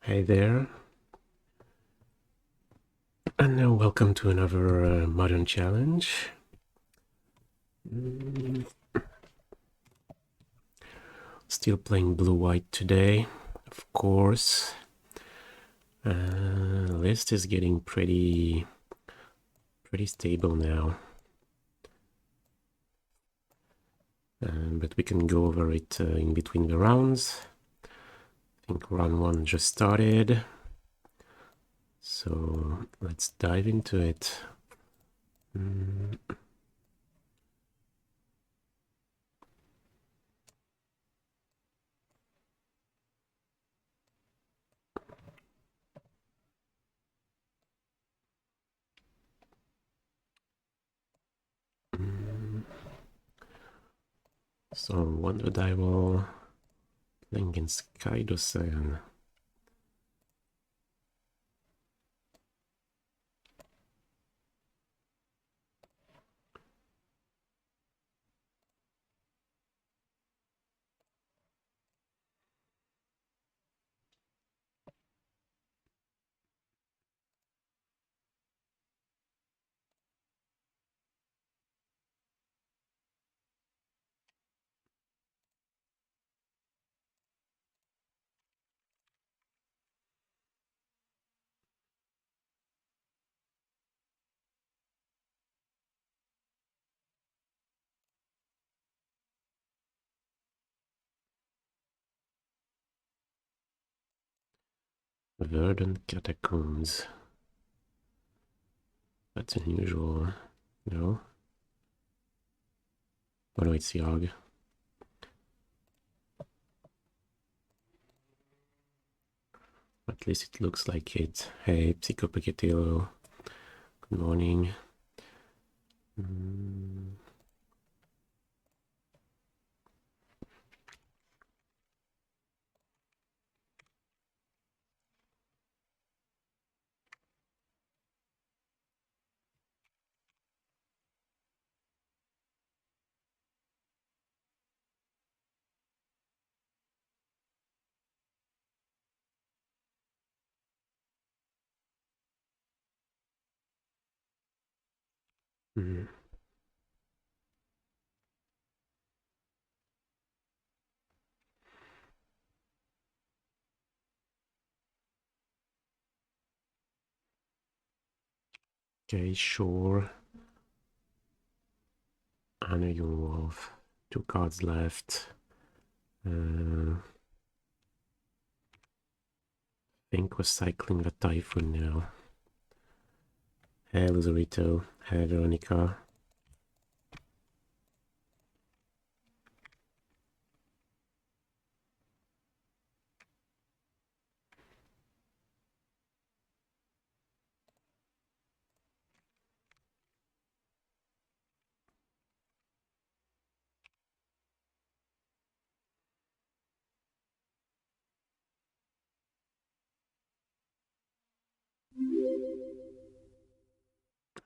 Hey there, and welcome to another modern challenge. Still playing blue-white today, of course. List is getting pretty stable now, but we can go over it in between the rounds. I think round 1 just started, so let's dive into it. So Wonder Dival playing against Kaido-san. Verdant Catacombs. That's unusual, no? Oh no, it's Yawg. At least it looks like it. Hey, Psychopacatilo. Good morning. Okay, sure. Anna Yawgmoth. 2 cards left. I think we're cycling the Typhoon now. Hey, Luzarito. Hey, Veronica.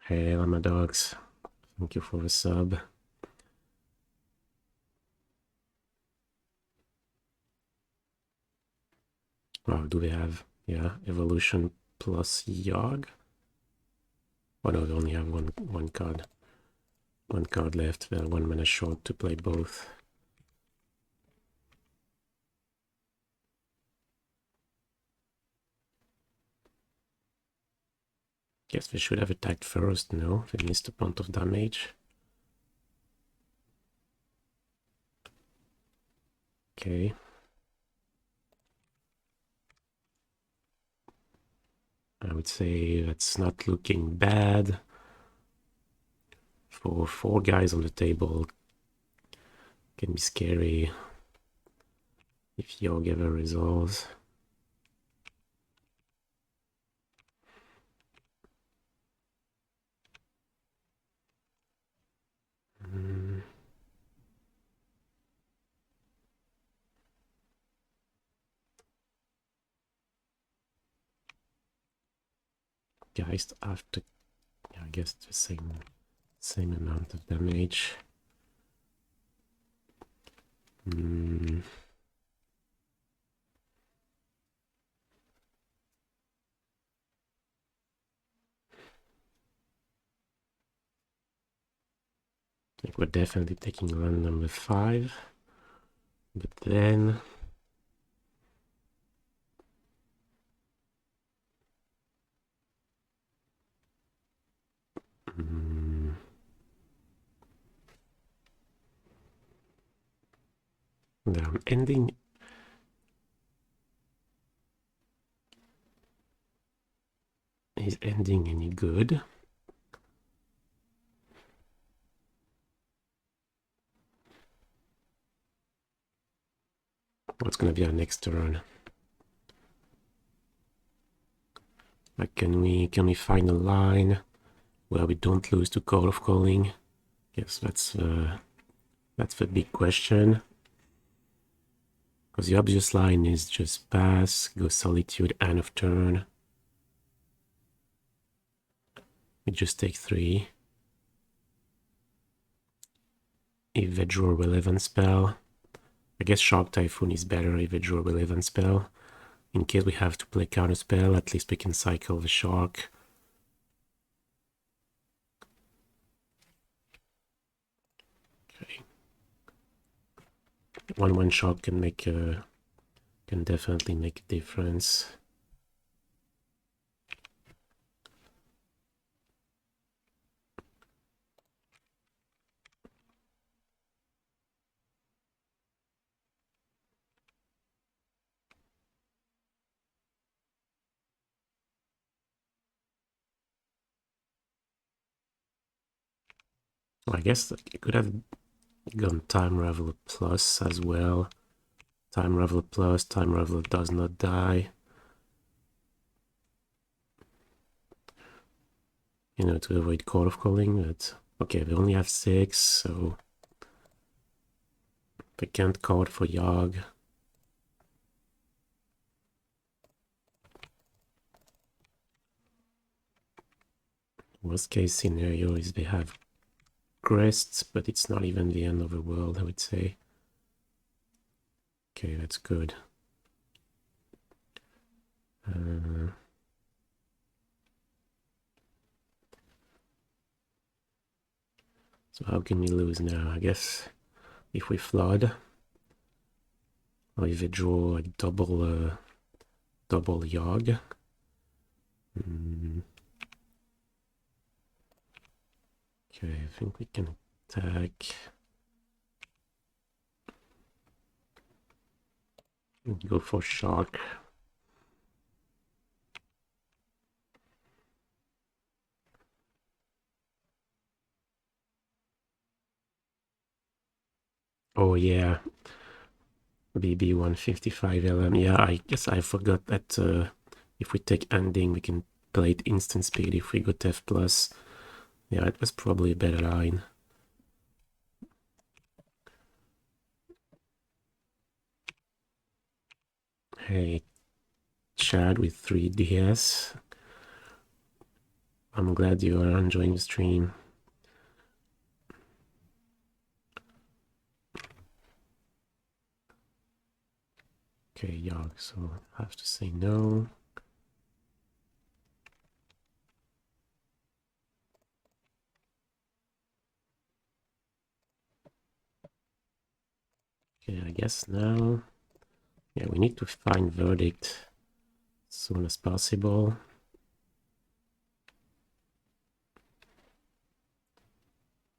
Hey, Llama Dogs. Thank you for the sub. Wow, do they have, yeah, Evolution plus Yawg? Oh no, they only have one card. One card left. They're 1 mana short to play both. Guess they should have attacked first, no? They missed a point of damage. Okay. I would say that's not looking bad. For 4 guys on the table, can be scary if Yawg ever resolves. Guys after, yeah, I guess the same amount of damage. Like we're definitely taking land number 5. But then the ending is ending any good? What's gonna be our next turn? Like can we find a line where we don't lose to Call of Calling? Yes, that's the big question. Because the obvious line is just pass, go Solitude, end of turn. We just take 3. If they draw a relevant spell, I guess Shark Typhoon is better if they draw a relevant spell. In case we have to play Counterspell, at least we can cycle the Shark. Okay. 1/1 Shark can definitely make a difference. I guess it could have gone Time Raveler Plus as well. Time Raveler Plus, Time Raveler does not die. You know, to avoid Call of Calling, but okay, they only have 6, so they can't call it for Yogg. Worst case scenario is they have Crests, but it's not even the end of the world, I would say. Okay, that's good. So how can we lose now? I guess if we flood, or if they draw a double Yogg. Okay, I think we can attack. Go for Shark. Oh yeah, BB 155 LM. Yeah, I guess I forgot that if we take Ending, we can play it instant speed if we go F plus. Yeah, it was probably a better line. Hey, Chad with 3DS. I'm glad you are enjoying the stream. Okay, Yogg, so I have to say no. Okay, I guess now, yeah, we need to find Verdict as soon as possible.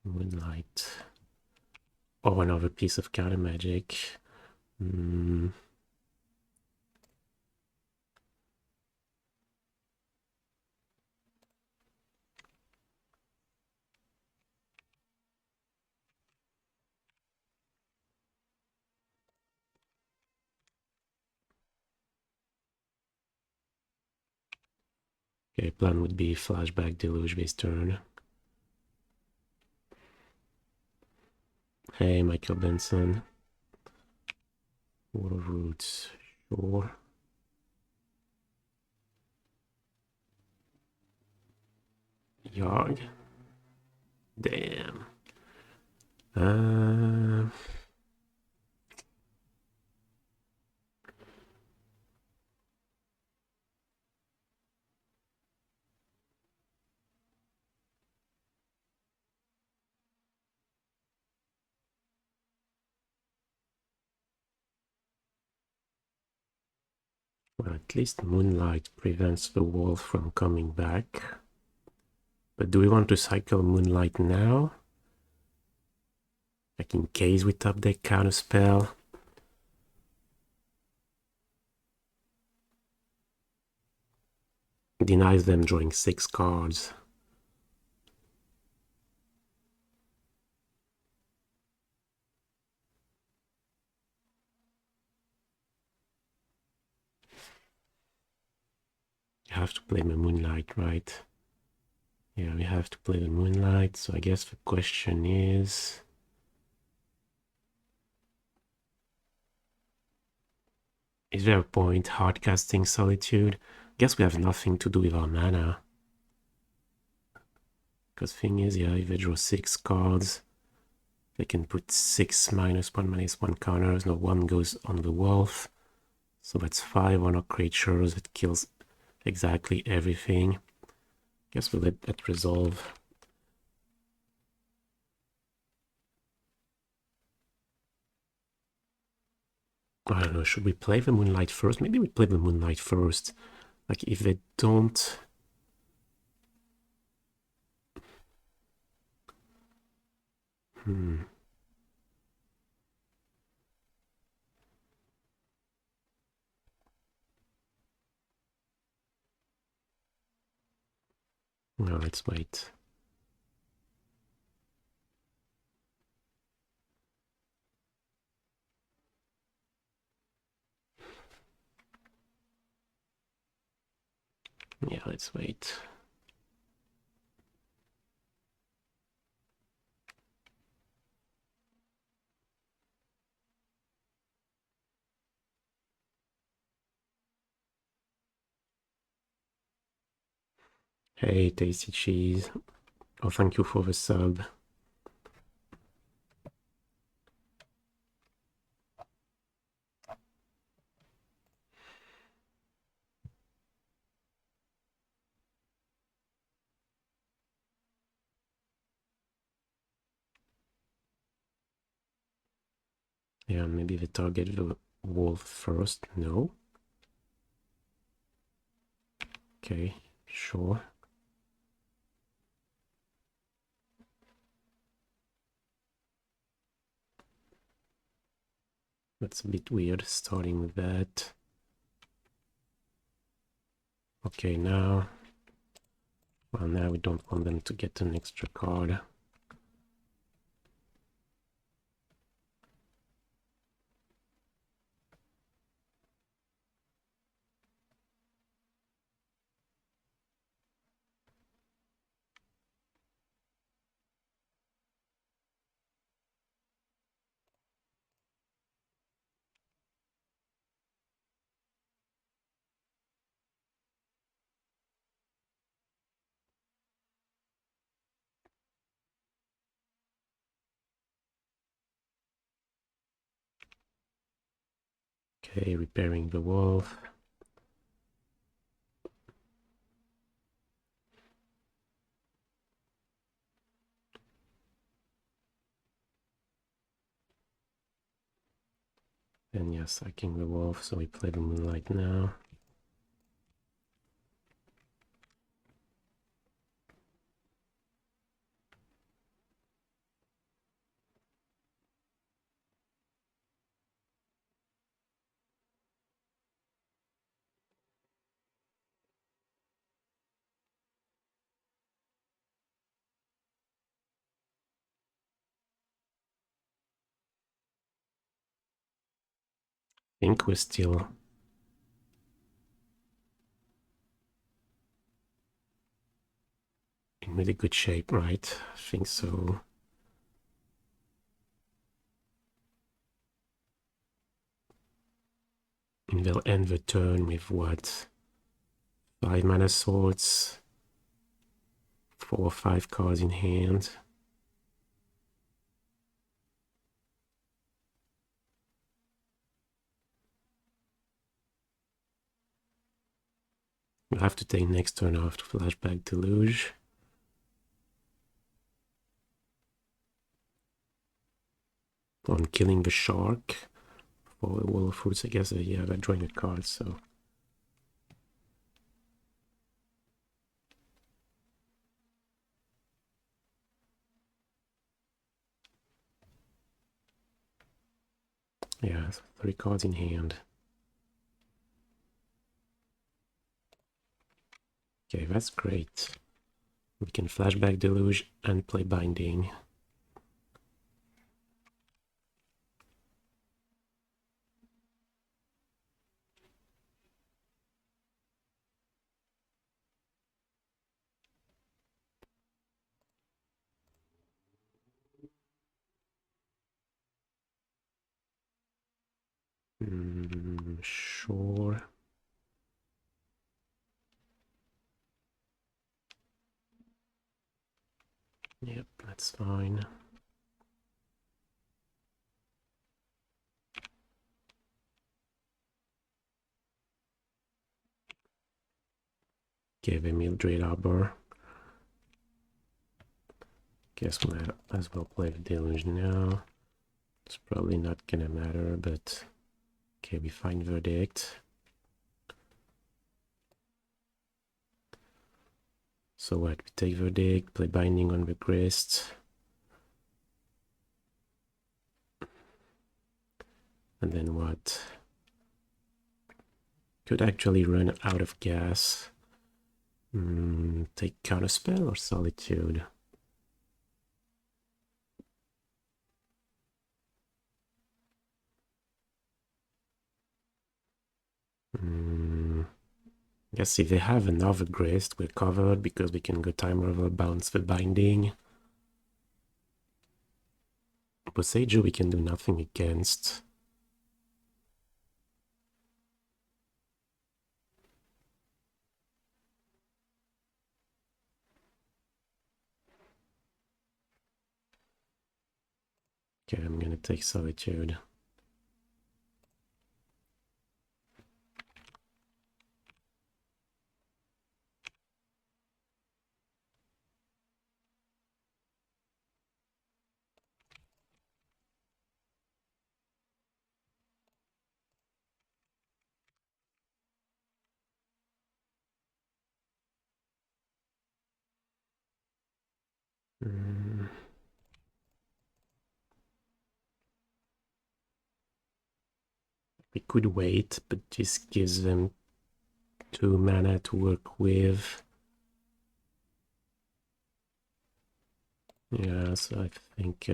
Moonlight. Oh, another piece of counter magic. Okay, plan would be Flashback Deluge this turn. Hey, Michael Benson. Water Roots, sure. Yogg. Damn. Well, at least Moonlight prevents the wolf from coming back. But do we want to cycle Moonlight now? Like in case we top deck Counterspell? Denies them drawing 6 cards. You have to play the Moonlight, right? Yeah, we have to play the Moonlight, so I guess the question is... Is there a point hard casting Solitude? Guess we have nothing to do with our mana. Because thing is, yeah, if they draw 6 cards, they can put 6 -1/-1 counters. No, 1 goes on the wolf. So that's 5 on our creatures. It kills exactly everything. Guess we'll let that resolve. I don't know, should we play the Moonlight first? Maybe we play the Moonlight first. Like, if they don't... No, let's wait. Yeah, let's wait. Hey, Tasty Cheese. Oh, thank you for the sub. Yeah, maybe they target the wolf first. No. Okay, sure. That's a bit weird, starting with that. Okay, now... Well, now we don't want them to get an extra card. Okay, repairing the wolf. And yeah, sacking the wolf, so we play the Moonlight now. I think we're still in really good shape, right? I think so. And they'll end the turn with what? 5 mana swords, 4 or 5 cards in hand. We'll have to take next turn off to Flashback Deluge. On killing the shark for the Wall of Fruits, I guess. Yeah, they're drawing a card, so Yeah, so 3 cards in hand. Okay, that's great. We can flashback Deluge and play Binding. Sure. Yep, that's fine. Give a Mildred Arbor. Guess we might as well play the Deluge now. It's probably not gonna matter, but okay, we find Verdict. So what? We take Verdict, play Binding on Regressed. And then what? Could actually run out of gas. Take Counterspell or Solitude? Guess if they have another Grist, we're covered because we can go Time Reveler, bounce the Binding. Boseiju we can do nothing against. Okay, I'm gonna take Solitude. We could wait, but this gives them 2 mana to work with. Yeah, so I think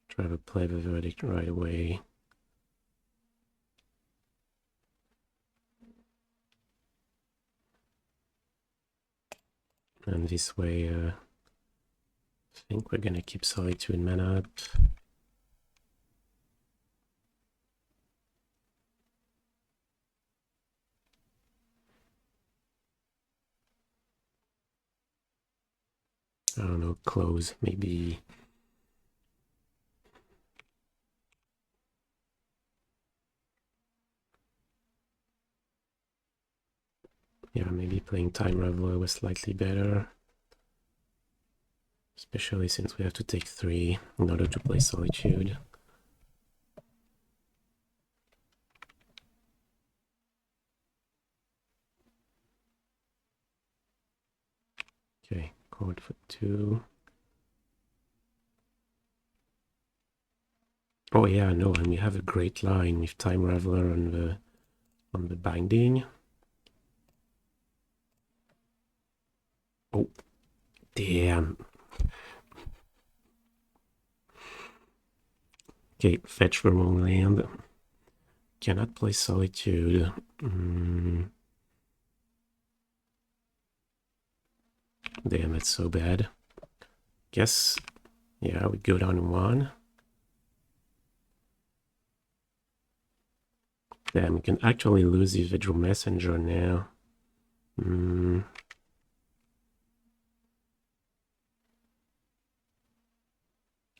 try to play the Verdict right away. And this way, I think we're gonna keep Solitude mana up. I don't know, close, maybe. Yeah, maybe playing Time Reveler was slightly better. Especially since we have to take 3 in order to play Solitude. Okay, card for 2. Oh yeah, no, and we have a great line with Time Raveler on the Binding. Oh, damn. Okay, fetch the wrong land. Cannot play Solitude. Damn, that's so bad. Guess, yeah, we go down 1. Damn, we can actually lose the Vigil Messenger now.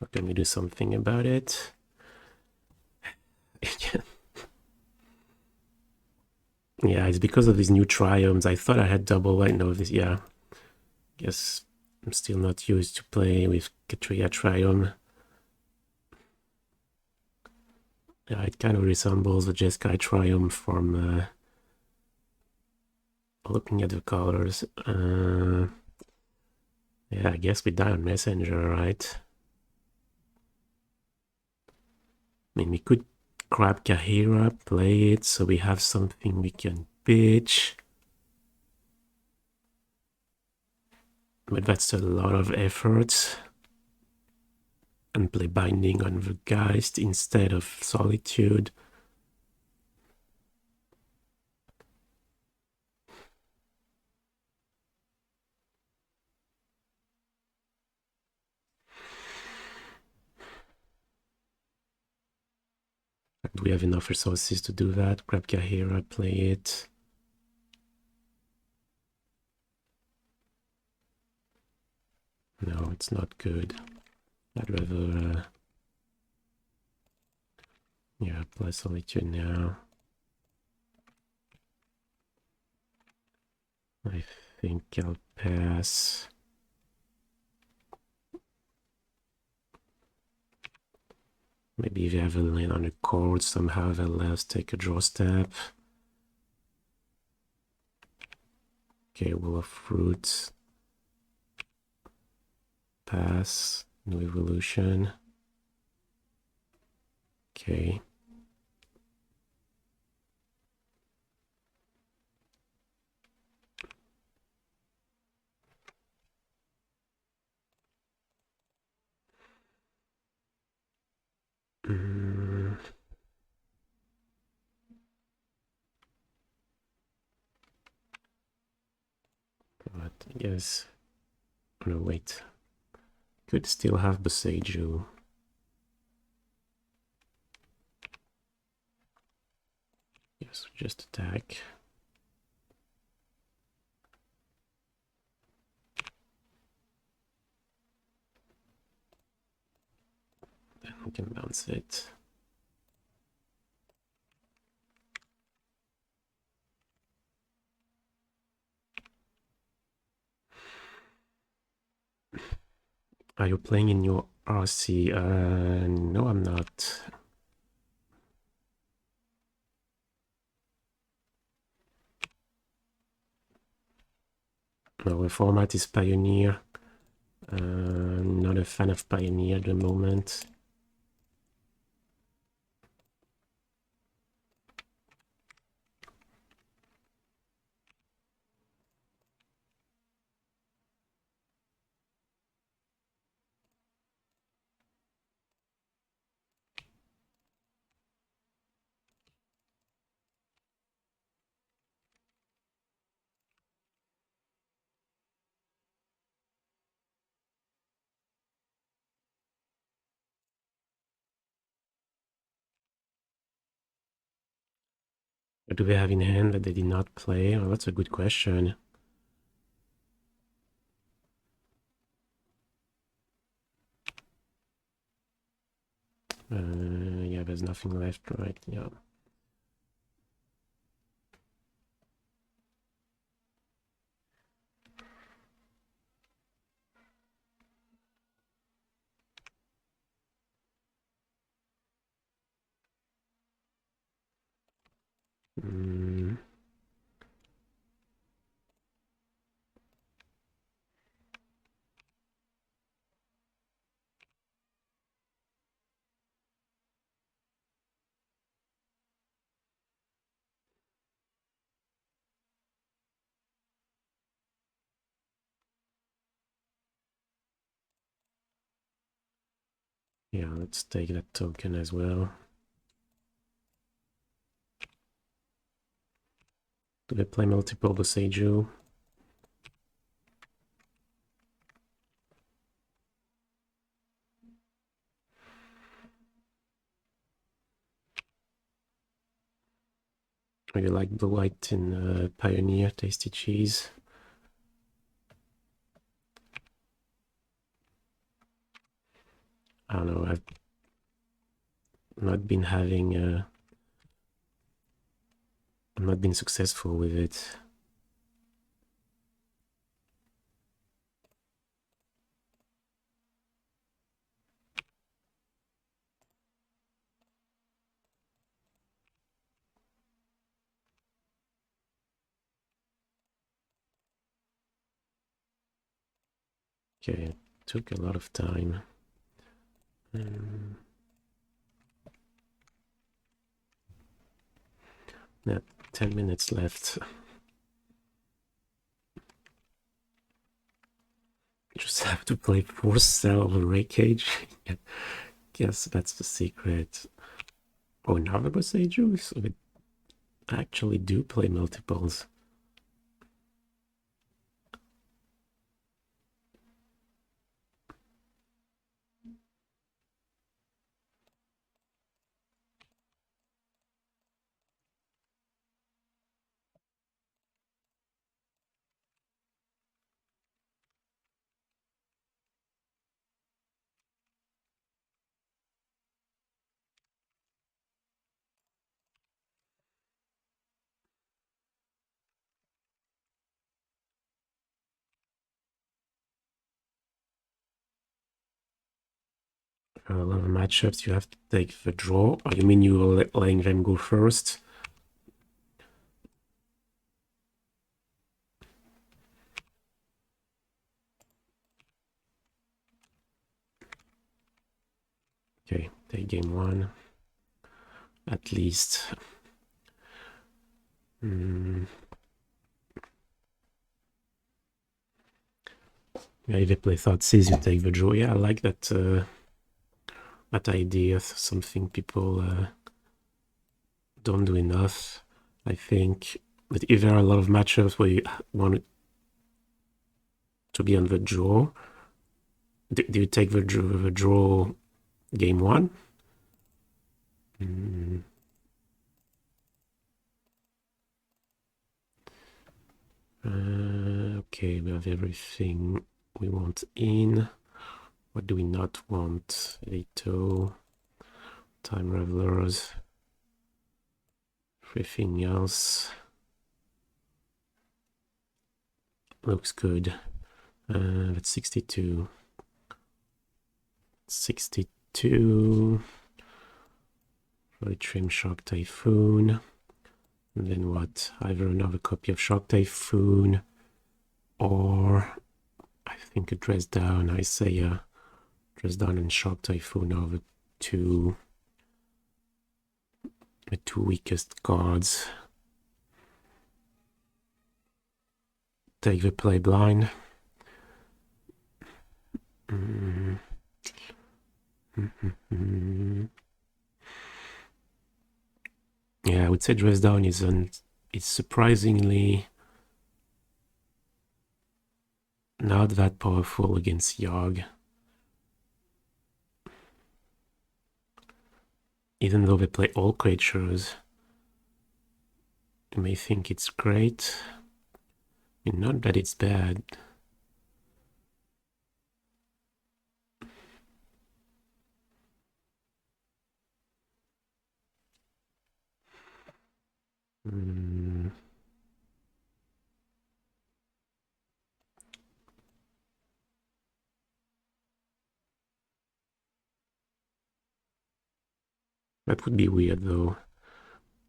Or can we do something about it? Yeah, it's because of these new triomes. I thought I had double white. No, this, yeah. Guess I'm still not used to play with Ketria Triome. Yeah, it kind of resembles the Jeskai Triome from looking at the colors. Yeah, I guess we die on Messenger, right? mean, we could grab Kaheera, play it, so we have something we can pitch. But that's a lot of effort. And play Binding on the Geist instead of Solitude. Do we have enough resources to do that? Grab Kaheera, play it. No, it's not good. I'd rather, yeah, play Solitude now. I think I'll pass. Maybe if you have a lane on a chord, somehow that allows take a draw step. Okay, Will of Fruit. Pass. No evolution. Okay. But yes. No, wait. Could still have Boseiju. Yes, just attack. Then we can bounce it. Are you playing in your RC? No, I'm not. Our format is Pioneer. Not a fan of Pioneer at the moment. What do they have in hand that they did not play? Oh, that's a good question. Yeah, there's nothing left, right? Yeah. Yeah, let's take that token as well. Do they play multiple Boseiju? Or you like Blue White in Pioneer, Tasty Cheese? I don't know, I've not been having... I've not been successful with it. Okay, it took a lot of time. Yeah, 10 minutes left. Just have to play Force Cell over Ray Cage. Guess that's the secret. Oh, Narvabus Aju? So we actually do play multiples. A lot of matchups you have to take the draw. Oh, you mean you're letting them go first? Okay, take game one. At least. Yeah, if they play Thoughtseize, you take the draw. Yeah, I like that that idea. Something people don't do enough, I think. But if there are a lot of matchups where you want to be on the draw, do you take the draw game one? Okay, we have everything we want in. What do we not want? Veto, Time Ravelers, everything else looks good. That's 62. 62. Probably trim Shark Typhoon. And then what? Either another copy of Shark Typhoon or I think a Dress Down. I say Dress Down and Shark Typhoon are the two weakest cards. Take the play blind. Yeah, I would say Dress Down is surprisingly not that powerful against Yawg. Even though they play all creatures, you may think it's great. Not that it's bad. That would be weird though,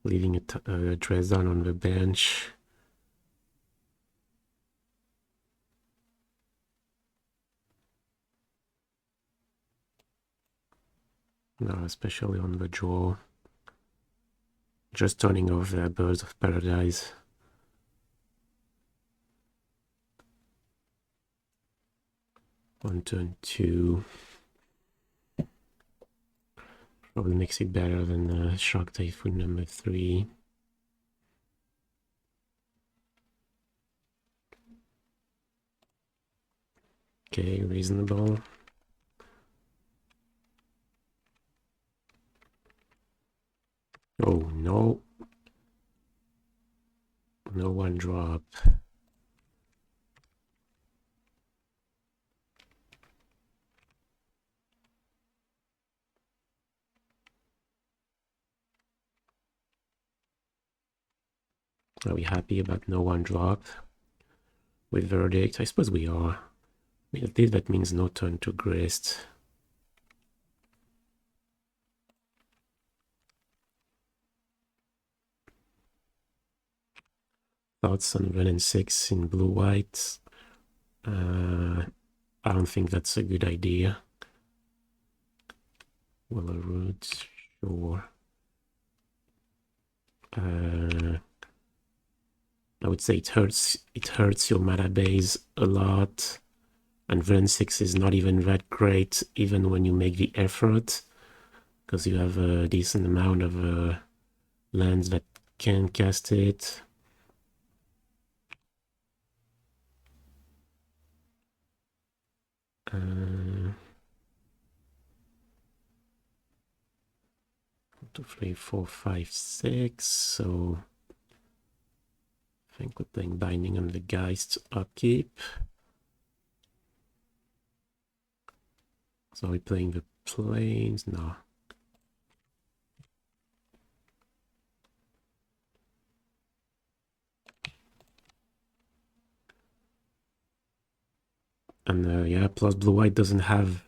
leaving a Dress Down on the bench. No, especially on the draw. Just turning off the Birds of Paradise. On turn 2. Probably makes it better than Shark Typhoon number 3. Okay, reasonable. Oh no. No one drop. Are we happy about no one drop with Verdict? I suppose we are. I mean, at least that means no turn to Grist. Thoughts on Ren and 6 in blue-white? I don't think that's a good idea. Willow Roots, sure. would say it hurts your mana base a lot. And Vern 6 is not even that great, even when you make the effort, because you have a decent amount of lands that can cast it. Two, 3, 4, 5, 6. So I think we're playing Binding on the Geist's upkeep. So are we playing the Plains? No. And yeah, plus blue-white doesn't have...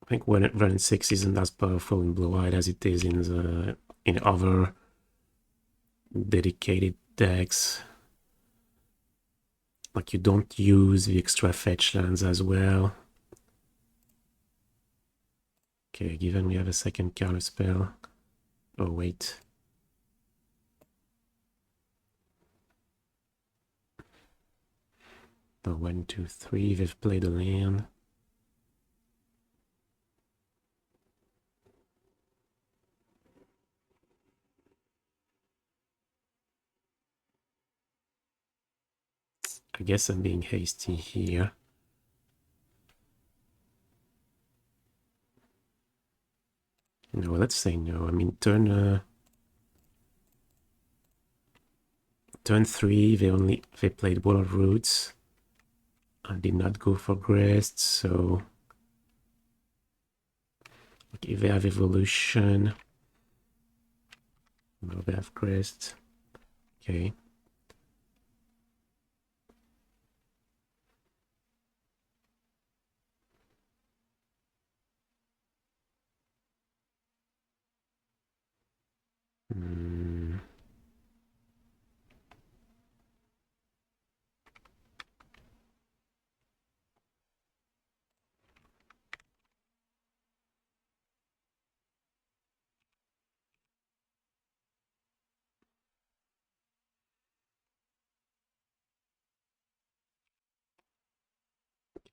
I think when Vern 6 isn't as powerful in blue-white as it is in other dedicated decks. Like, you don't use the extra fetch lands as well. Okay, given we have a second counterspell. Oh, wait. Oh, 1, 2, 3, they've played a land. I guess I'm being hasty here. No, let's say no. I mean, turn 3, they played Wall of Roots. I did not go for Grest, so okay, they have Evolution. No, they have Grest. Okay.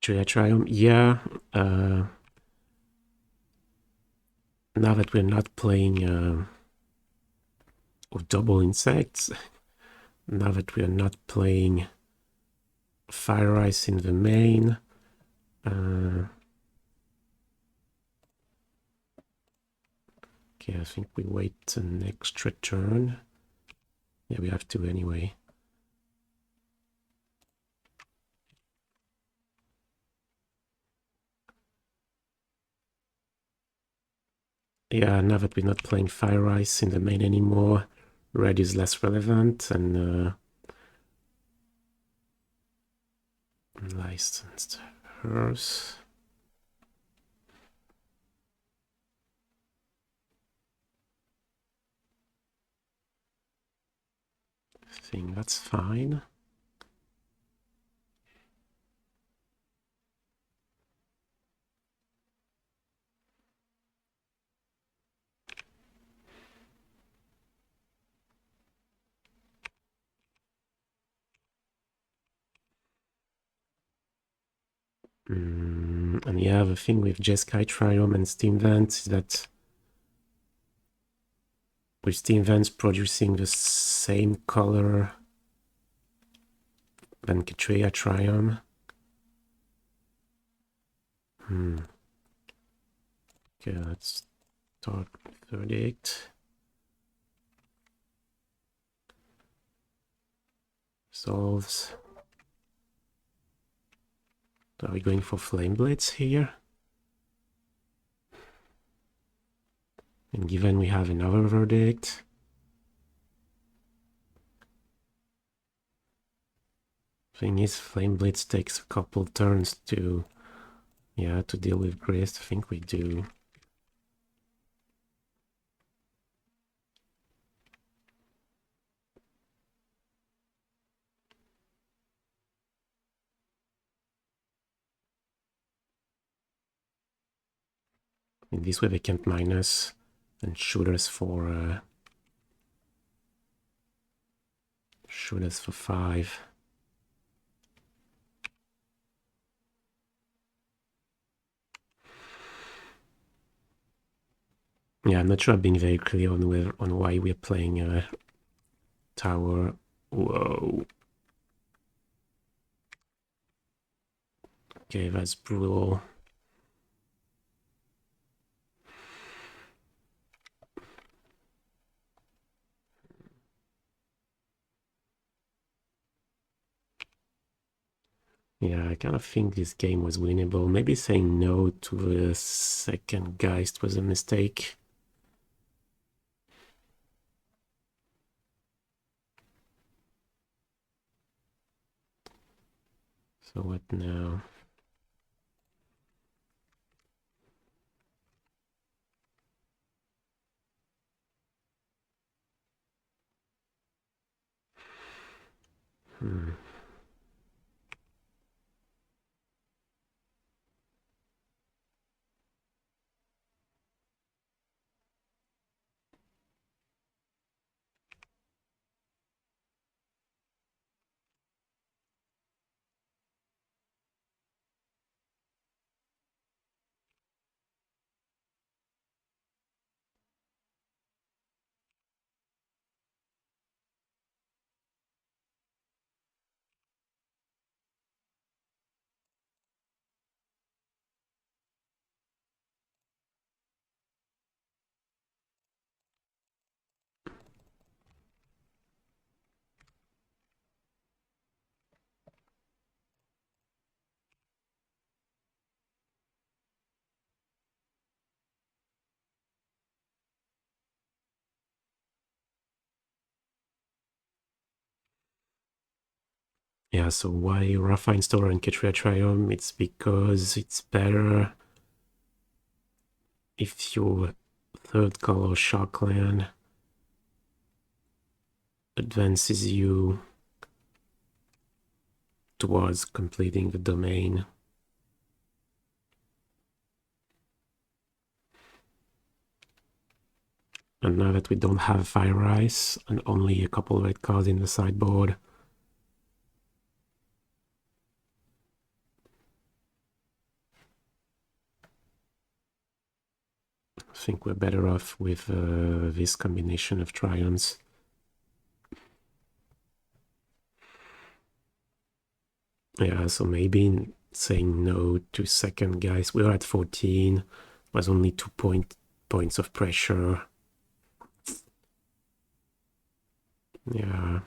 Ketria Triome, yeah. Now that we're not playing with double insects, now that we are not playing Fire Ice in the main, okay, I think we wait an extra turn. Yeah, we have to anyway. Yeah, now that we're not playing Fire Ice in the main anymore, red is less relevant, and licensed hers. I think that's fine. And yeah, the thing with Jeskai Triome and Steam Vents is that with Steam Vents producing the same color than Ketria Triome. Okay, let's start Verdict. Solves. Are we going for Flame Blitz here? And given we have another Verdict, thing is, Flame Blitz takes a couple turns to, yeah, to deal with Grist. I think we do. In this way, they can't mine us and shoot us for Shoot us for 5. Yeah, I'm not sure I've been very clear on why we're playing a tower. Whoa. Okay, that's brutal. Yeah, I kind of think this game was winnable. Maybe saying no to the second Geist was a mistake. So what now? Yeah, so why Raffine Store and Ketria Triome? It's because it's better if your third color Sharkland advances you towards completing the domain. And now that we don't have Fire Ice and only a couple red cards in the sideboard, I think we're better off with this combination of triumphs. Yeah, so maybe saying no to second guys. We were at 14, was only 2 points of pressure. Yeah.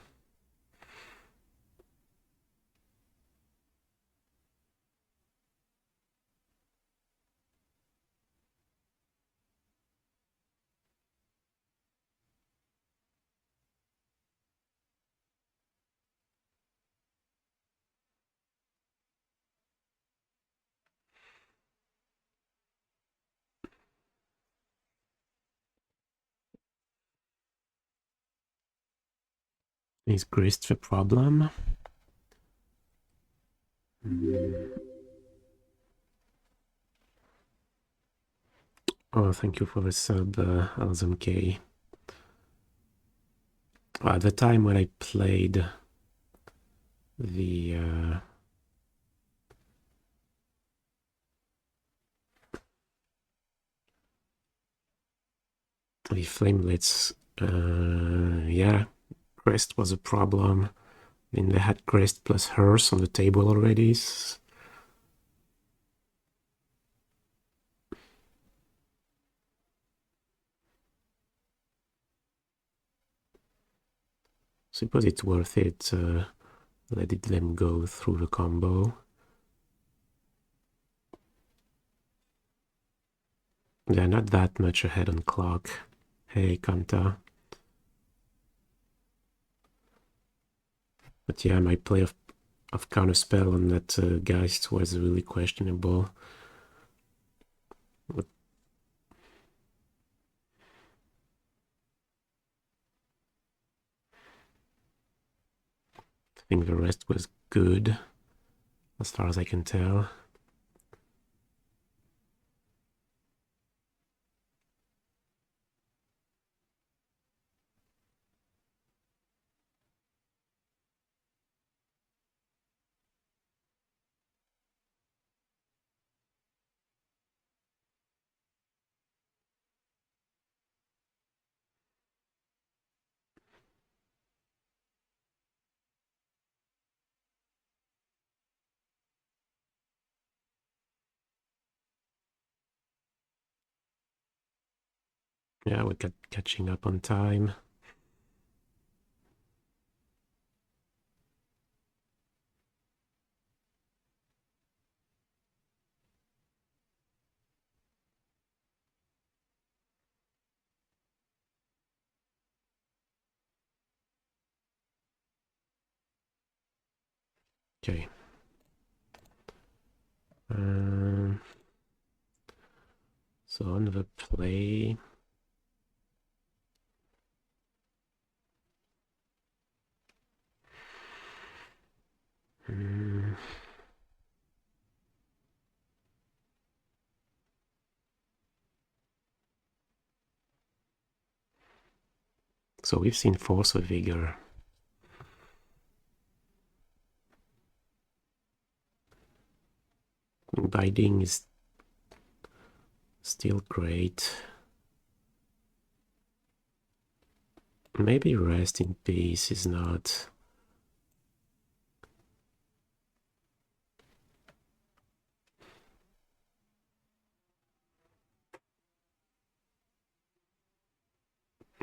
Is Grist the problem? Oh, thank you for the sub, Alzam K. At the time when I played the Flame Blitz, yeah, Crest was a problem. I mean, they had Crest plus Hearse on the table already. Suppose it's worth it. Let them go through the combo. They're not that much ahead on clock. Hey, Kanta. But yeah, my play of Counterspell on that Geist was really questionable. But I think the rest was good, as far as I can tell. Yeah, we got catching up on time. Okay. So on the play, so we've seen Force of Vigor. Binding is still great. Maybe Rest in Peace is not.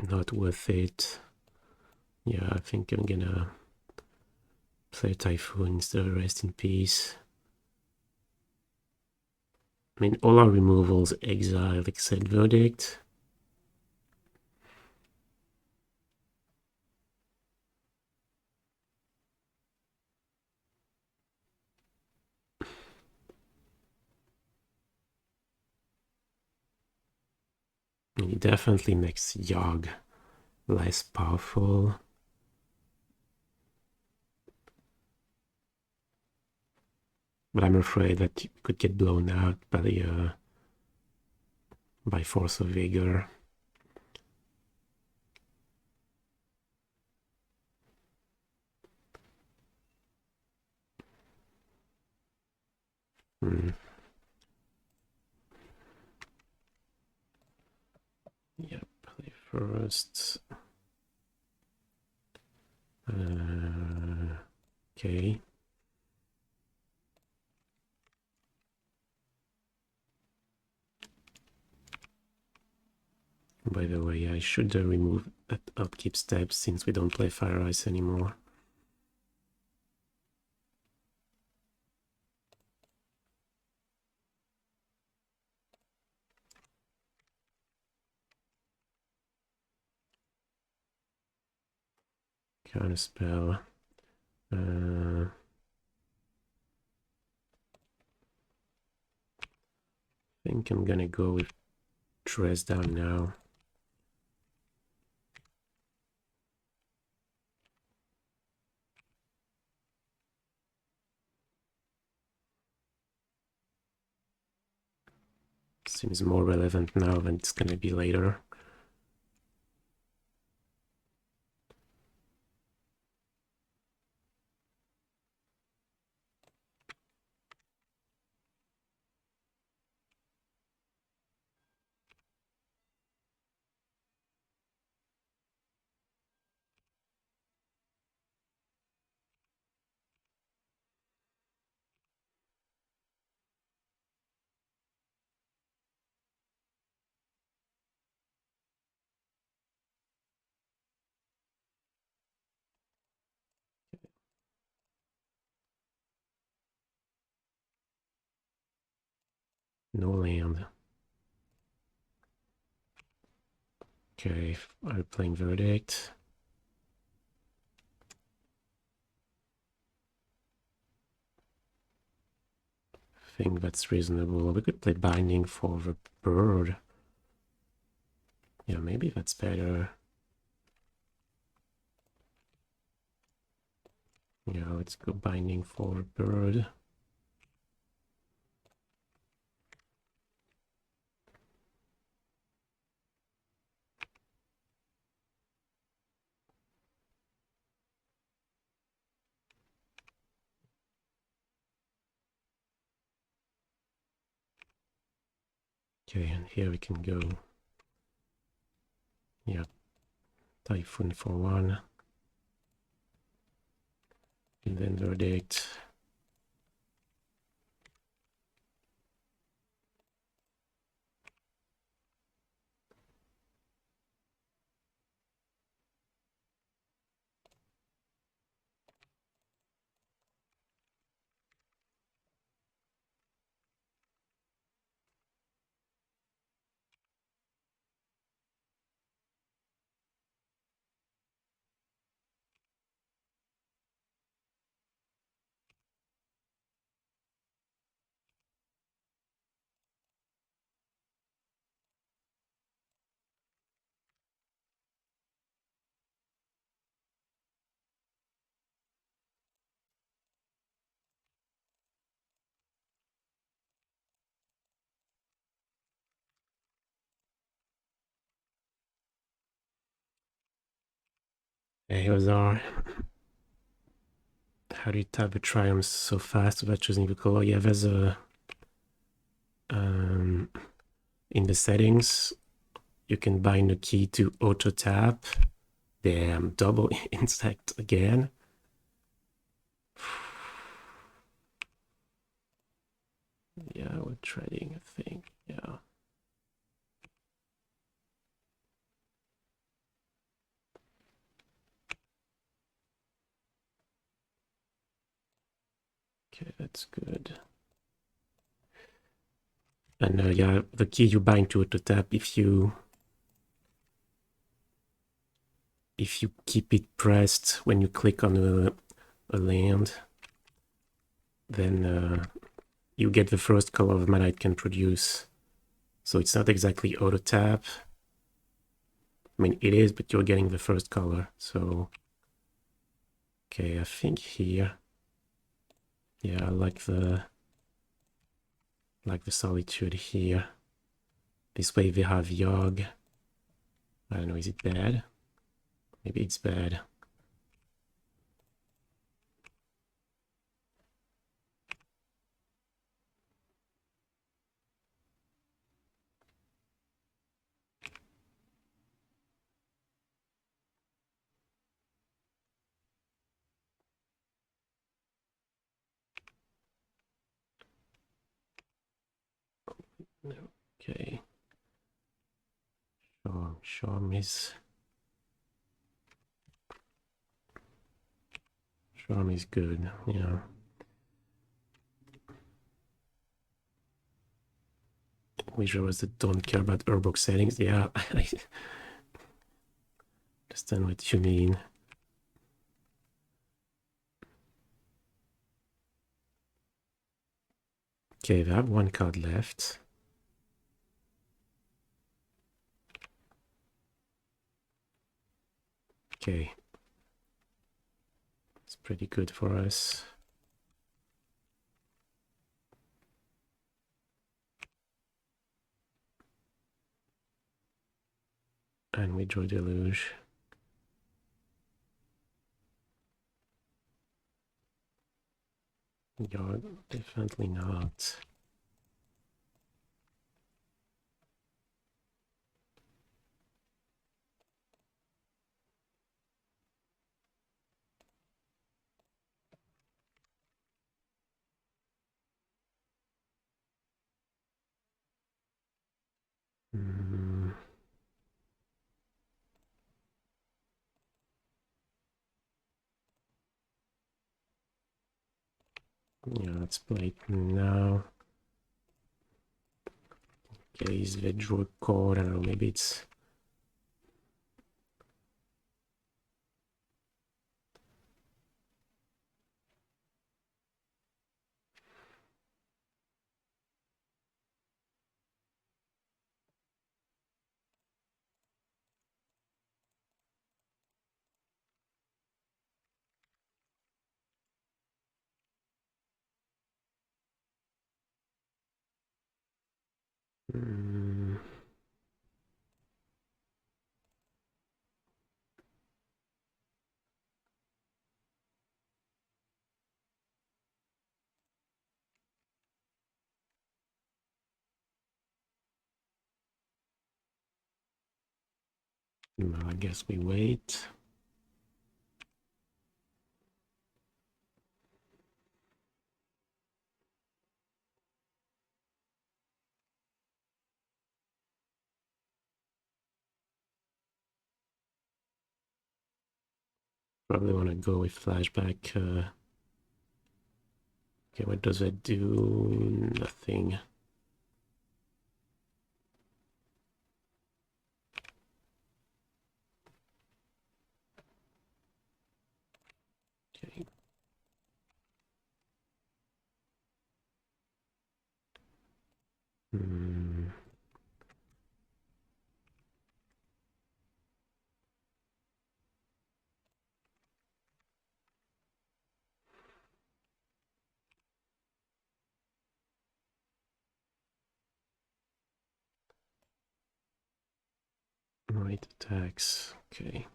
Not worth it. Yeah, I think I'm gonna play Typhoon instead of Rest in Peace. I mean, all our removals exiled except Verdict. It definitely makes Yawg less powerful. But I'm afraid that you could get blown out by Force of Vigor. Yeah, play first. Okay. By the way, I should remove that upkeep step since we don't play Fire Ice anymore. Counterspell. I think I'm gonna go with Dress Down now. Seems more relevant now than it's gonna be later. No land. Okay, I'm playing Verdict. I think that's reasonable. We could play Binding for the bird. Yeah, maybe that's better. Yeah, let's go Binding for bird. Okay, and here we can go. Yeah, Typhoon for 1. And then Verdict. Yeah, he was our. How do you type the triumphs so fast without choosing the color? Yeah, there's a in the settings you can bind a key to auto tap. Damn, double insect again. Yeah, we're trading, I think. Yeah. Okay, that's good. And yeah, the key you bind to auto tap, if you keep it pressed when you click on a land, then you get the first color of mana it can produce. So it's not exactly auto tap. I mean, it is, but you're getting the first color. So, okay, I think here, yeah, I like the Solitude here. This way we have Yogg. I don't know, is it bad? Maybe it's bad. Okay. Charm is good, yeah. Wizards that don't care about Urbox settings, yeah. I understand what you mean. Okay, we have one card left. Okay. It's pretty good for us. And we draw Deluge. Yeah, definitely not. Yeah, let's play it now. Okay, is the draw card? I don't know, maybe it's. I guess we wait. Probably want to go with flashback. Okay, what does that do? Nothing. Okay. Right attacks. Okay.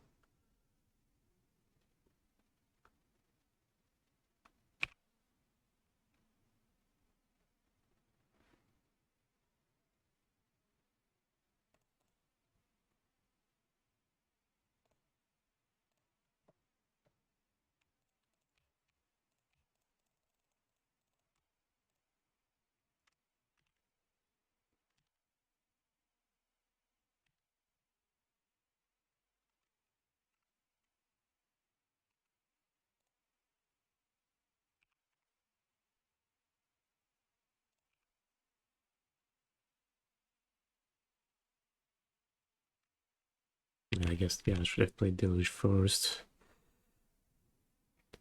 I guess, yeah, I should have played Deluge first.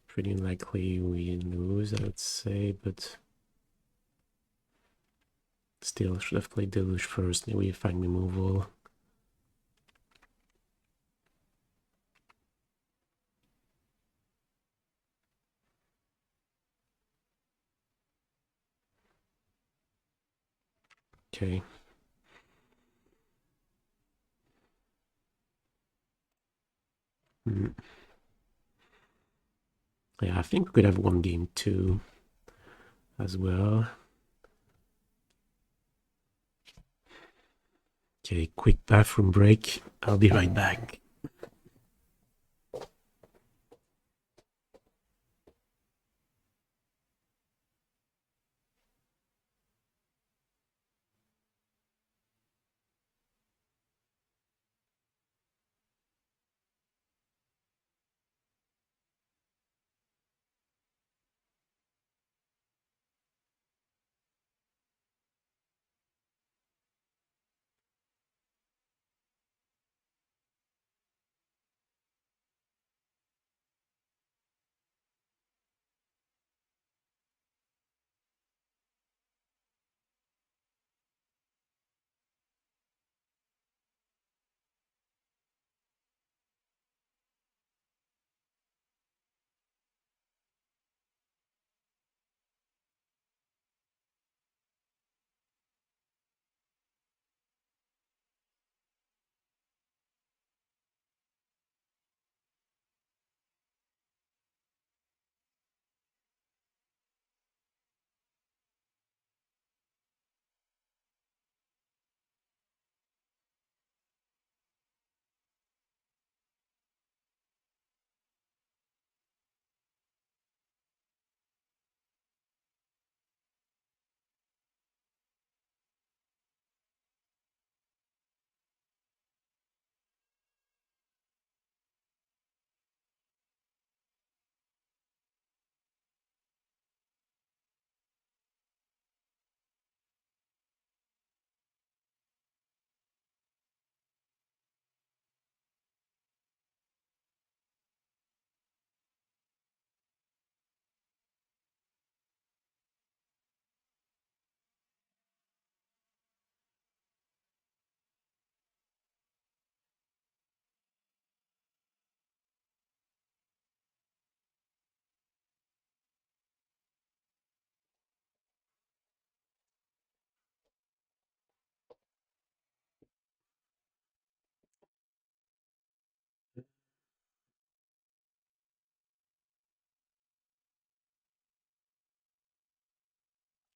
Pretty likely we lose, I would say, but still should have played Deluge first. Maybe find removal. Okay. Yeah, I think we could have won game 2 as well. Okay, quick bathroom break. I'll be right back.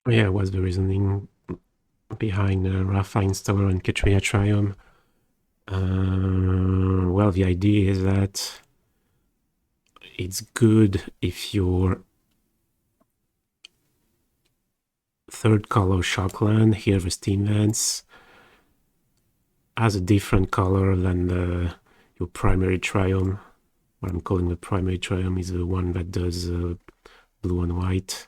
Yeah, what's the reasoning behind Raffine's Tower and Ketria Triome? Well, the idea is that it's good if your third color Shockland, here the Steam Vents, has a different color than your primary Triome. What I'm calling the primary Triome is the one that does blue and white.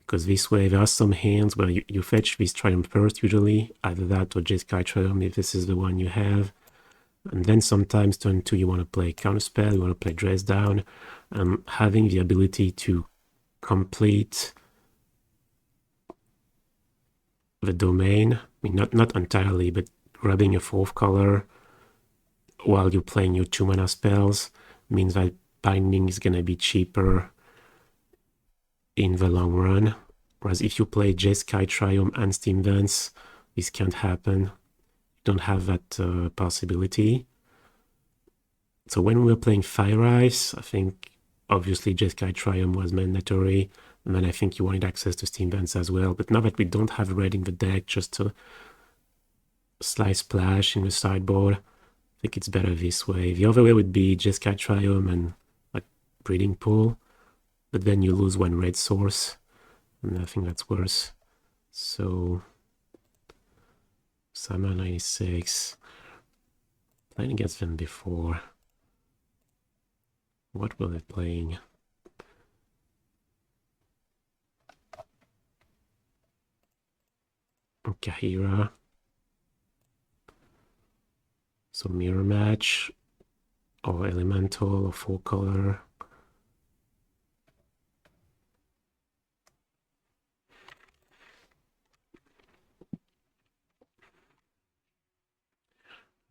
Because this way there are some hands where you fetch this Triumph first usually, either that or Jeskai Triumph if this is the one you have. And then sometimes turn 2 you want to play Counterspell, you want to play Dress Down. Having the ability to complete the domain, I mean not entirely, but grabbing a 4th color while you're playing your 2 mana spells means that binding is gonna be cheaper in the long run. Whereas if you play Jeskai Triumph and Steam Vents, this can't happen. You don't have that possibility. So when we were playing Fire Ice, I think obviously Jeskai Triumph was mandatory, and then I think you wanted access to Steam Vents as well. But now that we don't have red in the deck, just to slice splash in the sideboard, I think it's better this way. The other way would be Jeskai Triumph and like Breeding Pool, but then you lose 1 red source, and I think that's worse. So Summer 96, playing against them before. What were they playing? Kaheera. So mirror match, or elemental, or full color.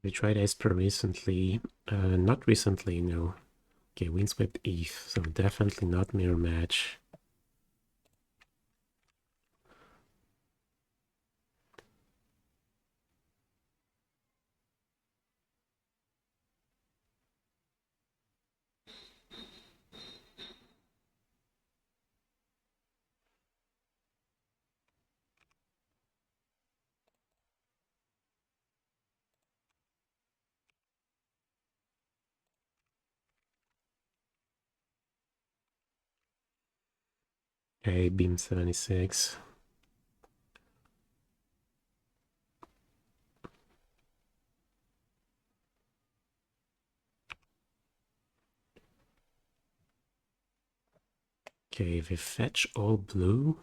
We tried Esper recently. Not recently, no. Okay, Windswept ETH, so definitely not mirror match. Okay, Beam 76. Okay, we fetch all blue.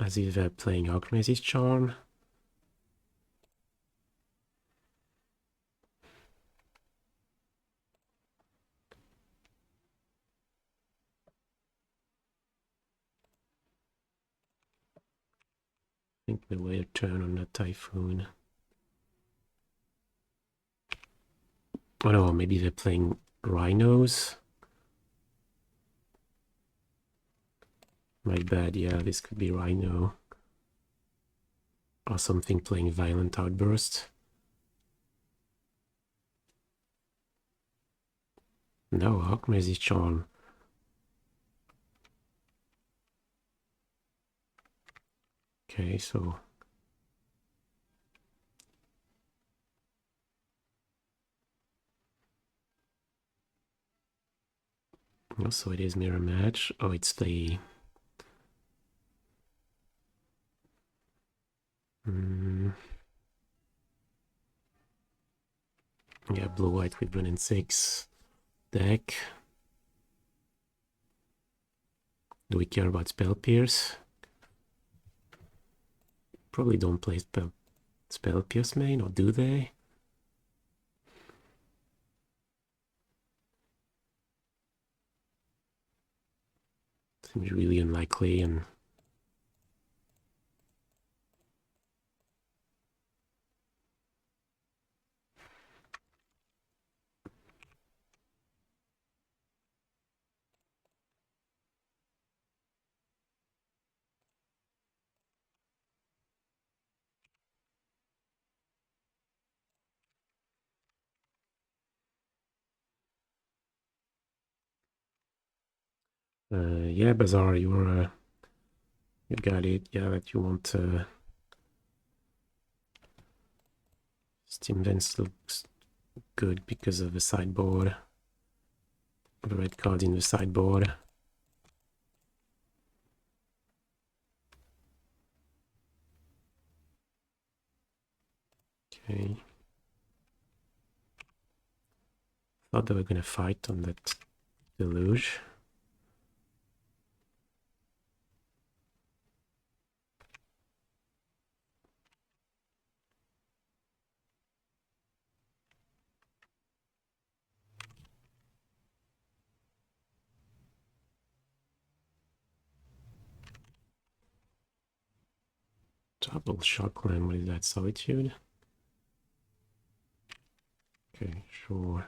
As if they're playing Archmage's Charm. I think they wait a turn on that Typhoon. Oh no, maybe they're playing Rhinos. My bad, yeah, this could be Rhino. Or something playing Violent Outburst. No, Archmage's Charm. Okay, so... Oh, so it is mirror match. Oh, it's the... Yeah, blue-white with 1 and 6 deck. Do we care about Spell Pierce? Probably don't play Spell Pierce main, or do they? Seems really unlikely, and yeah, Bazaar, you got it. Yeah, that you want Steam Vents looks good because of the sideboard. The red card in the sideboard. Okay. Thought they were gonna fight on that Deluge. Double Shockland, what is that? Solitude? Okay, sure.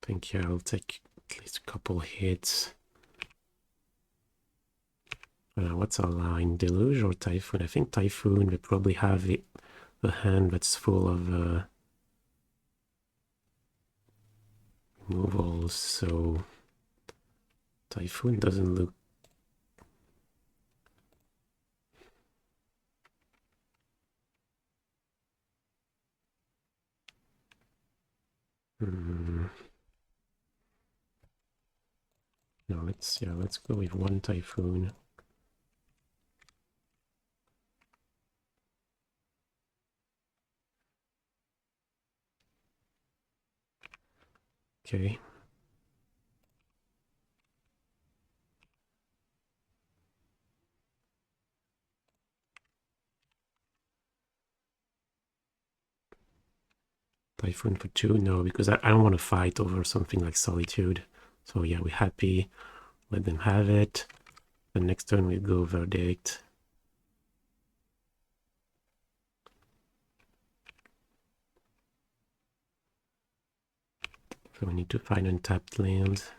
I think, yeah, I'll take at least a couple hits. What's our line? Deluge or Typhoon? I think Typhoon, we probably have a hand that's full of removals, so Typhoon doesn't look... No, let's go with one Typhoon. Okay. Typhoon for 2? No, because I don't want to fight over something like Solitude. So yeah, we're happy. Let them have it. The next turn we go Verdict. So we need to find untapped lands.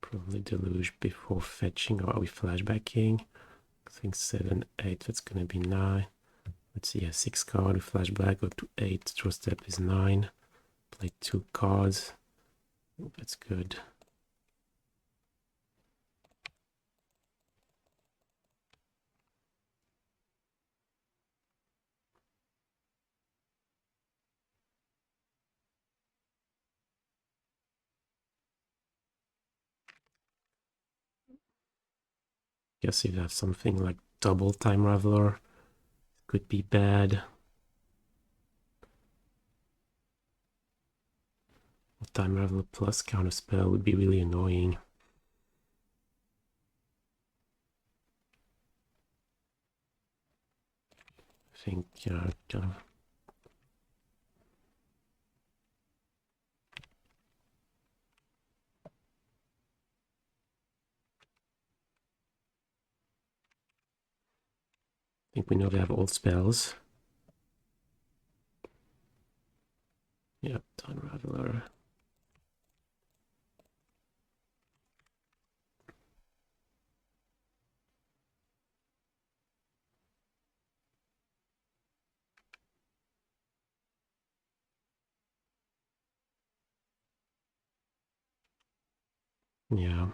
Probably Deluge before fetching. Or are we flashbacking? I think 7, 8, that's gonna be 9. Let's see, a 6 card, we flashback, go to 8, draw step is 9. Play 2 cards. That's good. Guess if you have something like double Time Raveler, could be bad. Time Raveler plus Counterspell would be really annoying. I think, kind of. I think we know they have old spells. Yep, Time Raveler. Yeah.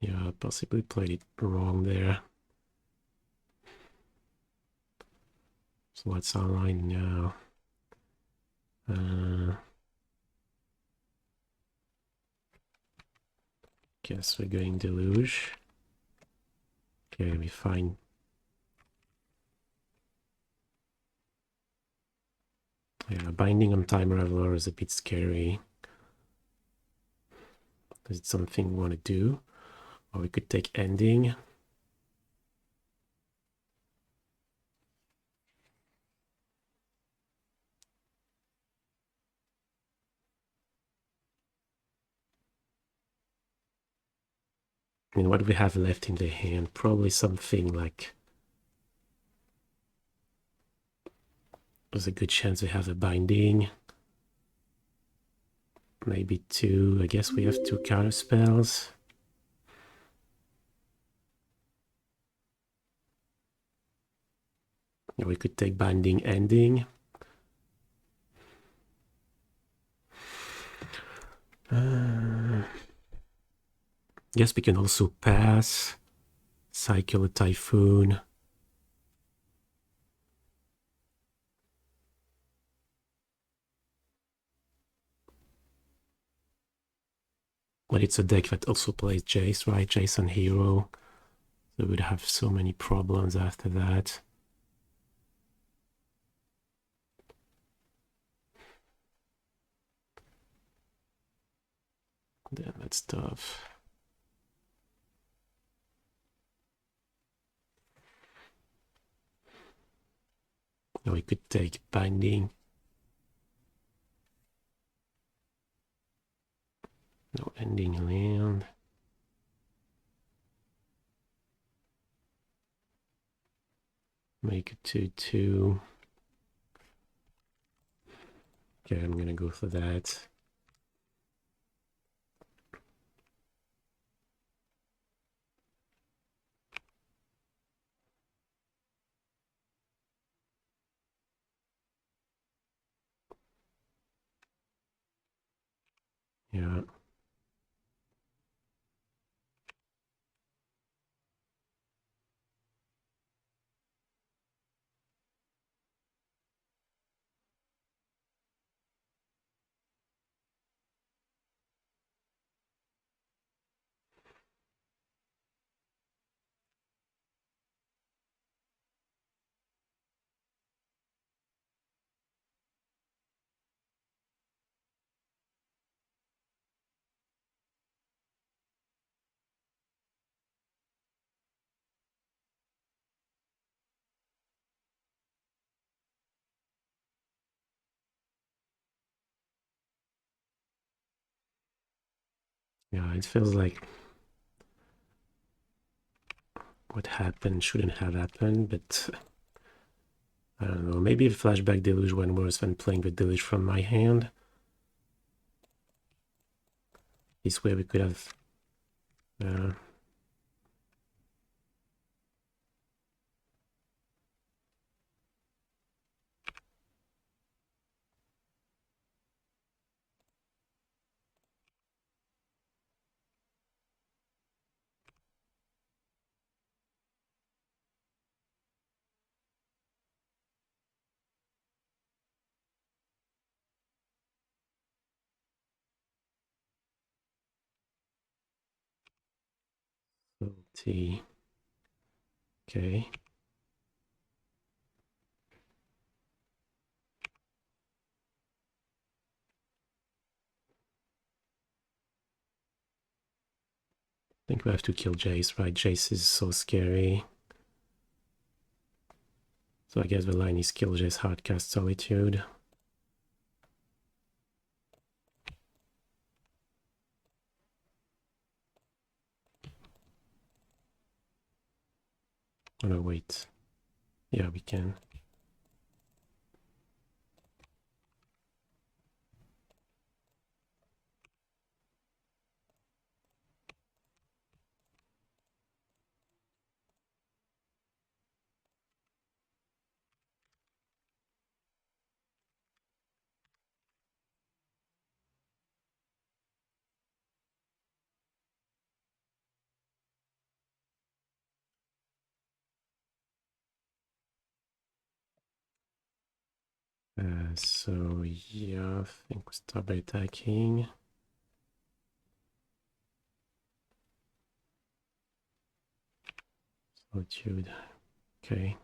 Yeah, possibly played it wrong there. So what's our line now? Guess we're going Deluge. Okay, we find. Yeah, binding on Time Raveler is a bit scary. Is it something we want to do? Or we could take Ending. I mean, what do we have left in the hand? Probably something like... There's a good chance we have a binding. Maybe 2. I guess we have 2 counterspells. Or we could take binding ending. Guess we can also pass. Cycle a Typhoon. But it's a deck that also plays Jace, right? Jace on Hero. So we would have so many problems after that. Damn, that's tough. Now we could take binding. No ending land. Make it 2/2. Okay, I'm gonna go for that. Yeah. Yeah, it feels like what happened shouldn't have happened, but I don't know. Maybe the flashback deluge went worse than playing the deluge from my hand. This way we could have T. Okay. I think we have to kill Jace, right? Jace is so scary. So I guess the line is kill Jace, hardcast Solitude. Oh no, wait. Yeah, we can. So yeah, I think we start by attacking. Solitude. Okay.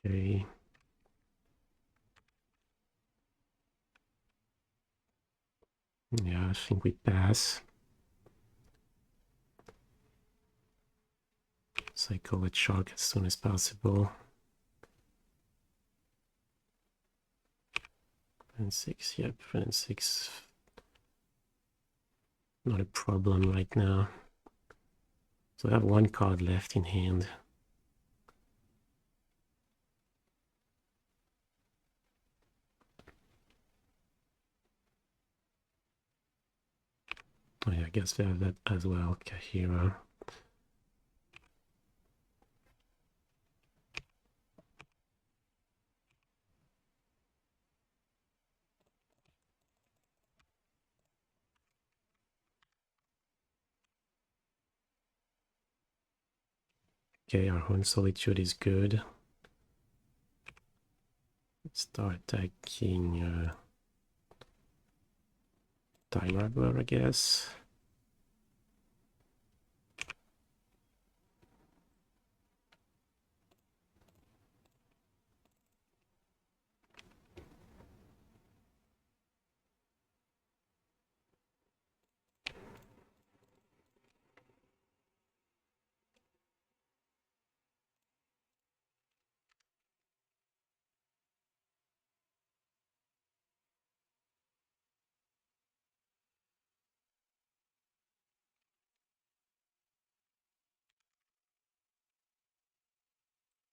Okay. Yeah, I think we pass. Cycle at Shark as soon as possible. And 6, yep, and 6. Not a problem right now. So I have one card left in hand. Oh yeah, I guess we have that as well, Kaheera. Okay, our own Solitude is good. Let's start attacking Time Raveler, I guess.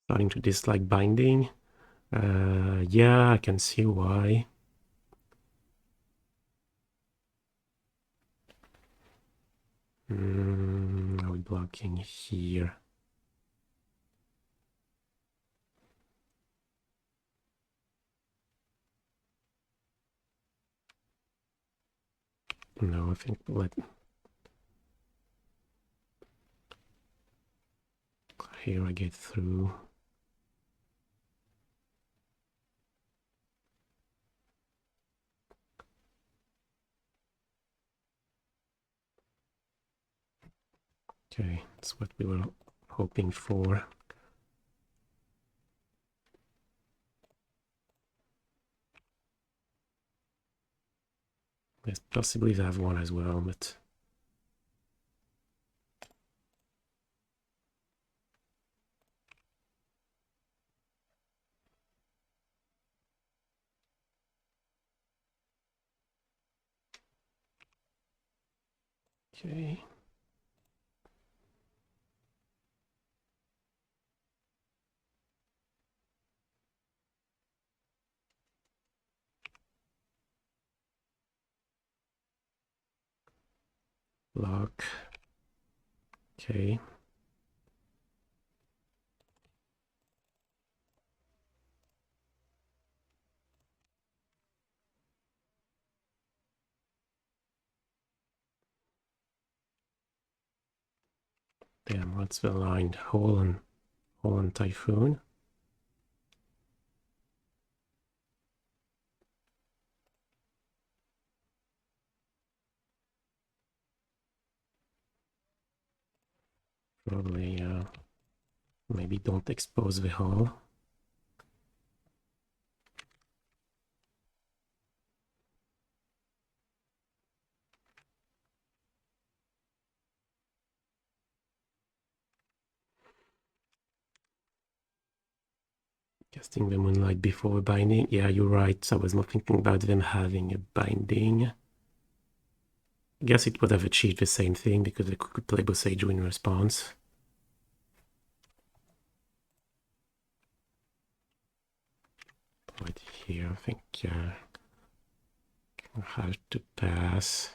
Starting to dislike binding. Yeah, I can see why. Are we blocking here? No, I think let here I get through. Okay, that's what we were hoping for. Yes, possibly they have one as well, but okay. Lock. Okay. Damn, what's the line? Hallowed Typhoon. Probably, maybe don't expose the hull. Casting the Moonlight before binding. Yeah, you're right. I was not thinking about them having a binding. I guess it would have achieved the same thing because they could play Boseiju in response. Right here, I think I have to pass.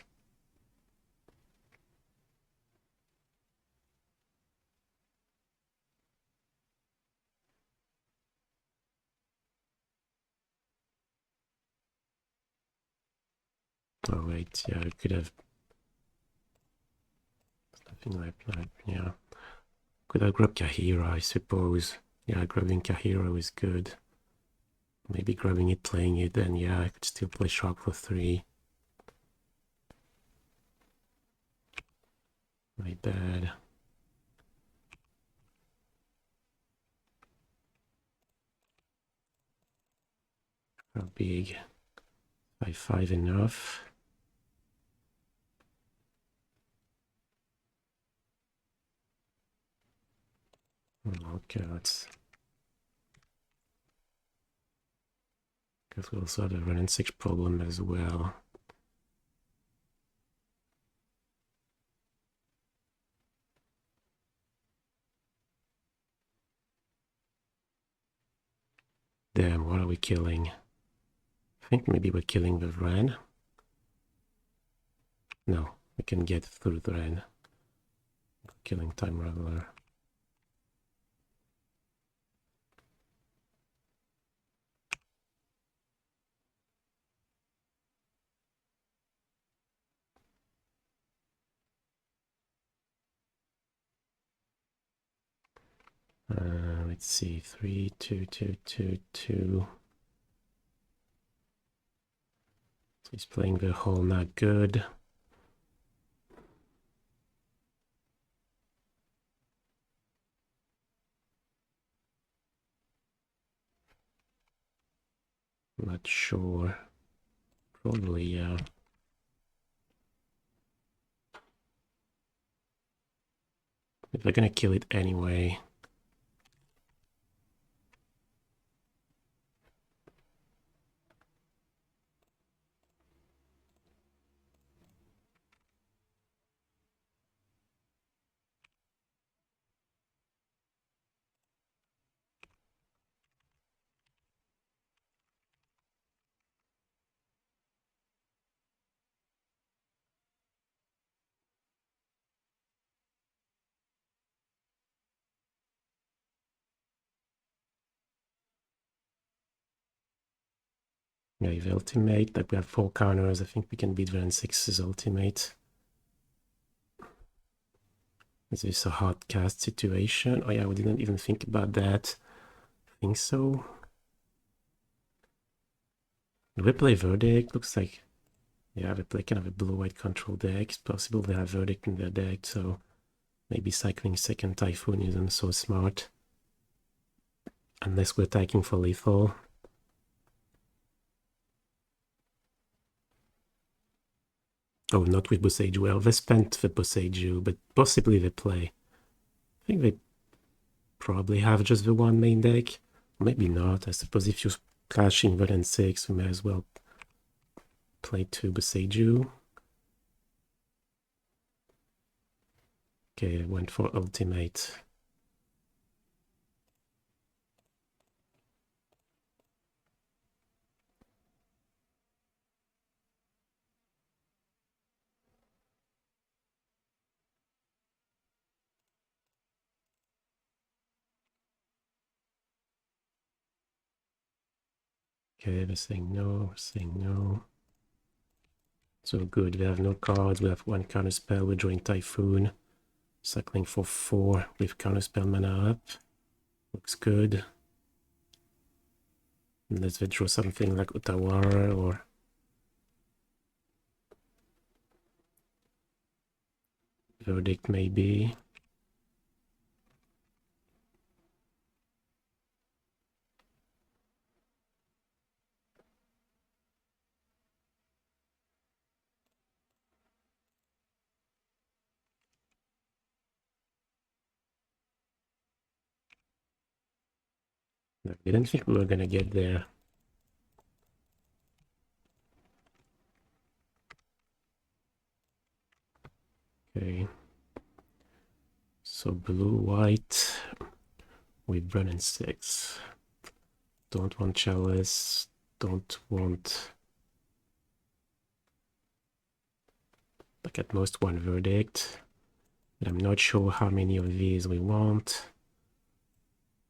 Oh wait, yeah, I could have something like that. Yeah, could have grabbed Kaheera, I suppose. Yeah, grabbing Kaheera is good. Maybe grabbing it, playing it, then yeah, I could still play Shark for 3. My bad. How big? 5/5 enough? Okay, let's. Because we also have a run and 6 problem as well. Damn, what are we killing? I think maybe we're killing the Ren. No, we can get through the Ren. Killing Time Raveler. Let's see, 3, 2, 2, 2, 2. So he's playing the whole not good. Not sure. Probably, yeah. If they're gonna kill it anyway. Yeah, if ultimate, like we have 4 counters, I think we can beat Ren 6's ultimate. Is this a hard cast situation? Oh yeah, we didn't even think about that. I think so. Do we play Verdict? Looks like, yeah, they play kind of a blue-white control deck. It's possible they have Verdict in their deck, so Maybe cycling second Typhoon isn't so smart. Unless we're attacking for lethal. Oh, not with Boseiju. Well, they spent the Boseiju, but possibly they play. I think they probably have just the one main deck. Maybe not. I suppose if you clash Invert 6, we may as well play 2 Boseiju. Okay, I went for ultimate. Okay, they're saying no, we're saying no. So good, we have no cards, we have 1 counterspell, we're drawing Typhoon. Cycling for 4 with counterspell mana up. Looks good. Let's draw something like Otawara or Verdict maybe. I didn't think we were gonna get there. Okay. So blue, white with burn 6. Don't want Chalice. Don't want, like at most 1 Verdict. But I'm not sure how many of these we want.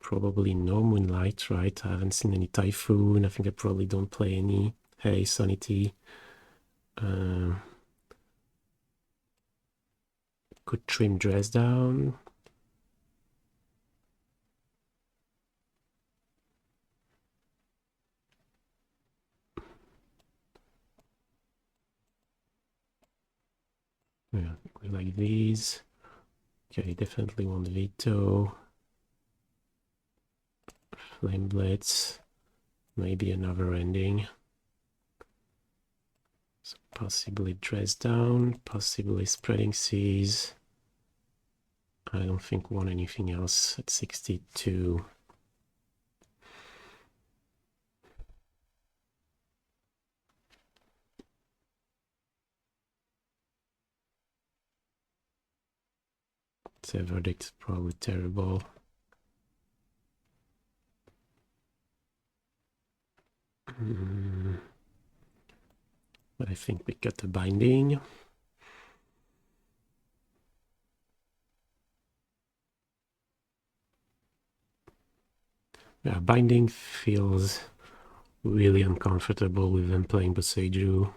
Probably no Moonlight, right? I haven't seen any Typhoon. I think I probably don't play any. Hey, Sanity. Could trim Dress down. Yeah, we like these. Okay, definitely want Veto. Flame Blitz. Maybe another ending. So possibly Dress down, possibly Spreading Seas. I don't think want anything else at 62. The Verdict is probably terrible. But I think we got the Binding. Yeah, Binding feels really uncomfortable with them playing Boseiju.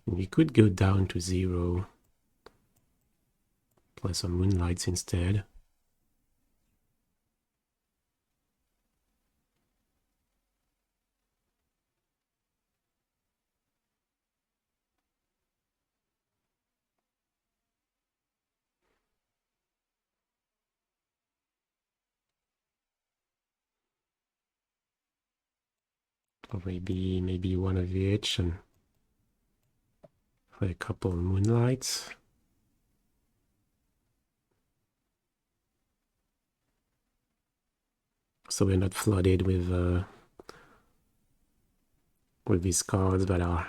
We could go down to 0. Play some Moonlights instead. Or maybe one of each and play a couple of Moonlights. So we're not flooded with these cards that are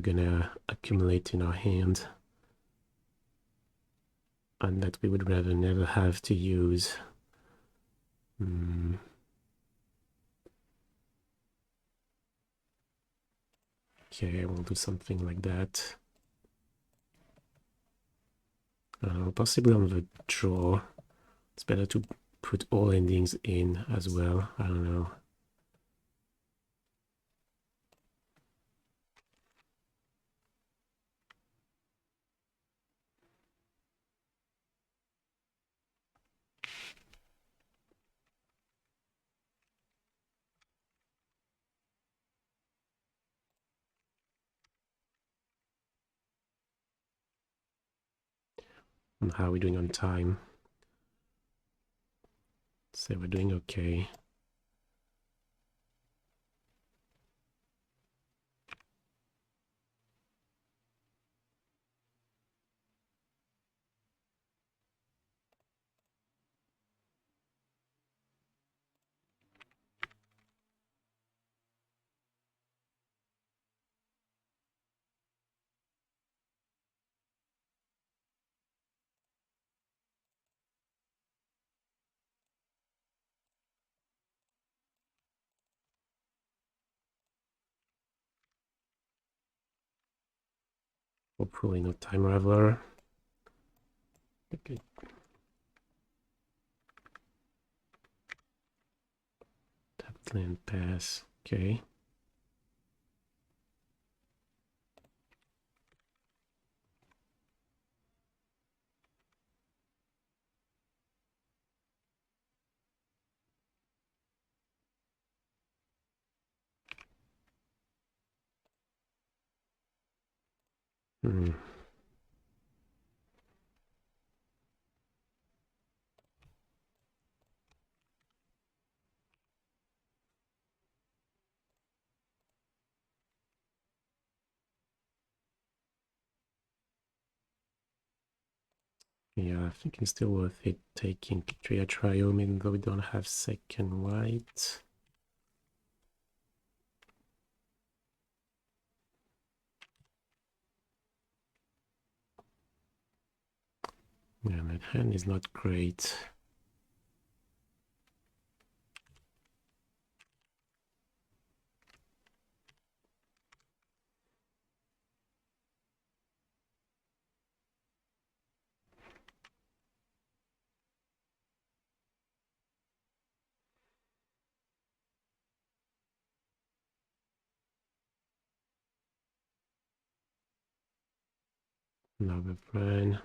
gonna accumulate in our hand and that we would rather never have to use. Okay, we'll do something like that. Possibly on the draw. It's better to put all endings in as well. I don't know. on how we're doing on time. Say we're doing okay. Hopefully no time Raveler. Okay. Tapped land pass. Okay. Hmm. Yeah, I think it's still worth it taking Ketria Triome, even though we don't have second white. Yeah, that hand is not great. Another plan.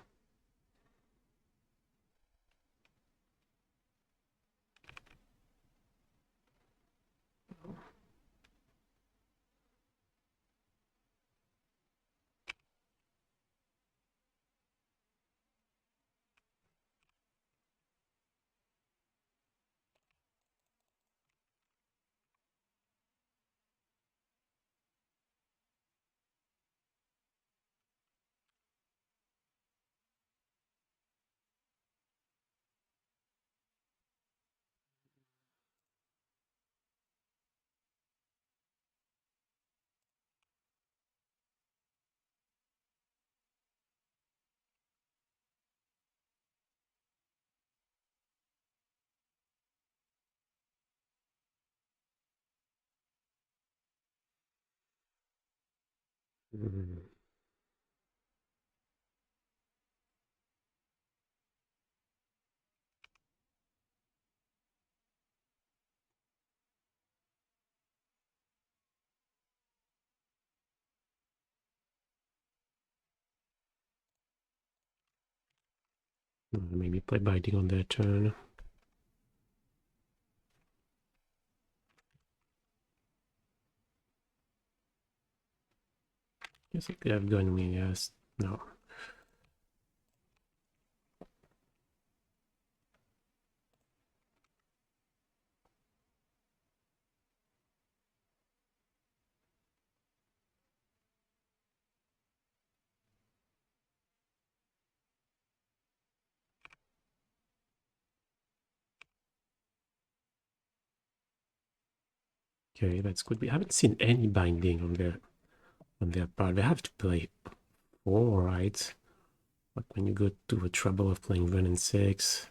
Hmm. Maybe play Binding on their turn. Guess I could have gone me, yes. No. Okay, that's good. We haven't seen any binding on their part. They have to play 4, right? But when you go to the trouble of playing 1 and 6.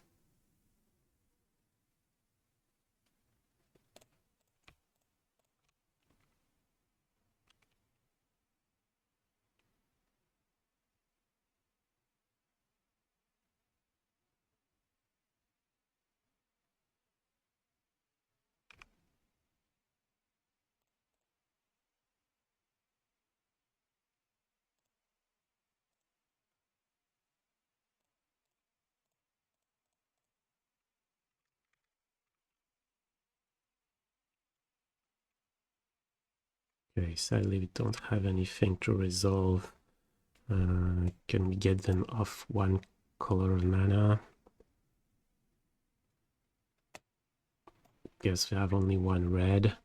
Okay, sadly we don't have anything to resolve. Can we get them off one color of mana. Guess we have only one red.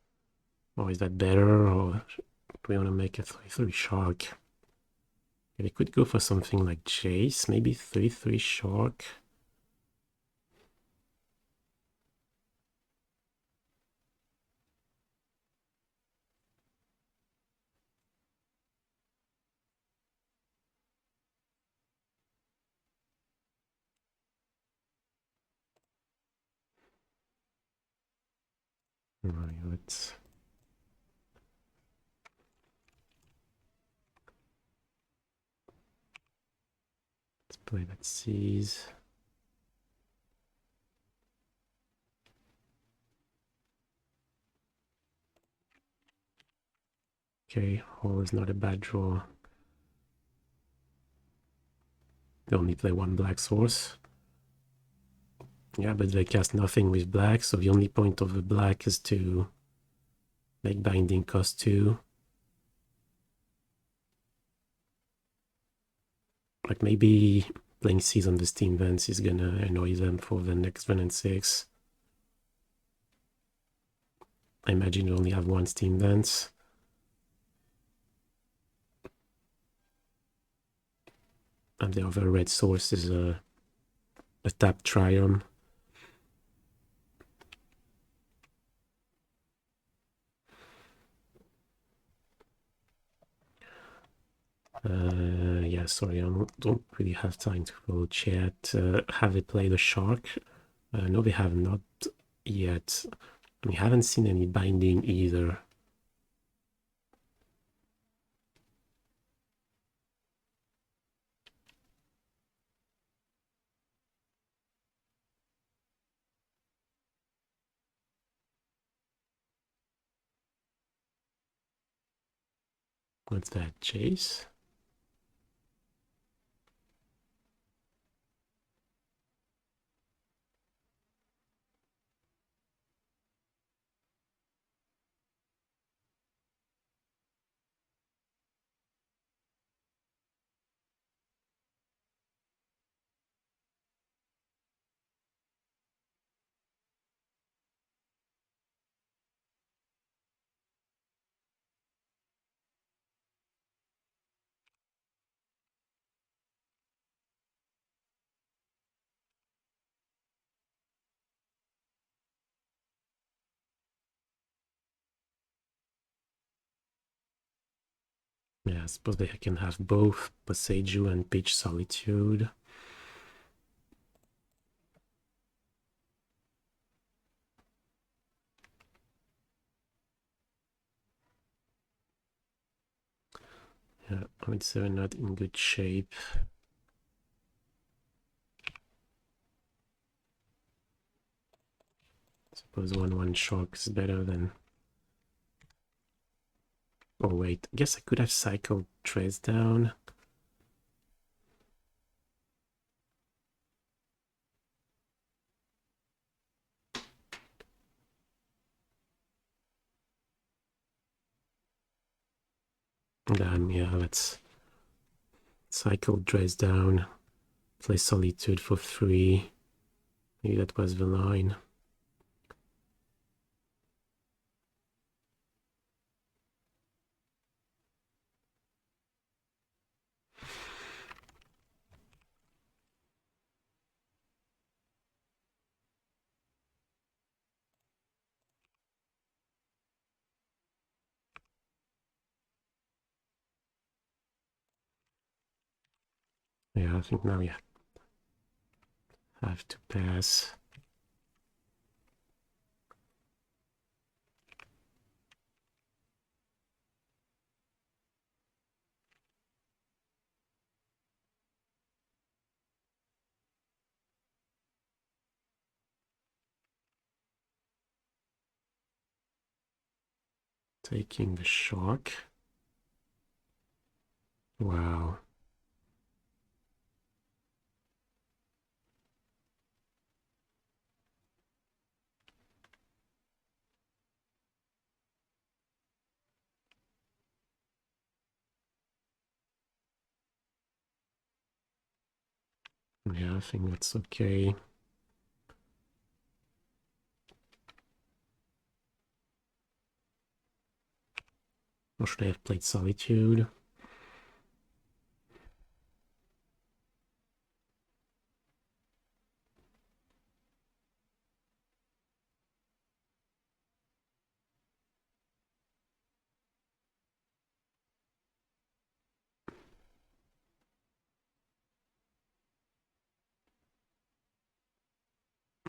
Or is that better? Or do we want to make a 3/3 shark? We could go for something like Chase, maybe 3/3 shark. Right, let's play that seas. Okay, Hall is not a bad draw. They only play one black source. Yeah, but they cast nothing with black, so the only point of the black is to make binding cost 2. Like maybe playing Seas on the Steam Vents is gonna annoy them for the next 1 and 6. I imagine you only have one Steam Vents. And the other red source is a tap Triome. Yeah, sorry, I don't really have time to follow chat. Have they played a shark? No, they have not yet. We haven't seen any binding either. What's that, Chase? Yeah, I suppose they can have both Boseiju and Pitch Solitude. Yeah, I would say we're not in good shape. Suppose 1/1 shark is better than... Oh wait, I guess I could have cycled Trace down. Damn, yeah, let's cycle Trace down. Play Solitude for 3. Maybe that was the line. Yeah, I think now we have to pass. Taking the shark. Wow. Yeah, I think that's okay. Or should I have played Solitude?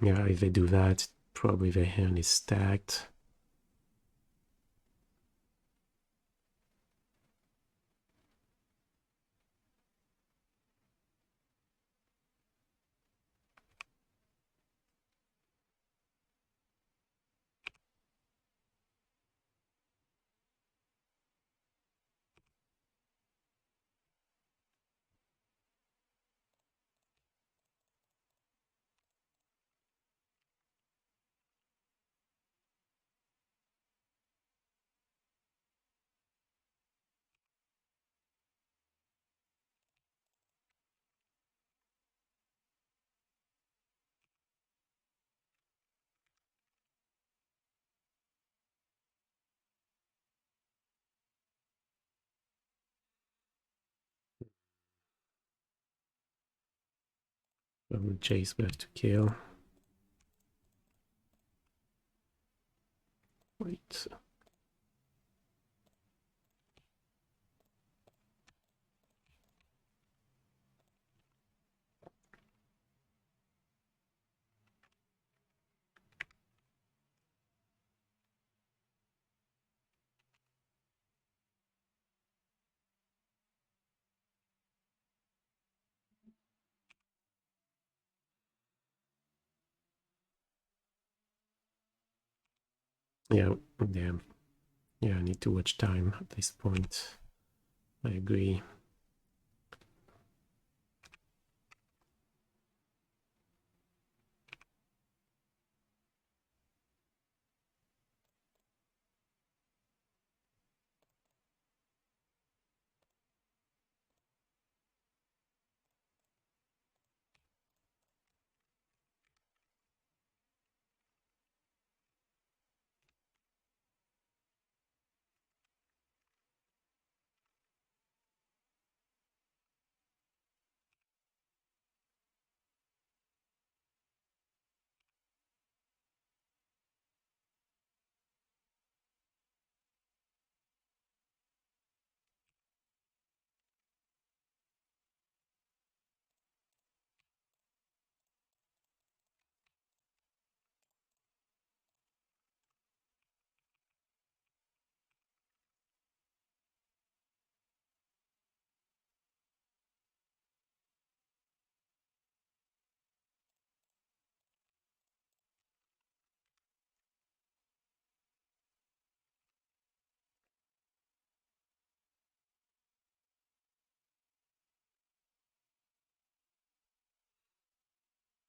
Yeah, if they do that, probably their hand is stacked. Chase back to kill. Wait. Yeah, damn. Yeah, I need to watch time at this point. I agree.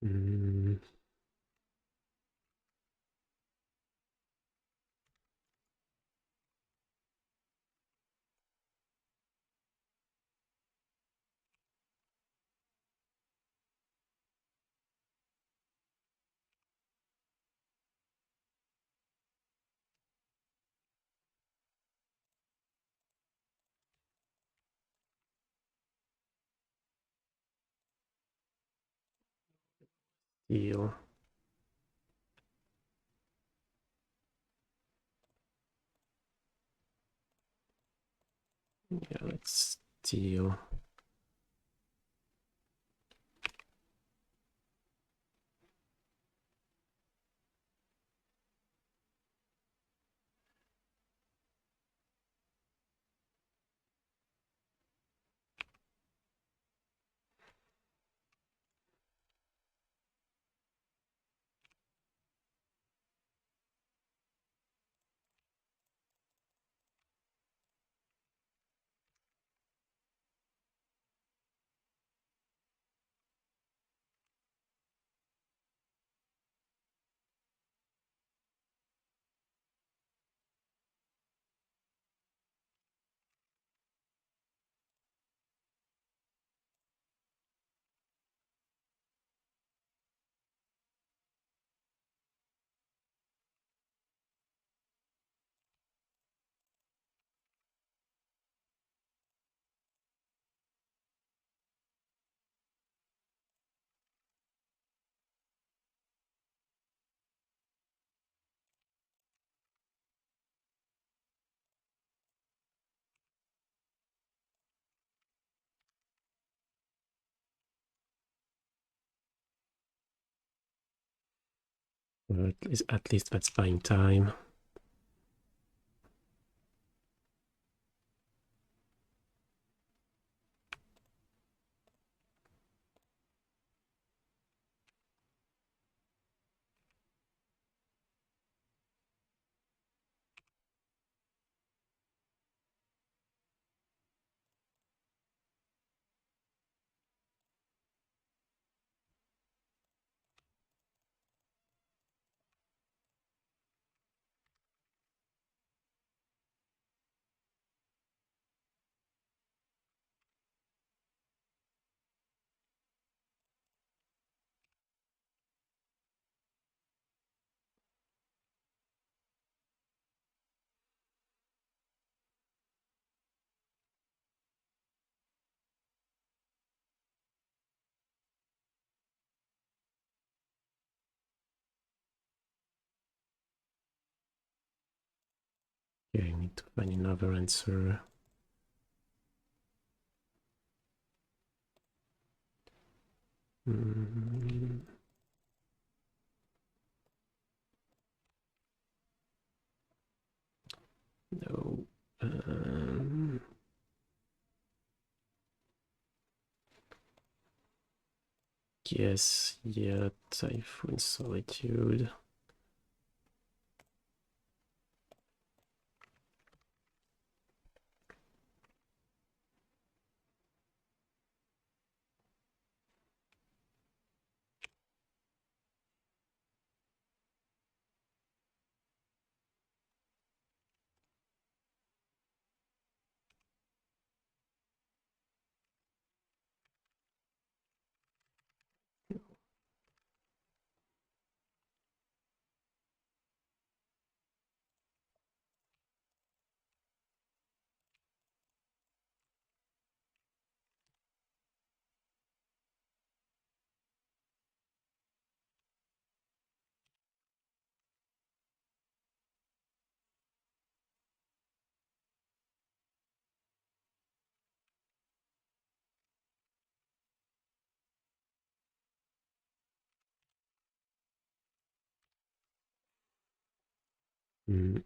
Mm, Heal. Yeah, let's steal. Well, at least that's buying time. Okay, I need to find another answer. Mm. No. Yes, yeah, Typhoon Solitude. Mm.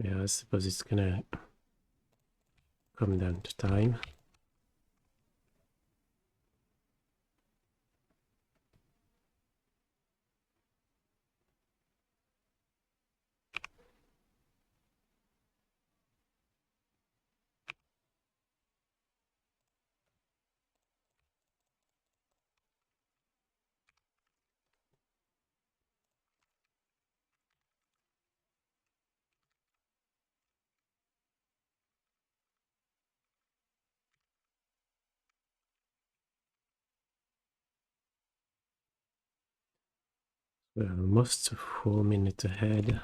Yeah, I suppose it's gonna come down to time. We're almost 4 minutes ahead.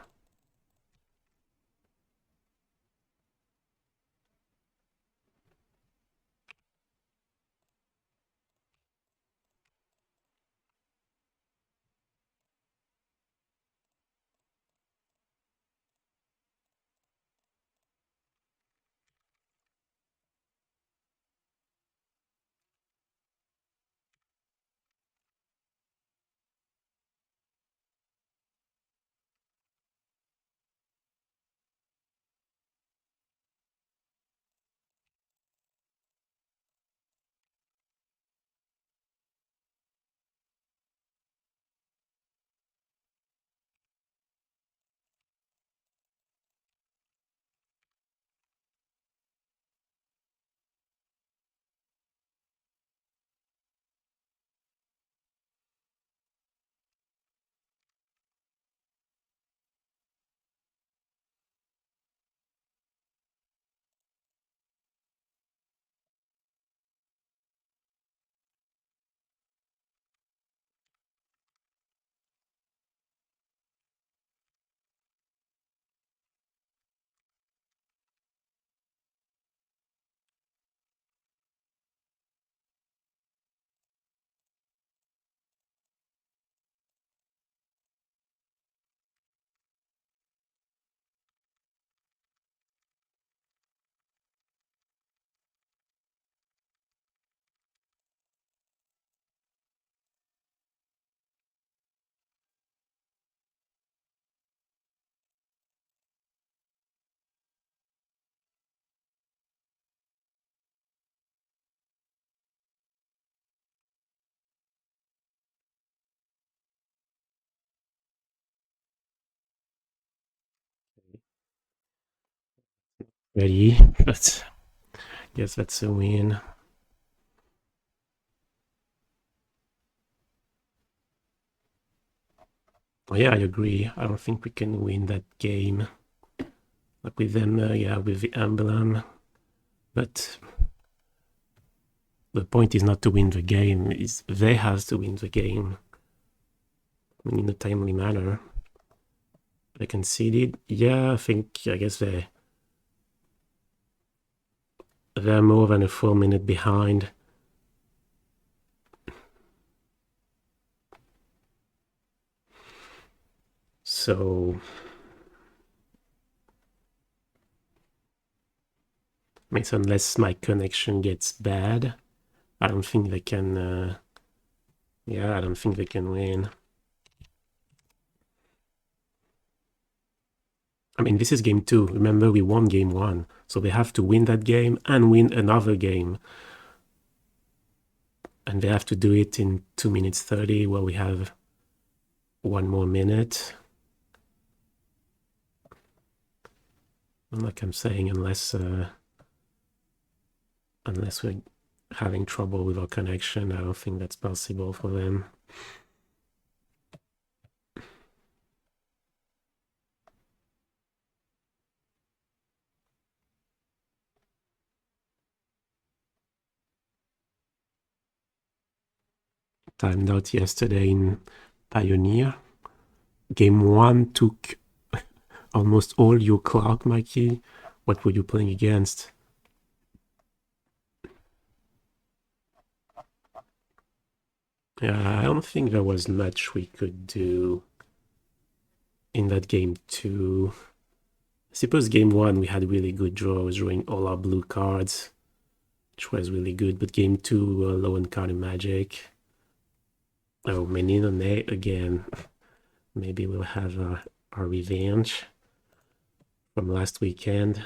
ready, but yes, that's a win. Oh, yeah, I agree. I don't think we can win that game. Like with them, yeah, with the emblem. But the point is not to win the game, is they have to win the game. I mean, in a timely manner. They conceded. Yeah, I guess they're more than a full minute behind. So I mean, so unless my connection gets bad, I don't think they can. Yeah, I don't think they can win. I mean, this is game 2. Remember, we won game 1. So they have to win that game and win another game. And they have to do it in 2 minutes 30, where we have 1 more minute. And like I'm saying, unless we're having trouble with our connection, I don't think that's possible for them. Timed out yesterday in Pioneer. Game 1 took almost all your clock, Mikey. What were you playing against? Yeah, I don't think there was much we could do in that game 2. I suppose game 1 we had really good draws, drawing all our blue cards, which was really good. But game 2, low on counter magic. Oh, Menino again. Maybe we'll have our revenge from last weekend.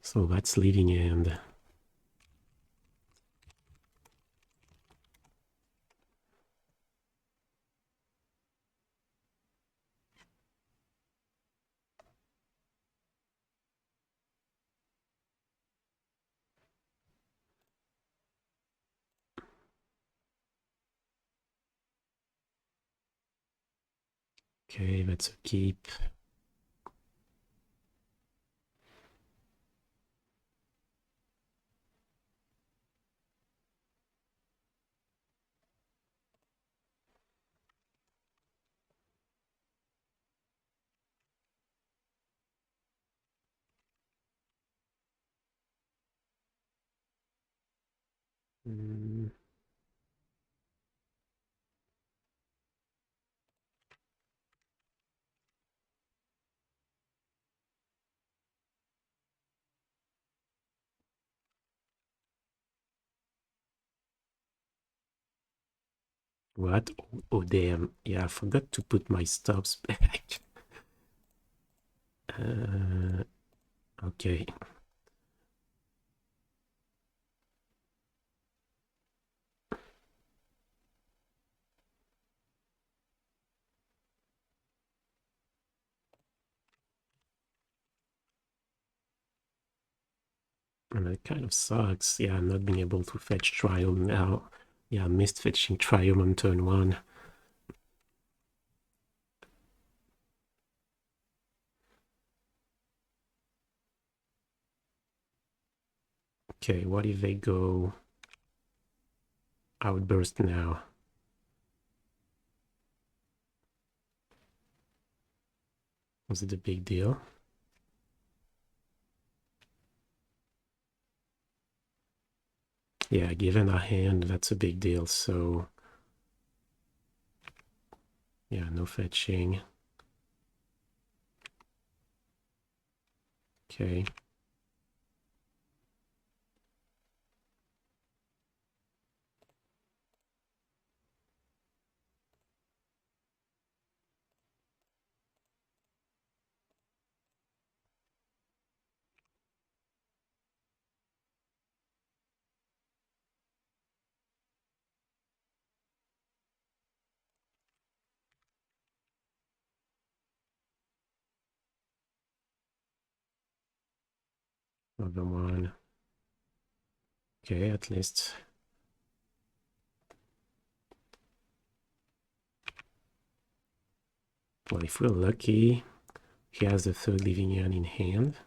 So that's leading end. Okay, that's a keep. Mm. What? Oh, damn. Yeah, I forgot to put my stops back. Okay. And it kind of sucks. Yeah, I'm not being able to fetch Triome now. Yeah, I missed fetching Triome on turn 1. Okay, what if they go Outburst now? Was it a big deal? Yeah, given our hand, that's a big deal. So, yeah, no fetching. Okay. Another one. Okay, at least. Well, if we're lucky, he has the third living hand in hand.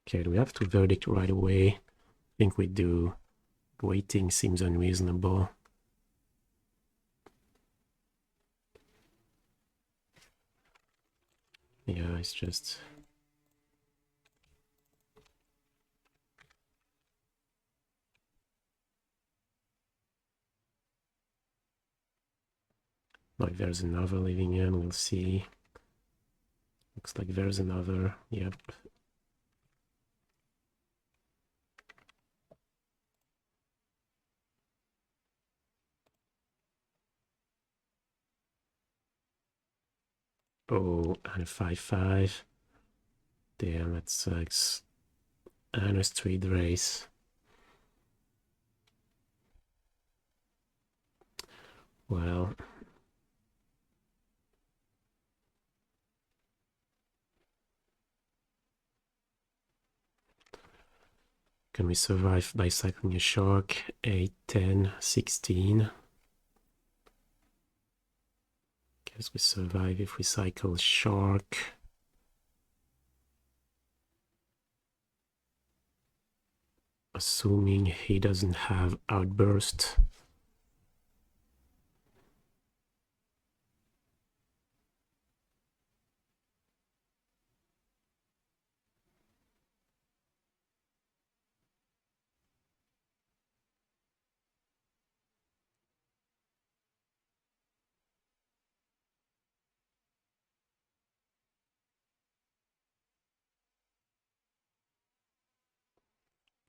Okay, do we have to verdict right away? I think we do. Waiting seems unreasonable. Yeah, it's just... Like there's another living hand, we'll see. Looks like there's another, yep. Oh, and a 5/5. Damn, that sucks. And a street race. Well... Can we survive by cycling a shark? 8, 10, 16. Guess we survive if we cycle shark. Assuming he doesn't have outburst.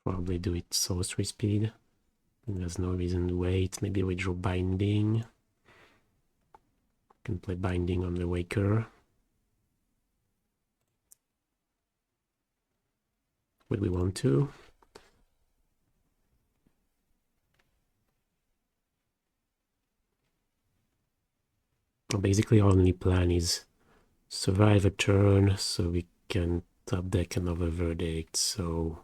Probably do it sorcery speed. There's no reason to wait. Maybe we draw binding. Can play binding on the waker. Would we want to? Basically, our only plan is survive a turn so we can top deck another verdict. So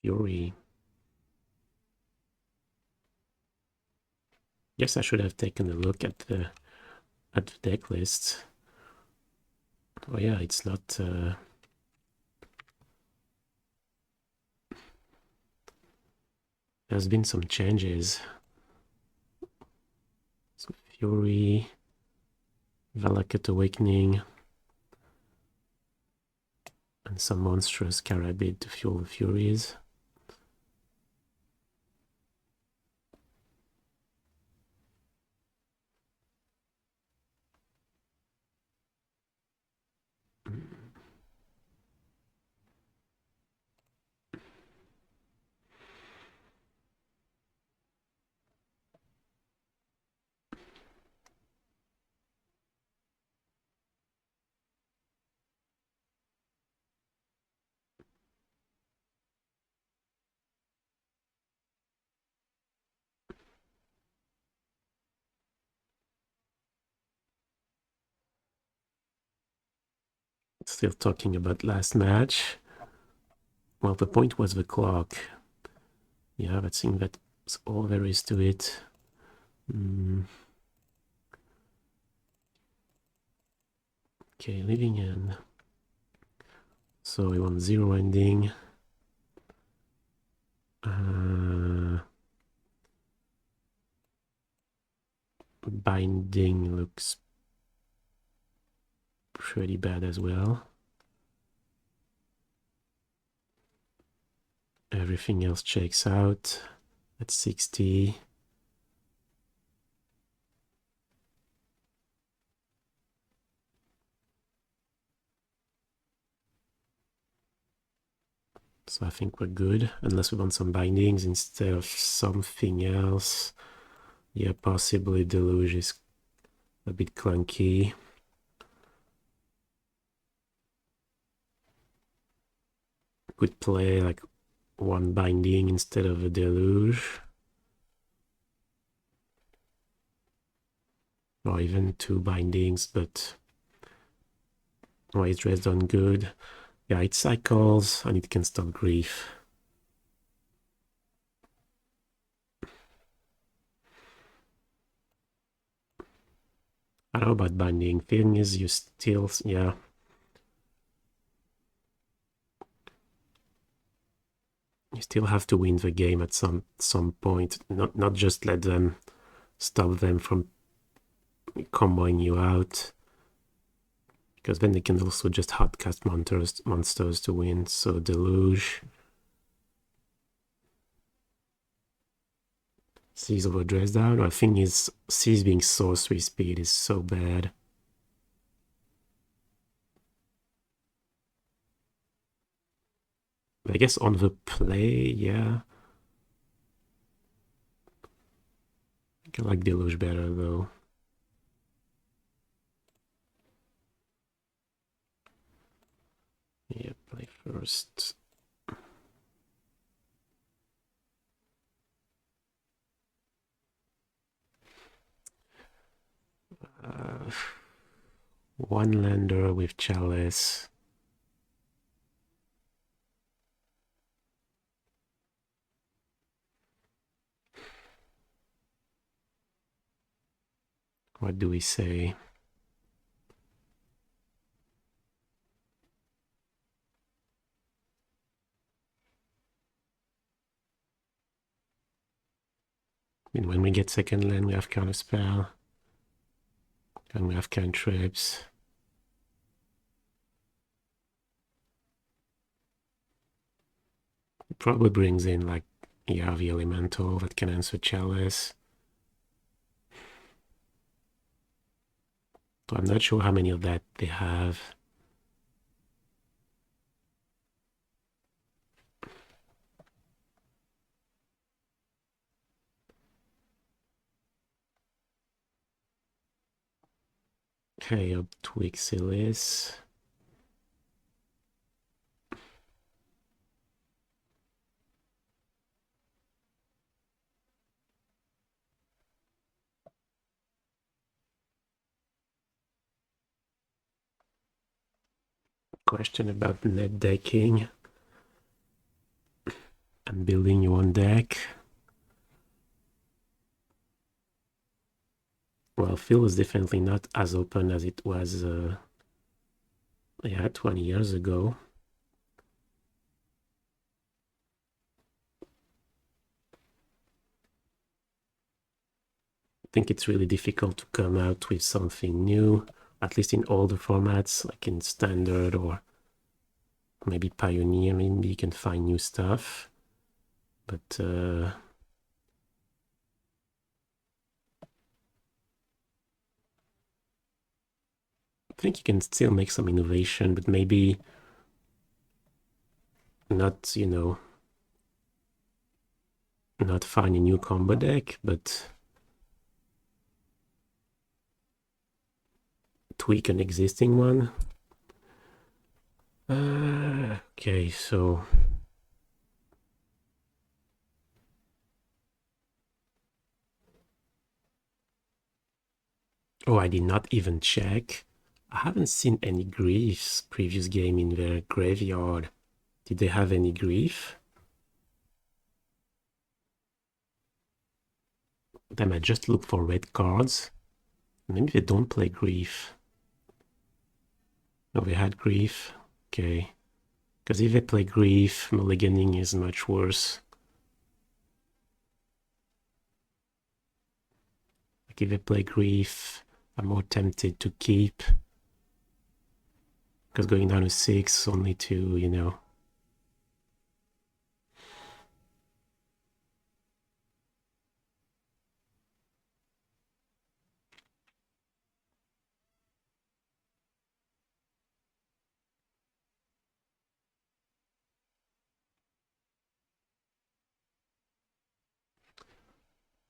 Fury. Guess I should have taken a look at the deck list. Oh yeah, it's not... There's been some changes. So Fury, Valakut Awakening, and some monstrous Carabid to fuel the Furies. Still talking about last match. Well, the point was the clock. Yeah, I think that's all there is to it. Okay, living in. So we want 0 ending. Binding looks pretty bad as well. Everything else checks out at 60. So I think we're good, unless we want some bindings instead of something else. Yeah, possibly Deluge is a bit clunky. Could play like one binding instead of a Deluge. Or even two bindings, but why is dressed on good? Yeah, it cycles and it can stop grief. I don't know about binding. Thing is, you still, yeah. You still have to win the game at some point. Not just let them stop them from comboing you out. Because then they can also just hardcast monsters to win. So Deluge. C's overdressed out. I think his C's being sorcery speed is so bad. I guess on the play, yeah. I like Deluge better though. Yeah, play first. One lander with Chalice. What do we say? I mean, when we get second land, we have Counterspell. And we have cantrips. It probably brings in like Yavi Elemental that can answer Chalice. So I'm not sure how many of that they have. Okay, up Twig Silis. Question about net decking and building your own deck. Well, Phil is definitely not as open as it was yeah, 20 years ago. I think it's really difficult to come out with something new, at least in older formats, like in Standard or maybe Pioneer. Maybe you can find new stuff. But I think you can still make some innovation, but maybe not, you know, not find a new combo deck, but tweak an existing one. Okay, so oh, I did not even check. I haven't seen any griefs previous game in their graveyard. Did they have any grief? Then I just look for red cards. Maybe they don't play grief. No, they had grief. Okay. Because if they play grief, mulliganing is much worse. Like if they play grief, I'm more tempted to keep. Because going down to 6 only to, you know.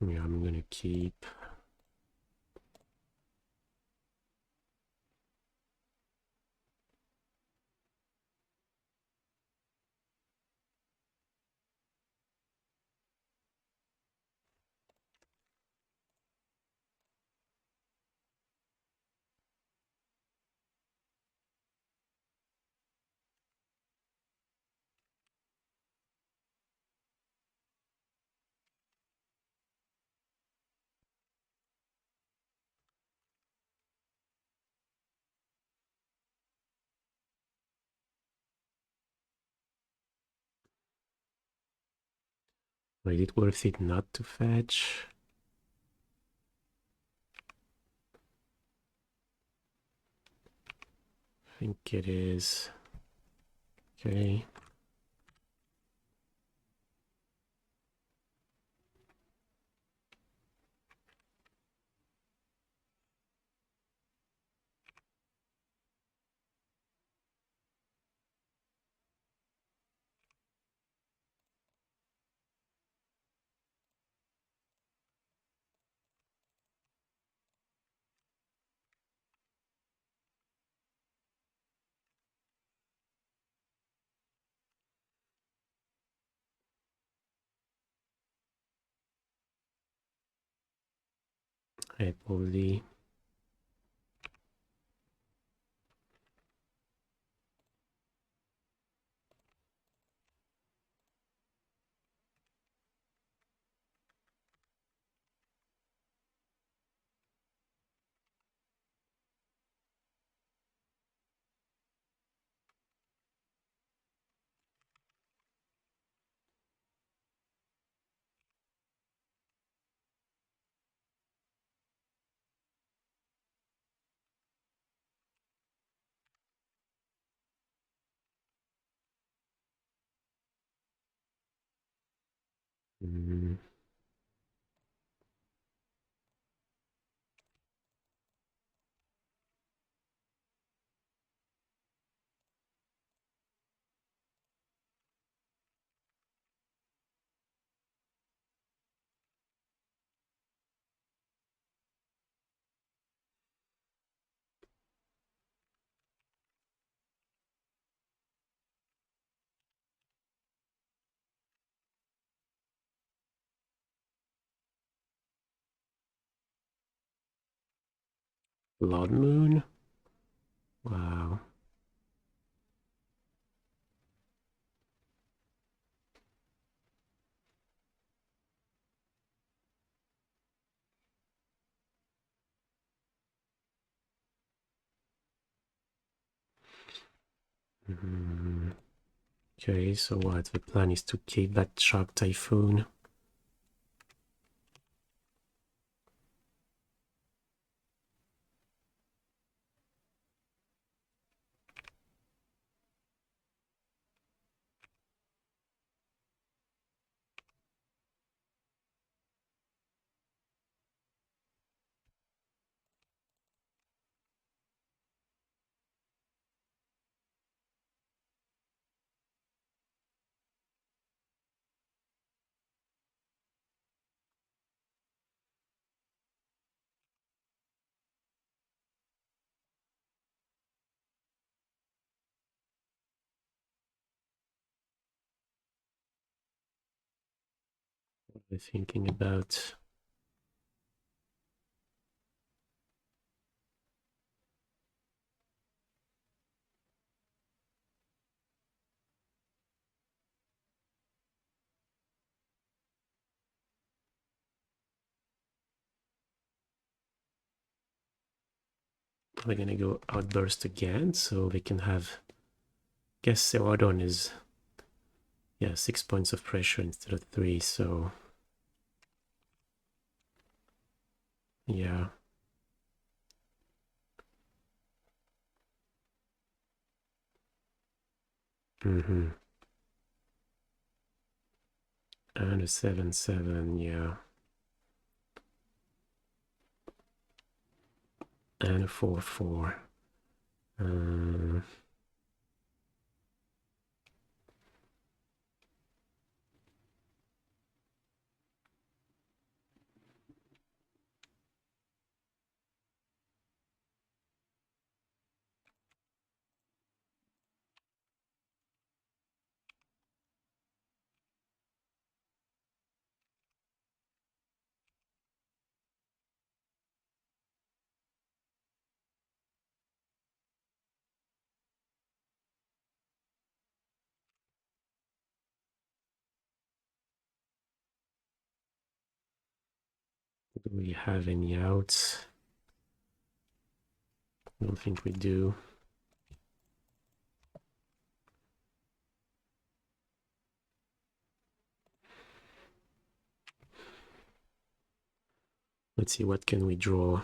Yeah, I'm gonna keep. Is it worth it not to fetch? I think it is. Okay. I probably. Blood Moon? Wow. Okay, so what? The plan is to keep that Shark Typhoon. What are they thinking about? We're gonna go Outburst again, so they can have. Guess Celadon is, yeah, 6 points of pressure instead of 3, so yeah. And a 7/7, yeah. And a 4/4. we have any outs? I don't think we do. Let's see, what can we draw?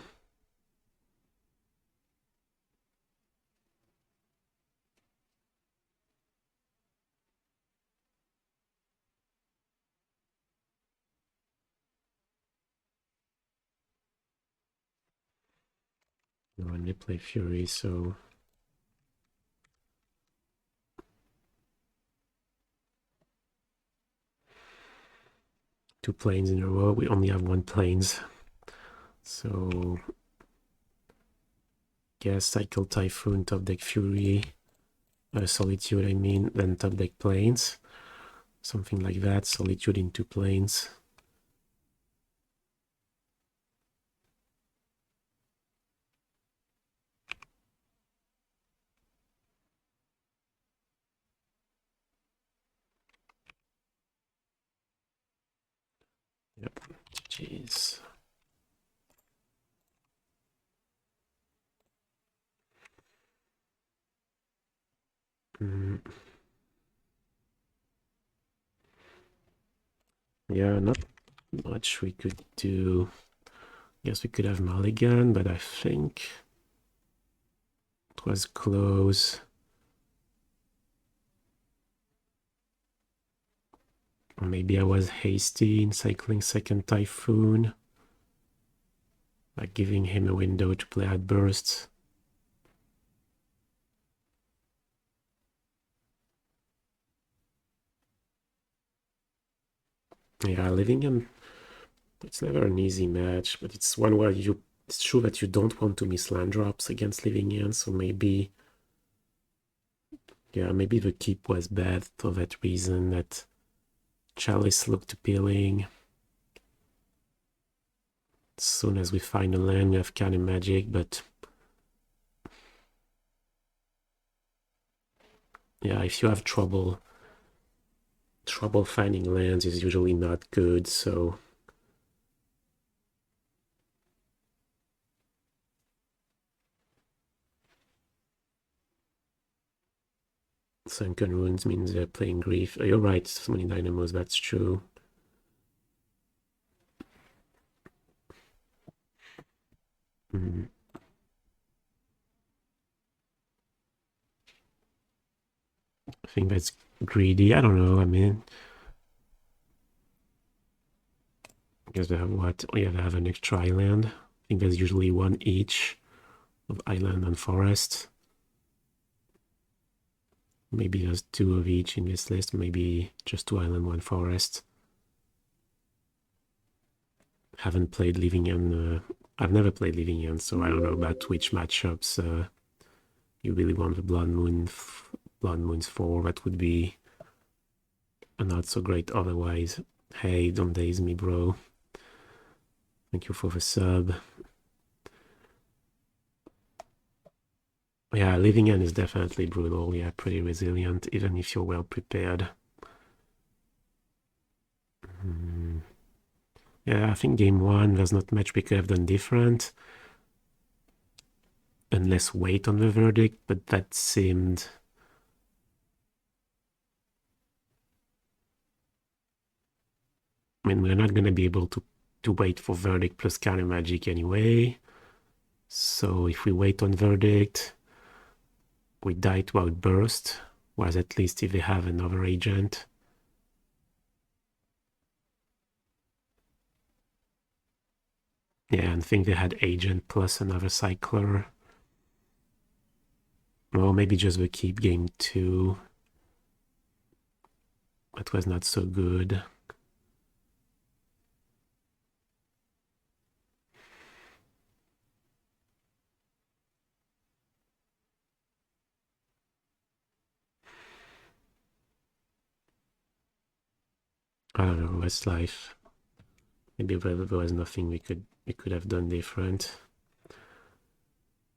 No, and they play Fury, so two planes in a row. We only have one planes, so guess cycle Typhoon, top deck Fury, Solitude, I mean, then top deck planes, something like that. Solitude in two planes. Yep, jeez. Yeah, not much we could do. Guess we could have mulligan, but I think it was close. Or maybe I was hasty in cycling second Typhoon, like giving him a window to play Outbursts. Yeah, living him, it's never an easy match, but it's one where it's true that you don't want to miss land drops against living in, so maybe, yeah, maybe the keep was bad for that reason, that Chalice looked appealing. As soon as we find a land, we have kind of magic, but yeah, if you have trouble finding lands is usually not good, so Sunken Ruins means they're playing Grief. You're right, so many Dynamos, that's true. I think that's greedy. I don't know. I mean, I guess they have what? Oh, yeah, they have an extra island. I think there's usually one each of island and forest. Maybe there's two of each in this list. Maybe just two island, one forest. Haven't played Living End. I've never played Living End, so I don't know about which matchups you really want the Blood Moons for. That would be not so great otherwise. Hey, don't daze me, bro. Thank you for the sub. Yeah, Living End is definitely brutal. Yeah, pretty resilient, even if you're well prepared. Yeah, I think game one, there's not much we could have done different. Unless wait on the verdict, but that seemed... I mean, we're not going to be able to wait for verdict plus counter magic anyway. So if we wait on verdict, we die to Outburst, whereas at least if they have another agent. Yeah, and I think they had agent plus another cycler. Or maybe just the keep game 2. That was not so good. I don't know, Westlife. Maybe there was nothing we could have done different.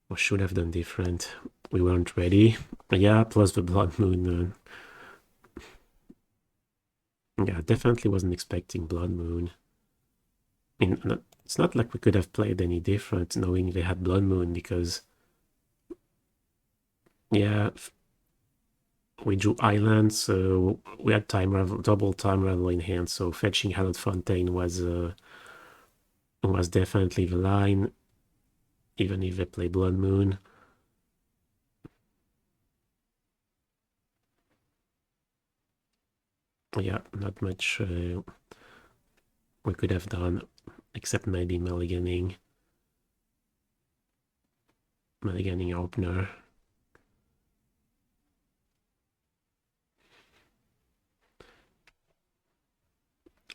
Or should have done different. We weren't ready. Yeah, plus the Blood Moon. Yeah, definitely wasn't expecting Blood Moon. I mean, It's not like we could have played any different knowing they had Blood Moon, because yeah, we drew Island, so we had double Time Ravel in hand, so fetching Hallowed Fountain was definitely the line, even if they play Blood Moon. Yeah, not much we could have done, except maybe mulliganing opener.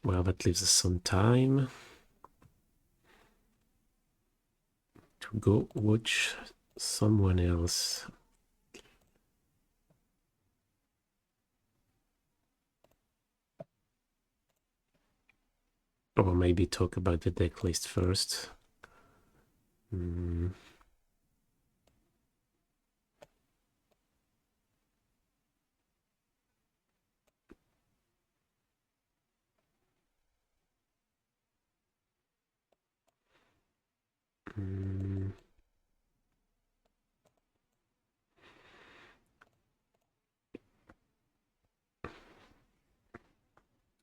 Well, that leaves us some time to go watch someone else. Or maybe talk about the deck list first.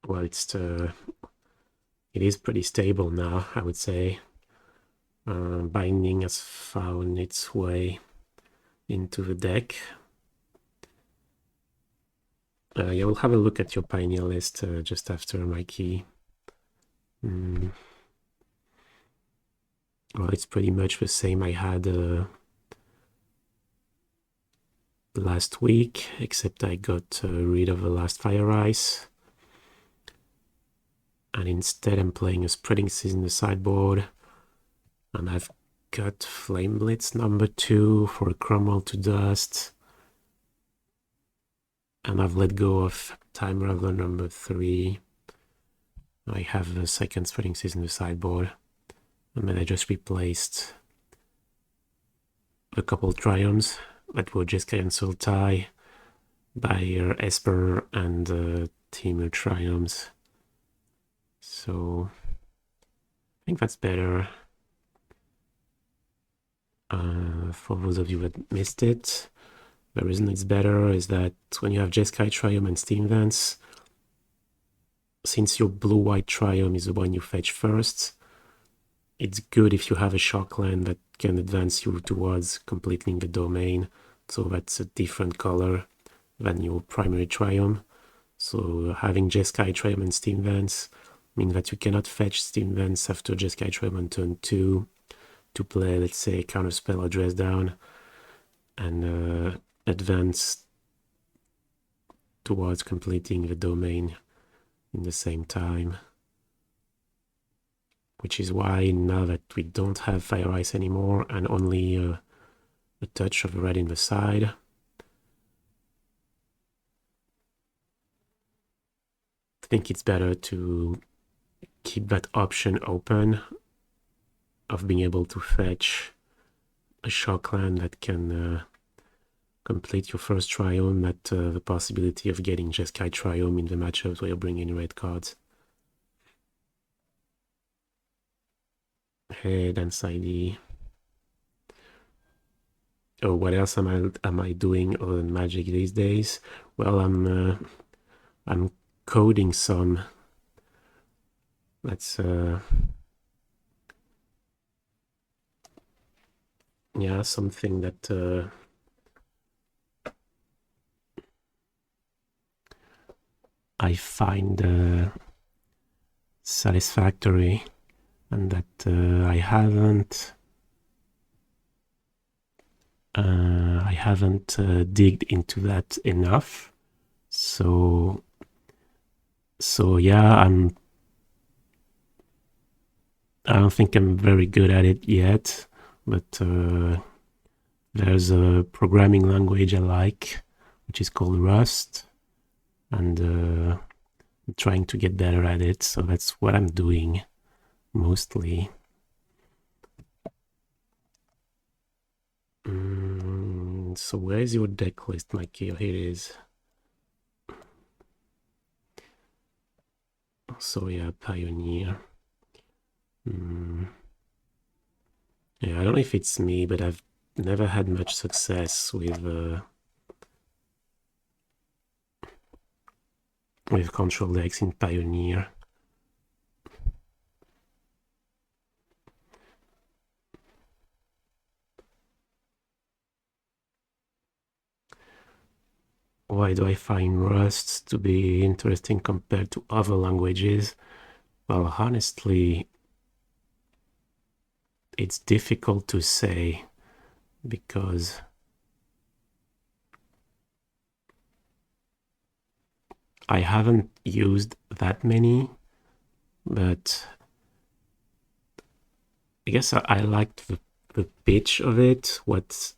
Well, it is pretty stable now, I would say. Binding has found its way into the deck. Yeah, we'll have a look at your Pioneer list just after, Mikey. Well, it's pretty much the same I had last week, except I got rid of the last Fire Ice. And instead I'm playing a Spreading Seas in the sideboard. And I've got Flame Blitz number 2 for a Crumble to Dust. And I've let go of Time Raveler number 3. I have the second Spreading Seas in the sideboard. And then I just replaced a couple Triomes that were Jeskai and Sultai by Esper and Temur Triomes. So I think that's better. For those of you that missed it, the reason it's better is that when you have Jeskai Triome and Steam Vents, since your blue-white Triome is the one you fetch first, it's good if you have a shock land that can advance you towards completing the domain, so that's a different color than your primary Triome. So having Jeskai Triome and Steam Vents mean that you cannot fetch Steam Vents after Jeskai Triome on turn 2 to play, let's say, Counterspell or Dress Down and advance towards completing the domain in the same time. Which is why now that we don't have Fire Ice anymore and only a touch of red in the side, I think it's better to keep that option open of being able to fetch a shock land that can complete your first Triome, that the possibility of getting Jeskai Triome in the matchups where you're bringing red cards. Hey, Dance ID. Oh, what else am I doing other than Magic these days? Well, I'm coding some. That's yeah, something that I find satisfactory, and that I haven't digged into that enough. So yeah, I don't think I'm very good at it yet, but there's a programming language I like, which is called Rust, and I'm trying to get better at it, so that's what I'm doing mostly. So where is your deck list, Mikey? Here it is. So yeah, Pioneer. Yeah, I don't know if it's me, but I've never had much success with control decks in Pioneer. Why do I find Rust to be interesting compared to other languages? Well, honestly, it's difficult to say because I haven't used that many, but I guess I liked the pitch of it, what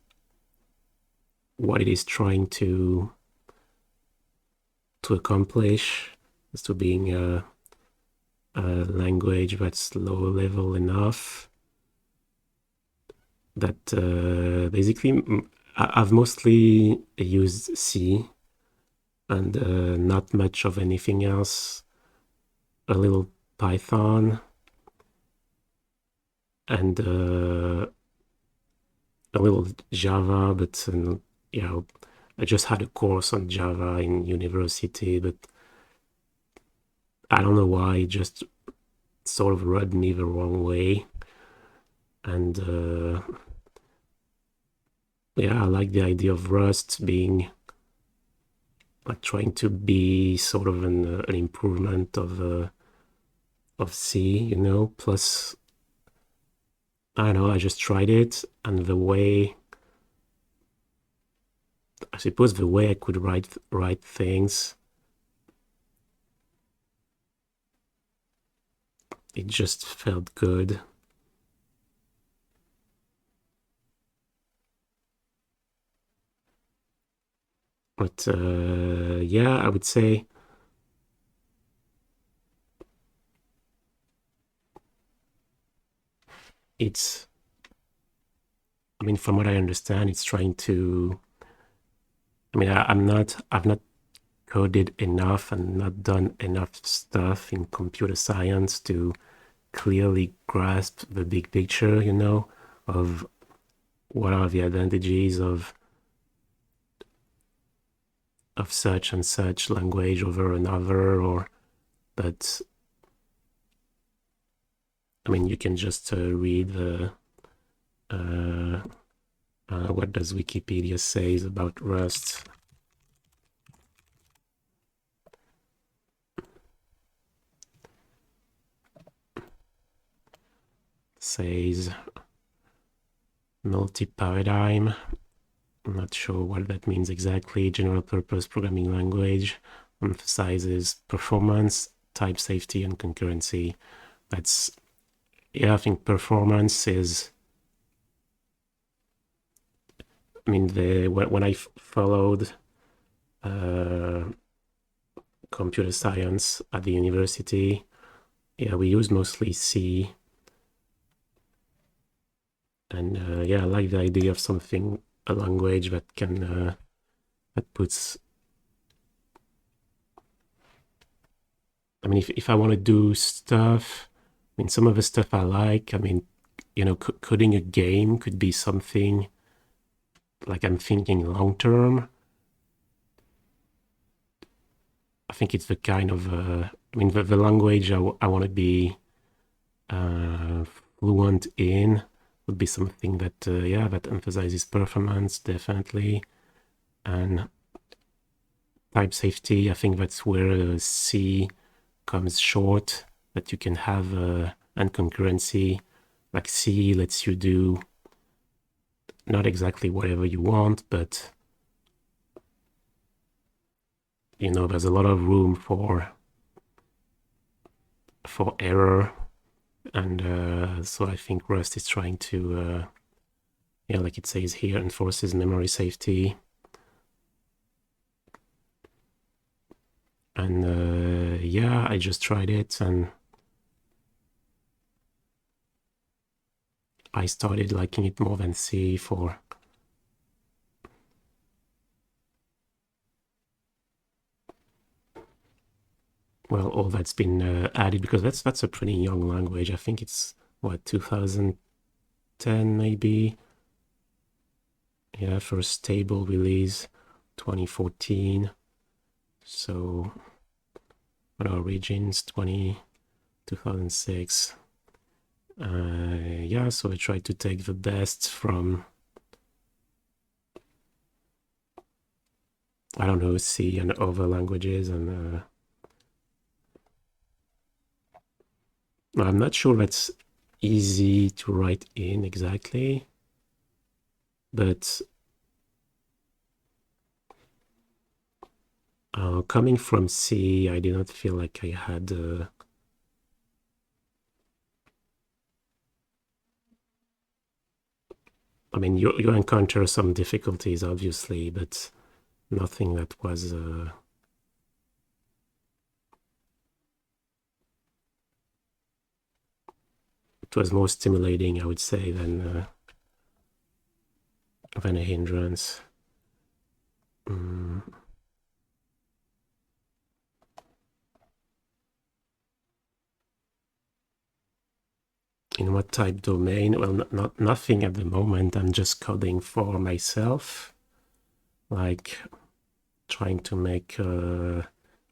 it is trying to accomplish, as to being a language that's low level enough that basically I've mostly used C and not much of anything else. A little Python and a little Java, but yeah, I just had a course on Java in university, but I don't know why, it just sort of rubbed me the wrong way. And yeah, I like the idea of Rust being like trying to be sort of an improvement of C, you know. Plus, I don't know, I just tried it, and the way, I suppose the way I could write things, it just felt good. But yeah, I would say it's, I mean, from what I understand, it's trying to, I mean, I've not coded enough and not done enough stuff in computer science to clearly grasp the big picture, you know, of what are the advantages of such and such language over another, or, but I mean, you can just read the what does Wikipedia says about Rust. Says multi-paradigm. I'm not sure what that means exactly. General purpose programming language, emphasizes performance, type safety, and concurrency. That's, yeah, I think performance is, I mean, when I followed computer science at the university, yeah, we use mostly C. And yeah, I like the idea of something, a language that can, that puts, I mean, if I want to do stuff, I mean, some of the stuff I like, I mean, you know, coding a game could be something like I'm thinking long term. I think it's the kind of, I mean, the language I want to be fluent in would be something that, yeah, that emphasizes performance, definitely. And type safety, I think that's where C comes short, that you can have and concurrency. Like C lets you do not exactly whatever you want, but you know, there's a lot of room for error, and so I think Rust is trying to, yeah, like it says here, enforces memory safety, and yeah, I just tried it and I started liking it more than C for, well, all that's been added, because that's a pretty young language. I think it's what, 2010 maybe? Yeah, first stable release 2014. So what are Origins 2006. Yeah, so I tried to take the best from, I don't know, C and other languages, and I'm not sure that's easy to write in exactly, but coming from C, I did not feel like I had I mean, you encounter some difficulties, obviously, but nothing that was it was more stimulating, I would say, than a hindrance. In what type domain? Well, nothing at the moment. I'm just coding for myself, like trying to make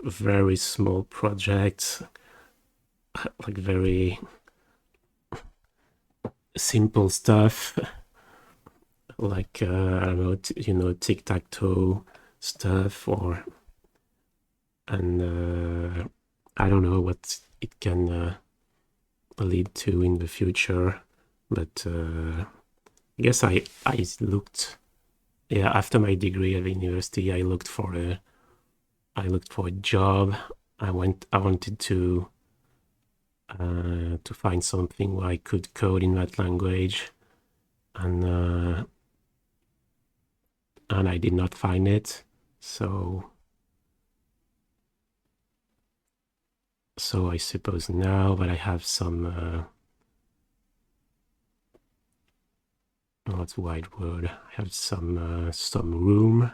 very small projects, like very simple stuff, like I don't know, tic-tac-toe stuff, or and I don't know what it can lead to in the future, but I guess I looked, yeah, after my degree at the university, I looked for a job. I wanted to find something where I could code in that language, and I did not find it. So I suppose now that I have some what's the right word? I have some room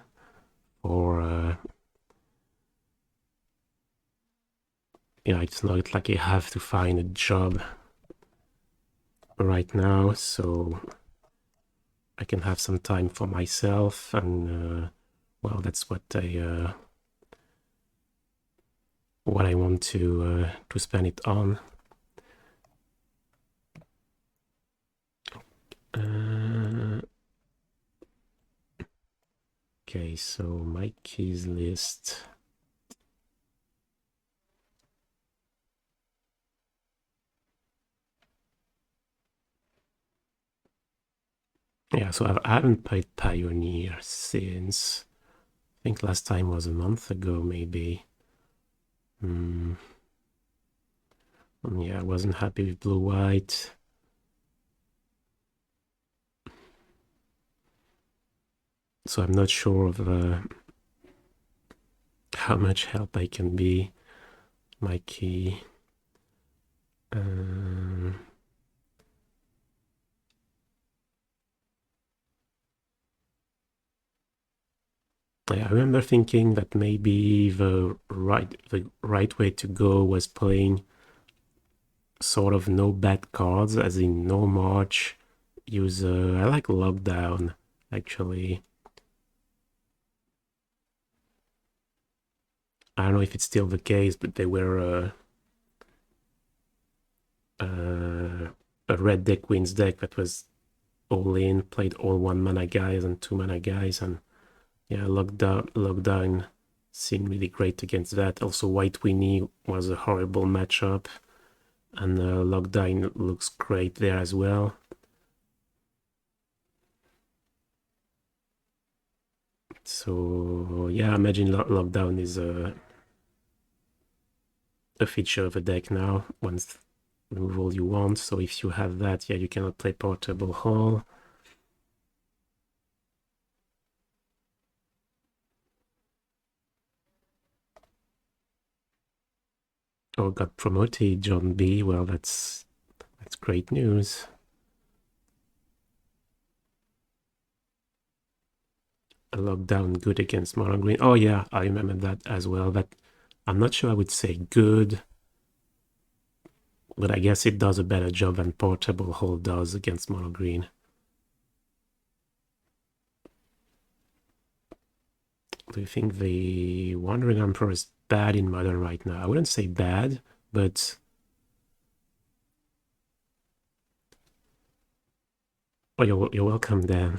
for it's not like I have to find a job right now, so I can have some time for myself, and well, that's what I want to spend it on. Okay, so my keys list. Yeah, so I haven't played Pioneer since, I think last time was a month ago, maybe. Yeah, I wasn't happy with blue-white. So I'm not sure of how much help I can be. My key. I remember thinking that maybe the right way to go was playing sort of no bad cards, as in no march. Use I like lockdown, actually. I don't know if it's still the case, but they were a red deck wins deck that was all in, played all 1-mana guys and 2-mana guys, and yeah, lockdown seemed really great against that. Also, White Winnie was a horrible matchup, and lockdown looks great there as well. So yeah, imagine lockdown is a feature of a deck now. Once remove all you want. So if you have that, yeah, you cannot play Portable Hall. Oh, got promoted, John B. Well, that's great news. A lockdown good against mono green. Oh yeah, I remember that as well. That I'm not sure I would say good. But I guess it does a better job than Portable Hold does against mono green. Do you think the Wandering Emperor is bad in Modern right now? I wouldn't say bad, but... Oh, you're welcome, Dan.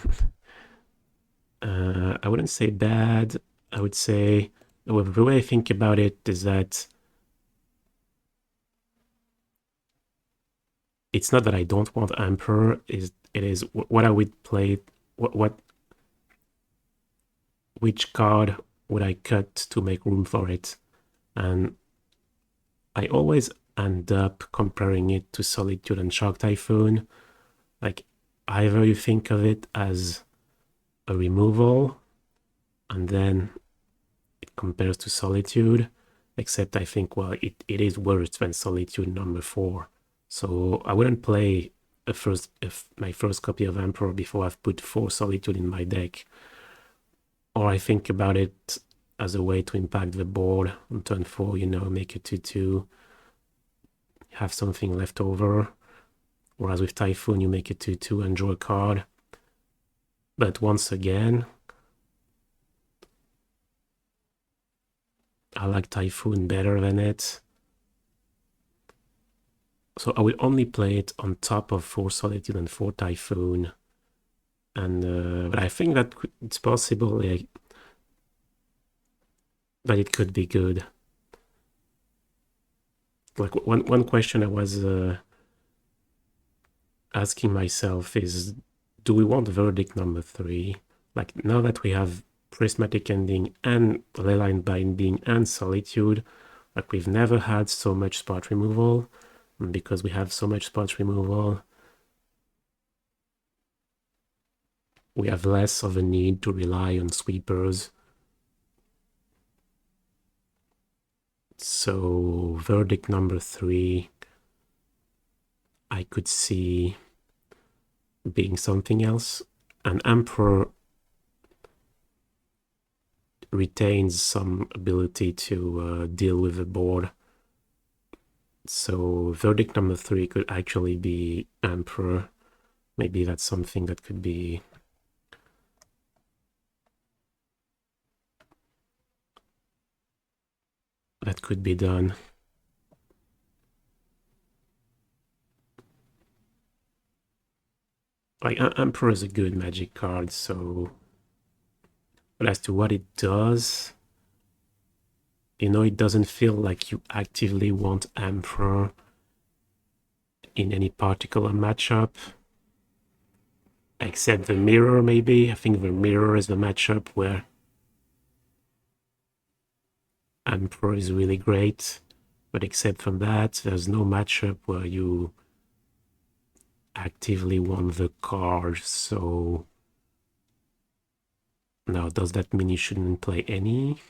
I wouldn't say bad. I would say... Well, the way I think about it is that it's not that I don't want Emperor. It is what I would play. Which card would I cut to make room for it? And I always end up comparing it to Solitude and Shark Typhoon. Like, either you think of it as a removal, and then it compares to Solitude, except I think, well, it is worse than Solitude number 4. So I wouldn't play my first copy of Emperor before I've put 4 Solitude in my deck. Or I think about it as a way to impact the board on turn 4, you know, make a 2-2, have something left over. Whereas with Typhoon, you make a 2-2 and draw a card. But once again, I like Typhoon better than it. So I will only play it on top of 4 Solitude and 4 Typhoon. And but I think that it's possible that it could be good. Like one question I was asking myself is, do we want Verdict number 3? Like, now that we have Prismatic Ending and Leyline Binding and Solitude, like, we've never had so much spot removal. And because we have so much spot removal, we have less of a need to rely on sweepers. So Verdict number 3, I could see being something else. And Emperor retains some ability to deal with the board. So Verdict number 3 could actually be Emperor. Maybe that's something that could be... that could be done. Like, Emperor is a good Magic card, so... But as to what it does, you know, it doesn't feel like you actively want Emperor in any particular matchup. Except the Mirror, maybe. I think the Mirror is the matchup where Emperor is really great. But except from that, there's no matchup where you actively want the card, so... Now, does that mean you shouldn't play any?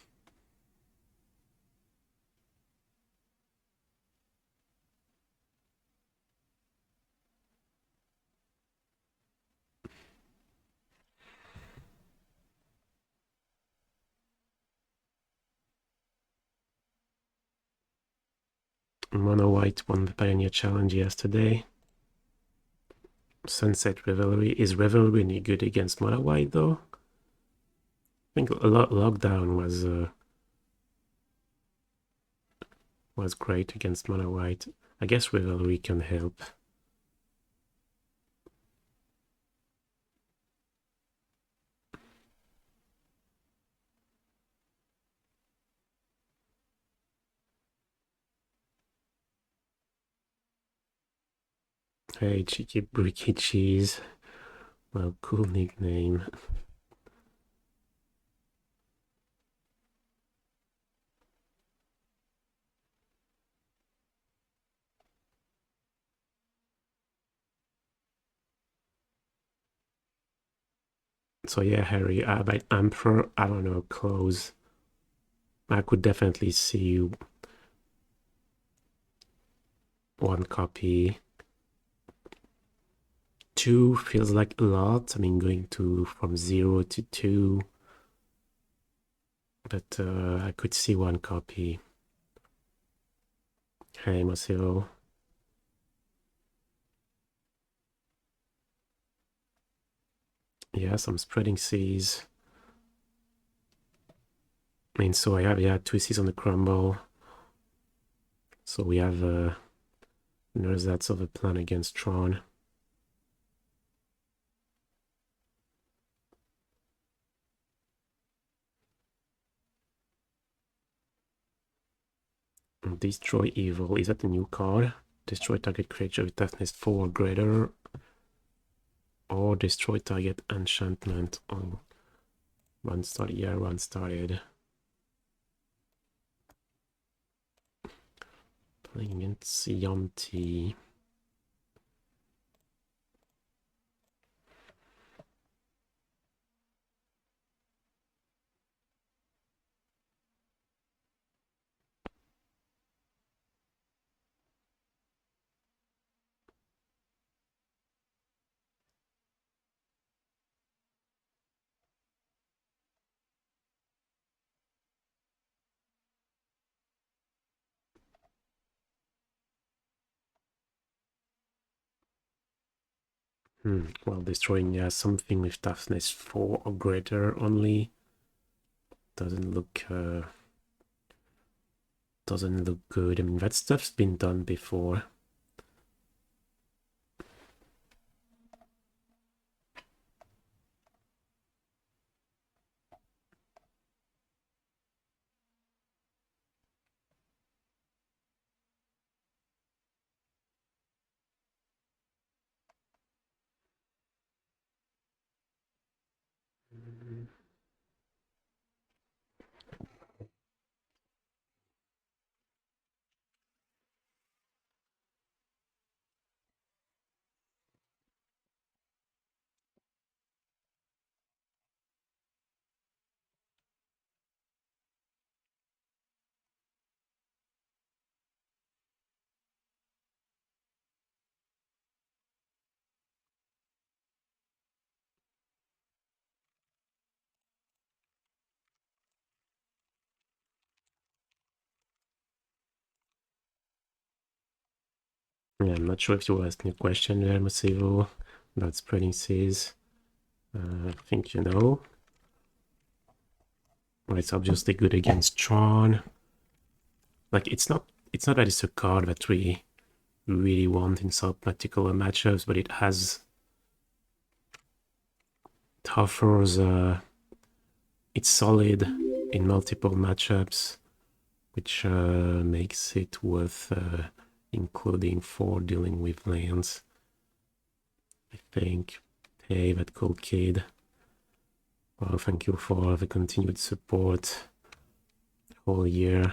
Mono White won the Pioneer Challenge yesterday. Sunset Revelry. Is Revelry any good against Mono White, though? I think Lockdown was great against Mono White. I guess Revelry can help. Hey, Cheeky Bricky Cheese. Well, cool nickname. So yeah, Harry, by Emperor, I don't know, close. I could definitely see one copy. 2 feels like a lot. I mean, going from 0 to 2. But I could see one copy. Hey, Masiro. Yeah, some Spreading Seas. I mean, so I have, yeah, 2 Seas on the Crumble. So we have Nerzats of a plan against Tron. Destroy Evil. Is that a new card? Destroy target creature with toughness 4 or greater. Or destroy target enchantment. Oh, one started. Yeah, one started. Playing against Yonti. Well, destroying something with toughness 4 or greater only doesn't look good. I mean, that stuff's been done before. Yeah, I'm not sure if you asked me a question there, Massivo, about Spreading Seas. I think you know. Well, it's obviously good against Tron. Like, it's not that it's a card that we really want in some particular matchups, but it offers it's solid in multiple matchups, which makes it worth including for dealing with lands. I think. Hey, that cool kid. Well, thank you for the continued support whole year.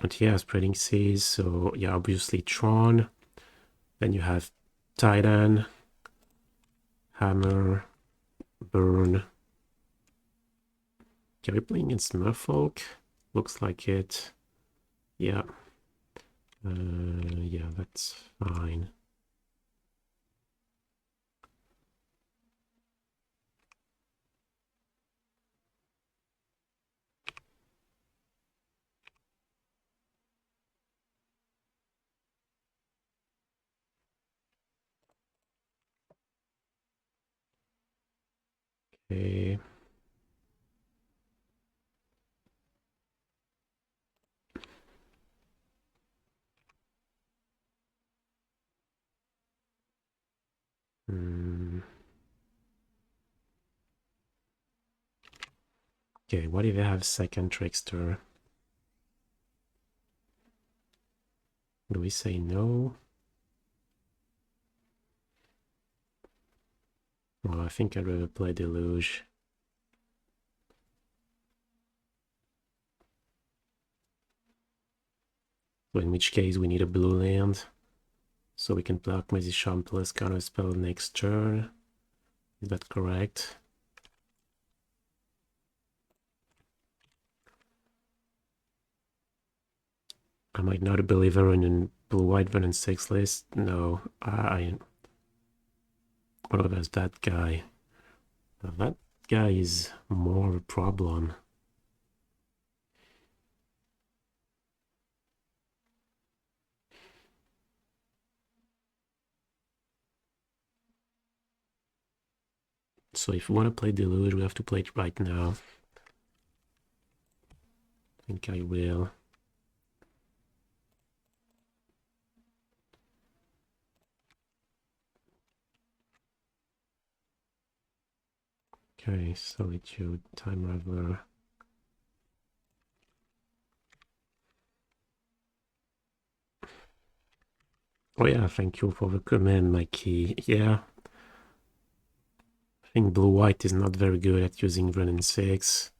But yeah, Spreading Seas. So yeah, obviously Tron. Then you have Titan, Hammer, Burn. Can we play against Merfolk? Looks like it. Yeah. Yeah, that's fine. Okay. Okay, what if I have second Trickster? Do we say no? Well, I think I'd rather play Deluge. So in which case we need a blue land. So we can block Magician plus Counterspell next turn. Is that correct? Am I not a believer in a blue-white Venom 6 list? No, what about that guy? That guy is more a problem. So if we want to play Deluge, we have to play it right now. I think I will. Okay, Solitude, Time Raveler. Oh yeah, thank you for the command, Mikey. Yeah. I think blue-white is not very good at using Run and 6.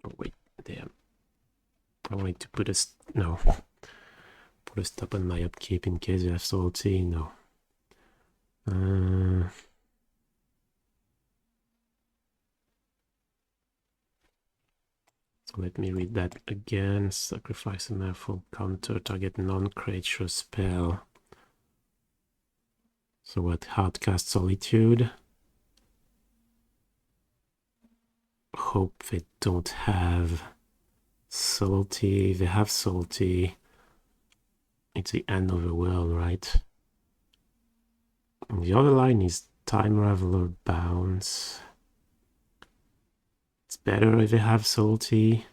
Oh wait, damn. I wanted to put a... no. Put a stop on my upkeep in case you have salty. No. So let me read that again. Sacrifice a Merfolk counter, target non-creature spell. So what? Hardcast Solitude. Hope they don't have salty. They have salty. It's the end of the world, right? And the other line is Time Raveler Bounce. It's better if they have salty.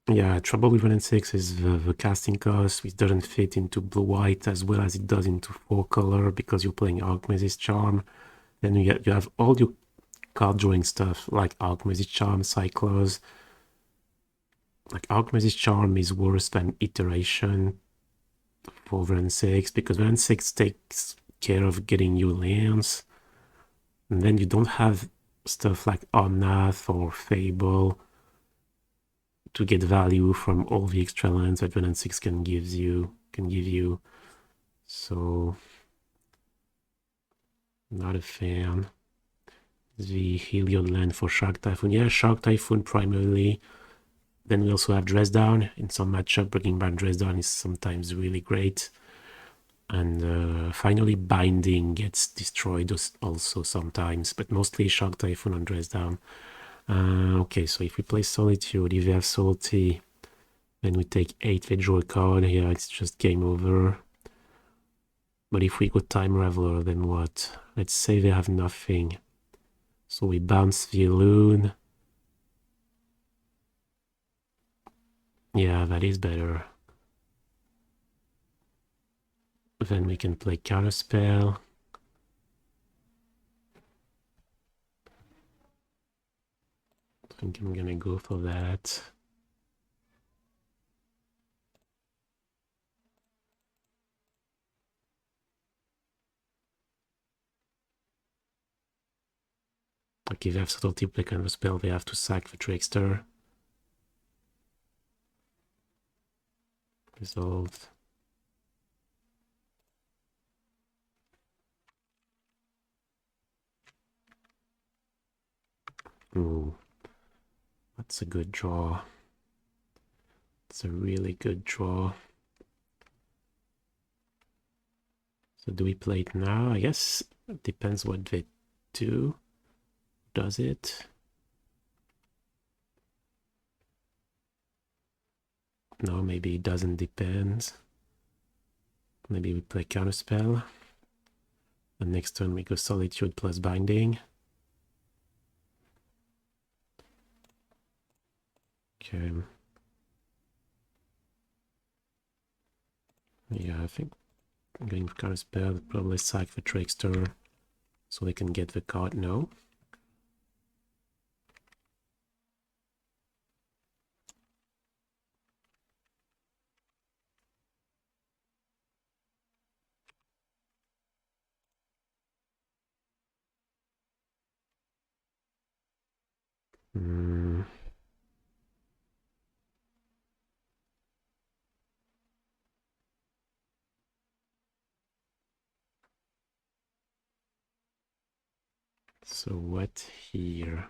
Yeah, trouble with 1 and 6 is the casting cost, which doesn't fit into blue-white as well as it does into 4-color because you're playing Archmage's Charm. Then you have all your card drawing stuff like Archmage's Charm, Cyclos. Like Archmage's Charm is worse than Iteration for 1 and 6 because 1 and 6 takes care of getting you lands. And then you don't have stuff like Omnath or Fable to get value from all the extra lands that 1 and 6 can give you. So not a fan. The Heliod land for Shark Typhoon. Yeah, Shark Typhoon primarily. Then we also have Dress Down. In some matchup, bringing back Dress Down is sometimes really great. And finally, Binding gets destroyed also sometimes, but mostly Shark Typhoon and Dress Down. Okay, so if we play Solitude, if we have Salty, then we take 8, they draw a card. Yeah, it's just game over. But if we go Time Raveler, then what? Let's say they have nothing. So we bounce the Loon. Yeah, that is better. Then we can play Counterspell. I think I'm gonna go for that. Like if they have Subtlety, play Counterspell, they have to sack the Trickster. Resolved. Ooh. That's a good draw. It's a really good draw. So do we play it now? I guess it depends what they do. Does it? No, maybe it doesn't depend. Maybe we play Counterspell. And next turn we go Solitude plus Binding. Okay. Yeah, I think I'm going for Counterspell. Probably sack the Trickster so they can get the card. No. So what here?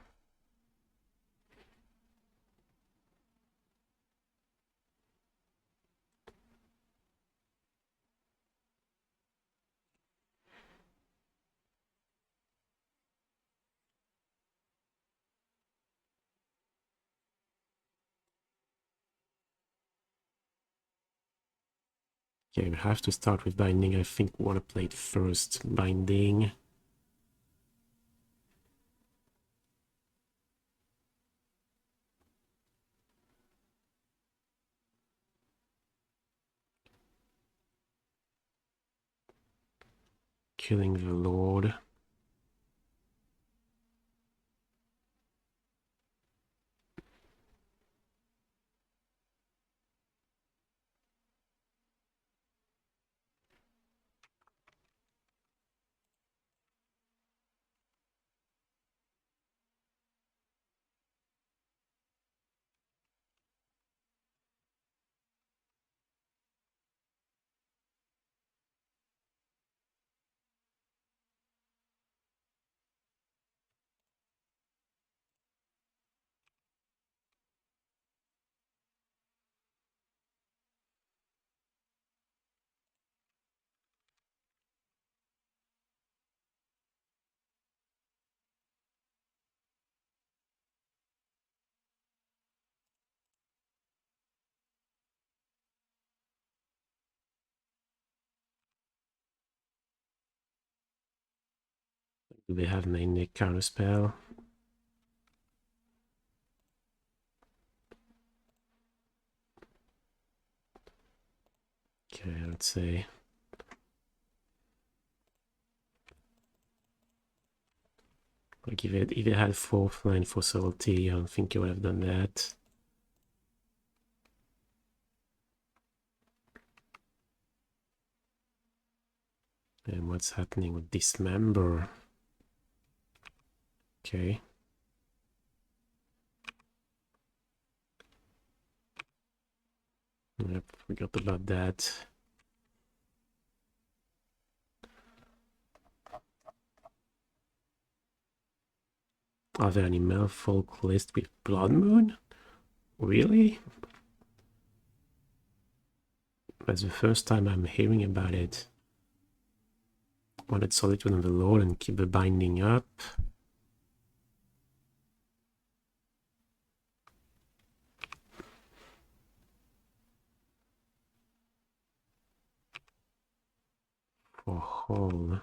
Okay, we have to start with binding. I think we want to play it first. Binding. Killing the Lord. Do they have mainly Counterspell? Okay, let's say. Like if it had 4th line for Salty, I don't think you would have done that. And what's happening with Dismember? Okay. Yep, forgot about that. Are there any Merfolk list with Blood Moon? Really? That's the first time I'm hearing about it. Wanted Solitude on the Lord and keep the binding up. For Hall.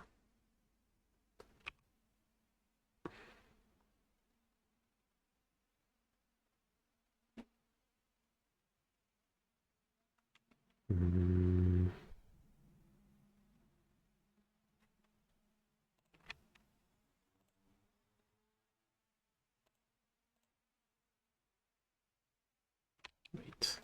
Wait.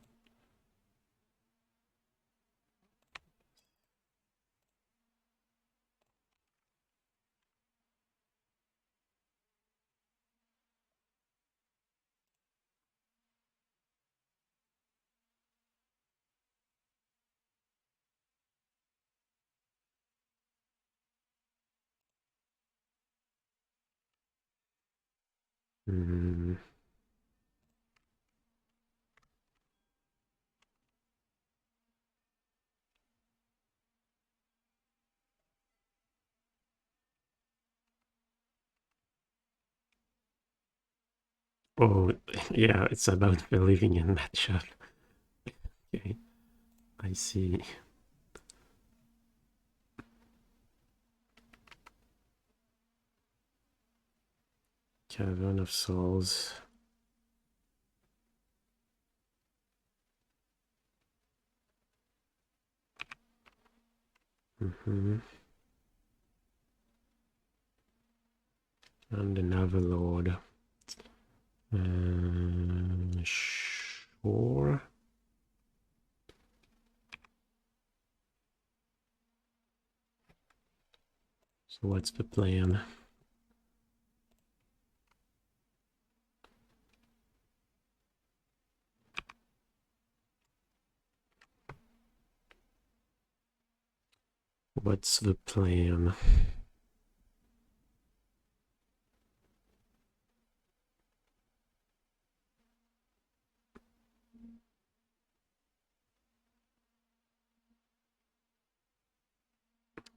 Oh, yeah, it's about believing in matchup. Okay, I see. Cavern of Souls. And another Lord. Sure. So what's the plan? What's the plan?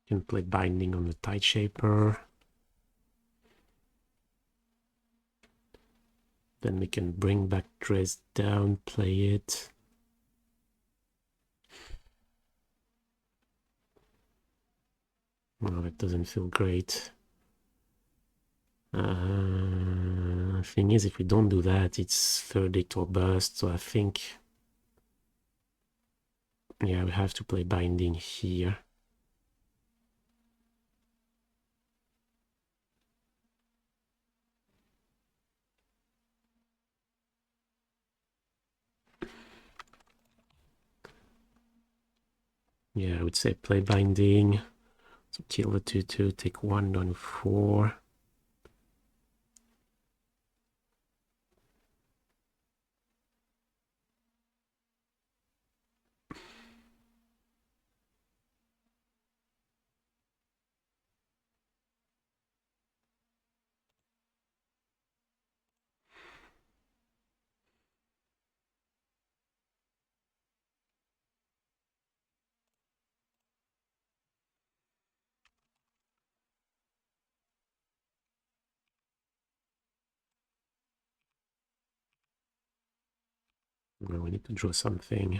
Can play Binding on the Tide Shaper. Then we can bring back Dress Down, play it. Well, that doesn't feel great. Thing is, if we don't do that, it's verdict or bust. So I think, yeah, we have to play binding here. Yeah, I would say play binding. So kill the 2/2, take 1 on 4. Well, we need to draw something.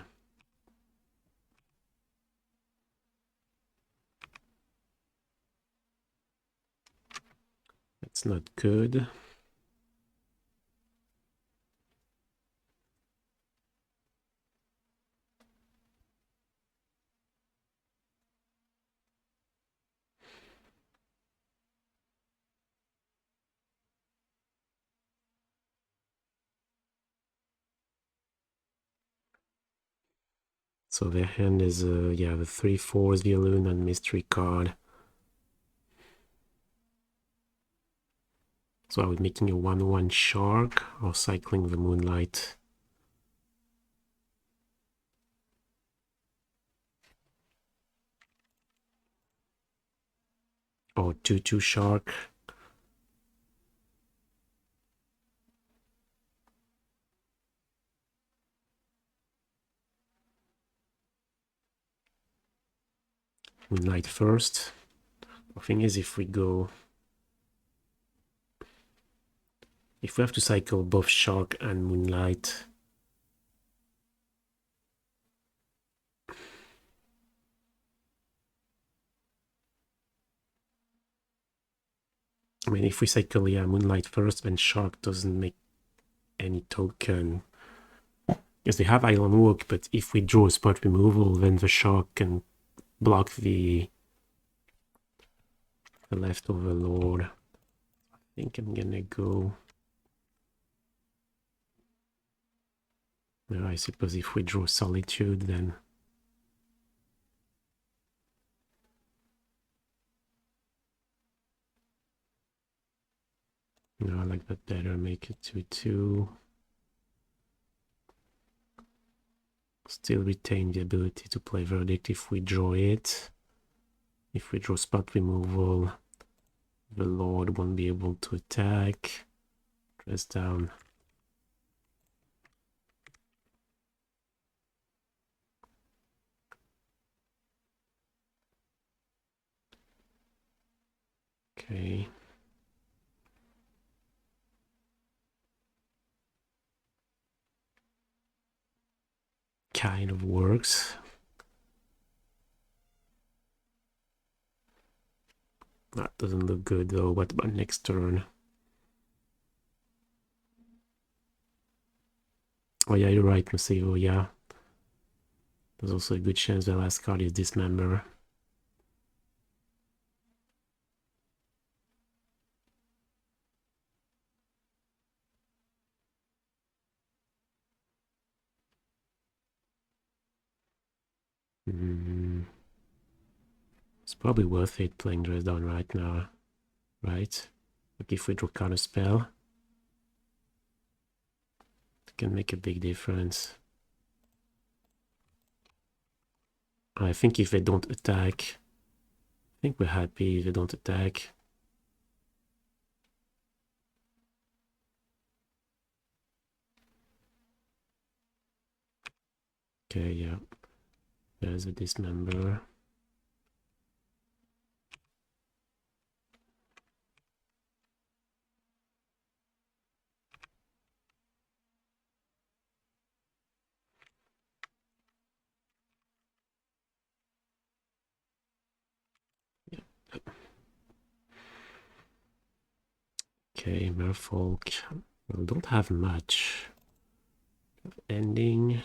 That's not good. So their hand is, yeah, the 3/4 Violin and Mystery card. So are we making a 1/1 Shark or cycling the Moonlight? Or 2/2 Shark? Moonlight first. The thing is, if we have to cycle both Shark and Moonlight, I mean, if we cycle, yeah, Moonlight first, then Shark doesn't make any token. Yes, they have Island Walk, but if we draw a spot removal, then the Shark can block the leftover Lord. I think I'm gonna go. I suppose if we draw Solitude, then I like that better. Make it 2/2. Still retain the ability to play Verdict if we draw it. If we draw spot removal, the Lord won't be able to attack. Press down. Okay. Kind of works. That doesn't look good though. What about next turn? Oh yeah, you're right, Massivo, yeah. There's also a good chance the last card is Dismember. It's probably worth it playing Dress Down right now, right? Like if we draw Counterspell, it can make a big difference. I think if they don't attack, I think we're happy if they don't attack. Okay, yeah. There's a Dismember. Okay, Merfolk. We don't have much. Ending.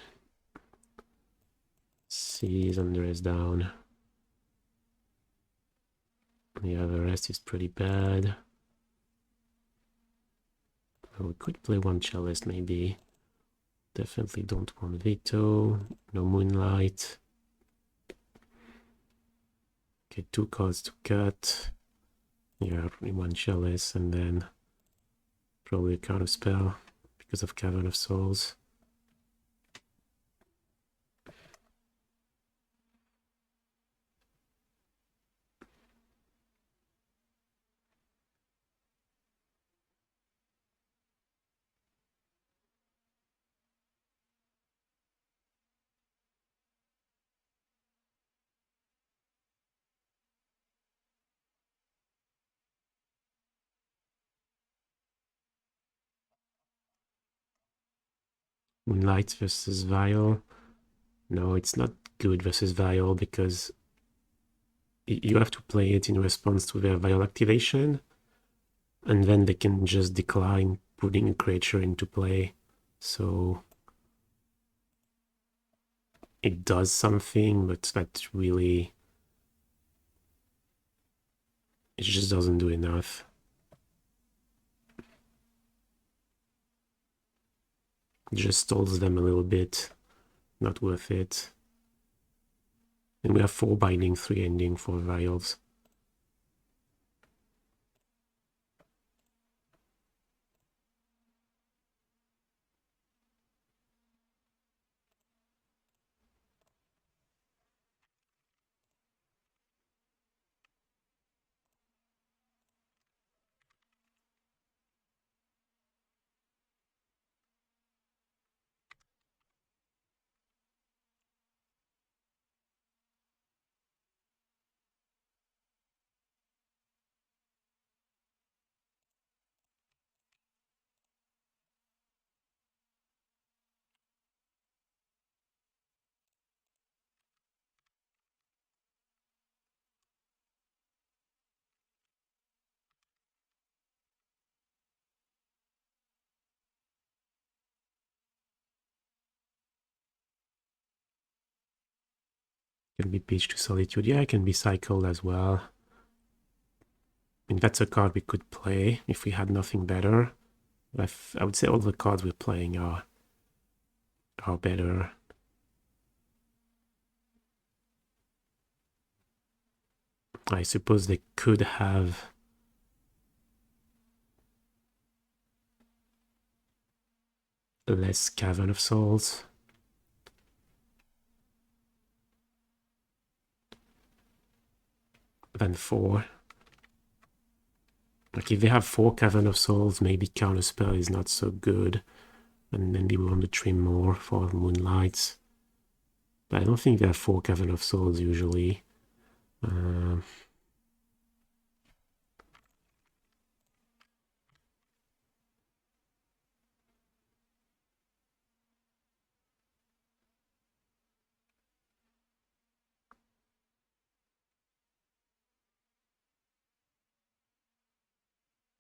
Seas under is down. Yeah, the rest is pretty bad. We could play one Chalice maybe. Definitely don't want Veto. No Moonlight. Okay, 2 cards to cut. Yeah, one Chalice and then probably a Counterspell because of Cavern of Souls. Moonlight versus Vial. No, it's not good versus Vial because you have to play it in response to their Vial activation, and then they can just decline putting a creature into play. So it does something, but that really, it just doesn't do enough. It just stalls them a little bit. Not worth it. And we have 4 binding, 3 ending, 4 vials. Can be pitched to Solitude. Yeah, it can be cycled as well. I mean, that's a card we could play if we had nothing better. I would say all the cards we're playing are better. I suppose they could have less Cavern of Souls. Than 4. Like if they have 4 Cavern of Souls, maybe Counterspell is not so good. And maybe we want to trim more for Moonlights. But I don't think they have 4 Cavern of Souls usually.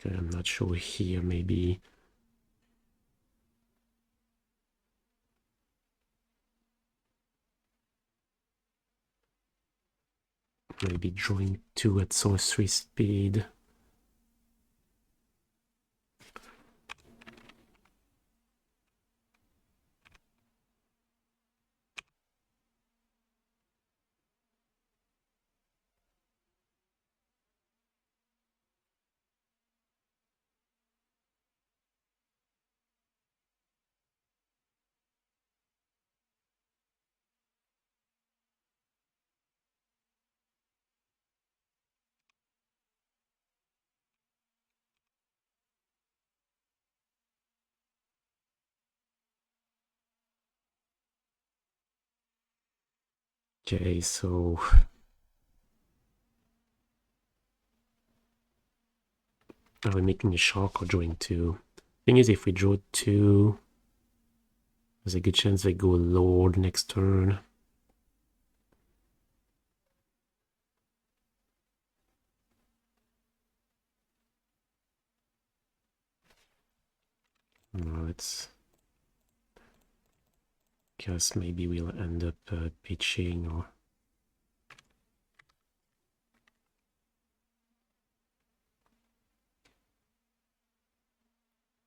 Okay, I'm not sure here, maybe. Maybe drawing 2 at sorcery speed. Okay, so are we making a shark or drawing 2? Thing is, if we draw 2, there's a good chance they go Lord next turn. but guess maybe we'll end up pitching or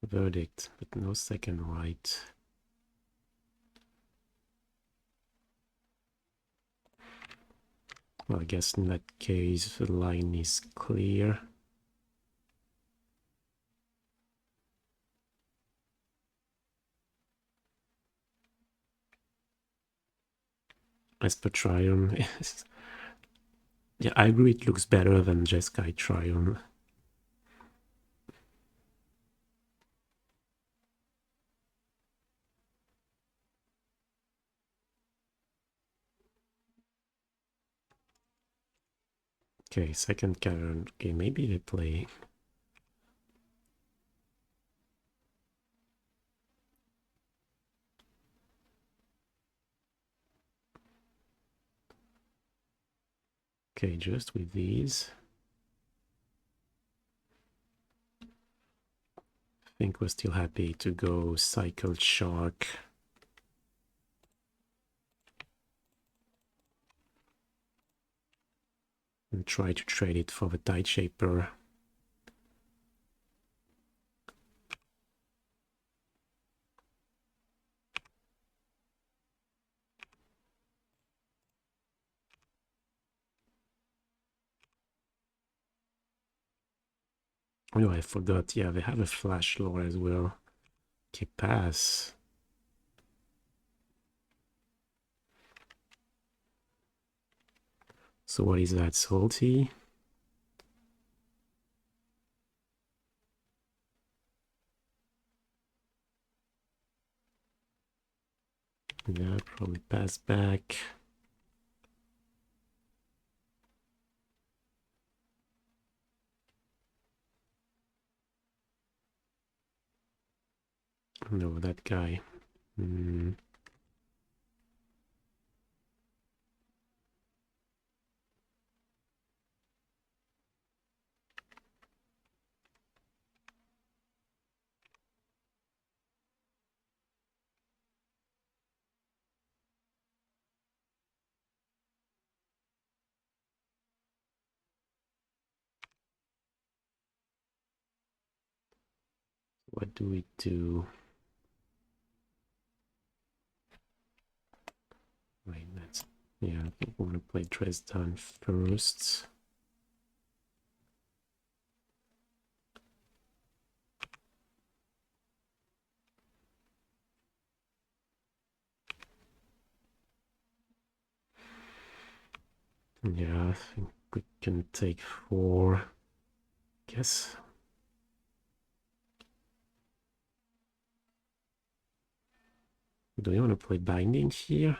verdict, but no second right. Well, I guess in that case the line is clear. As per Triome, yeah, I agree it looks better than Jeskai Triome. Okay, second cavern. Okay, maybe they play. Okay, just with these. I think we're still happy to go Cycle Shark. And try to trade it for the Tide Shaper. Oh, I forgot. Yeah, they have a Flash Lore as well. Okay, pass. So what is that? Salty? Yeah, probably pass back. No, that guy. What do we do? Wait, that's... Yeah, I think we want to play Dresden first. Yeah, I think we can take 4. Guess. Do you want to play Binding here?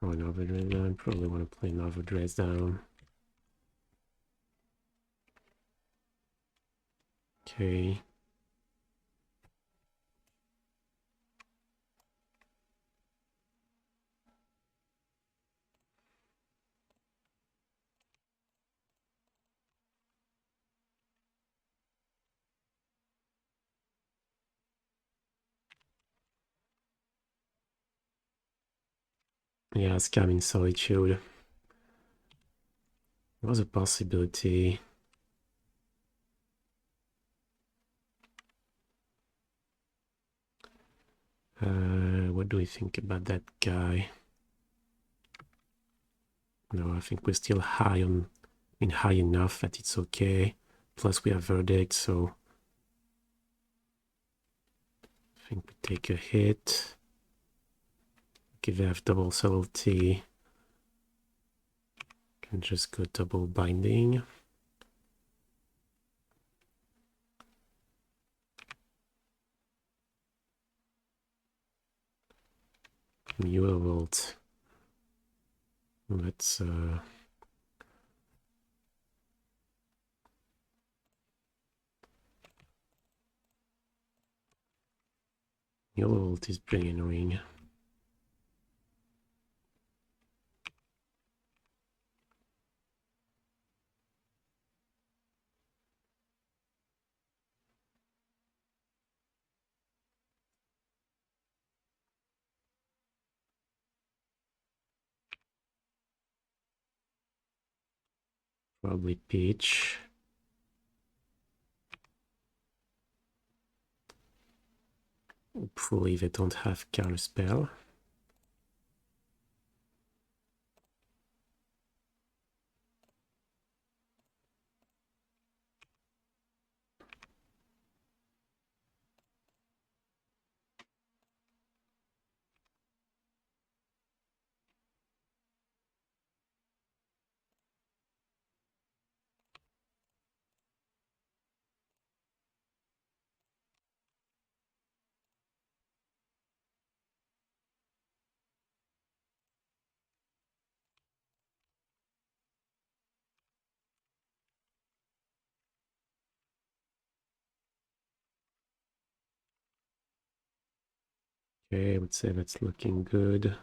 Oh, another Dresden. Probably want to play another Dresden. Okay. Yeah, Scamming Solitude. Was a possibility. What do we think about that guy? No, I think we're still high on, high enough that it's okay. Plus we have verdict, so I think we take a hit. Okay, they have double subtlety. Can just go double binding. Mulevolt. Let's Mulevolt is pretty annoying. Probably Peach. Hopefully they don't have Counterspell. Okay, I would say that's looking good.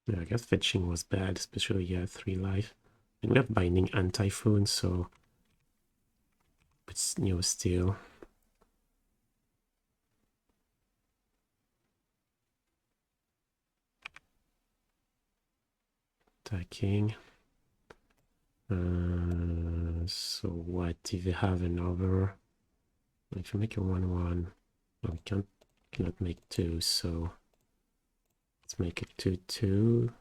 Yeah, I guess fetching was bad, especially, yeah, 3 life. And we have Binding and Typhoon, so it's, you know, still. Attacking. So what if they have another? If you make a 1/1, well, we cannot make 2, so let's make it 2/2.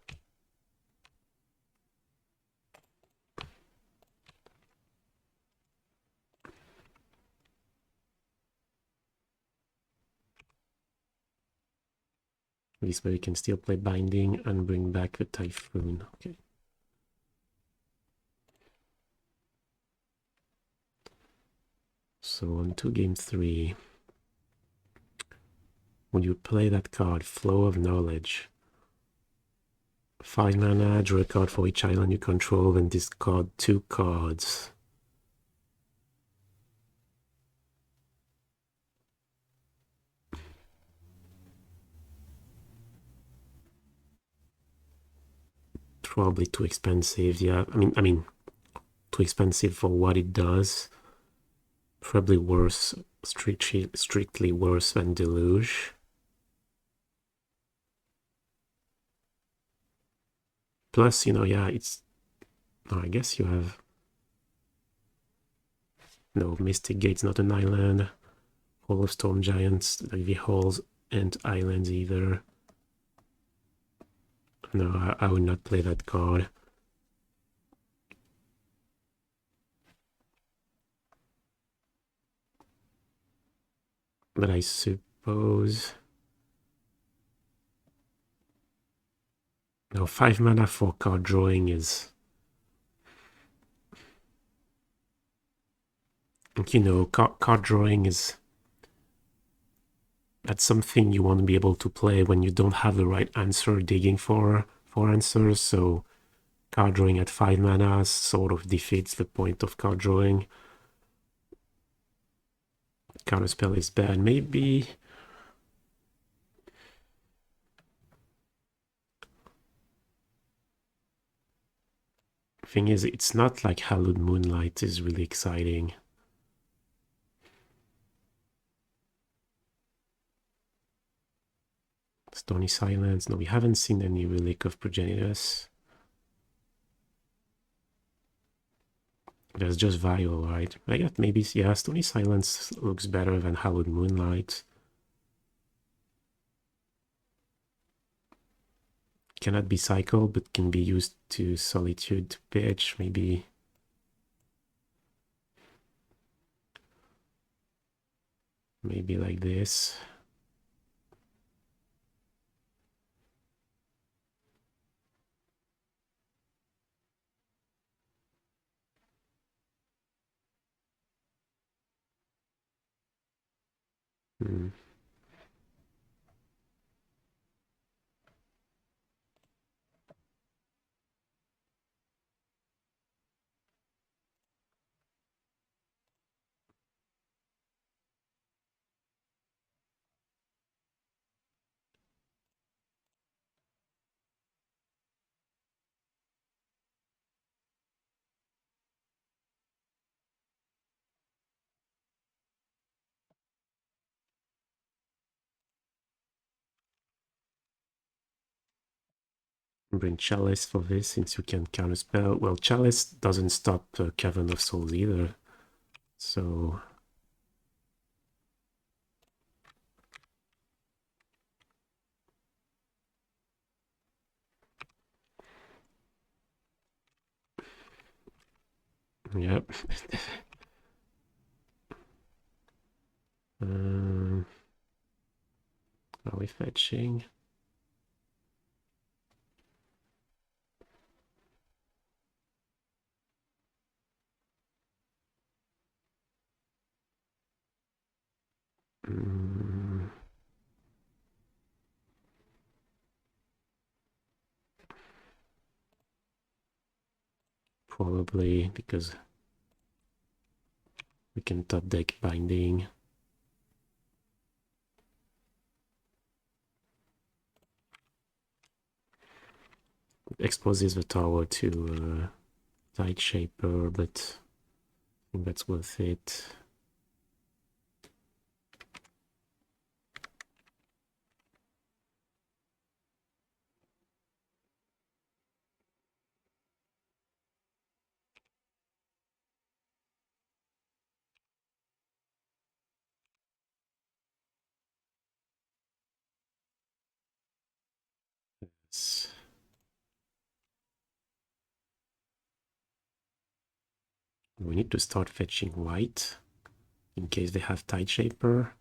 This way we can still play Binding and bring back the Typhoon. Okay. So on to game 3. When you play that card, Flow of Knowledge, 5 mana, draw a card for each island you control, and discard 2 cards. Probably too expensive, yeah. I mean, too expensive for what it does. Probably worse, strictly worse than Deluge. Plus, you know, yeah, it's... Oh, I guess you have... No, Mystic Gate's not an island. Hall of Storm Giants, like the halls and islands either. No, I would not play that card. But I suppose... No, 5 mana for card drawing is... You know, card drawing is... That's something you want to be able to play when you don't have the right answer, digging for answers, so card drawing at 5 mana sort of defeats the point of card drawing. Counterspell is bad. Maybe... Thing is, it's not like Hallowed Moonlight is really exciting. Stony Silence. No, we haven't seen any Relic of Progenitus. There's just Vial, right? I guess maybe, yeah, Stony Silence looks better than Hallowed Moonlight. Cannot be cycled, but can be used to Solitude to pitch, maybe. Maybe like this. Hmm. Bring Chalice for this since you can counterspell. Well, Chalice doesn't stop Cavern of Souls either, so yep. Are we fetching? Probably because we can top deck Binding. It exposes the tower to Tide Shaper, but I think that's worth it. Yes. We need to start fetching white in case they have Tide Shaper.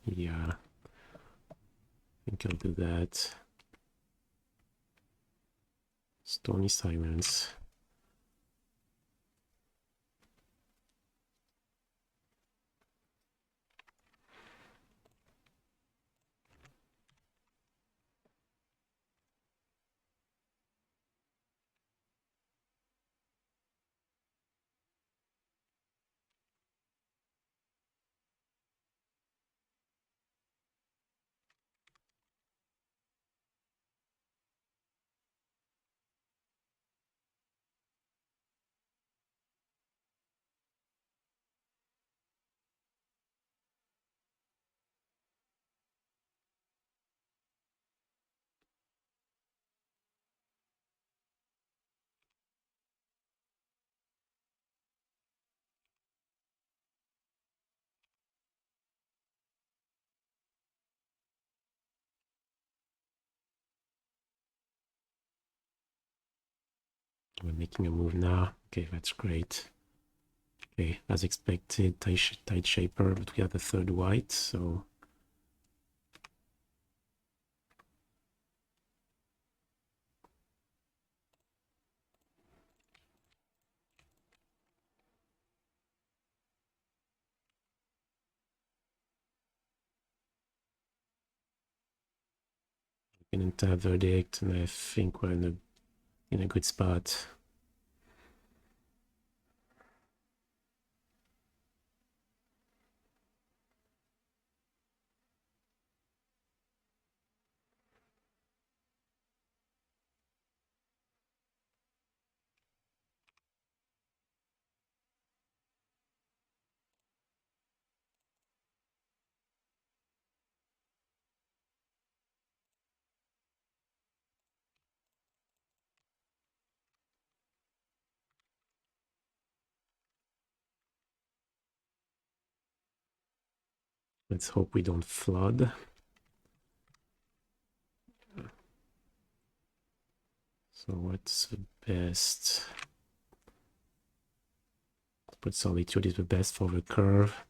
Yeah, I think I'll do that. Stony Silence. We're making a move now. Okay, that's great. Okay, as expected, Tide Shaper, but we have a third white, so we can enter Verdict, and I think we're in a good spot. Let's hope we don't flood. So what's the best? But Solitude is the best for the curve.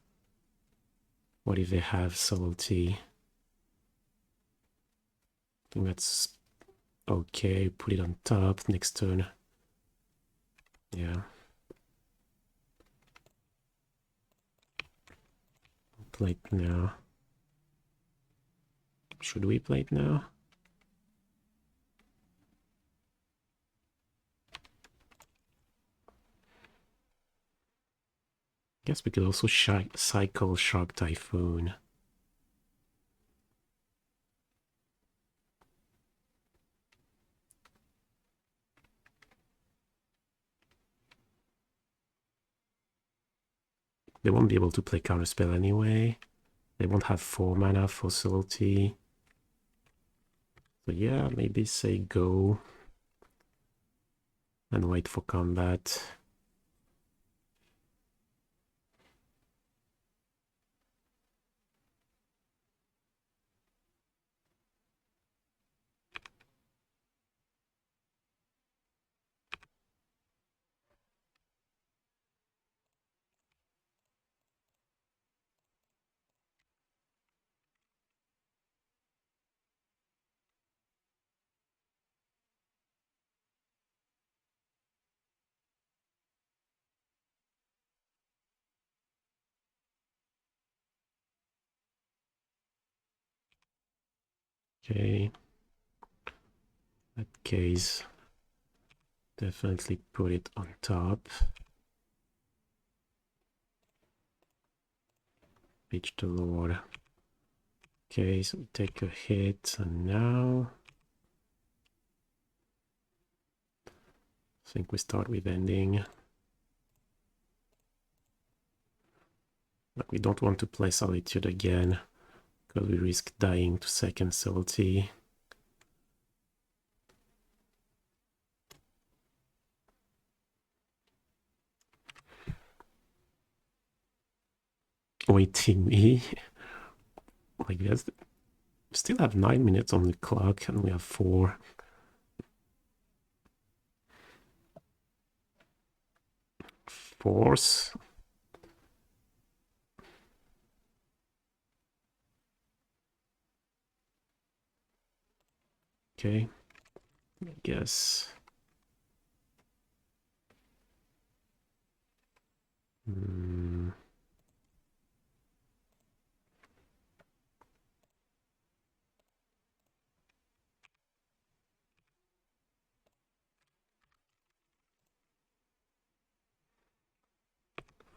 What if they have Subtlety? I think that's okay. Put it on top next turn. Yeah. Play it now. Should we play it now? Guess we could also cycle Shark Typhoon. They won't be able to play Counterspell anyway. They won't have 4 mana for Solitude. So yeah, maybe say go and wait for combat. Okay. That case, definitely put it on top. Pitch the Lord. Okay, so we take a hit, and now I think we start with ending. But we don't want to play Solitude again, because we risk dying to second Solitude. Waiting me. Like this. We still have 9 minutes on the clock, and we have 4. Force. Okay, I guess.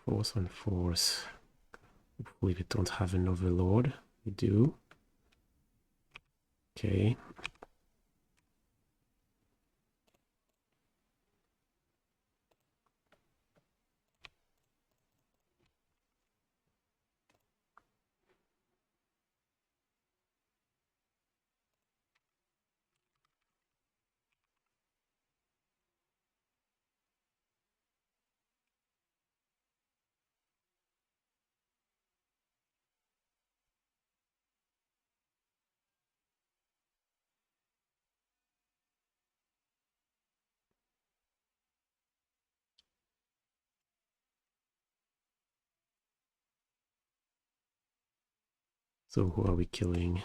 Force on force. Hopefully we don't have an overlord. We do. Okay. So who are we killing?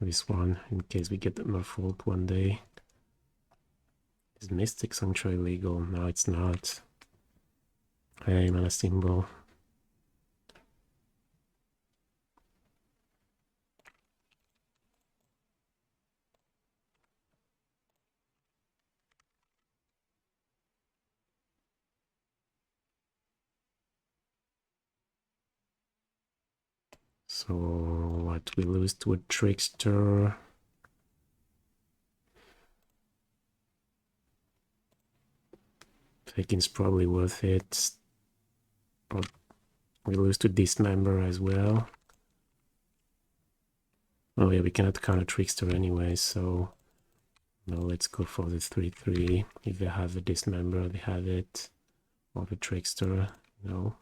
This one, in case we get the Merfolk one day. Is Mystic Sanctuary legal? No, it's not. Hey, mana symbol. So what, we lose to a Trickster. Taking's probably worth it. But we lose to Dismember as well. Oh yeah, we cannot counter Trickster anyway, so no, let's go for the 3/3. If they have a Dismember, they have it. Or the Trickster, no.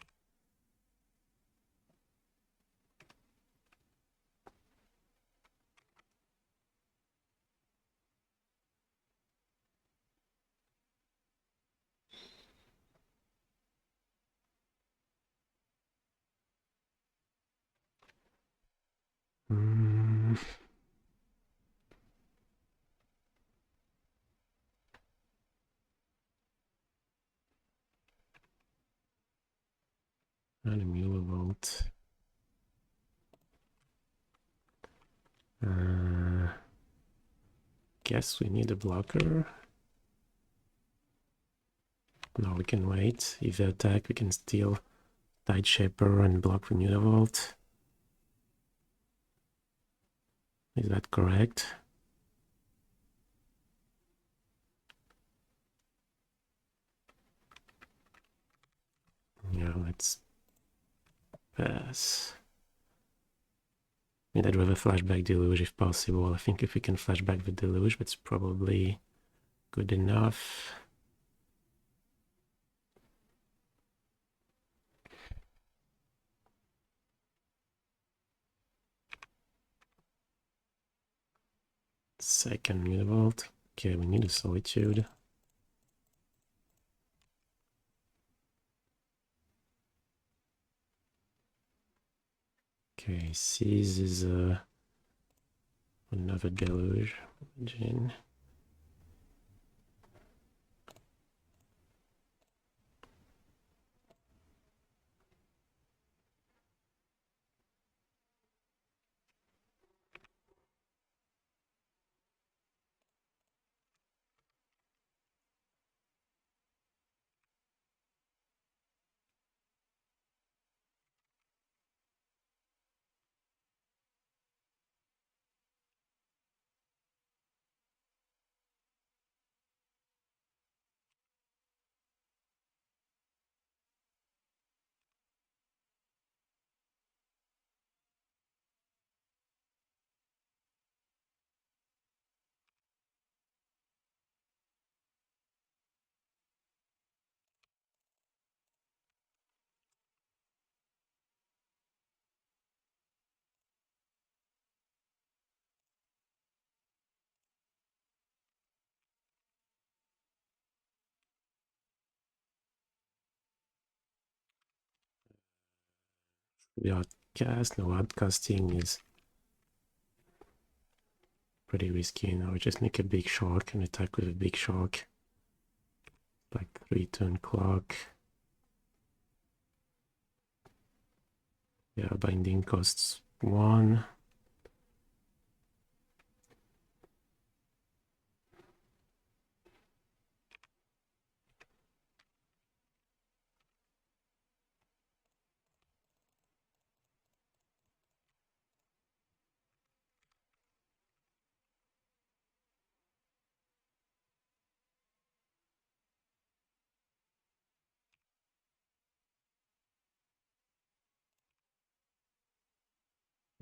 And a Mueller vote. Guess we need a blocker. No, we can wait. If they attack, we can steal Tide Shaper and block the Mueller vote. Is that correct? Yeah, let's pass. I'd rather flashback Deluge if possible. I think if we can flashback the Deluge, that's probably good enough. Second Mutavault. Okay, we need a Solitude. Okay, Seize is another Deluge. Imagine. The outcast, no, outcasting is pretty risky now. We just make a big shark and attack with a big shark. Like 3-turn clock. Yeah, binding costs 1.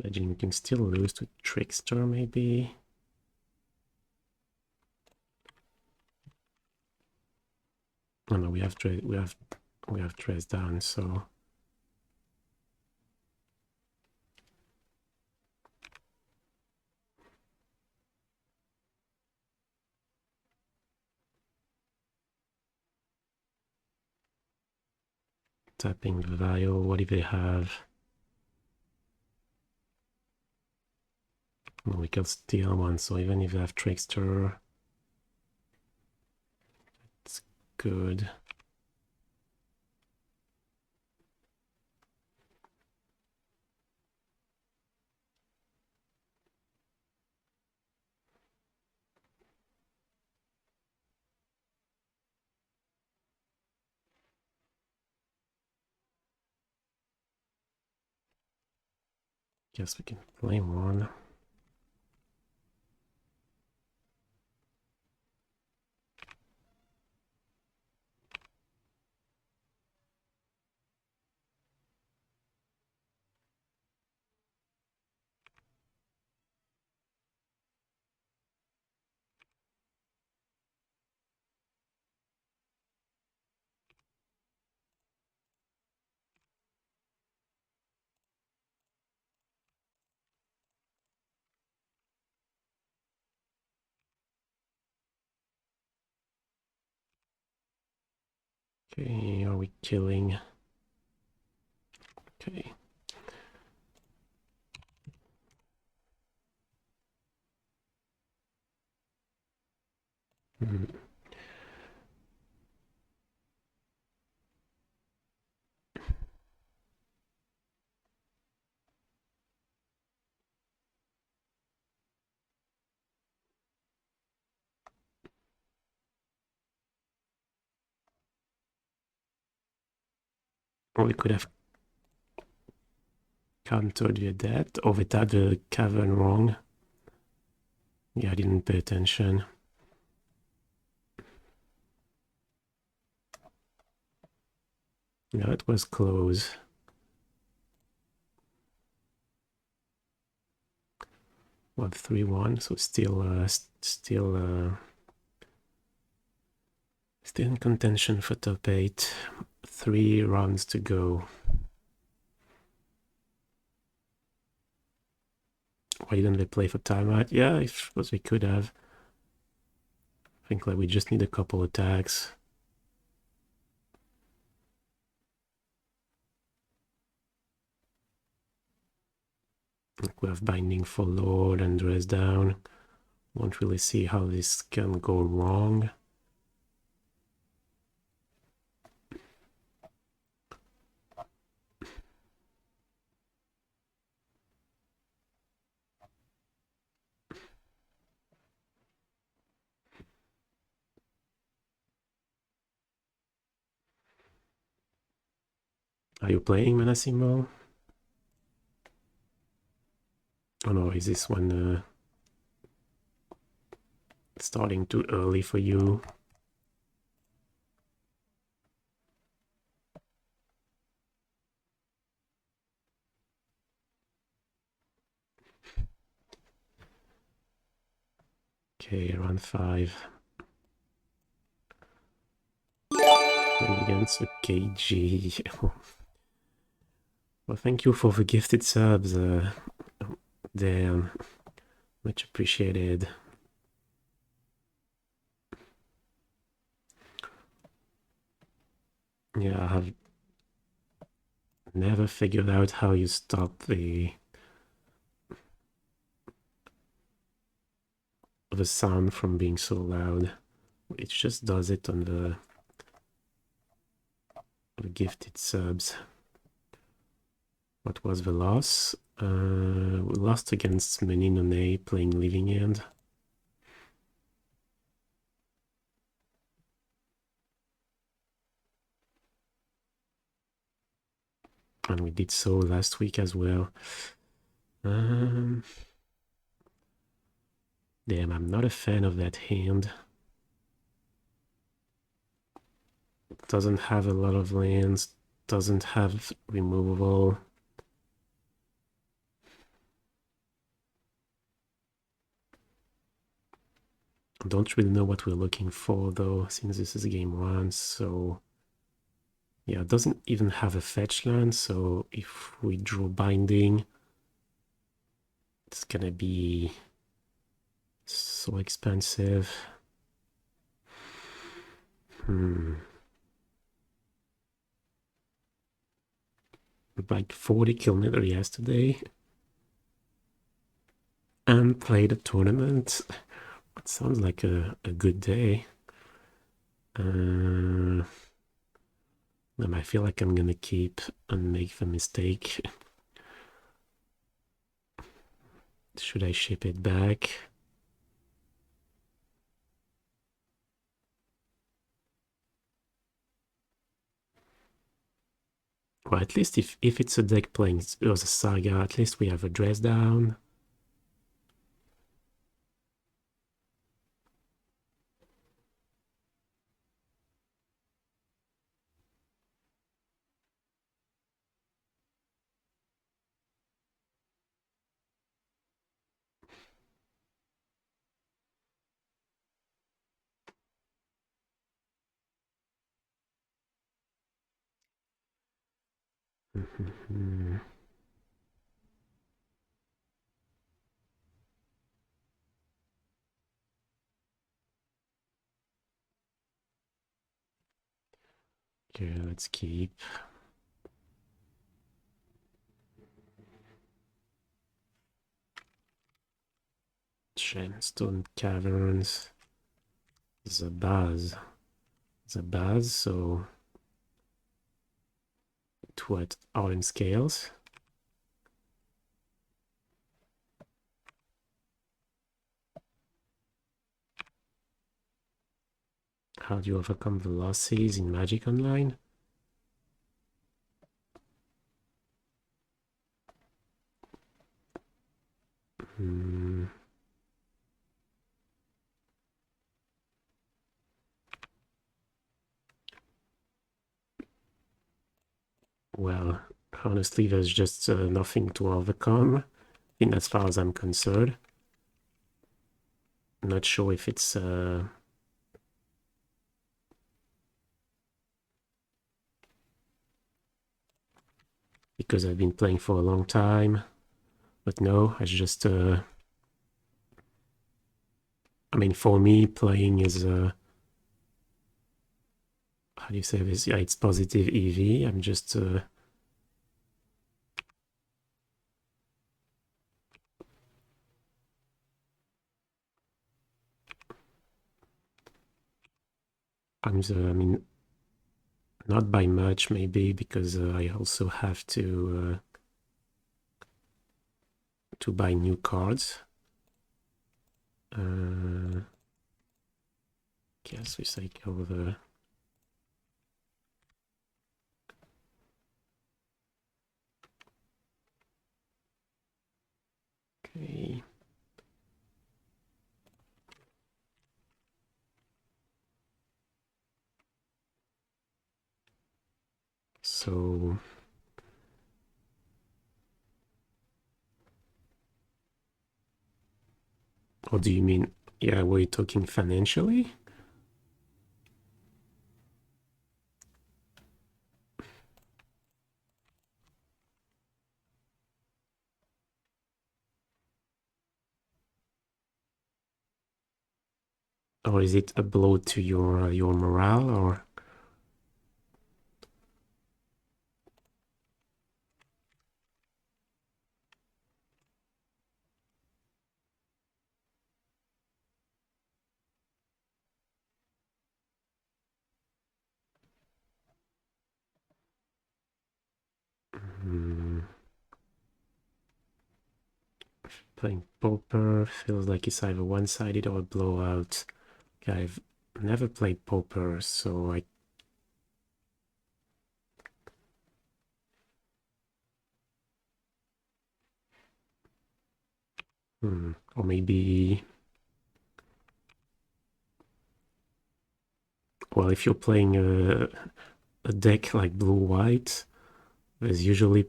Imagine we can still lose to Trickster, maybe. Oh no, we have Dress down, so tapping the vial. What do they have? Well, we can steal one, so even if they have Trickster, it's good. Guess we can play one. Okay, are we killing? Okay. Or we could have countered the death, or without the cavern wrong. Yeah, I didn't pay attention. Yeah, it was close. What, 3-1? So still in contention for top 8. 3 rounds to go. Why didn't they play for timeout? Yeah, I suppose we could have. I think like we just need a couple attacks. Like we have Binding for Lord and Dress Down. Won't really see how this can go wrong. Are you playing Menacing Ball? Oh no, is this one starting too early for you? Okay, round 5. Playing against a KG. Well, thank you for the gifted subs. Damn, much appreciated. Yeah, I have never figured out how you stop the sound from being so loud. It just does it on the gifted subs. What was the loss? We lost against Meninone playing Living End. And we did so last week as well. Damn, I'm not a fan of that hand. Doesn't have a lot of lands, doesn't have removal. Don't really know what we're looking for though, since this is game 1, so yeah, it doesn't even have a fetch land, so if we draw Binding, it's gonna be so expensive. Like 40 kilometer yesterday and played a tournament. It sounds like a good day. I feel like I'm gonna keep and make the mistake. Should I ship it back? Well, at least if it's a deck playing Urza Saga, at least we have a Dress Down. Okay, let's keep. Gemstone Caverns. Zabaz, so 2 at Autumn Scales. How do you overcome the losses in Magic Online? Well, honestly, there's just nothing to overcome, in as far as I'm concerned. I'm not sure if it's because I've been playing for a long time, but no, it's just I mean, for me, playing is how do you say this? Yeah, it's positive EV. I'm just I mean, not by much, maybe, because I also have to buy new cards. Guess recycle the. Okay. So. Or do you mean, yeah, were you talking financially? Or is it a blow to your morale, playing poker feels like it's either one-sided or a blowout. Okay, I've never played poker, so I or maybe, well, if you're playing a deck like blue-white, there's usually,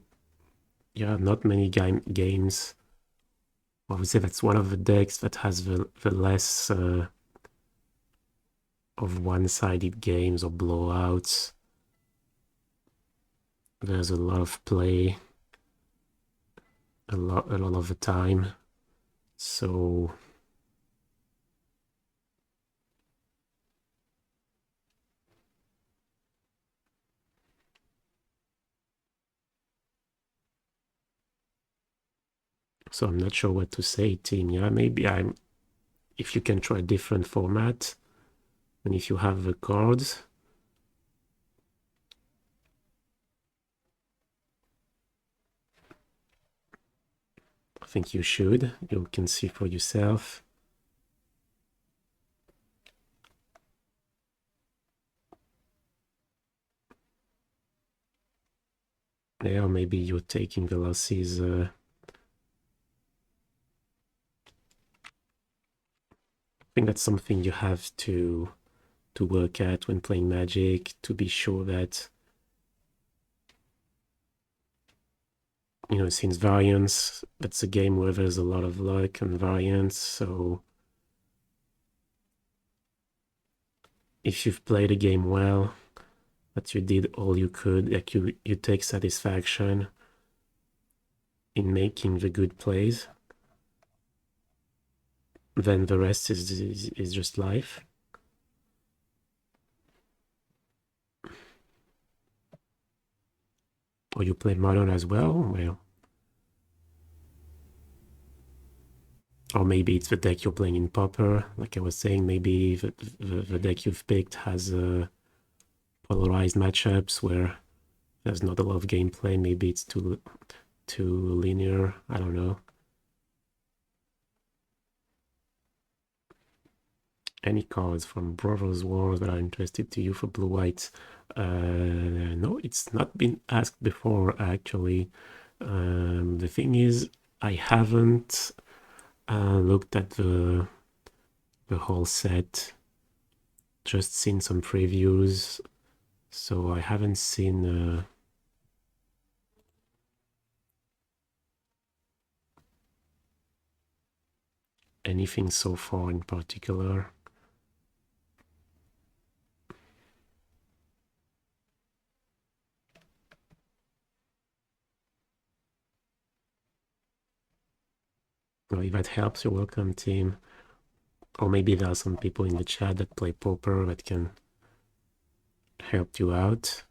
yeah, not many games. I would say that's one of the decks that has the less of one-sided games or blowouts. There's a lot of play, a lot of the time. So I'm not sure what to say, team. Yeah, maybe if you can try a different format, and if you have the cards, I think you should. You can see for yourself. Yeah, or maybe you're taking the losses. I think that's something you have to work at when playing Magic, to be sure that, you know, since variance, that's a game where there's a lot of luck and variance, so if you've played a game well, that you did all you could, like you take satisfaction in making the good plays, then the rest is just life. Or you play modern as well, well, or maybe it's the deck you're playing in Pauper. Like I was saying, maybe the deck you've picked has polarized matchups where there's not a lot of gameplay. Maybe it's too linear. I don't know. Any cards from Brothers Wars that are interested to you for blue white? No, it's not been asked before, actually. The thing is, I haven't looked at the whole set, just seen some previews, so I haven't seen anything so far in particular. Well, if that helps, you're welcome, team. Or maybe there are some people in the chat that play Pauper that can help you out.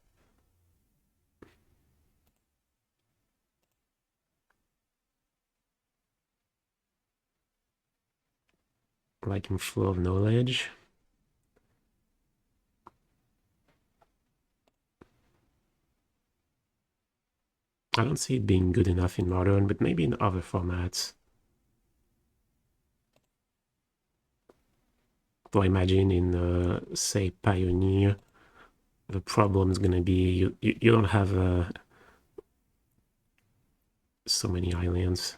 Like in Flow of Knowledge. I don't see it being good enough in Modern, but maybe in other formats. So I imagine in, say, Pioneer, the problem is going to be you don't have so many islands.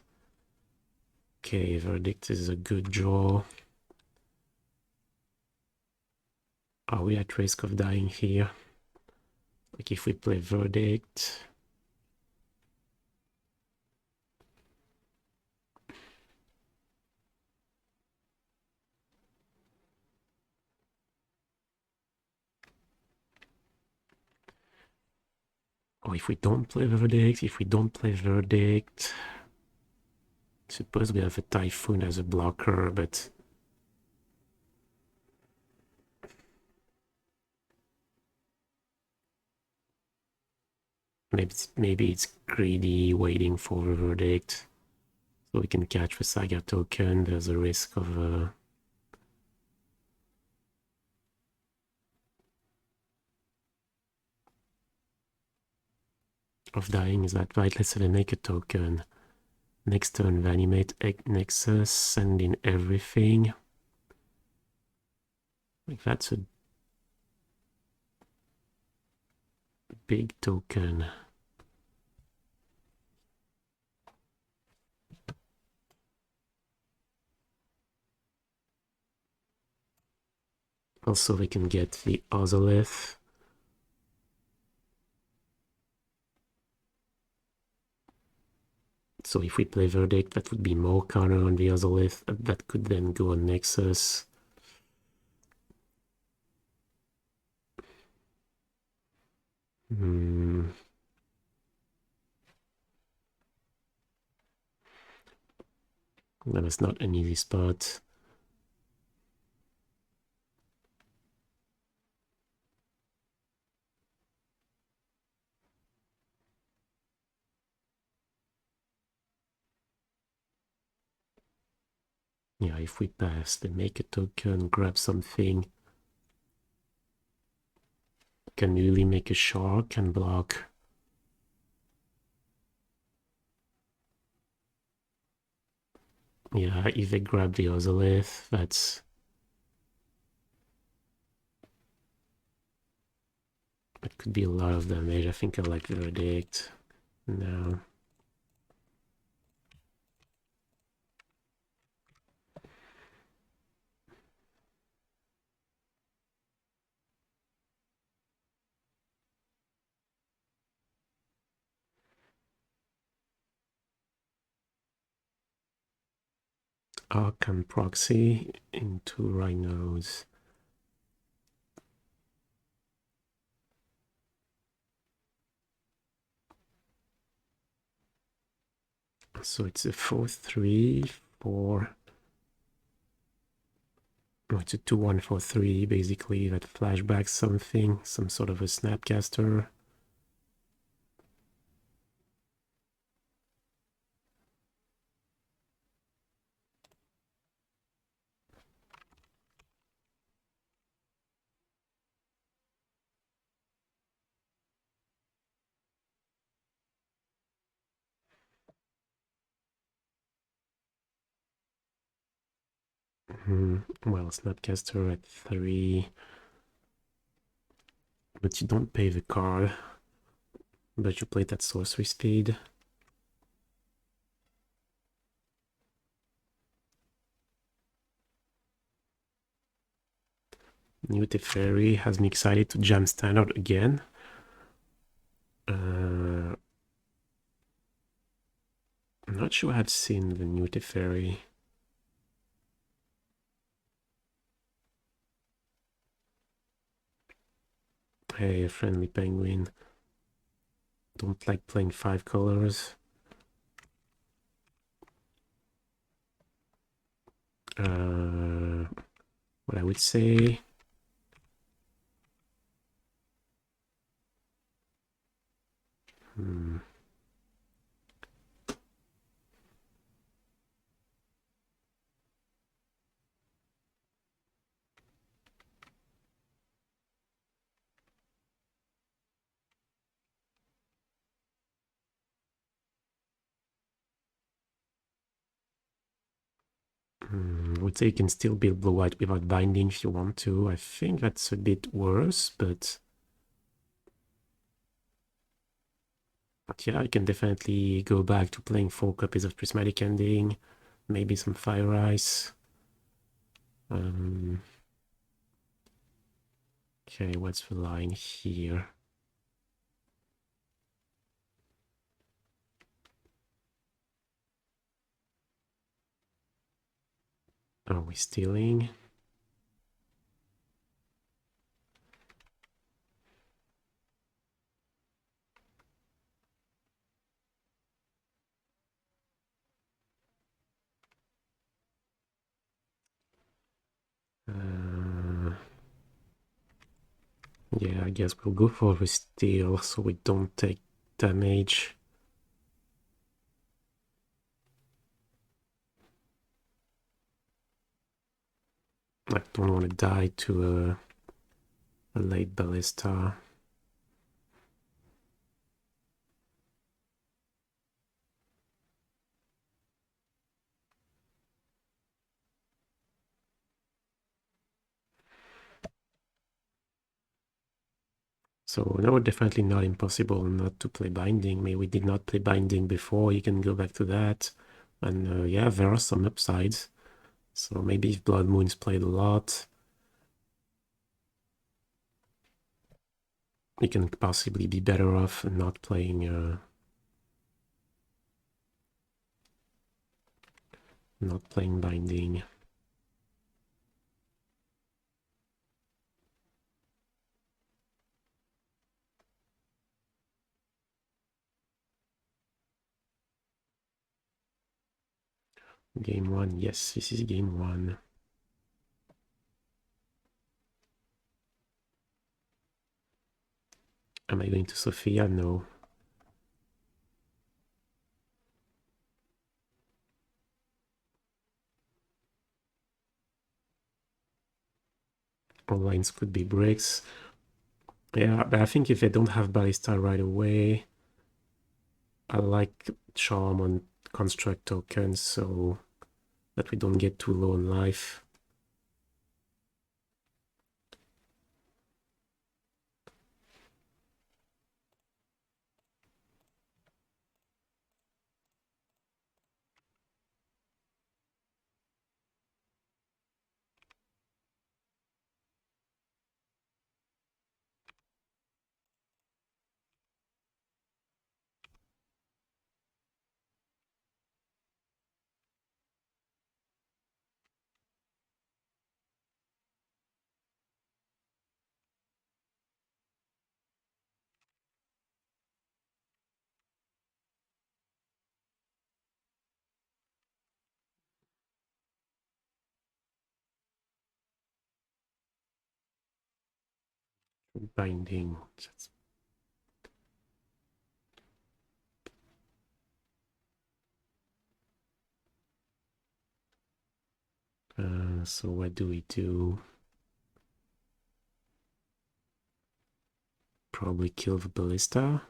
Okay, Verdict is a good draw. Are we at risk of dying here? Like if we play Verdict... Or if we don't play Verdict, I suppose we have a Typhoon as a blocker, but... Maybe it's greedy waiting for the Verdict. So we can catch the Saga token. There's a risk of dying. Is that right? Let's make a token. Next turn, Vanimate Nexus, send in everything. Like that's a big token. Also, we can get the Ozolith. So if we play Verdict, that would be more counter on the Ozolith. That could then go on Nexus. That was not an easy spot. Yeah, if we pass, then make a token, grab something. Can really make a shark and block. Yeah, if they grab the Ozolith, that could be a lot of damage. I think I like Verdict. No. Archon proxy into rhinos. So it's a 4-3 for... Oh, it's a 2-1-4-3, basically, that flashbacks something, some sort of a Snapcaster. Well, Snapcaster at 3. But you don't pay the card. But you play that sorcery speed. New Teferi has me excited to jam standard again. I'm not sure I've seen the new Teferi. Hey, a friendly penguin. Don't like playing 5 colors. What I would say... I would say you can still build blue-white without binding if you want to. I think that's a bit worse, but yeah, I can definitely go back to playing 4 copies of Prismatic Ending, maybe some Fire Ice. Okay, what's the line here? Are we stealing? Yeah, I guess we'll go for the steal so we don't take damage. I don't want to die to a late ballista. So no, definitely not impossible not to play binding. Maybe we did not play binding before. You can go back to that. And yeah, there are some upsides. So maybe if Blood Moon's played a lot, you can possibly be better off not playing binding. Game 1, yes, this is game 1. Am I going to Sophia? No. All lines could be bricks. Yeah, but I think if they don't have Ballista right away, I like Charm on Construct tokens so that we don't get too low on life. Binding. So what do we do? Probably kill the Ballista.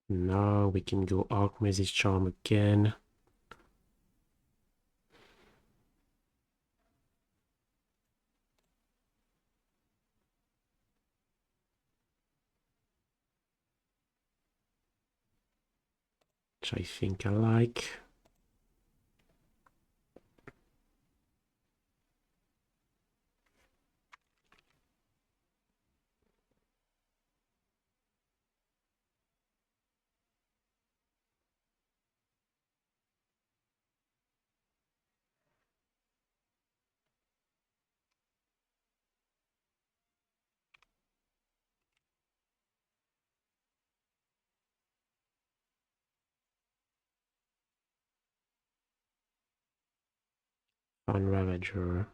Now we can go Archmage Charm again. which I think I like. On Ravager.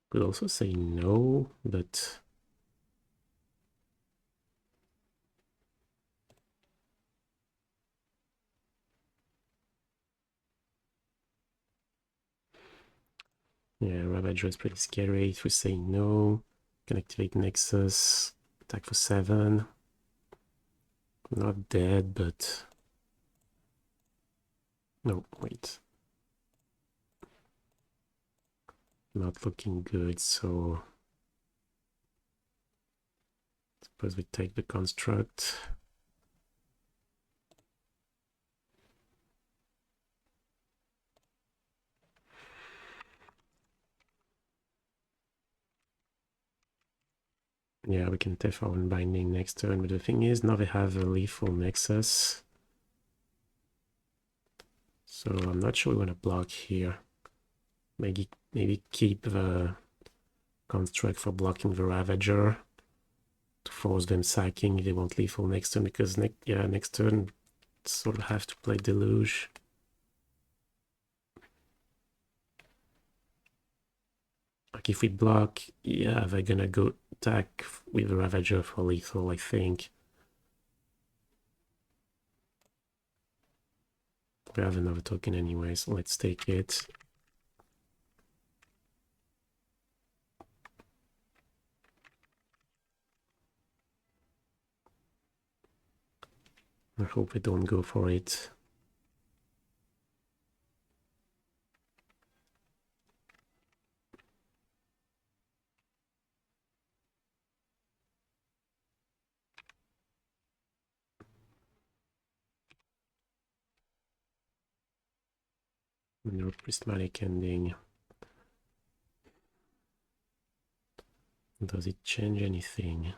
Could also say no, but yeah, Ravager is pretty scary. If we say no, can activate Nexus, attack for 7. Not dead, but no, wait. Not looking good, so suppose we take the construct. Yeah, we can Teferi Binding next turn, but the thing is, now they have a lethal Nexus. So I'm not sure we want to block here. Maybe keep the construct for blocking the Ravager to force them sacking if they want lethal next turn, because next turn sort of have to play Deluge. Like if we block, yeah, they're gonna go attack with the Ravager for lethal, I think. We have another token anyway, so let's take it. I hope we don't go for it. No Prismatic Ending. Does it change anything?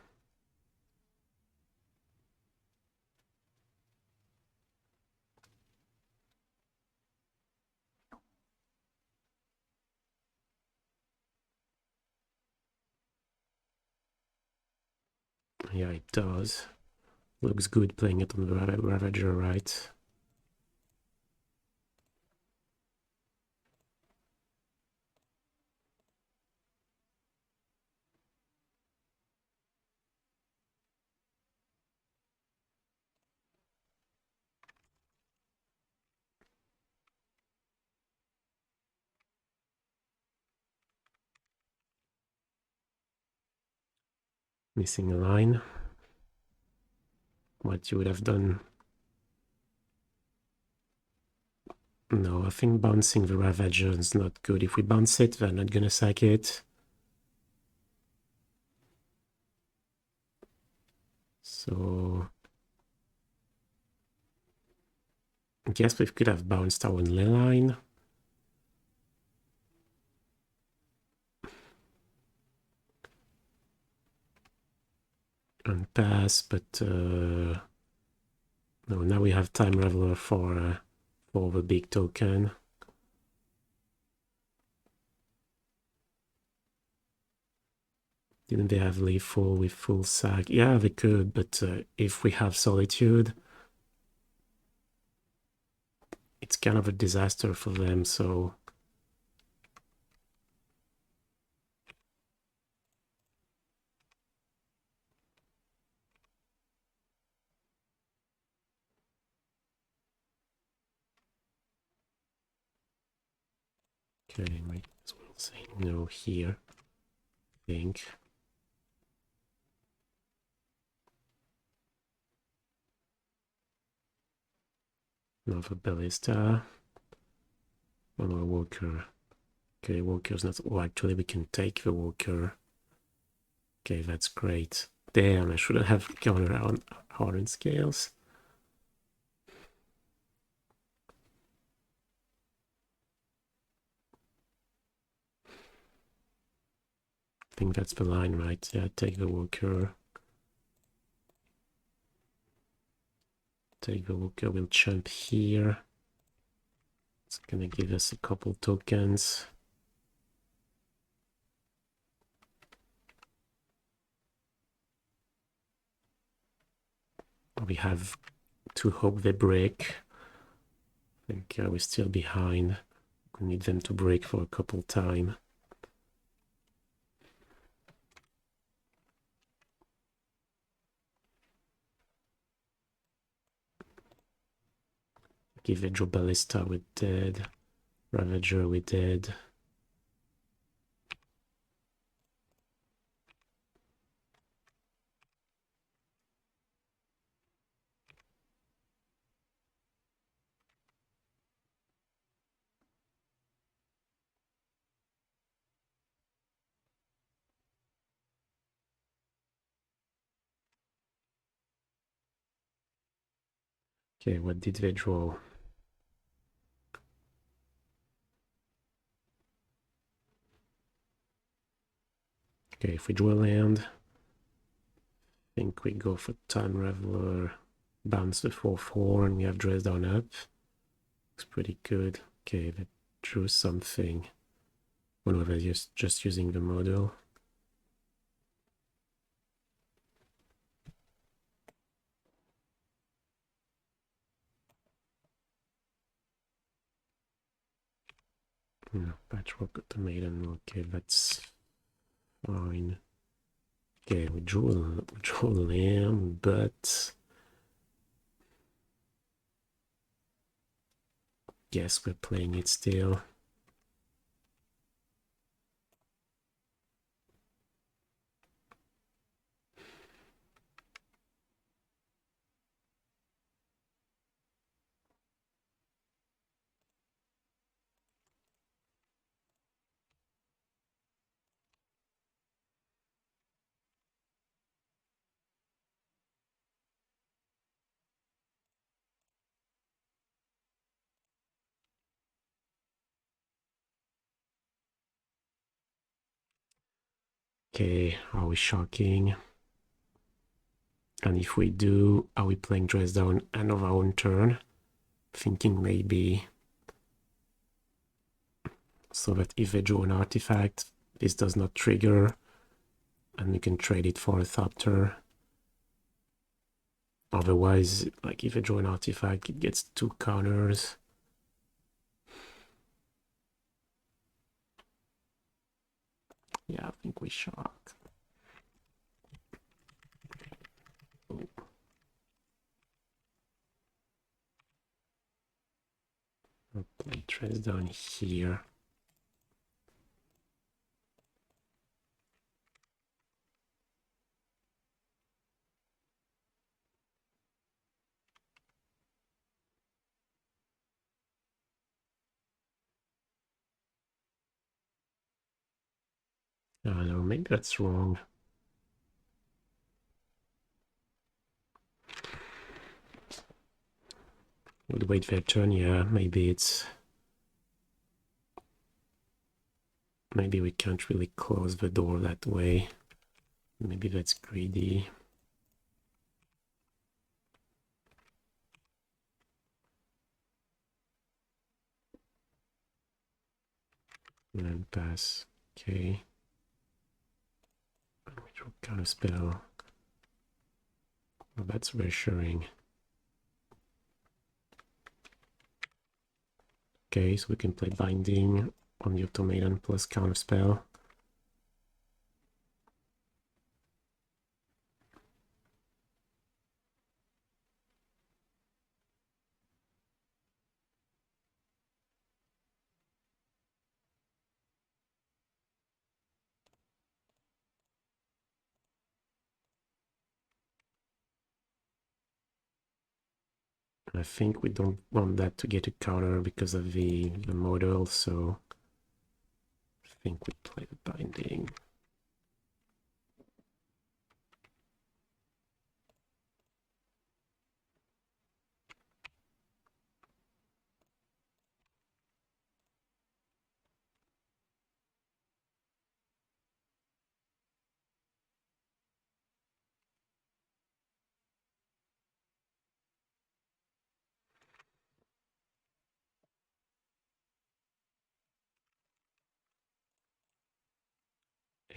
Yeah, it does. Looks good playing it on the Ravager, right? Missing a line. What you would have done? No, I think bouncing the Ravager is not good. If we bounce it, they're not gonna sack it. So I guess we could have bounced our Leyline. And pass, but no, now we have Time Raveler for the big token. Didn't they have lethal with full sack? Yeah, they could, but if we have Solitude, it's kind of a disaster for them, so okay, might as well say no here, I think. Another Ballista. Another Walker. Okay, walker's not... Oh, actually we can take the walker. Okay, that's great. Damn, I shouldn't have gone around Hardened Scales. I think that's the line, right? Yeah, take the walker. Take the walker, we'll jump here. It's gonna give us a couple tokens. We have to hope they break. I think we're still behind. We need them to break for a couple time. Give a Joe Ballista, we're dead. Ravager, we're dead. Okay, what did they draw? Okay, if we draw a land, I think we go for Time Raveler, bounce the 4/4, and we have Dress Down up. Looks pretty good. Okay, they drew something. One of us just using the model. No, Patchwork Automaton. Okay, that's fine. Okay, we drew a lamb, but guess we're playing it still. Okay, are we shocking? And if we do, are we playing Dress Down end of our own turn? Thinking maybe. So that if they draw an artifact, this does not trigger, and we can trade it for a Thopter. Otherwise, like if I draw an artifact, it gets 2 counters. Yeah, I think we shock. Oh. I'll play Dress Down here. I don't know, maybe that's wrong. Would wait their turn, yeah, maybe it's... Maybe we can't really close the door that way. Maybe that's greedy. And then pass, okay. Which will counterspell. Well, that's reassuring. Okay, so we can play Binding on the Automaton plus Counterspell. I think we don't want that to get a counter because of the model, so think we play the binding.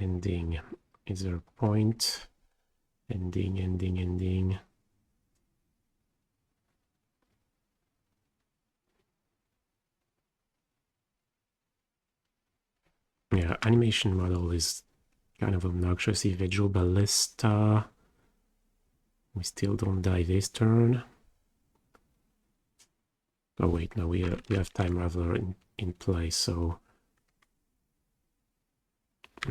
Ending. Is there a point? Ending, ending, ending. Yeah, animation model is kind of obnoxious. Evangel Ballista. We still don't die this turn. Oh wait, no, we have Time Raveler in play, so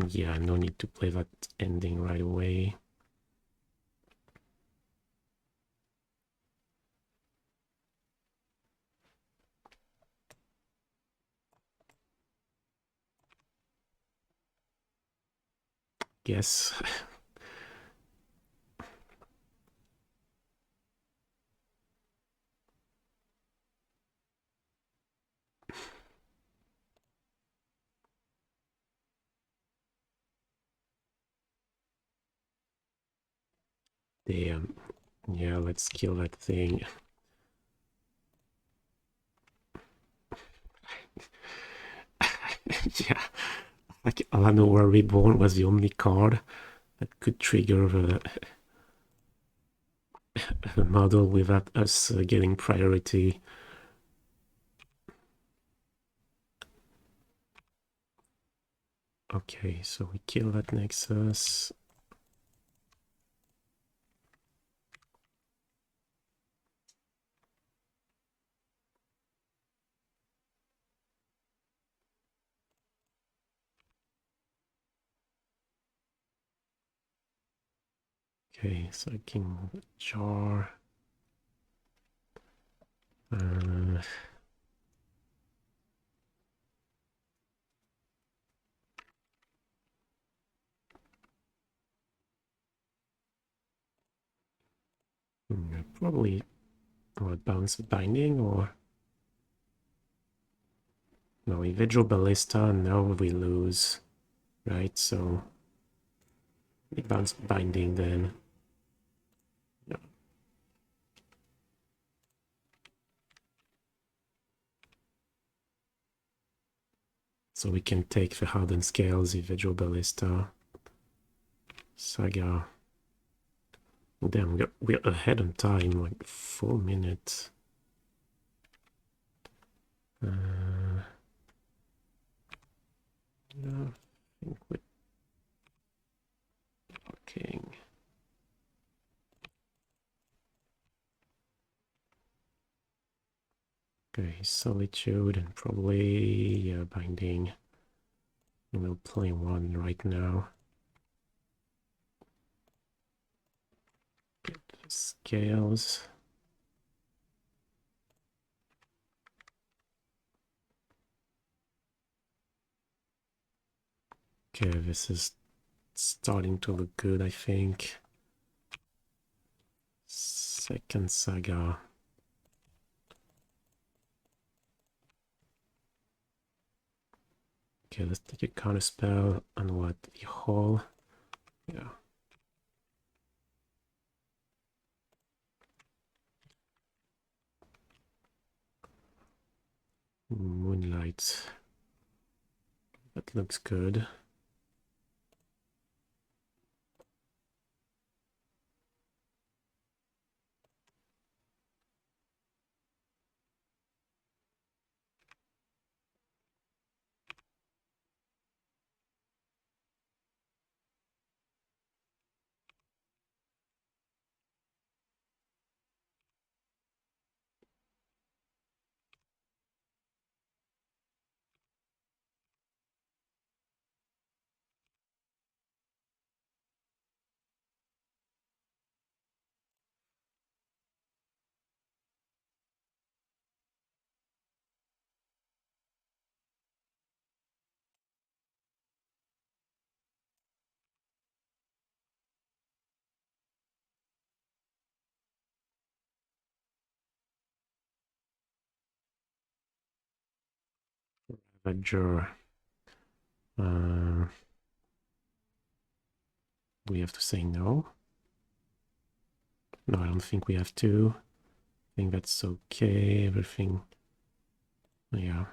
yeah, no need to play that ending right away. Guess. Damn. Yeah, let's kill that thing. Yeah, like Alanowar Reborn was the only card that could trigger the model without us getting priority. Okay, so we kill that Nexus. Okay, so King Jar. Probably what, bounce binding or no, Evangel Ballista, now we lose. Right, so we bounce binding then. Yeah. So we can take the Hardened Scales, Evangel Ballista, Saga. Damn, we're ahead on time, like 4 minutes. Yeah, I think we're blocking. Okay, Solitude and probably Binding. We'll play one right now. Get the scales. Okay, this is starting to look good, I think. Second Saga. Okay, let's take a Counterspell on what? The Hall? Yeah. Moonlight. That looks good. Ledger. We have to say no. No, I don't think we have to. I think that's okay. Everything. Yeah.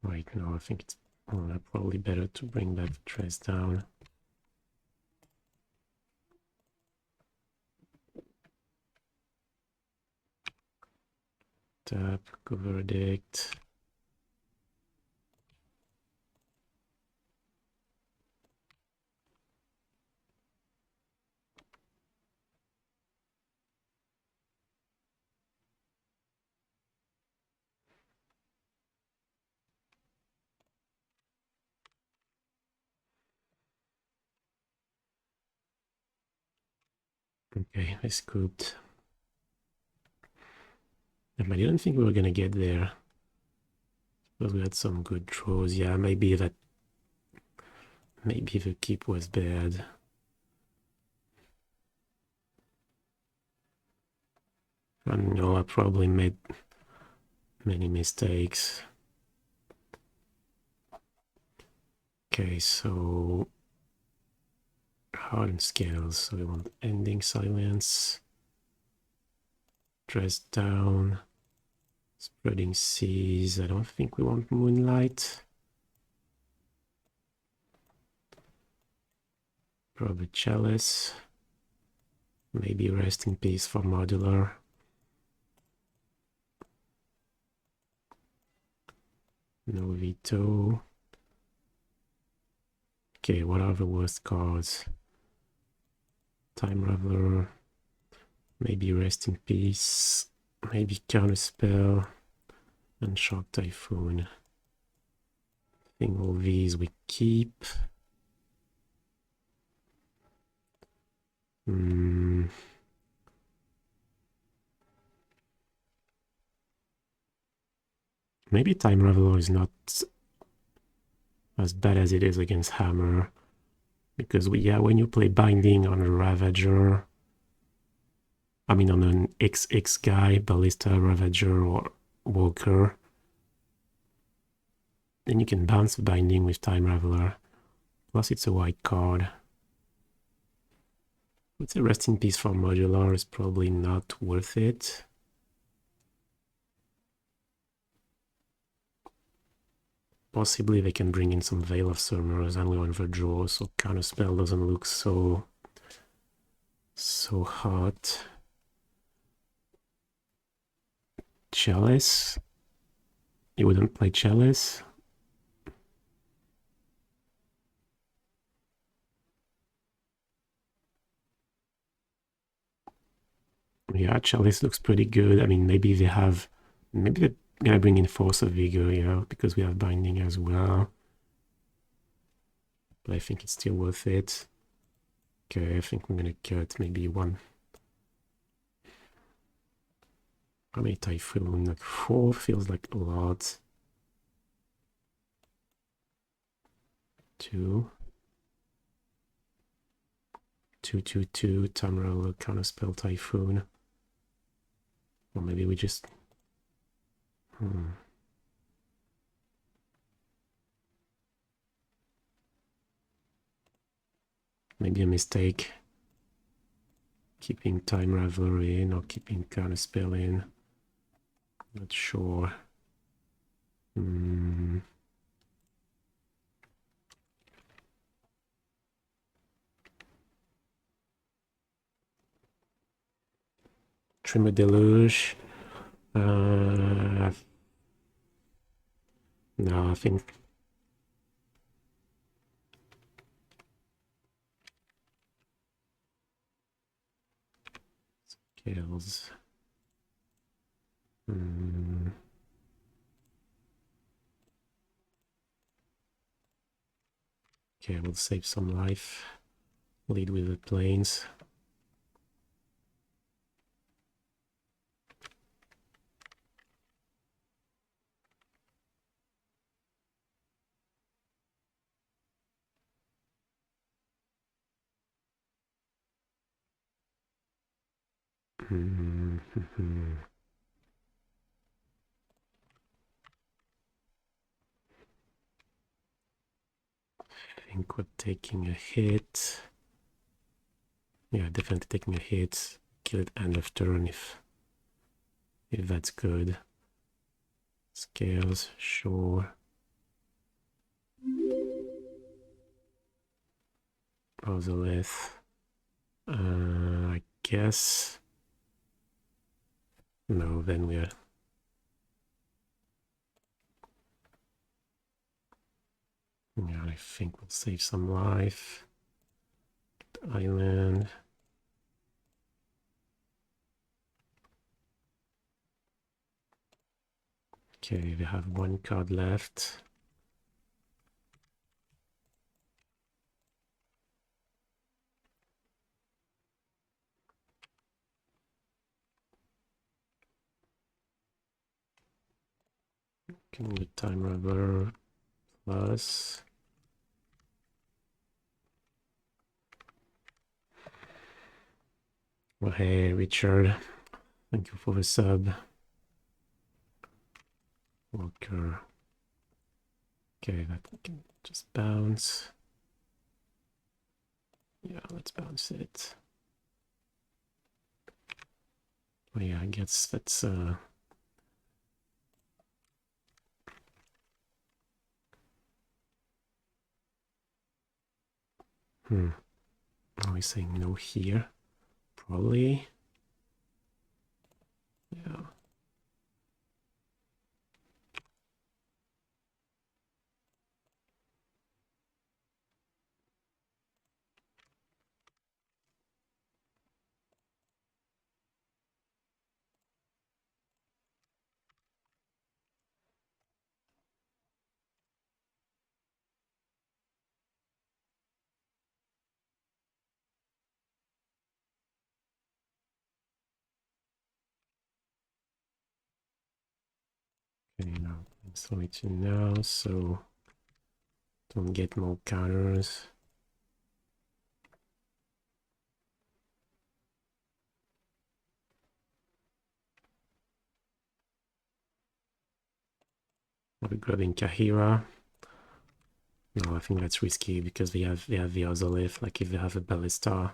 Right now, I think it's probably better to bring that dress down. Tap, go verdict. Okay, I scooped. I didn't think we were gonna get there. But we had some good draws. Yeah, maybe the keep was bad. I know I probably made many mistakes. Okay, so Hardened scales. So we want Ending Silence. Dress down. Spreading Seas. I don't think we want Moonlight. Probably Chalice. Maybe Rest in Peace for Modular. No Veto. Okay, what are the worst cards? Time Raveler. Maybe Rest in Peace. Maybe Counterspell. And Shark Typhoon. I think all these we keep. Maybe Time Raveler is not as bad as it is against Hammer. Because when you play Binding on a Ravager, I mean on an XX guy, Ballista, Ravager, or Walker, then you can bounce Binding with Time Raveler. Plus it's a white card. I'd say Rest in Peace for Modular is probably not worth it. Possibly they can bring in some Veil of Summers and we want the draw, so Counterspell doesn't look so hot. Chalice? You wouldn't play Chalice? Yeah, Chalice looks pretty good. I mean, maybe they're gonna bring in Force of Vigor, yeah, because we have Binding as well. But I think it's still worth it. Okay, I think I'm gonna cut maybe one. How many Typhoon? Like 4 feels like a lot. 2. 2/2/2, Tamra, Counterspell, Typhoon. Or maybe we just... Maybe a mistake. Keeping Time Raveler in or keeping Counterspell in. Not sure. Memory Deluge. No, I think Scales. Okay, we'll save some life. lead with the planes. I think we're taking a hit. Yeah, definitely taking a hit. Kill it end of turn if that's good. Scales, sure. Ozolith. I guess. No, then we're. Yeah, I think we'll save some life. Island. Okay, we have one card left. Can the time Raveler plus. Well, hey, Richard. Thank you for the sub. Walker. Okay, that can just bounce. Yeah, let's bounce it. Oh yeah, I guess that's Are we saying no here? Probably. Yeah. Okay, now Solitude now, so don't get more counters. We're grabbing Kaheera. No, I think that's risky because they have the Ozolith. Like if they have a Ballista,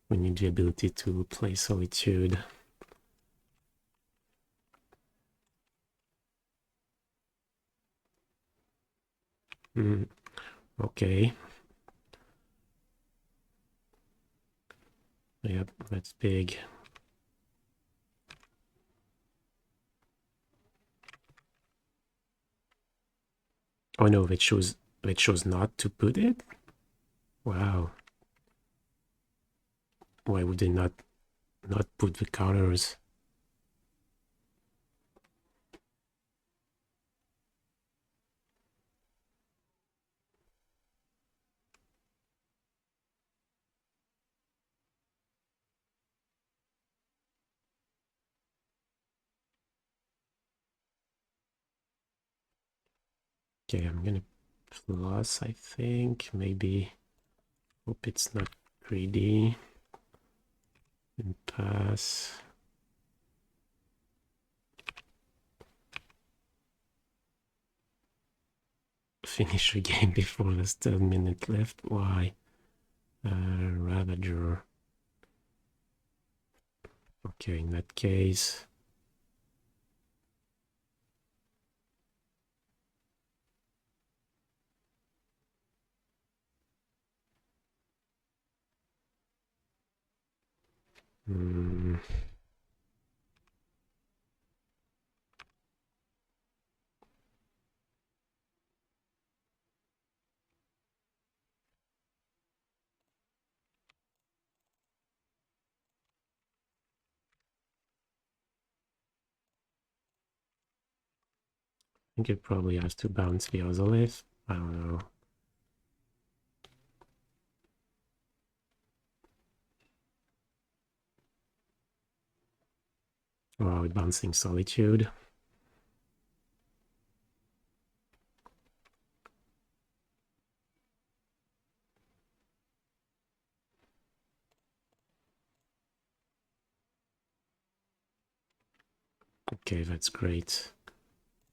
we need the ability to play Solitude. Okay. Yep, that's big. Oh no, they chose not to put it? Wow. Why would they not put the counters? Okay, I'm gonna plus, I think. Maybe. Hope it's not greedy. And pass. Finish the game before there's 10 minutes left. Why? Ravager. Okay, in that case. I think it probably has to bounce the Ozolith. I don't know. Or are we bouncing Solitude? Okay, that's great.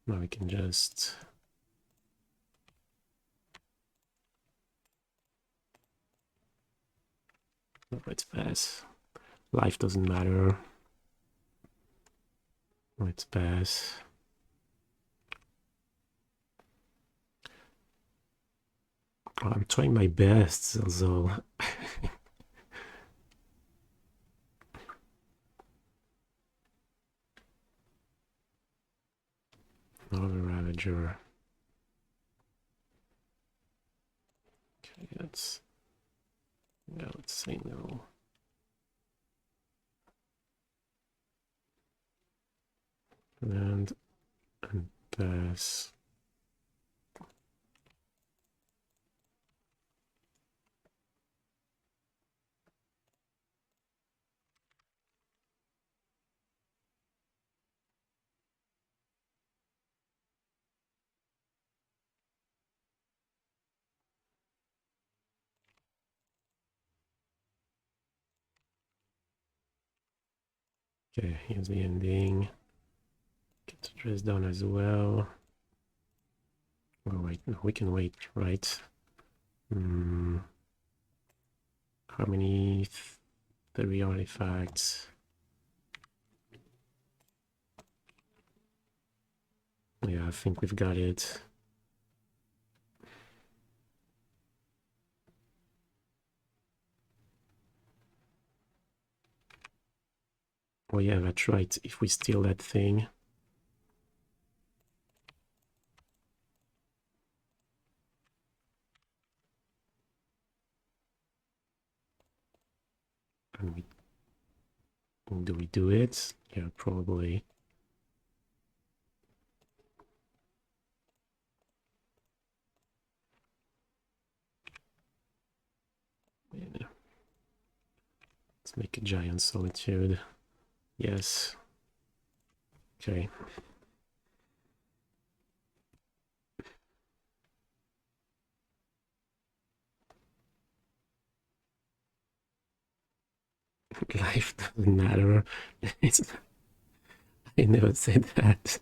Now we can just... let's pass. Life doesn't matter. Let's pass. Oh, I'm trying my best, although... Another Ravager. Okay, let's say no. And pass. Okay, here's the ending. Get the dress down as well. Oh wait, no, we can wait, right? How many? 3 artifacts. Yeah, I think we've got it. Oh yeah, that's right. If we steal that thing. And do we do it? Yeah, probably. Yeah. Let's make a giant Solitude. Yes. Okay. Life doesn't matter. I never said that.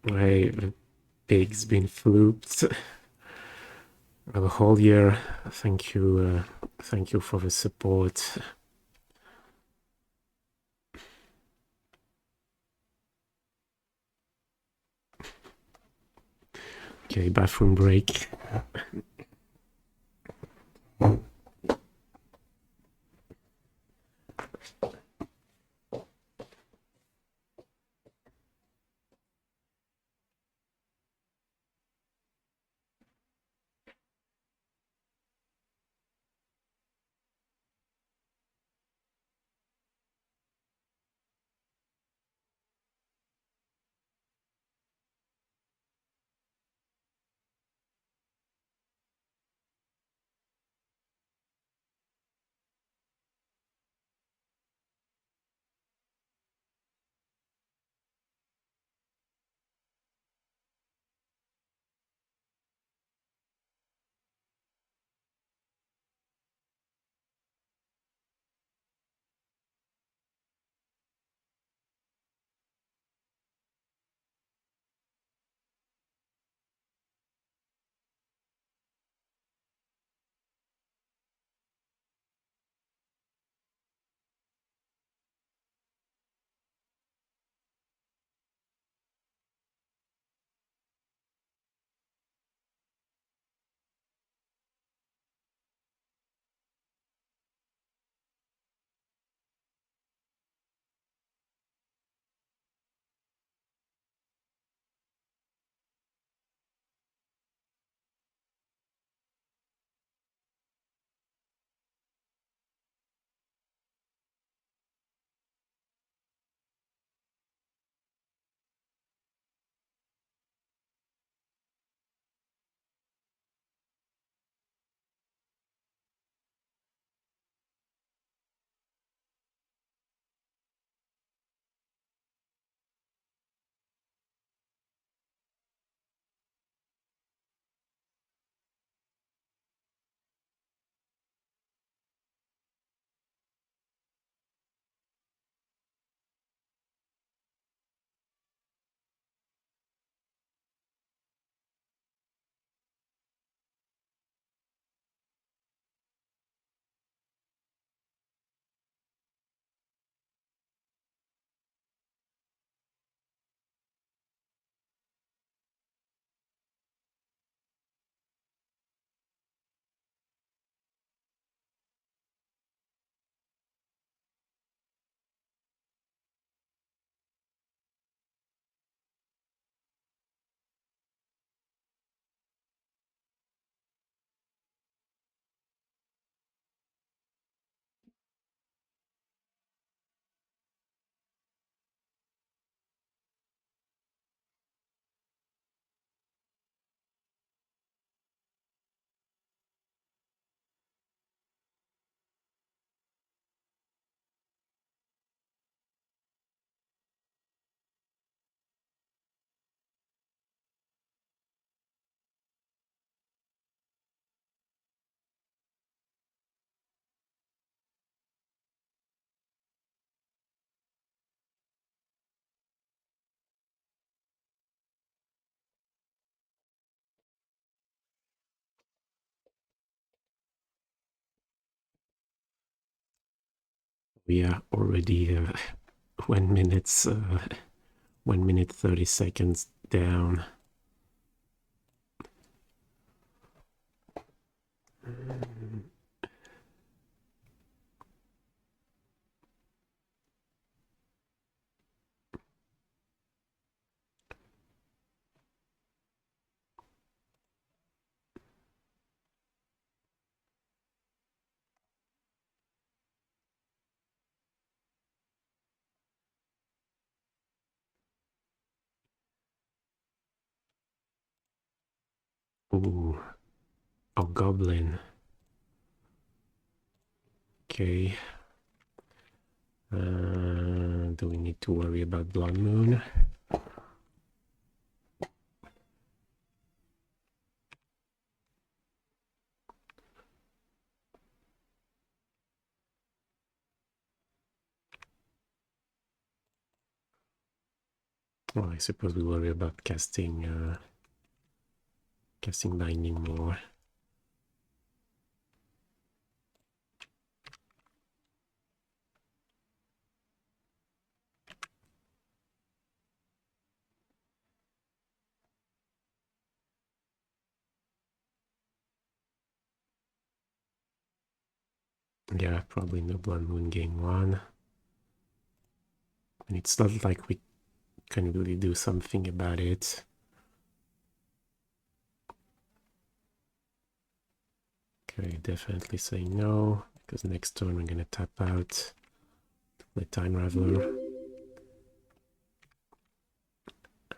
My pig's been flooped a whole year. Thank you for the support. Okay, bathroom break. We are already 1 minute, 1 minute 30 seconds down. Ooh, a goblin. Okay. Do we need to worry about Blood Moon? Well, I suppose we worry about casting Binding more. Yeah, probably no Blood Moon game 1. And it's not like we can really do something about it. Okay, definitely say no, because next turn we're gonna tap out the Time Raveler.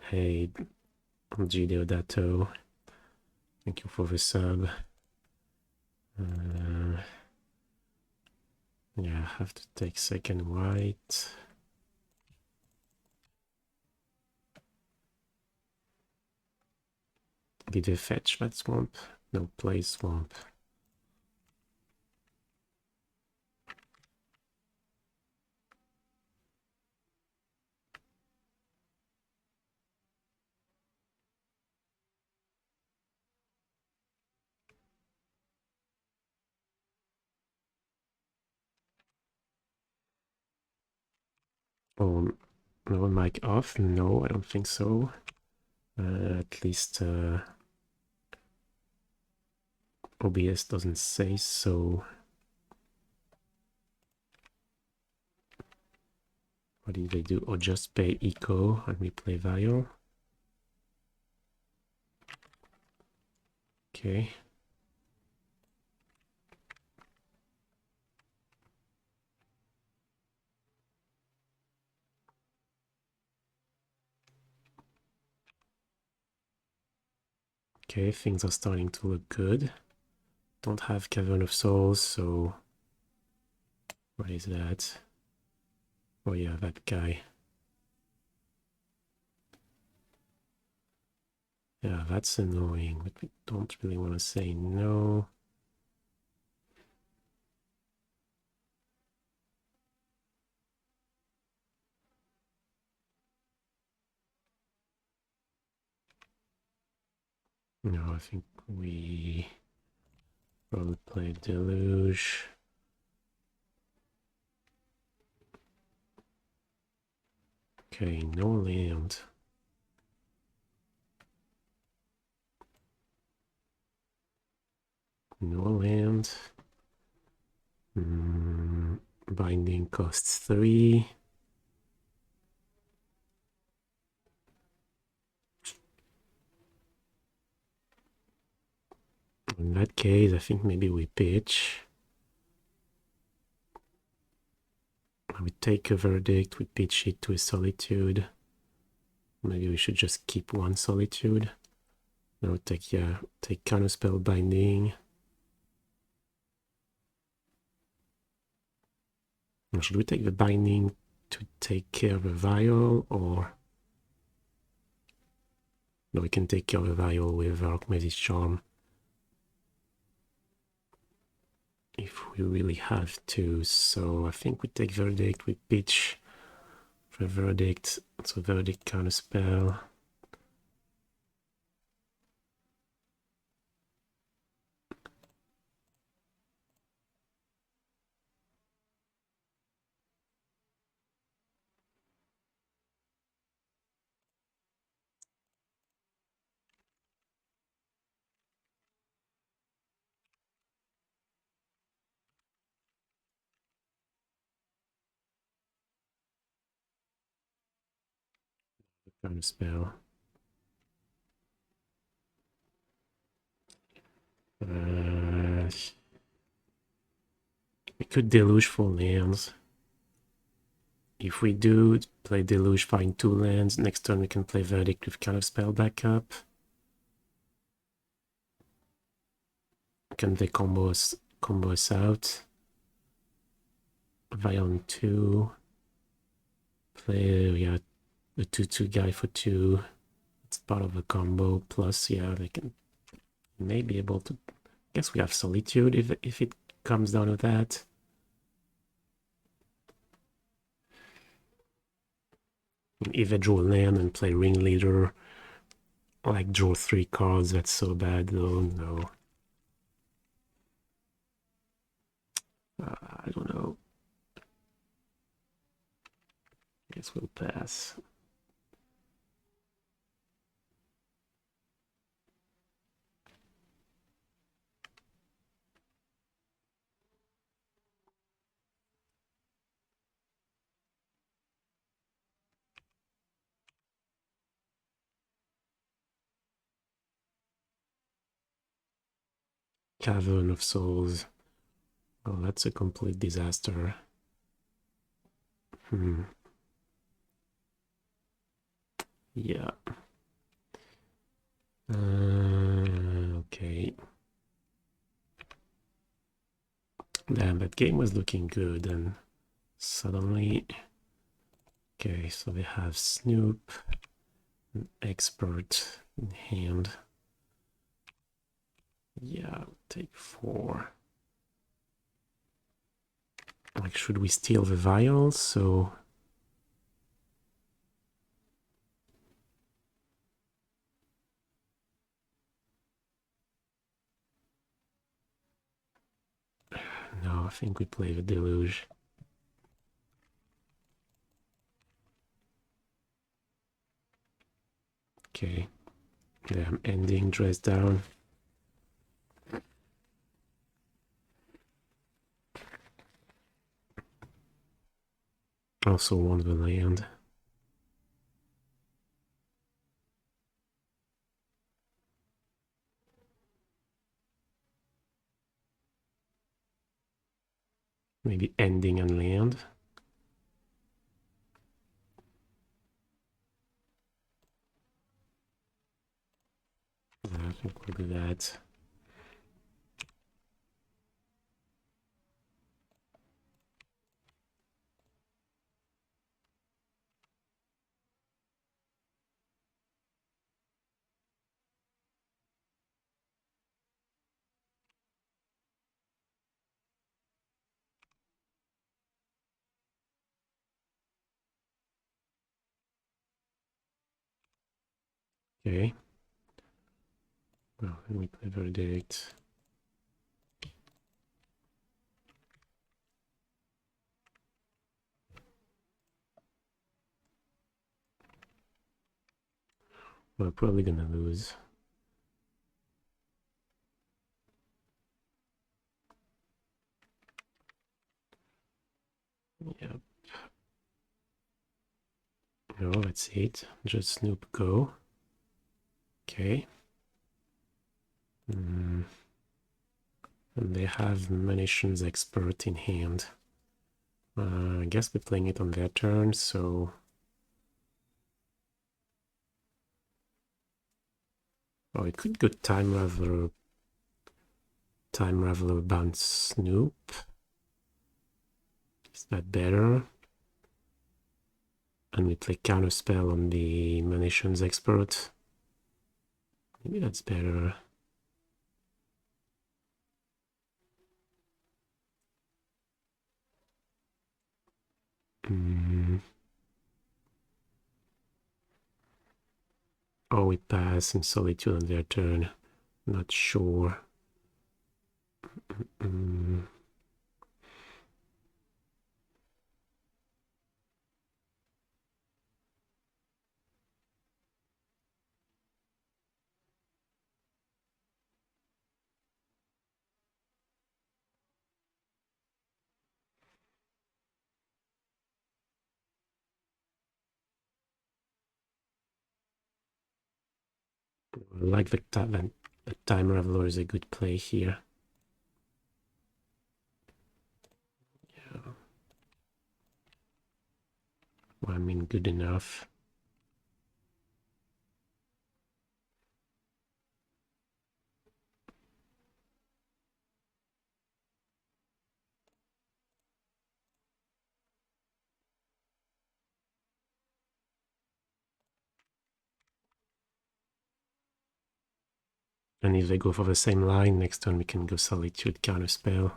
Hey, BG Yawgmoth, thank you for the sub. Yeah, I have to take second white. Did they fetch that swamp? No, play swamp. Oh, no mic off? No, I don't think so. At least OBS doesn't say so. What did they do? Or just pay eco and we play Vial? Okay. Okay, things are starting to look good. Don't have Cavern of Souls, so... What is that? Oh yeah, that guy. Yeah, that's annoying, but we don't really want to say no. No, I think we probably play Deluge. Okay, no land. No land. Binding costs 3. In that case, I think maybe we pitch. We take a Verdict, we pitch it to a Solitude. Maybe we should just keep one Solitude. No, take Counterspell Binding. Or should we take the Binding to take care of the Vial, or... No, we can take care of the Vial with Archmage's Charm. If we really have to, so I think we take Verdict, we pitch for Verdict, so Verdict Counterspell. Counterspell. We could Deluge for lands. If we do play Deluge, find 2 lands, next turn we can play Verdict with Counterspell backup. Can they combo us out? Violent 2. Play, yeah, the 2/2 guy for 2. It's part of a combo. Plus, yeah, they can may be able to. I guess we have Solitude if it comes down to that. If I draw land and play Ringleader, like draw 3 cards, that's so bad though. No. I don't know. Guess we'll pass. Cavern of Souls. Oh, that's a complete disaster. Yeah. Okay. Damn, that game was looking good, and suddenly... Okay, so they have Snoop, an Expert in hand. Yeah, take 4. Like, should we steal the vials? So... No, I think we play the Deluge. Okay. Damn, ending, dress down. Also want the land. Maybe ending and land. I think we'll do that. Okay. Well, then we play Verdict. We're probably gonna lose. Yep. No, that's it. Just Snoop go. Okay. And they have Munitions Expert in hand. I guess we're playing it on their turn, so... Oh, it could go Time Raveler. Time Raveler bounce Snoop. Is that better? And we play Counterspell on the Munitions Expert. Maybe that's better. Oh, we pass in Solitude on their turn. Not sure. I like the Time Raveler is a good play here. Yeah. Well, I mean, good enough. And if they go for the same line, next turn we can go Solitude, Counterspell.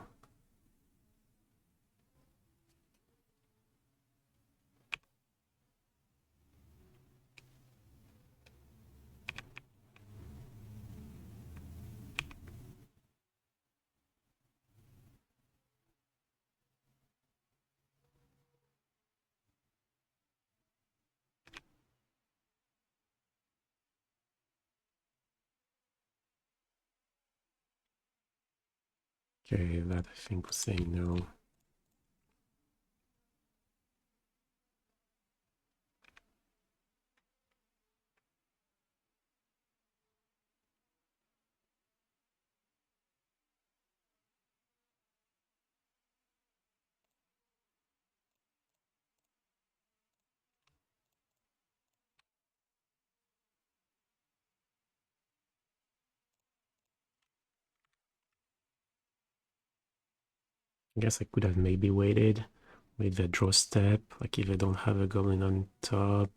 Okay, that I think was saying no. I guess I could have maybe waited with the draw step, like if I don't have a goblin on top.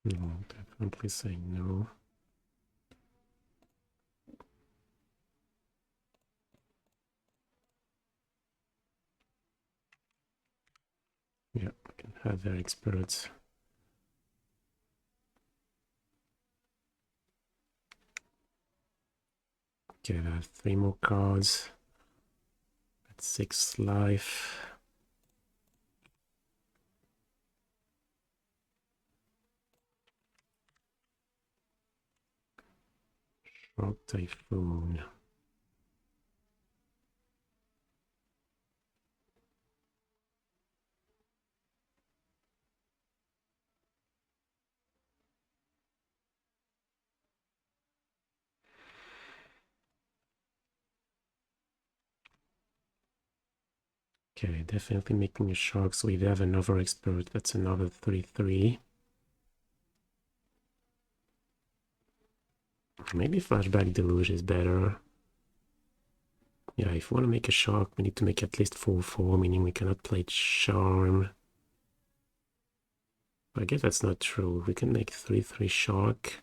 No, definitely saying no. Yeah, we can have their experts. Okay, I have 3 more cards. At 6 life. Shark Typhoon. Okay, definitely making a shark, so we have another expert, that's another 3-3. Maybe Flashback Deluge is better. Yeah, if we want to make a shark, we need to make at least 4-4, meaning we cannot play Charm. I guess that's not true. We can make 3-3 shark.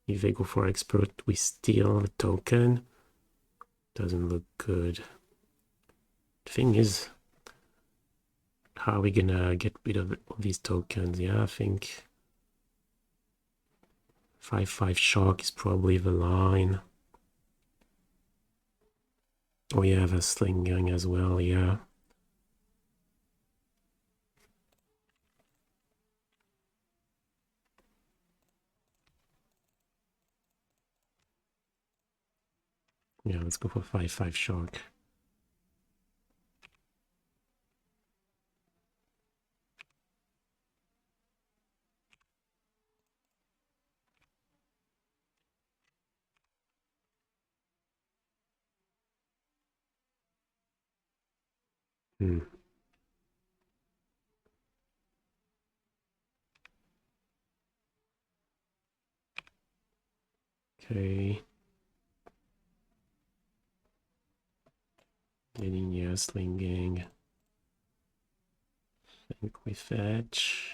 If they go for expert, we steal the token. Doesn't look good. The thing is, how are we gonna get rid of these tokens? Yeah, I think 5-5 shark is probably the line. Oh yeah, the slinging as well, yeah. Yeah, let's go for 5-5 shark. Hmm. Okay. Getting, yeah, slinging. I think we fetch.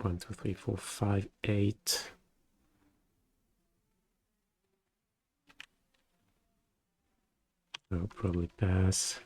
One, two, three, four, five, 8. I'll probably pass.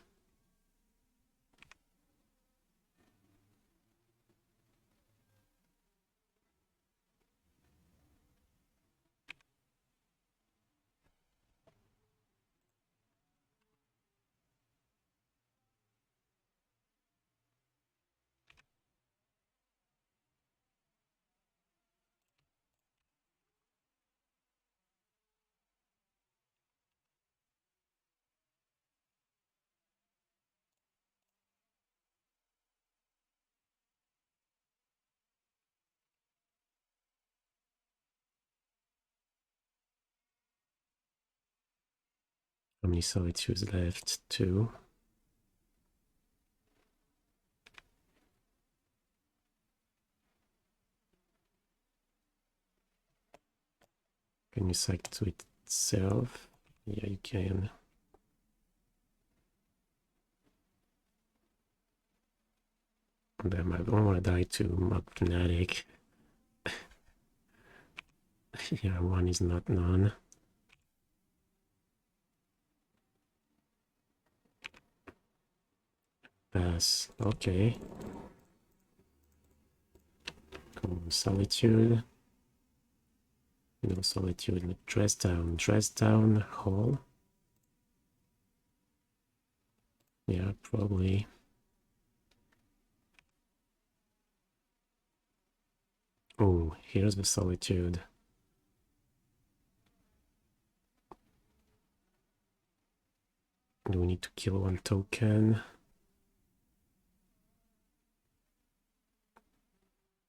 How many Solitudes left? 2. Can you sack to itself? Yeah, you can. Damn, I don't want to die to Magnetic. Yeah, 1 is not none. Pass. Okay. Come on, Solitude. No Solitude. Dress down, Hall. Yeah, probably. Oh, here's the Solitude. Do we need to kill 1 token?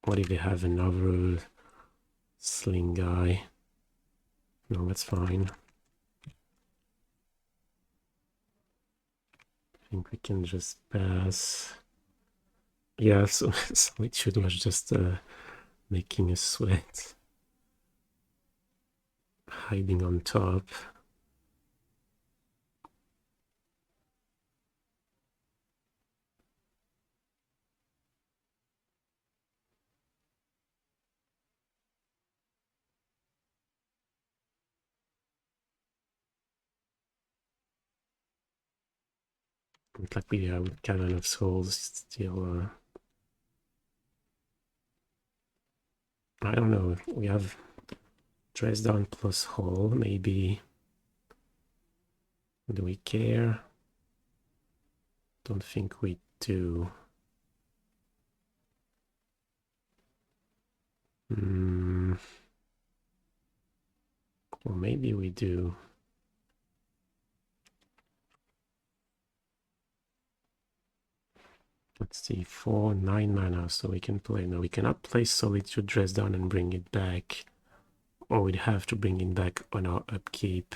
What if they have another sling guy? No, that's fine. I think we can just pass. Yeah, so Solitude was just making us sweat. Hiding on top. Like we with Cannon of Souls still I don't know, we have Dress Down plus Hall, maybe. Do we care? Don't think we do. Or maybe we do. Let's see, 4, 9 mana, so we can play. No, we cannot play Solitude, Dress Down and bring it back. Or we'd have to bring it back on our upkeep.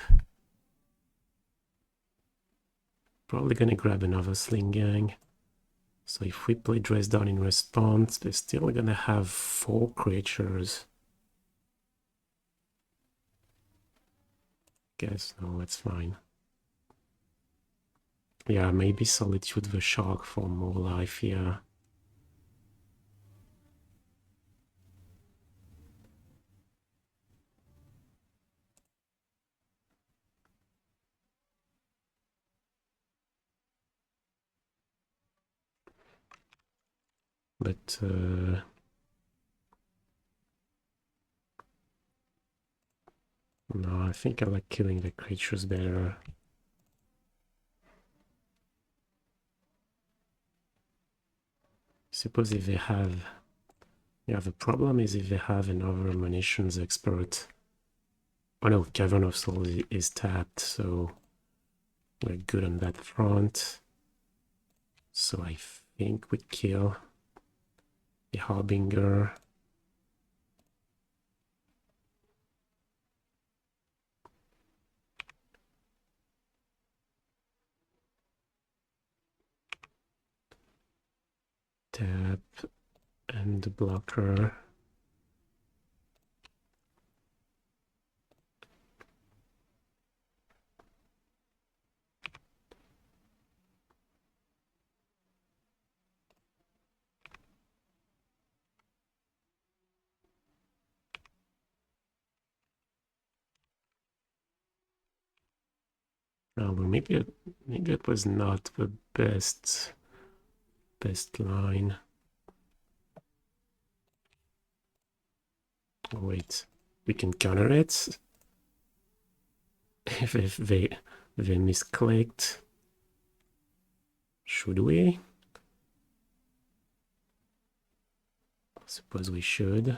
Probably gonna grab another Sling Gang. So if we play Dress Down in response, they're still gonna have 4 creatures. Guess, no, that's fine. Yeah, maybe Solitude the Shark for more life, yeah. But no, I think I like killing the creatures better. Suppose if they have... Yeah, the problem is if they have another munitions expert. Oh no, Cavern of Souls is tapped, so we're good on that front. So I think we kill the Harbinger. Tap and the blocker. Oh, well, maybe it was not the best line. Oh, wait, we can counter it if they misclicked. Should we? I suppose we should.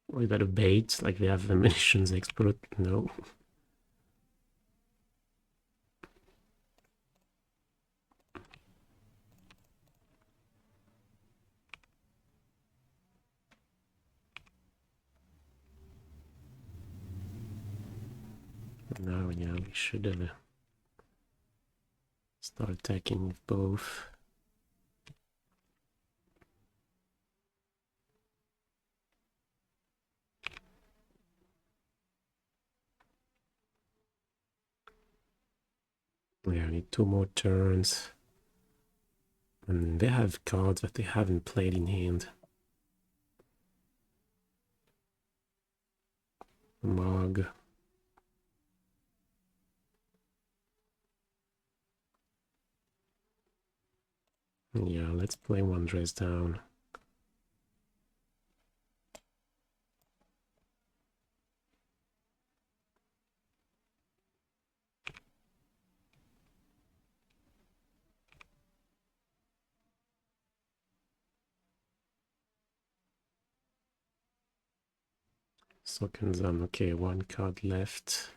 Or is that a bait? Like they have the munitions expert? No. Now, yeah, we should start attacking with both. Yeah, we need 2 more turns. And they have cards that they haven't played in hand. Mog. Yeah, let's play one dress down. Sokensan, okay, 1 card left.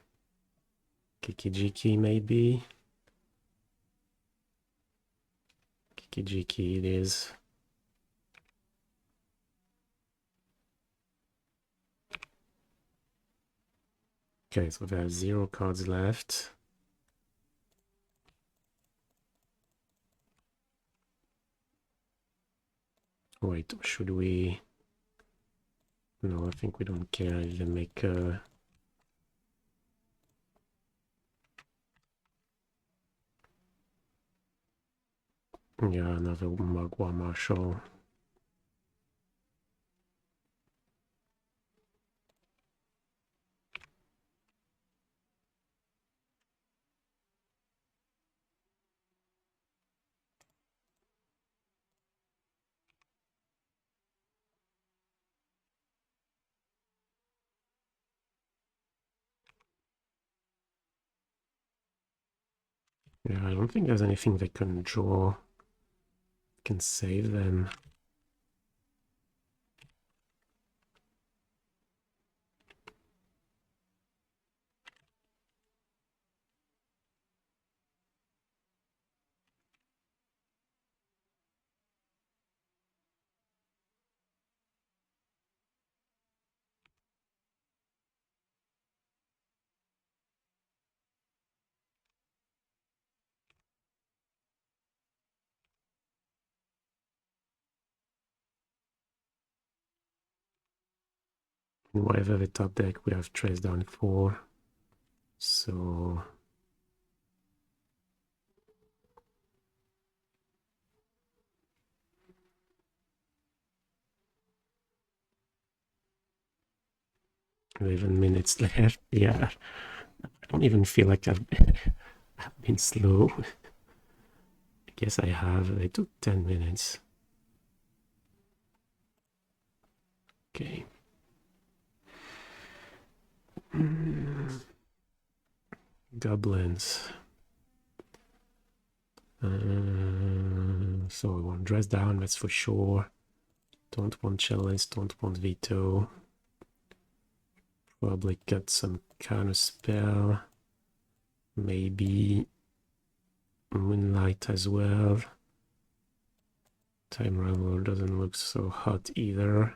Kikijiki maybe. Kikijiki it is. Okay, so we have 0 cards left. Wait, should we? No, I think we don't care if they make yeah, another Magua Marshal. Yeah, I don't think there's anything they can draw. Can save them. 'In whatever the top deck, we have Trace down 4. So 11 minutes left. Yeah, I don't even feel like I've been slow. I guess I have. It took 10 minutes. Okay. Goblins. So we want Dress Down, that's for sure. Don't want Chalice, don't want Veto. Probably got some Counterspell. Maybe Moonlight as well. Time Raveler doesn't look so hot either.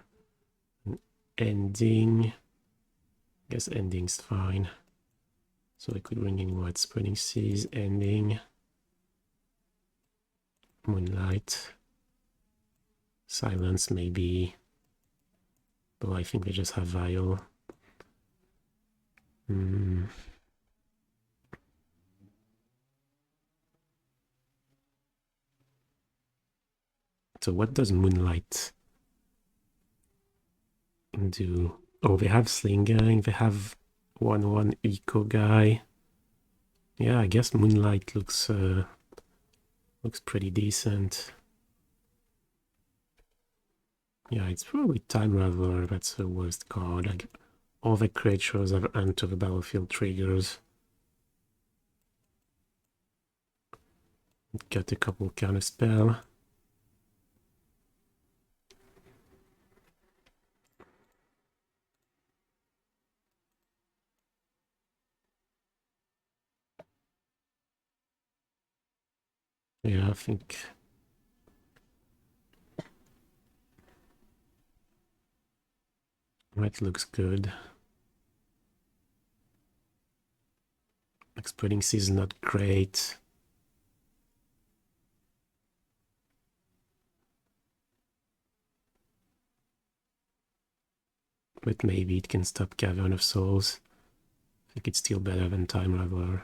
Ending. I guess Ending's fine. So I could bring in what? Spreading Seas, Ending. Moonlight. Silence maybe. But I think they just have Vial. So what does Moonlight do? Oh, they have Sling Gang, they have 1/1 Eco guy. Yeah, I guess Moonlight looks pretty decent. Yeah, it's probably Time Raveler, that's the worst card. Like, all the creatures have enter the battlefield triggers. Got a couple Counterspell. Yeah, I think that looks good. Spreading Sea is not great. But maybe it can stop Cavern of Souls. I think it's still better than Time Raveler.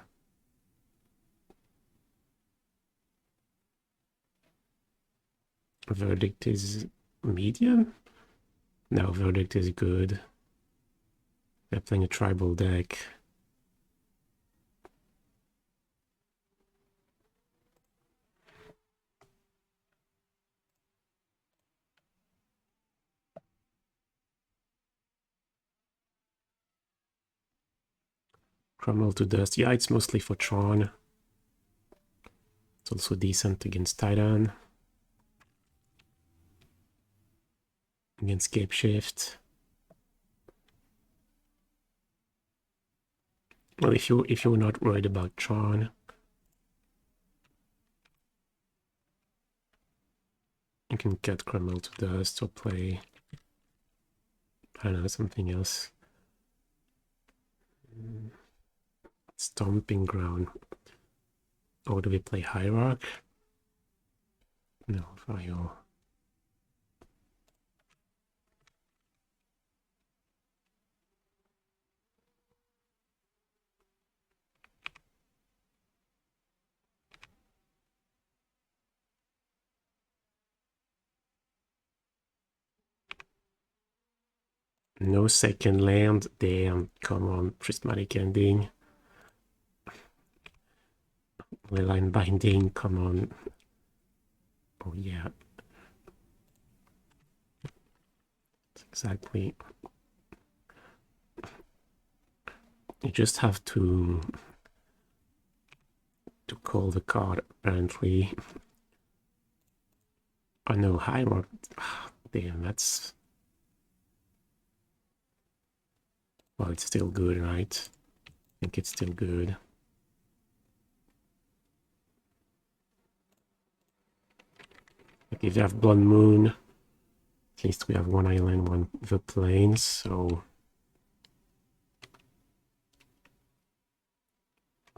Verdict is medium? No, Verdict is good. They're playing a tribal deck. Crumble to Dust. Yeah, it's mostly for Tron. It's also decent against Titan. Against Cape Shift. Well, if you're not worried about Tron, you can cut Crumble to Dust or play, I don't know, something else. Stomping Ground. Or do we play Hierarch? No, Fire. No second land. Damn, come on, Prismatic Ending. Leyline Binding, come on. Oh yeah. Exactly. You just have to call the card, apparently. Oh no, Hierarch. Damn, that's... Well, it's still good, right? I think it's still good. Like if you have Blood Moon, at least we have one island, one the plains, so...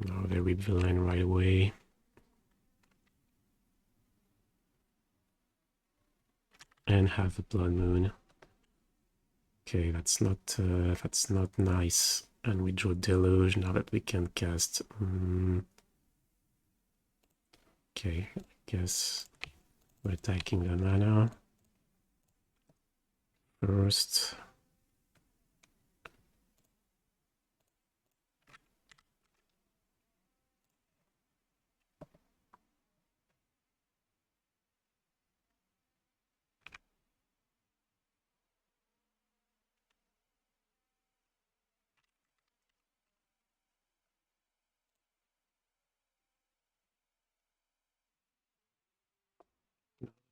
No, they rip the land right away. And have a Blood Moon. Okay, that's not nice. And we draw Deluge now that we can cast. Okay, I guess we're attacking the mana first.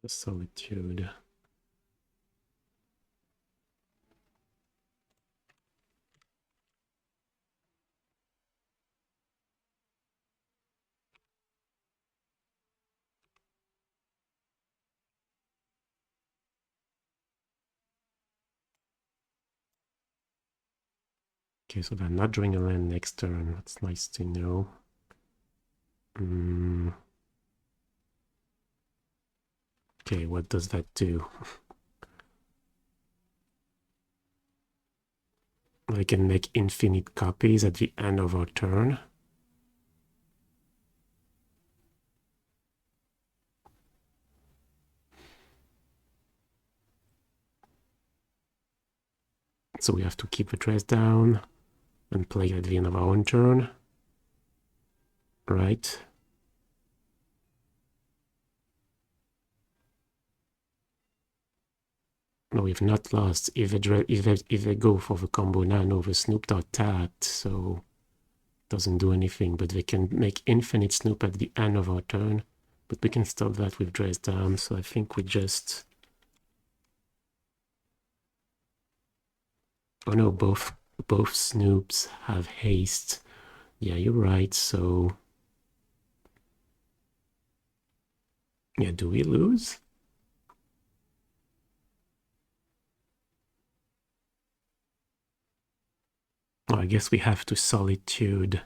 The Solitude. Okay, so they're not drawing a land next turn. That's nice to know. Okay, what does that do? I can make infinite copies at the end of our turn. So we have to keep the dress down and play at the end of our own turn. Right? No, we've not lost. If they go for the combo nano, the Snoop are tapped, so it doesn't do anything. But they can make infinite Snoop at the end of our turn. But we can stop that with dress down, so I think we just... Oh no, both Snoops have haste. Yeah, you're right, so... Yeah, do we lose? Oh, I guess we have to Solitude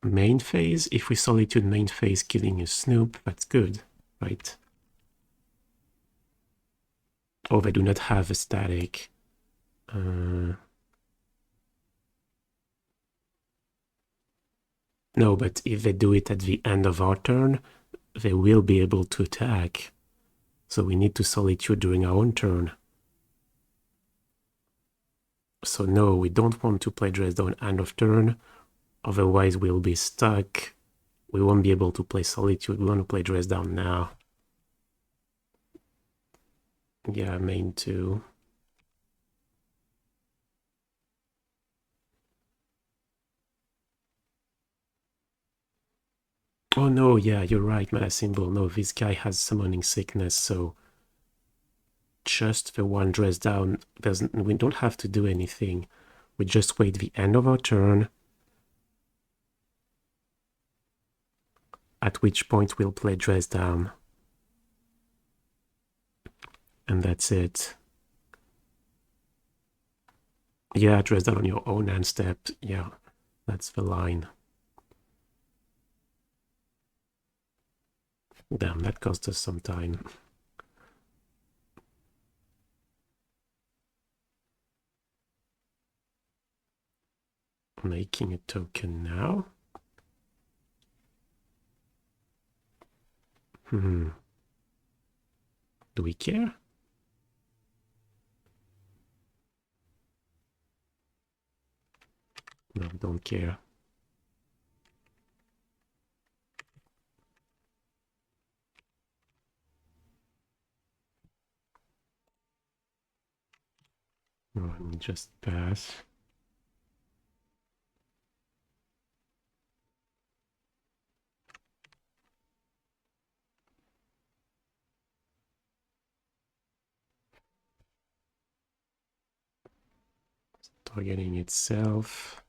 main phase. If we Solitude main phase killing a Snoop, that's good, right? Oh, they do not have a static. No, but if they do it at the end of our turn, they will be able to attack. So we need to Solitude during our own turn. So no, we don't want to play Dress Down end of turn. Otherwise we'll be stuck. We won't be able to play Solitude. We want to play Dress Down now. Yeah, main 2. Oh no, yeah, you're right, Mana Symbol. No, this guy has Summoning Sickness, so just the one Dress Down doesn't. We don't have to do anything. We just wait the end of our turn, at which point we'll play Dress Down. And that's it. Yeah, Dress Down on your own end step. Yeah, that's the line. Damn, that cost us some time. Making a token now. Do we care? No, we don't care. No, let me just pass. Targeting itself.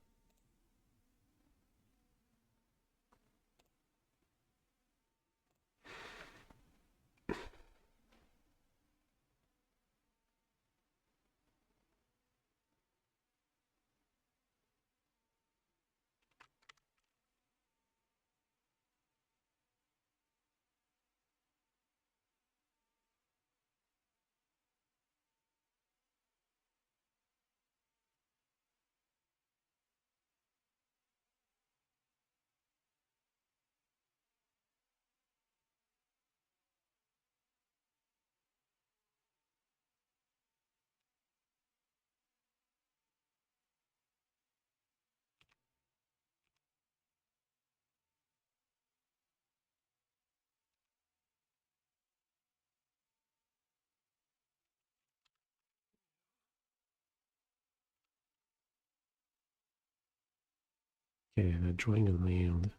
Okay, they're drawing a land.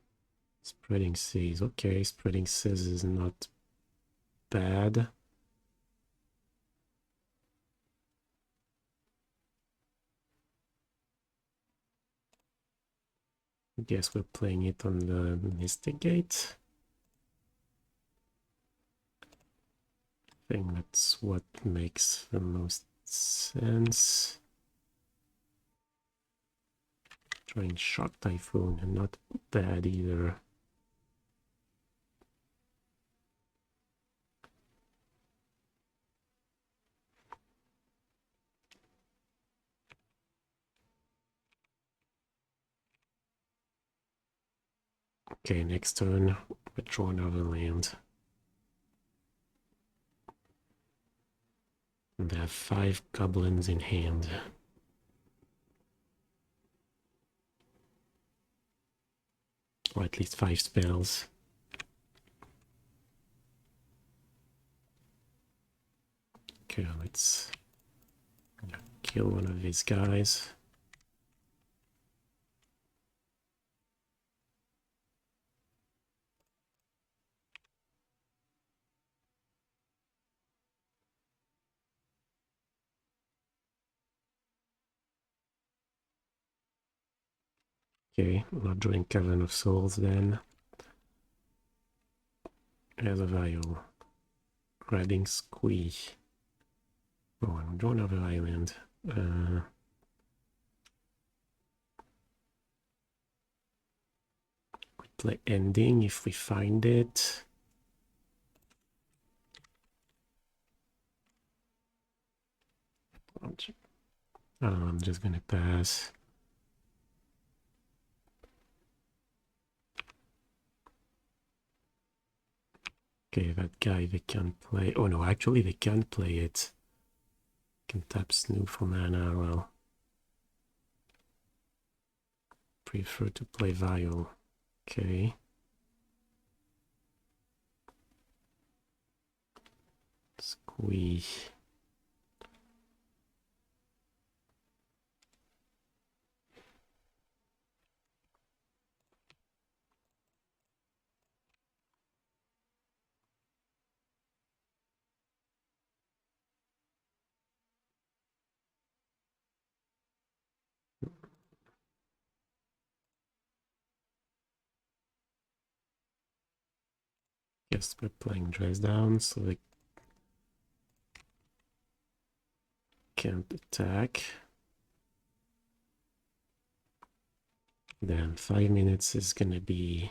Spreading Seas. Okay, Spreading Seas is not bad. I guess we're playing it on the Mystic Gate. I think that's what makes the most sense. Trying Shark Typhoon, not bad either. Okay, next turn, we draw another land. And they have 5 goblins in hand. Or at least 5 spells. Okay, let's kill one of these guys. Okay, not drawing Cavern of Souls then. Here's a vial. Grabbing Squee. Oh, I'm drawing another island. play Ending if we find it. I'm just gonna pass. Okay, that guy they can't play. Oh no, actually they can play it. Can tap Snoop for mana. Well, prefer to play Vial. Okay. Squeeze. Guess we're playing Dress Down, so they can't attack. Then 5 minutes is gonna be...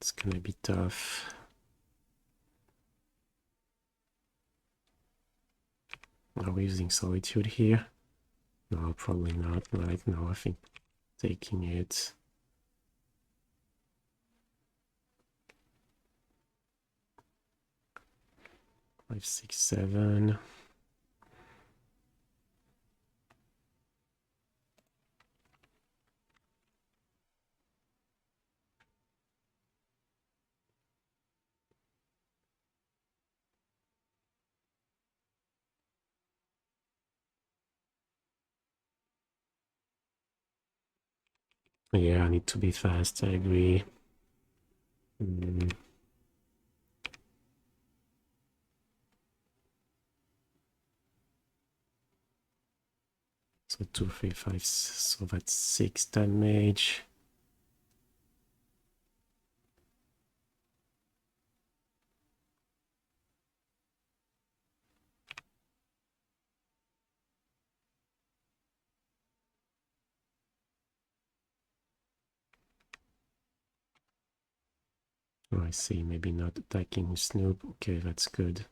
It's gonna be tough. Are we using Solitude here? No, probably not. Right now, I think taking it. Five, six, seven. Yeah, I need to be fast, I agree. So 2, 3, 5, so that's 6 damage. Oh, I see, maybe not attacking Snoop. Okay, that's good.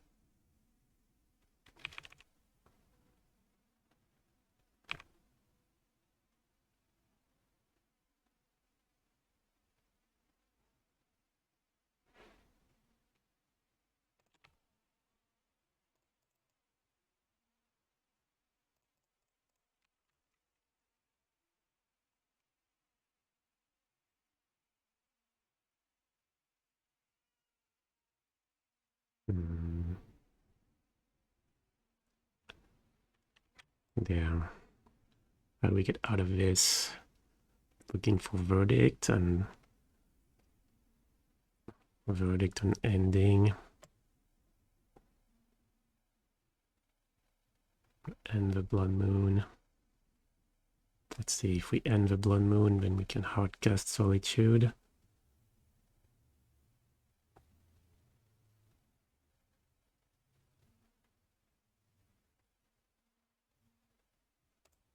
Yeah. How do we get out of this? Looking for Verdict and Verdict on Ending. And the Blood Moon. Let's see, if we end the Blood Moon, then we can hardcast Solitude.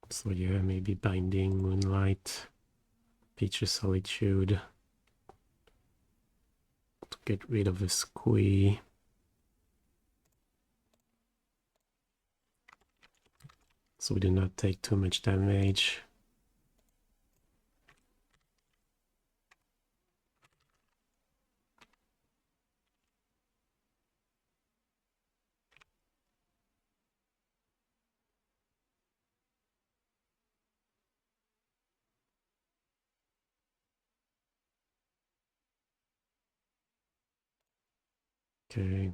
So yeah, maybe Binding, Moonlight, Feature Solitude to get rid of the squee. So we do not take too much damage. Okay.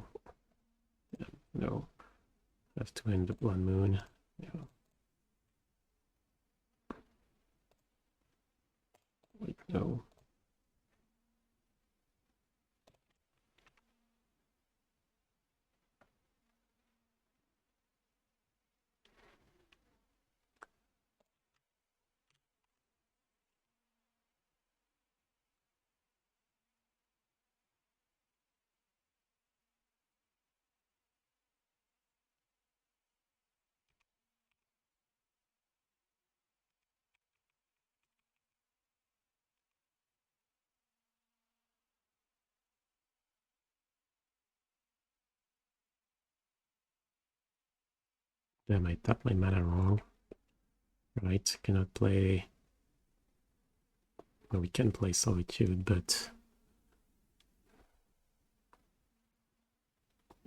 No. Have to end the Blood Moon. Yeah. Wait, no. Damn, I tapped my mana wrong. Right, cannot play... Well, we can play Solitude, but...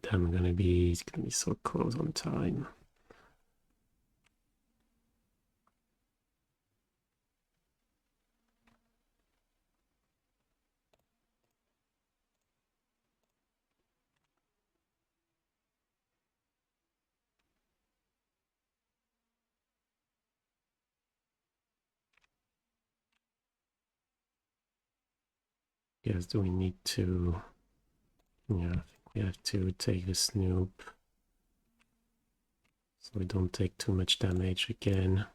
Damn, it's gonna be so close on time. Yes, do we need to... Yeah, I think we have to take the Snoop. So we don't take too much damage again.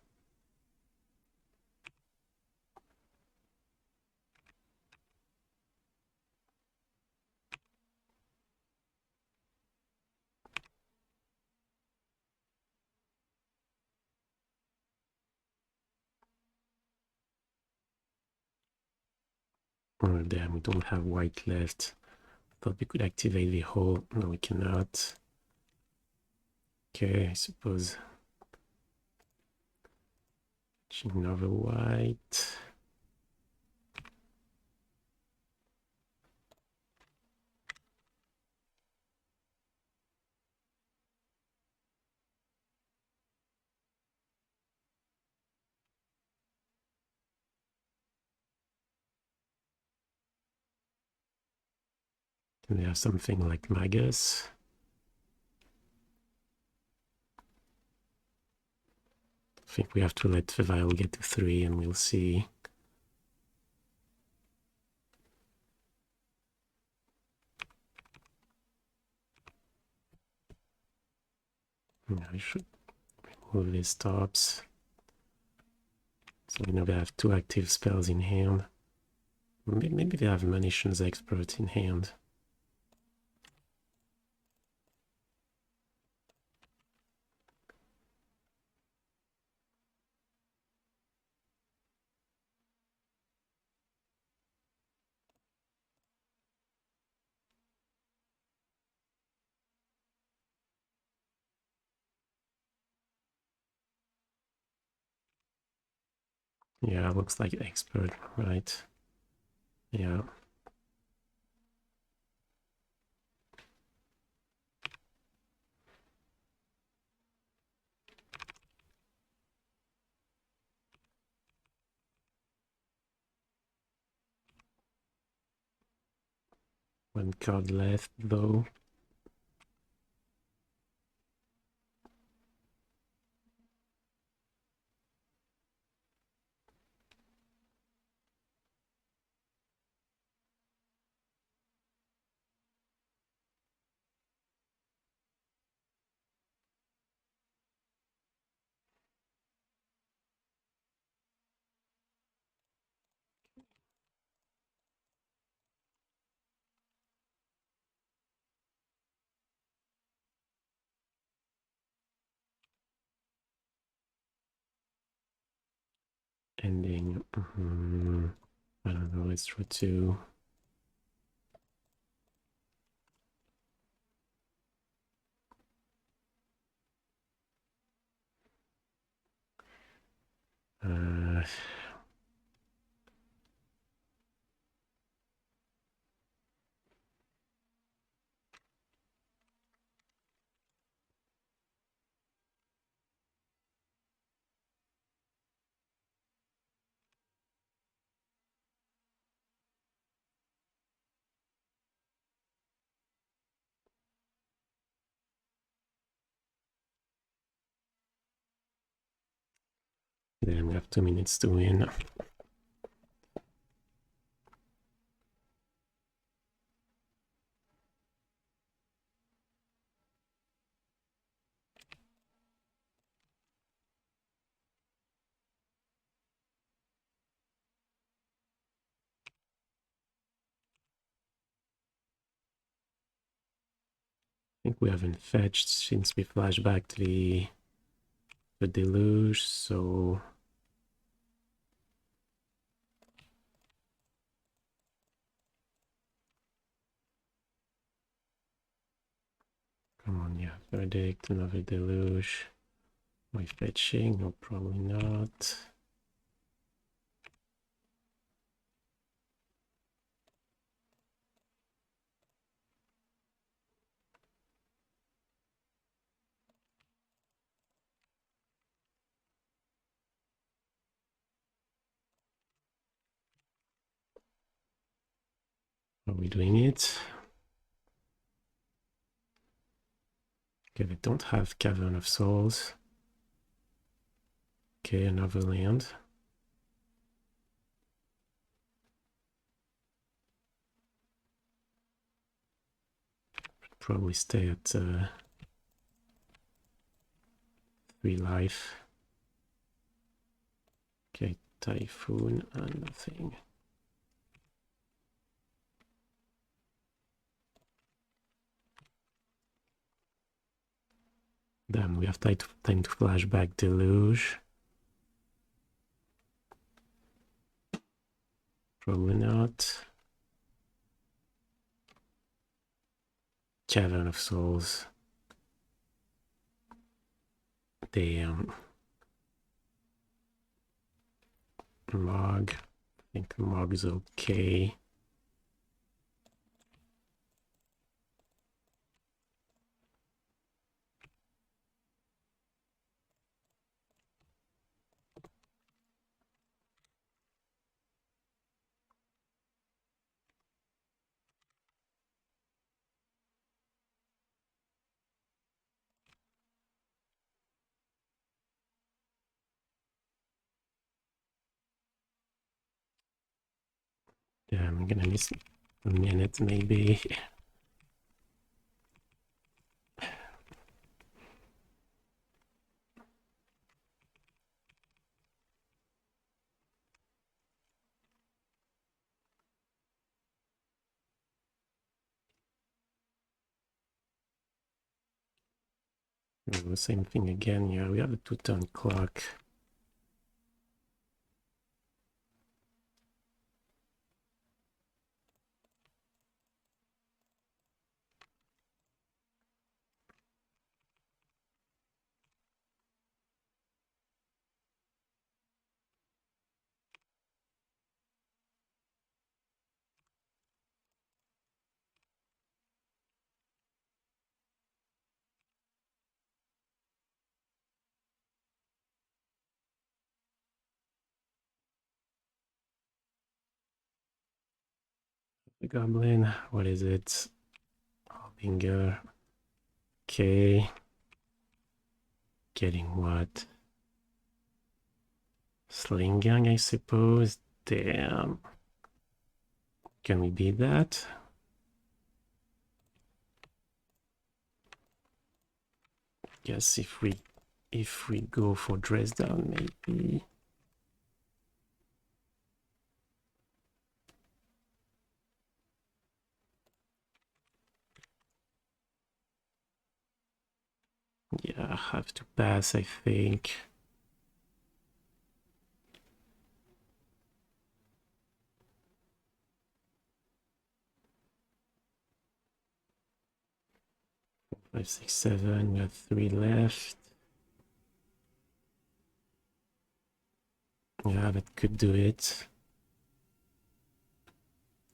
Oh damn, we don't have white left. Thought we could activate the hole. No, we cannot. Okay, I suppose. Another white. Can we have something like Magus? I think we have to let the vial get to 3 and we'll see. Yeah, I should remove these tops. So we know they have 2 active spells in hand. Maybe they have Munitions Expert in hand. Yeah, looks like Expert, right? Yeah. One card left, though. Ending. I don't know, let's try to... I Then we have 2 minutes to win. I think we haven't fetched since we flashed back to the deluge, so... Come on, yeah, verdict, another deluge. Am I fetching? No, probably not. Are we doing it? Okay, they don't have Cavern of Souls. Okay, another land. Probably stay at 3 life. Okay, Typhoon and nothing. Damn, we have time to flashback Deluge. Probably not. Cavern of Souls. Damn. Mog. I think Mog is okay. Yeah, I'm gonna miss a minute maybe. The same thing again. Yeah, we have a 2-turn clock. The Goblin, what is it? Harbinger. Okay. Getting what? Sling Gang, I suppose. Damn. Can we beat that? Guess if we go for dress down, maybe. Yeah, I have to pass, I think. Five, six, seven. We have 3 left. Yeah, that could do it.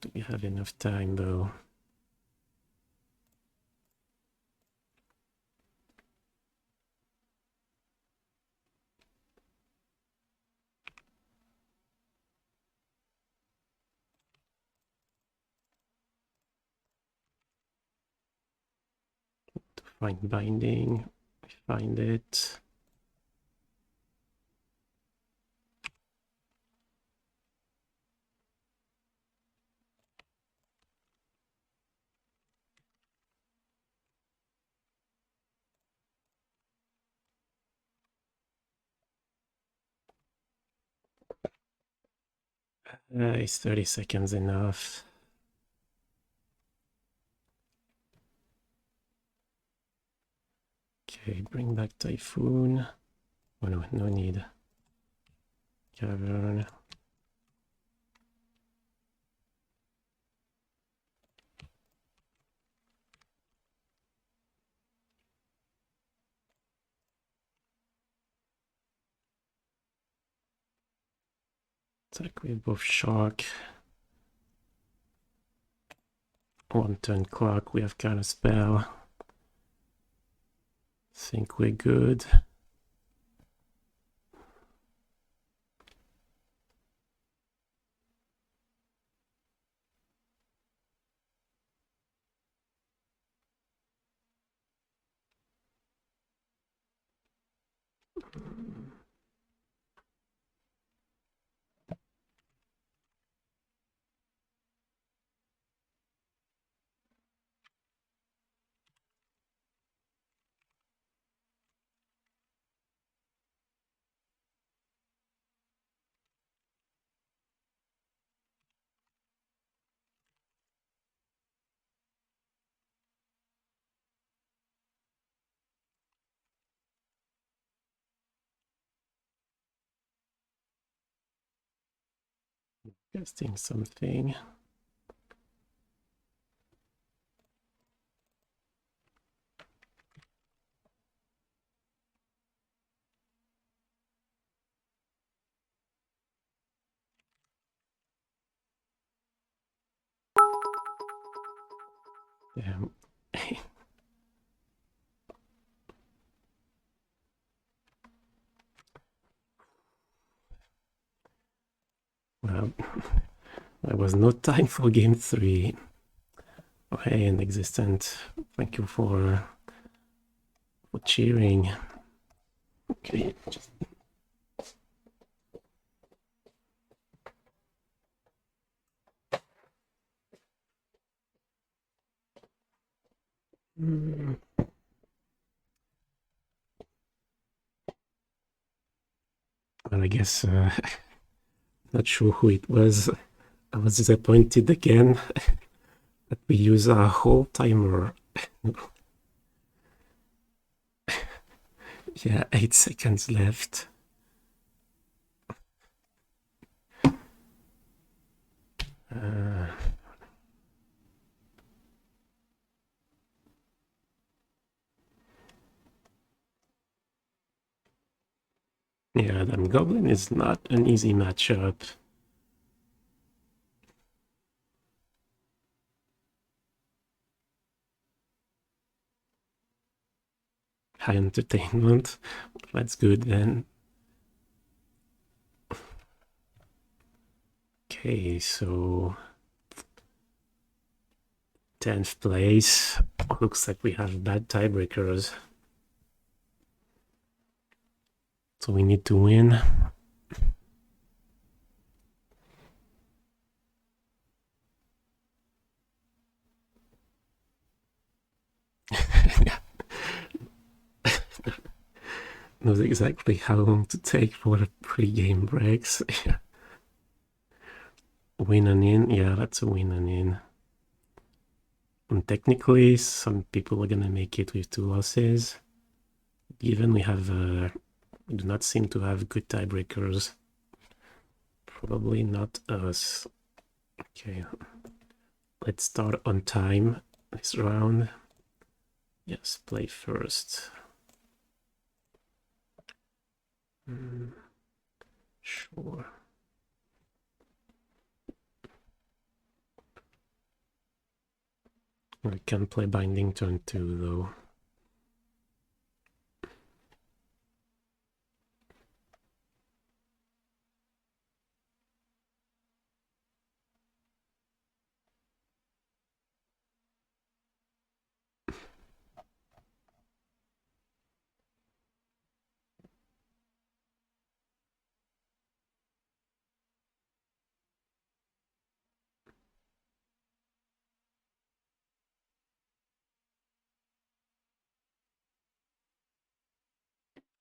Do we have enough time though? To find binding. We find it. Is 30 seconds enough? Okay, bring back Typhoon. Oh no, no need. Cavern. Attack with both Shark. 1 turn clock, we have Counterspell. Think we're good. Casting something. Damn. Well, there was no time for game 3. Oh, hey, Inexistent. Thank you for cheering. Okay, just... Well, I guess not sure who it was. I was disappointed again that we use our whole timer. Yeah, 8 seconds left. Yeah, that Goblin is not an easy matchup. High entertainment. That's good then. Okay, so 10th place. Looks like we have bad tiebreakers. So we need to win. Knows exactly how long to take for the pre-game breaks. Win and in, yeah, that's a win and in. And technically, some people are gonna make it with 2 losses. Given we have, we do not seem to have good tiebreakers. Probably not us. Okay, let's start on time this round. Yes, play first. Sure. I can play Binding turn 2 though.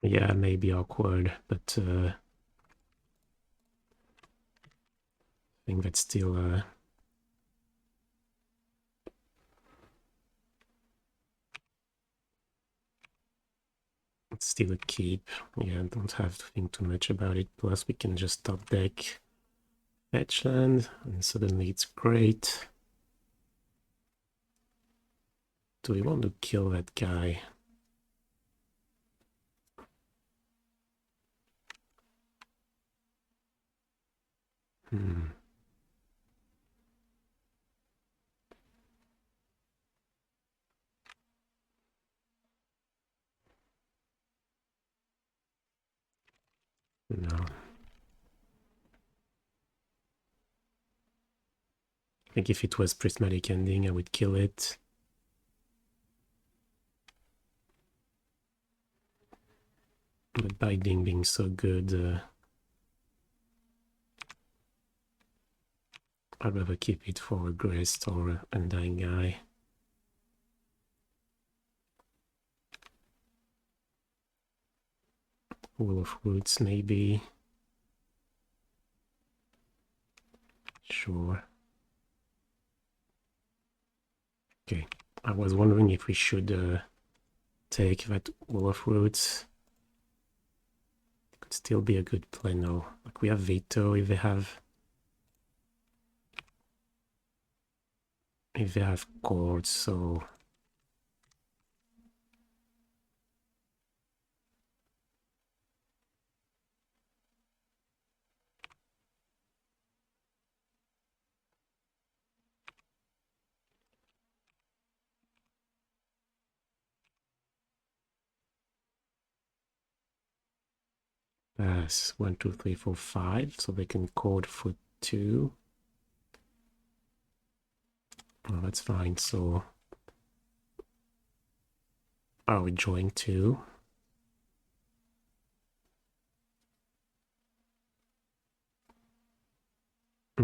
Yeah, maybe awkward, but I think that's still it's still a keep. Yeah, don't have to think too much about it. Plus we can just top deck fetch land and suddenly it's great. Do we want to kill that guy? No. I think if it was Prismatic Ending, I would kill it. But Binding being so good, I'd rather keep it for a Grist or Undying Guy. Wall of Roots, maybe. Sure. Okay, I was wondering if we should take that Wall of Roots. Could still be a good play now. Like we have Veto if they have chords, so pass 1, 2, 3, 4, 5, so they can chord for 2. Oh, that's fine. So are we drawing 2?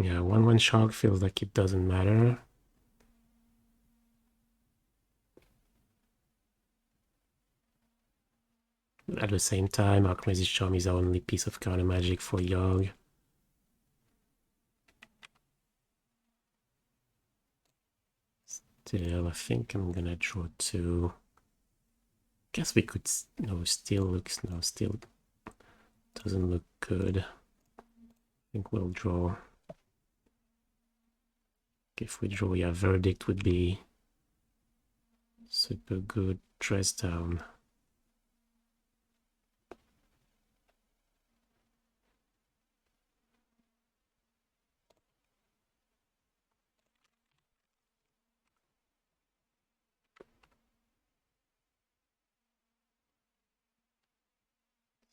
Yeah, 1/1 Shark feels like it doesn't matter. At the same time, Archmage's Charm is our only piece of counter magic for Yogg. Still, I think I'm gonna draw 2. Guess we could. No, still looks. No, still doesn't look good. I think we'll draw. If we draw, yeah, Verdict would be super good. Dress down.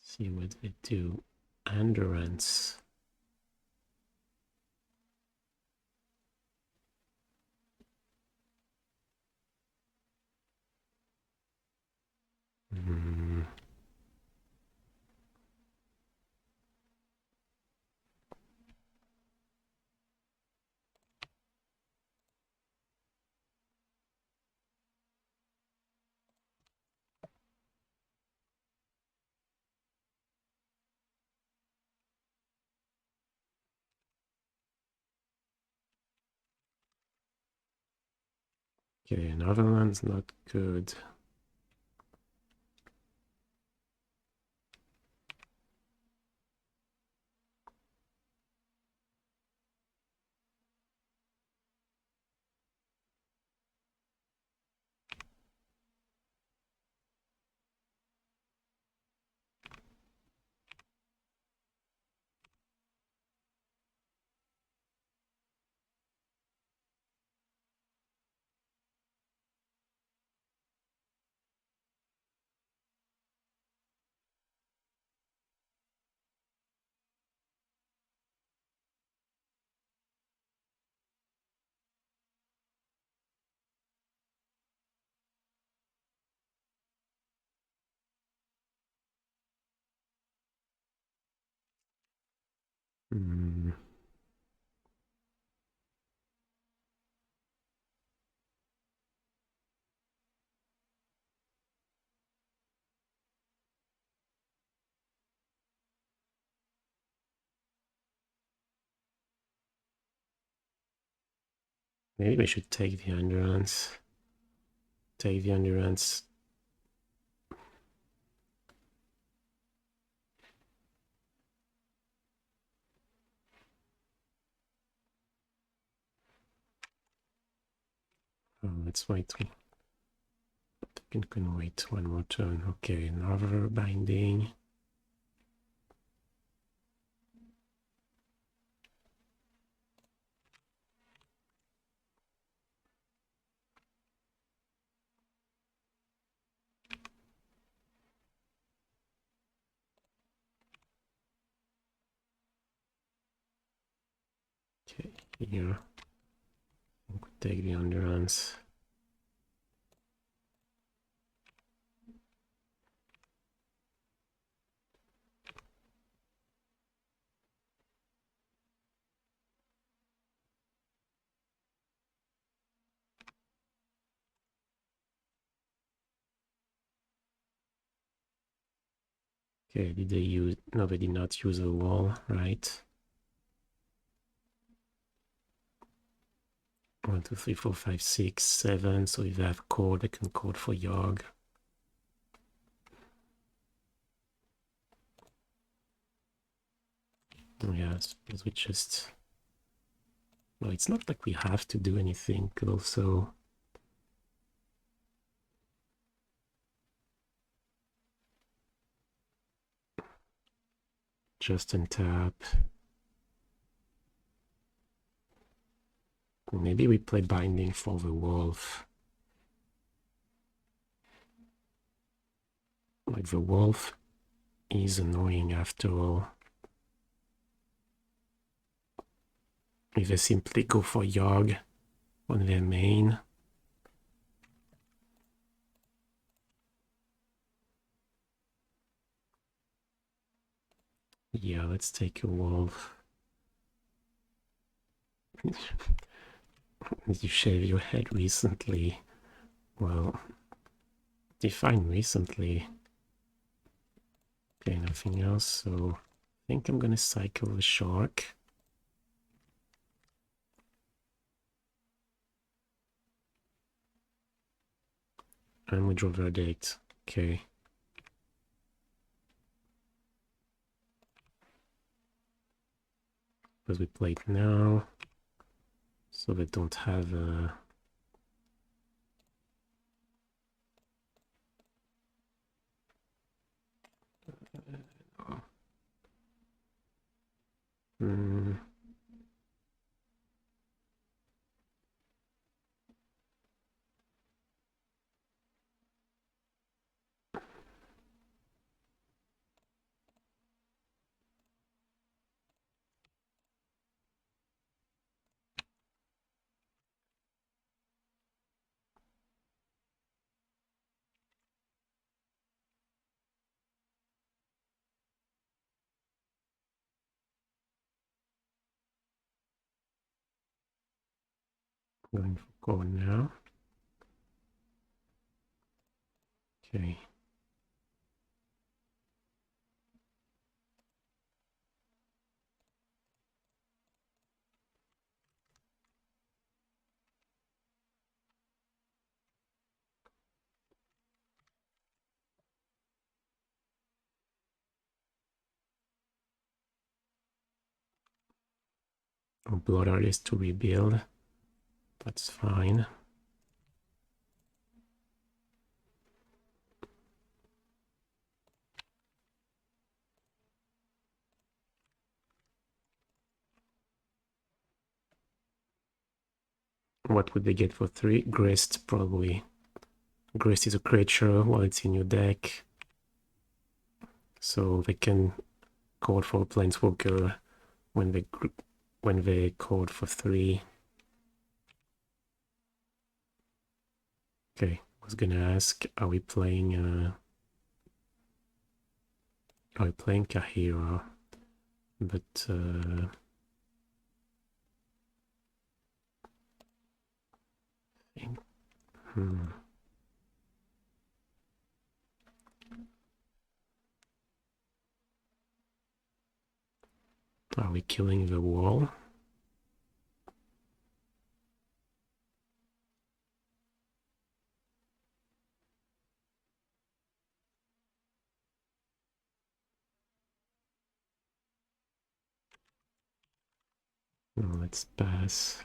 See what they do. Endurance. Okay, another one's not good. Maybe we should take the endurance. Take the endurance. Oh, let's wait. I can wait one more turn. Okay, another binding. here. We could take the Endurance. Okay, did they use... No, they did not use a wall, right? 1, 2, 3, 4, 5, 6, 7. So if they have code, they can code for Yogg. Yeah, I suppose we just... Well, it's not like we have to do anything. Could also... just untap. Maybe we play Binding for the Wolf. Like, the Wolf is annoying after all. If they simply go for Yogg on their main. Yeah, let's take a Wolf. Did you shave your head recently? Well, define recently. Okay, nothing else, so I think I'm gonna cycle the Shark. And we draw Verdict. Okay. Because we play it now, so they don't have a... Going for code now. Okay. Blood Artist to rebuild. That's fine. What would they get for 3? Grist, probably. Grist is a creature while it's in your deck. So they can code for a Planeswalker when they code for 3. Okay, I was gonna ask, are we playing Kaheera? But are we killing the wall? No, let's pass.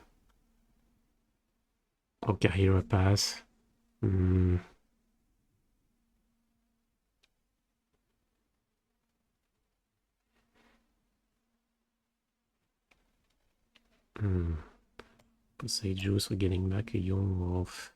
Oh, Kaheera pass. Say Juice, we're getting back a Yawgmoth.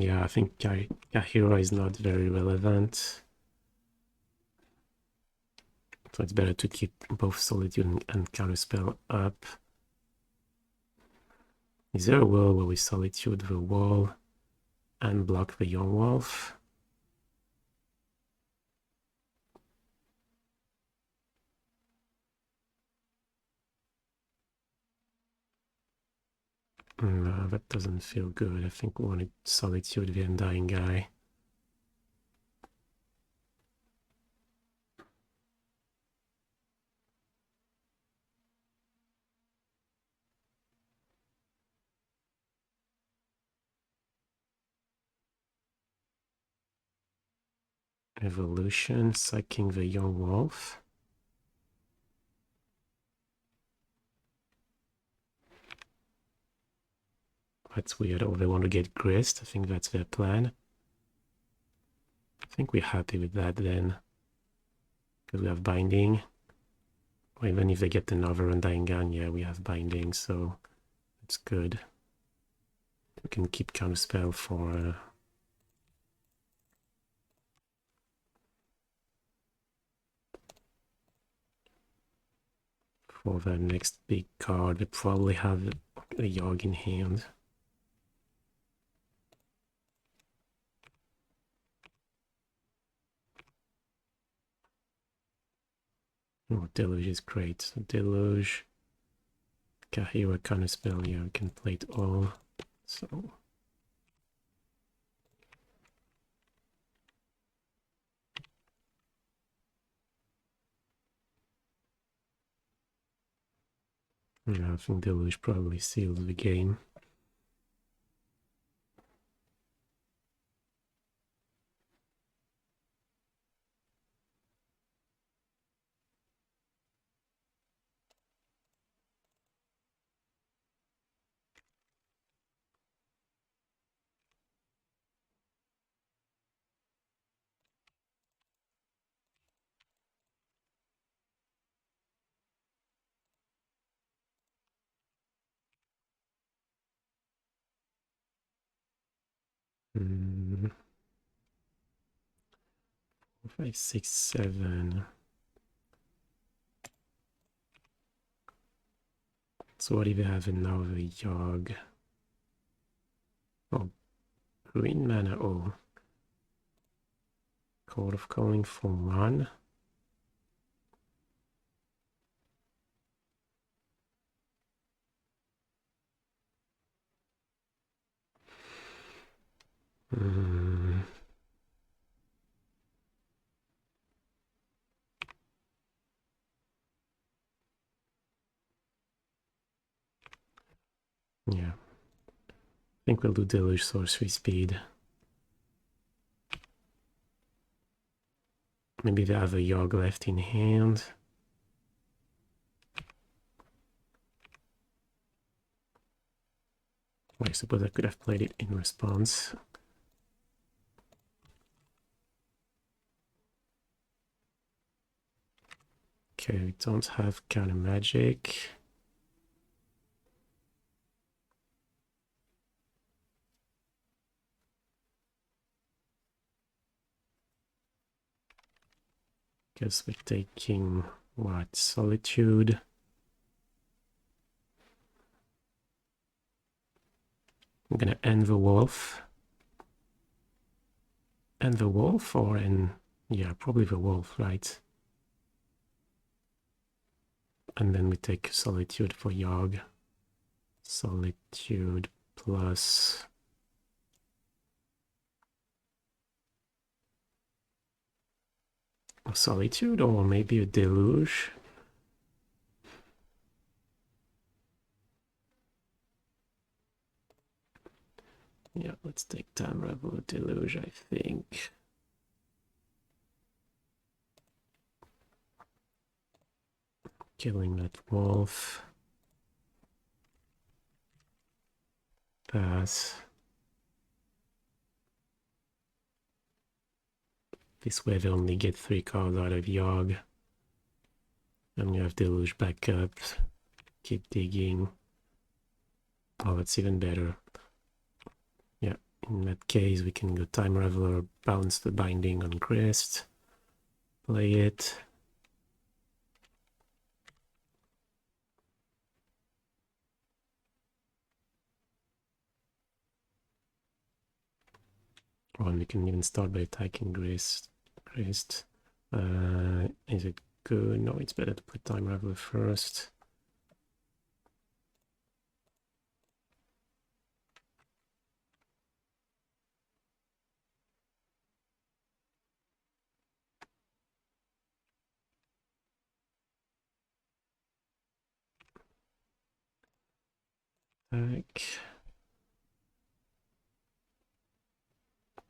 Yeah, I think Kaheera is not very relevant. So it's better to keep both Solitude and Counterspell up. Is there a world where we Solitude the wall and block the Yawgmoth? No, that doesn't feel good. I think we want to Solitude the Undying guy. Evolution, sucking the Yawgmoth. That's weird. Oh, they want to get grist. I think that's their plan. I think we're happy with that then. Because we have binding. Or even if they get another Undying gun, yeah, we have binding, so it's good. We can keep Counterspell for the next big card. They probably have a Yawg in hand. Oh, Deluge is great. So Deluge, Kaheera, Counterspell, yeah, we can play it all. So yeah, I think Deluge probably seals the game. Mm. 5, 6, 7. So what if we have another Yawg? Oh, green mana. Oh, Code of Calling for 1. Mm. Yeah, I think we'll do Deluge Sorcery Speed. Maybe they have a Yawg left in hand. I suppose I could have played it in response. Okay, we don't have counter magic. Guess we're taking what? Solitude. I'm gonna end the wolf. End the wolf or in, yeah, probably the wolf, right? And then we take Solitude for Yawg. Solitude plus a Solitude or maybe a Deluge. Yeah, let's take down Raveler Deluge, I think. Killing that wolf. Pass. This way they only get 3 cards out of Yawg. I'm gonna have Deluge back up. Keep digging. Oh, that's even better. Yeah, In that case, we can go Time Raveler, bounce the Binding on Crest, play it. Or we can even start by attacking Crest. Is it good? No, it's better to put Time Raveler first.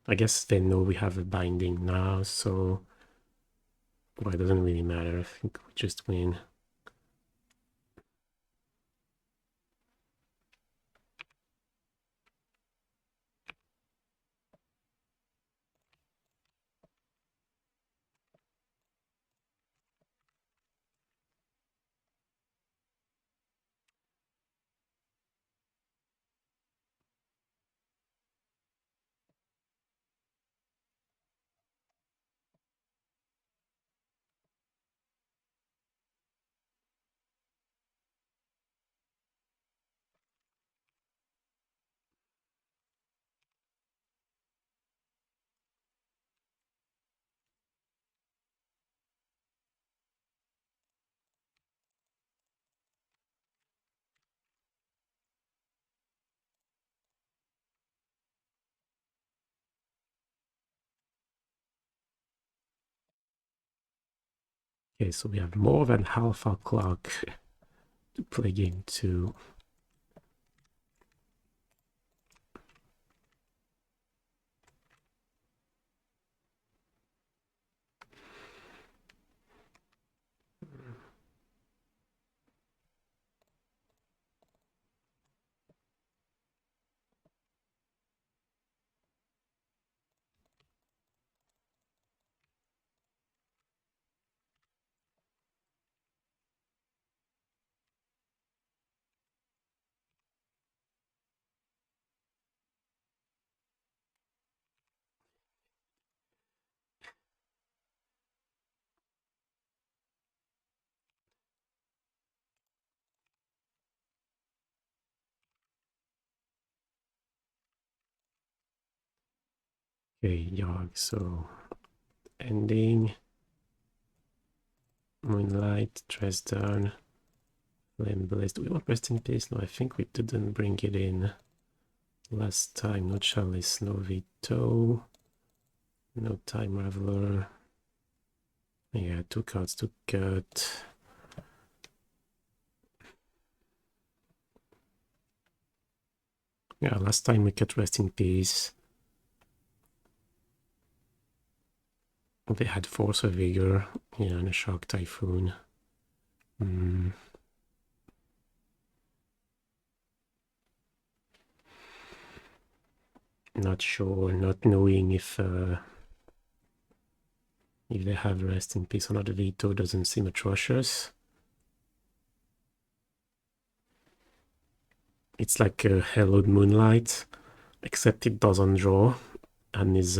I guess they know we have a binding now, so well, it doesn't really matter. I think we just win. Okay, so we have more than half our clock to play game 2. Okay, Yawg, so ending, Moonlight, Dress Down, Flame Blitz. Do we want Rest in Peace? No, I think we didn't bring it in last time. No Chalice, no Veto, no Time Raveler. Yeah, 2 cards to cut. Yeah, last time we cut Rest in Peace. They had Force of Vigor, yeah, and a Shark Typhoon. Not sure, not knowing if they have Rest in Peace or not. Veto doesn't seem atrocious. It's like a Hallowed Moonlight, except it doesn't draw and is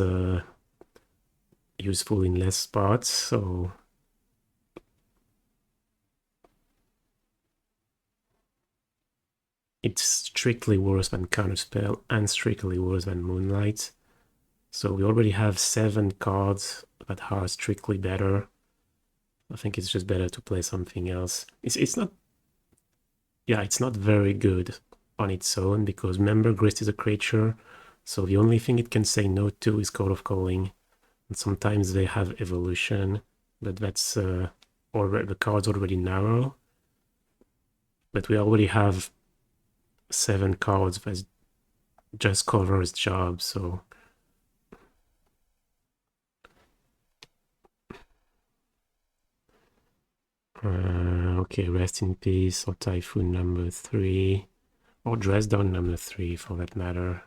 useful in less spots, so it's strictly worse than Counterspell and strictly worse than Moonlight. So we already have 7 cards that are strictly better. I think it's just better to play something else. It's not, yeah, it's not very good on its own because Member Grist is a creature, so the only thing it can say no to is Call of Calling. And sometimes they have evolution, but that's already, the card's already narrow. But we already have 7 cards that just cover its job, so okay, Rest in Peace or Typhoon number 3, or Dress Down number 3 for that matter.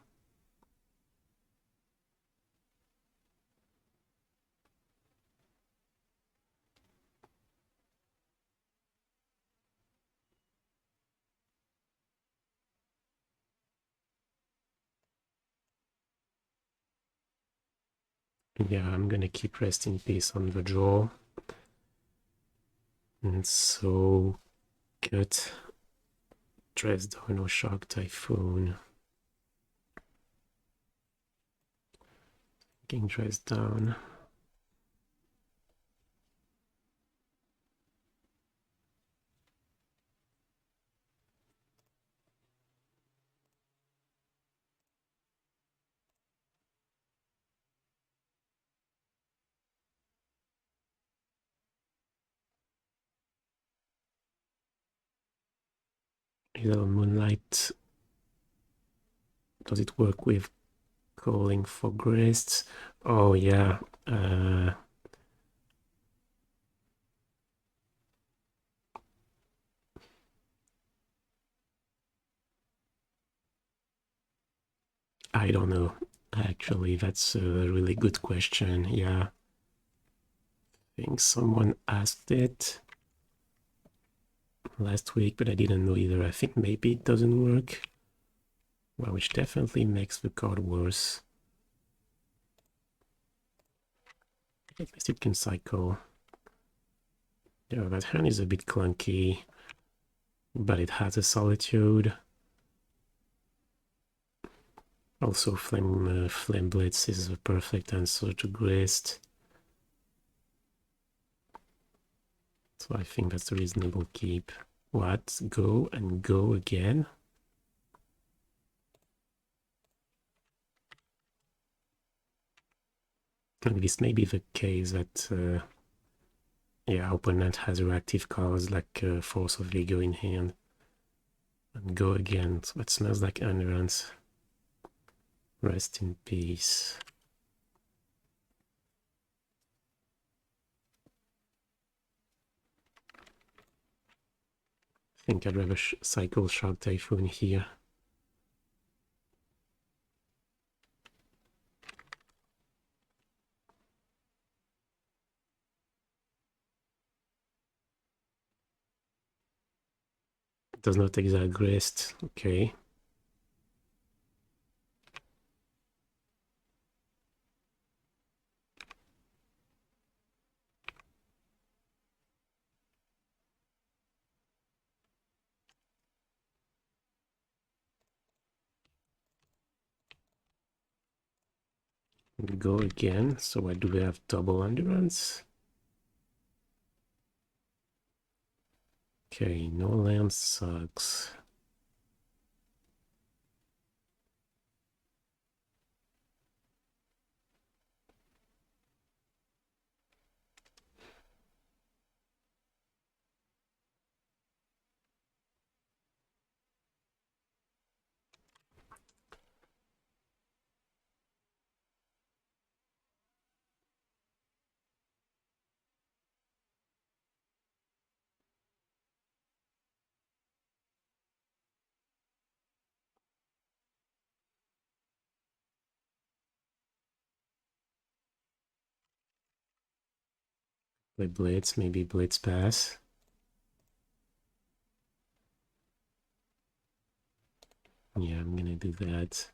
Yeah, I'm gonna keep Rest in Peace on the draw. And so cut Dress Down or Shark Typhoon. Getting Dress Down. Hallowed Moonlight. Does it work with Calling for Grace? Oh yeah. I don't know. Actually, that's a really good question. Yeah. I think someone asked it last week, but I didn't know either. I think maybe it doesn't work. Well, which definitely makes the card worse. At least it can cycle. Yeah, that hand is a bit clunky, but it has a Solitude. Also, Flame Blitz is a perfect answer to Grist. So I think that's a reasonable keep. What? Go and go again? And this may be the case that, yeah, opponent has reactive cards like Force of Vigor in hand. And go again. So that smells like Endurance. Rest in peace. I think I'd rather cycle Shark Typhoon here. Does not exact rest. Okay. Go again. So I do have double Endurance. Okay, no land sucks. Play Blitz, maybe Blitz pass. Yeah, I'm gonna do that.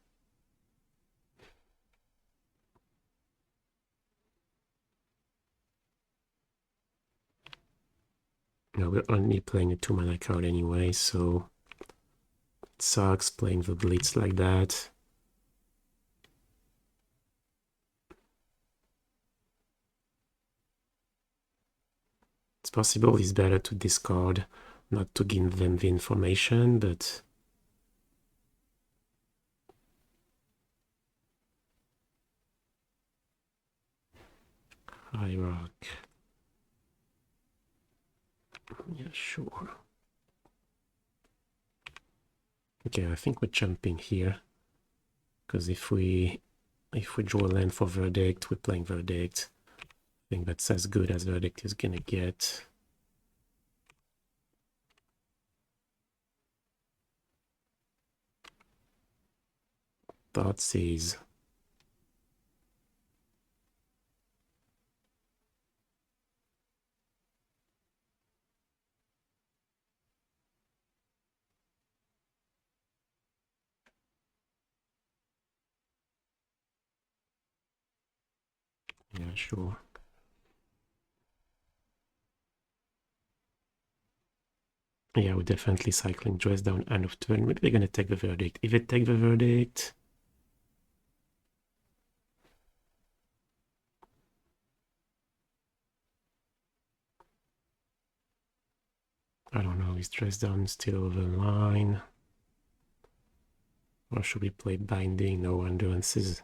No, we're only playing a 2-mana card anyway, so it sucks playing the Blitz like that. It's possible it's better to discard, not to give them the information, but High Rock. Yeah, sure. Okay, I think we're jumping here. Because if we draw a land for Verdict, we're playing Verdict. I think that's as good as Verdict is gonna get. Thoughtseize. Yeah, sure. Yeah, we're definitely cycling dress down end of turn. Maybe they're gonna take the verdict. If they take the verdict, I don't know, is dress down still over the line? Or should we play binding? No, endurance is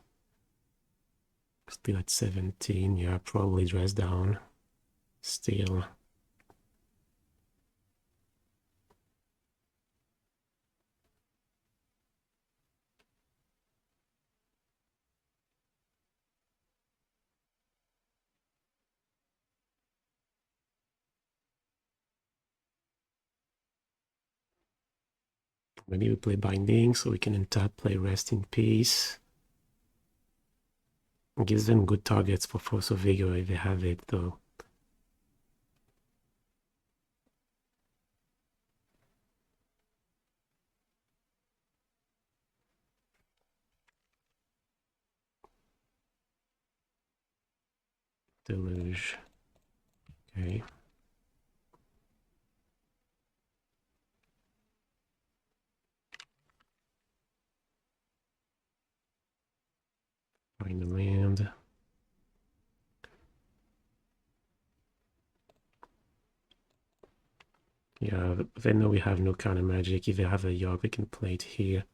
still at 17. Yeah, probably dress down. Still. Maybe we play binding so we can untap, play rest in peace. It gives them good targets for Force of Vigor if they have it though. Deluge. Okay. Find the land. Yeah, they know we have no counter magic. If they have a Yogg, we can play it here.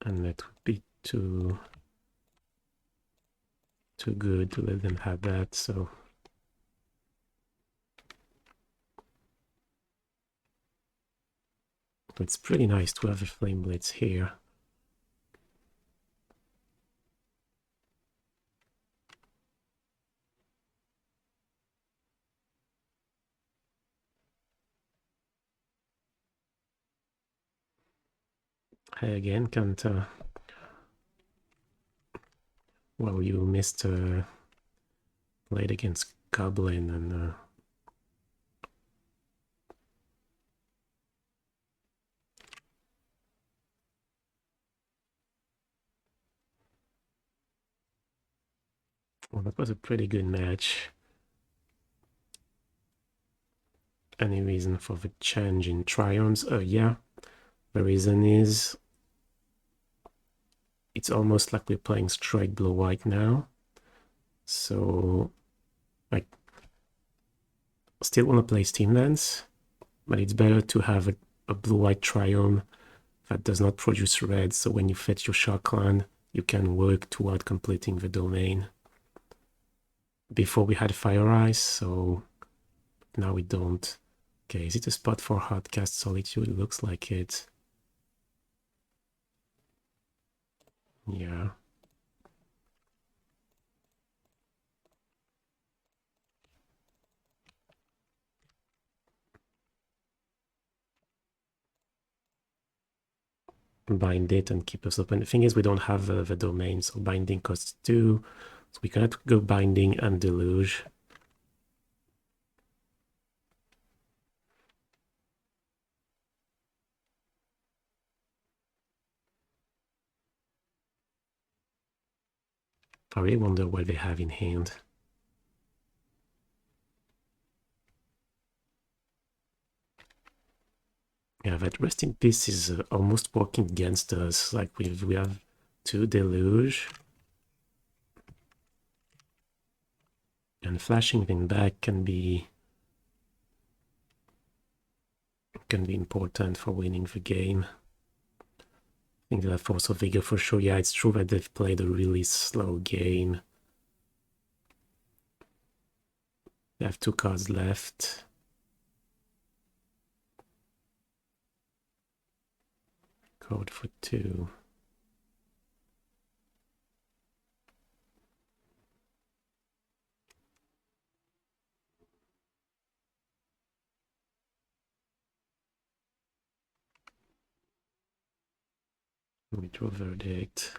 And that would be too good to let them have that, so it's pretty nice to have a Flame Blitz here. Hey, again, can't... well, you missed... played against Goblin and... well, that was a pretty good match. Any reason for the change in Triumphs? Yeah. The reason is... it's almost like we're playing straight blue-white now. So... I still want to play Steam Dance, but it's better to have a blue-white Triumph that does not produce red, so when you fetch your Shark Clan, you can work toward completing the domain. Before we had Fire Ice, so now we don't. Okay, is it a spot for Hardcast Solitude? It looks like it. Yeah. Bind it and keep us open. The thing is, we don't have the domain, so binding costs 2. So we cannot go binding and deluge. I really wonder what they have in hand. Yeah, that Rest in Peace is almost working against us. Like we have 2 Deluge. And flashing them back can be important for winning the game. I think that Force of Vigor for sure. Yeah, it's true that they've played a really slow game. They have 2 cards left. Code for 2. We draw Verdict.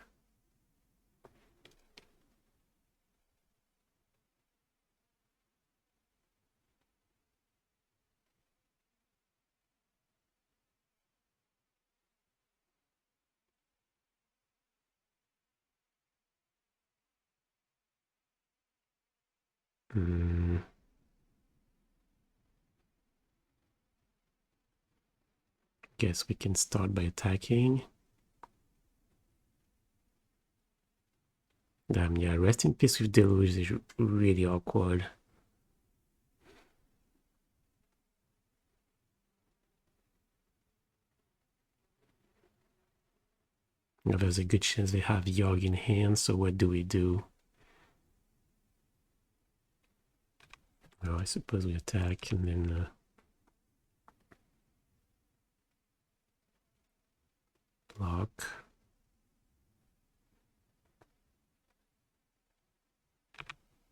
Guess we can start by attacking. Damn, yeah, Rest in Peace with Deluge is really awkward. Now, there's a good chance they have Yogg in hand, so what do we do? Well, I suppose we attack and then block.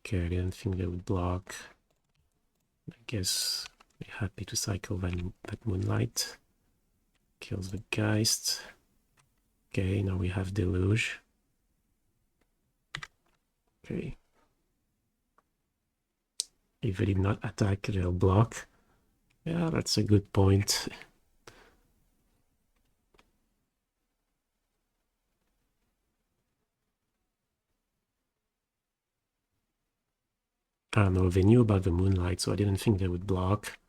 Okay, I didn't think they would block. I guess we're happy to cycle that Moonlight. Kills the Geist. Okay, now we have Deluge. Okay. If they did not attack, they'll block. Yeah, that's a good point. I don't know, they knew about the Moonlight, so I didn't think they would block.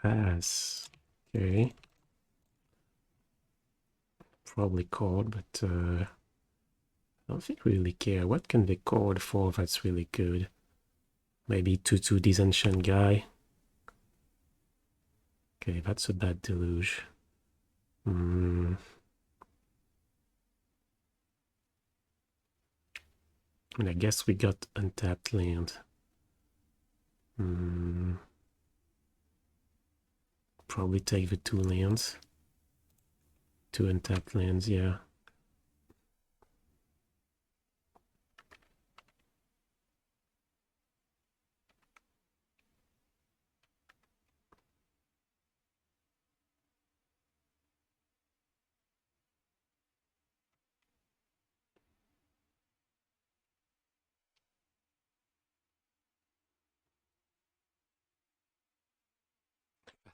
Pass. Okay. Probably called, but I don't think we really care. What can they call for that's really good? Maybe 2/2 Disenchant guy. Okay, that's a bad Deluge. And I guess we got untapped land. Probably take the 2 lands. 2 untapped lands, yeah.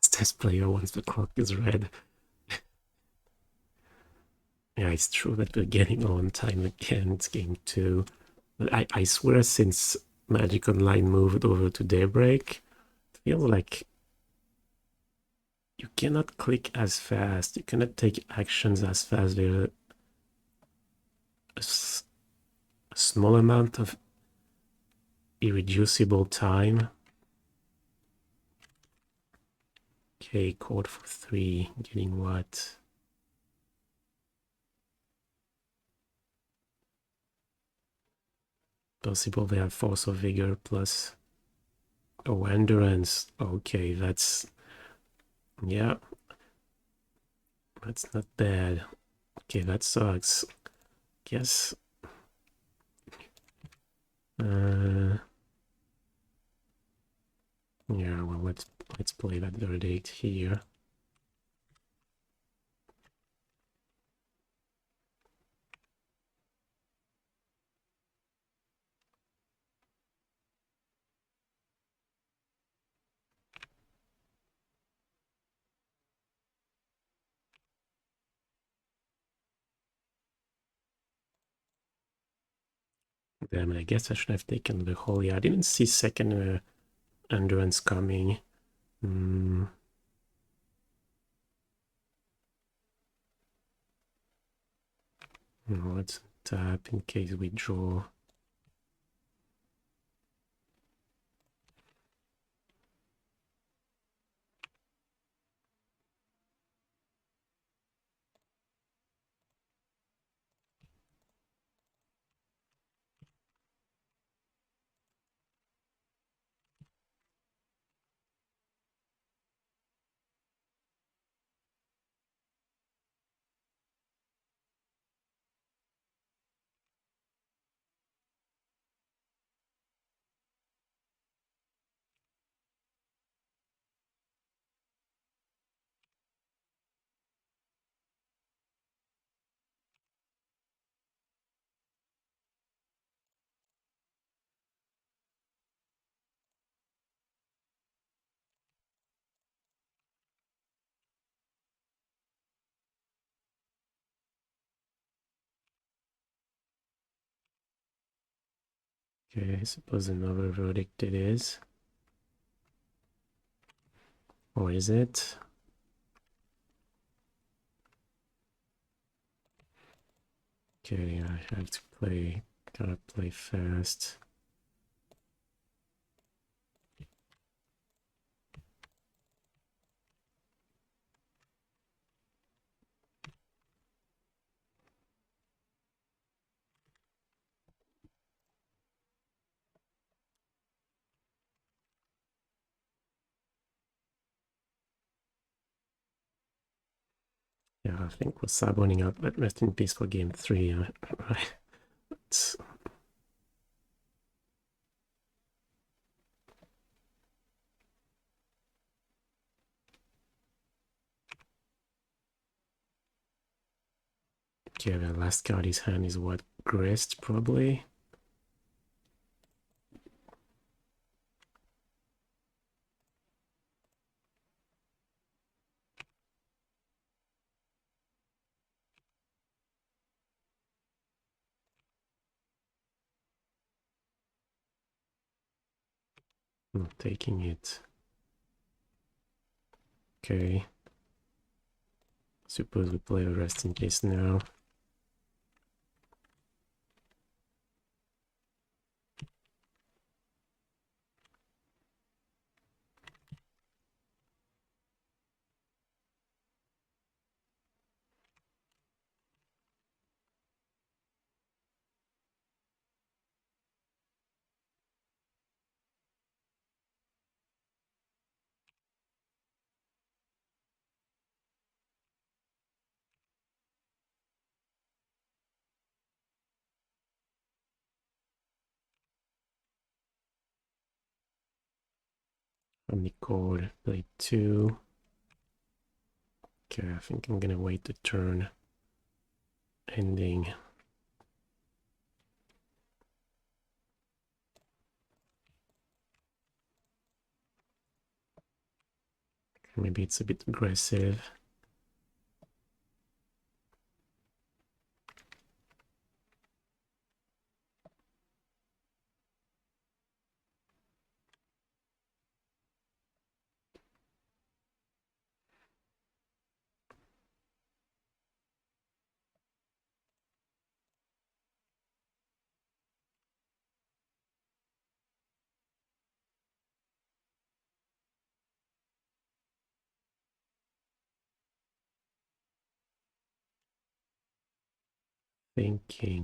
Fastest player once the clock is red. Yeah, it's true that we're getting on time again. It's game 2. But I swear since Magic Online moved over to Daybreak, it feels like you cannot click as fast. You cannot take actions as fast. There's a small amount of irreducible time. Okay, code for 3. Getting what? Possible they have Force of Vigor plus... Oh, Endurance. Okay, that's... Yeah. That's not bad. Okay, that sucks. Guess... yeah, well, let's play that verdict here. Damn, I guess I should have taken the Holy. I didn't see second Endurance coming. Let's tap in case we draw. Okay, I suppose another verdict it is. Or is it? Okay, I have to play, gotta play fast. Yeah, I think we're saboning up, but rest in peace for game 3. Right. Okay, the last card his hand is what? Grist, probably? Not taking it. Okay. Suppose we play a rest in peace now. Omnicord, play 2. Okay, I think I'm gonna wait the turn ending. Maybe it's a bit aggressive.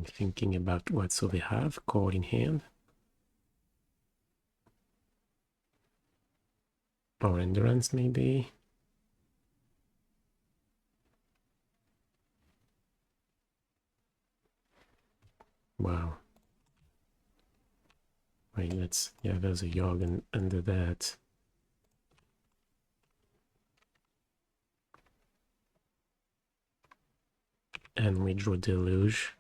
Thinking about what so they have card in hand. Or endurance maybe. Wow. Wait, let's, yeah, there's a Yawg under that. And we draw Deluge.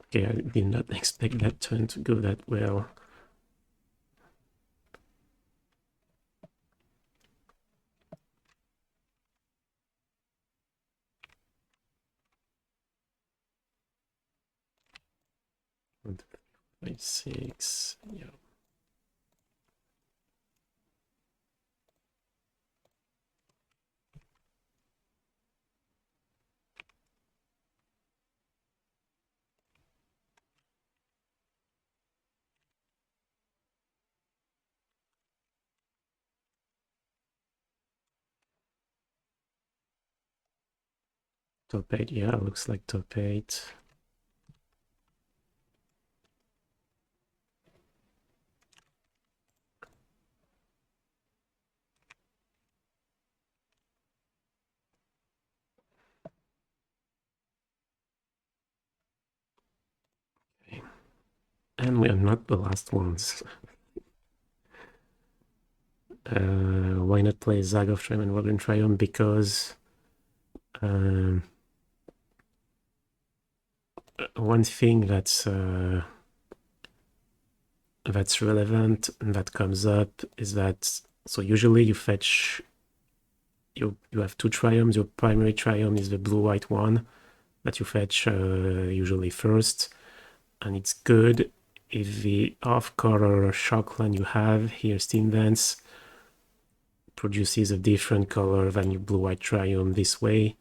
Okay, I did not expect that turn to go that well. One, two, 3, 4, 5, 6. Yeah. Top 8, yeah, looks like top 8. Okay. And we are not the last ones. Why not play Zag of Triumph and Wagon Triumph? Because one thing that's relevant and that comes up is that, so usually you fetch, you have 2 triumphs. Your primary triumph is the blue-white one, that you fetch usually first, and it's good if the off-color shockland you have here, Steam Vents, produces a different color than your blue-white Triome this way.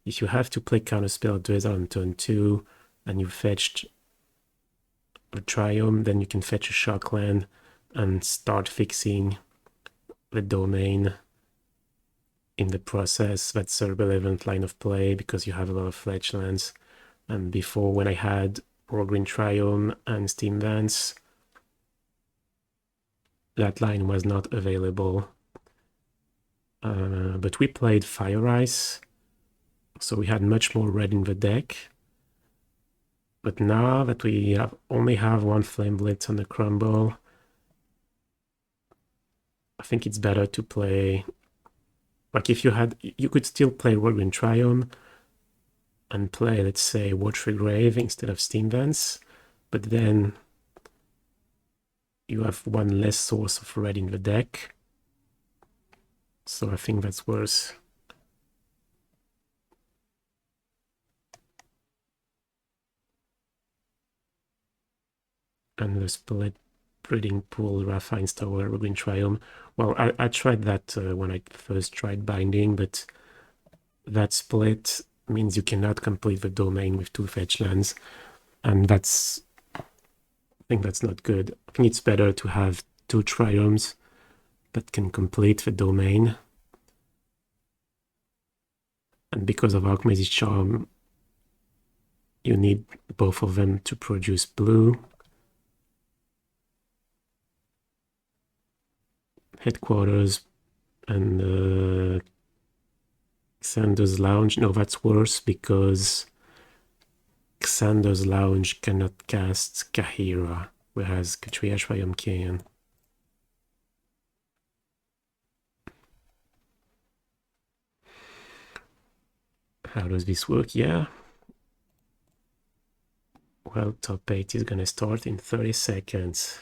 If you have to play Counterspell Dweezil on turn 2 and you fetched a Triome, then you can fetch a shockland and start fixing the domain in the process. That's a relevant line of play because you have a lot of fetchlands. And before, when I had Green Triome and Steam Vents, that line was not available. But we played Fire Ice, so we had much more red in the deck. But now that we only have one Flame Blitz on the crumble, I think it's better to play... Like if you could still play Green Triome and play, let's say, Watery Grave instead of Steam Vents, but then you have one less source of red in the deck. So I think that's worse. And the split breeding pool, Raffine's Tower, Green Triome. Well, I tried that when I first tried binding, but that split means you cannot complete the domain with 2 fetch lands, and I think that's not good. I think it's better to have 2 Triomes that can complete the domain. And because of Archmage's Charm, you need both of them to produce blue. Headquarters and Xander's Lounge. No, that's worse because Xander's Lounge cannot cast Kaheera, whereas Ketria Triome can. How does this work? Yeah. Well, top 8 is gonna start in 30 seconds.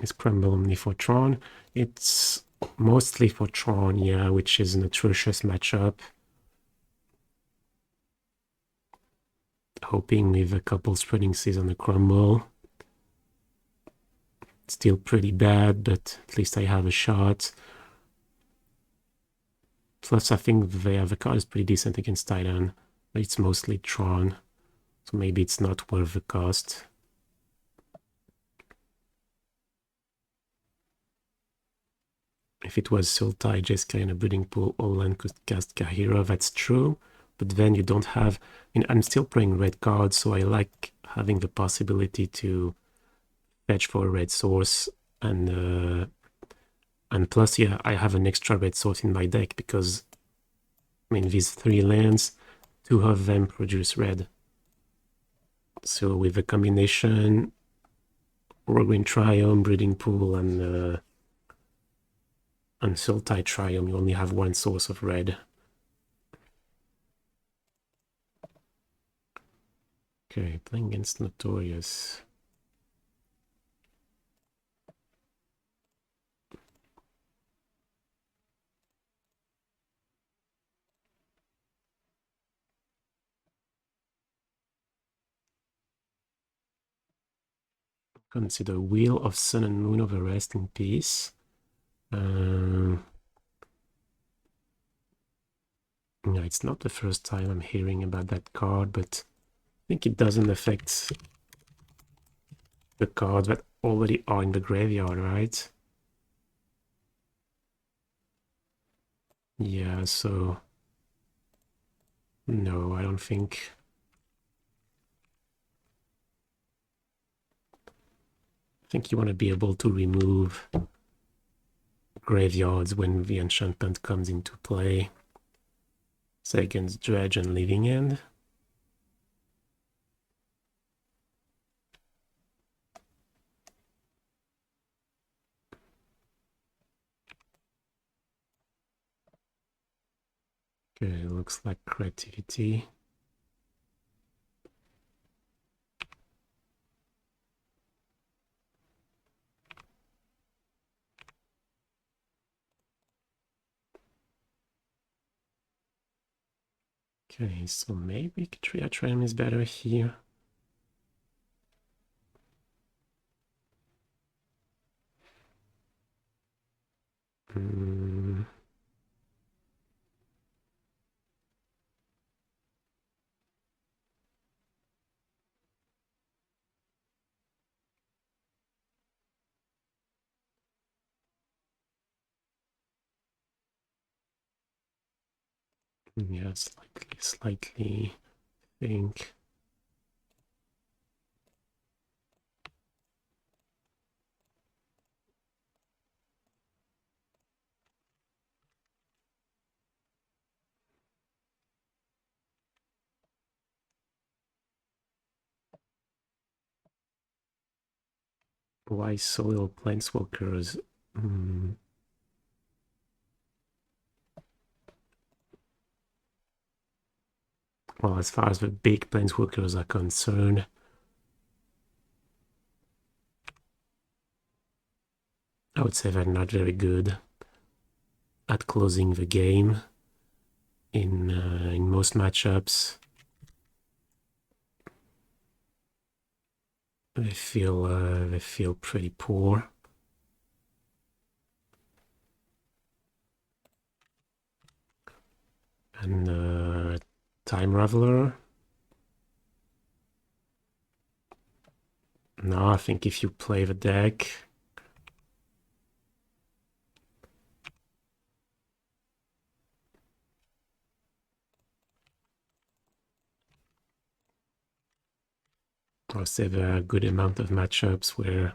Is Crumble only for Tron? It's mostly for Tron, yeah, which is an atrocious matchup. Hoping with a couple Spreading Seas on the Crumble. Still pretty bad, but at least I have a shot. Plus, I think the other card is pretty decent against Titan, but it's mostly Tron, so maybe it's not worth the cost. If it was Sultai, Jeska in a Breeding Pool, Olan could cast Kaheera, that's true, but then you don't have... I mean, I'm still playing red cards, so I like having the possibility to fetch for a red source, and plus, yeah, I have an extra red source in my deck because, I mean, these 3 lands, 2 of them produce red. So with the combination, Green Triome, Breeding Pool, and Sultai Triome, you only have 1 source of red. Okay, playing against Notorious. Consider Wheel of Sun and Moon of a Rest in Peace. Yeah, it's not the first time I'm hearing about that card, but I think it doesn't affect the cards that already are in the graveyard, right? Yeah, so... No, I don't think... I think you want to be able to remove graveyards when the enchantment comes into play. Say against Dredge and Living End. Okay, looks like creativity. Okay, so maybe Ketria Triome is better here. Yeah, slightly think. Why so little planeswalkers? Well, as far as the big planeswalkers are concerned, I would say they're not very good at closing the game in most matchups. They feel pretty poor. And Time Raveler. No, I think if you play the deck, I'll say there are a good amount of matchups where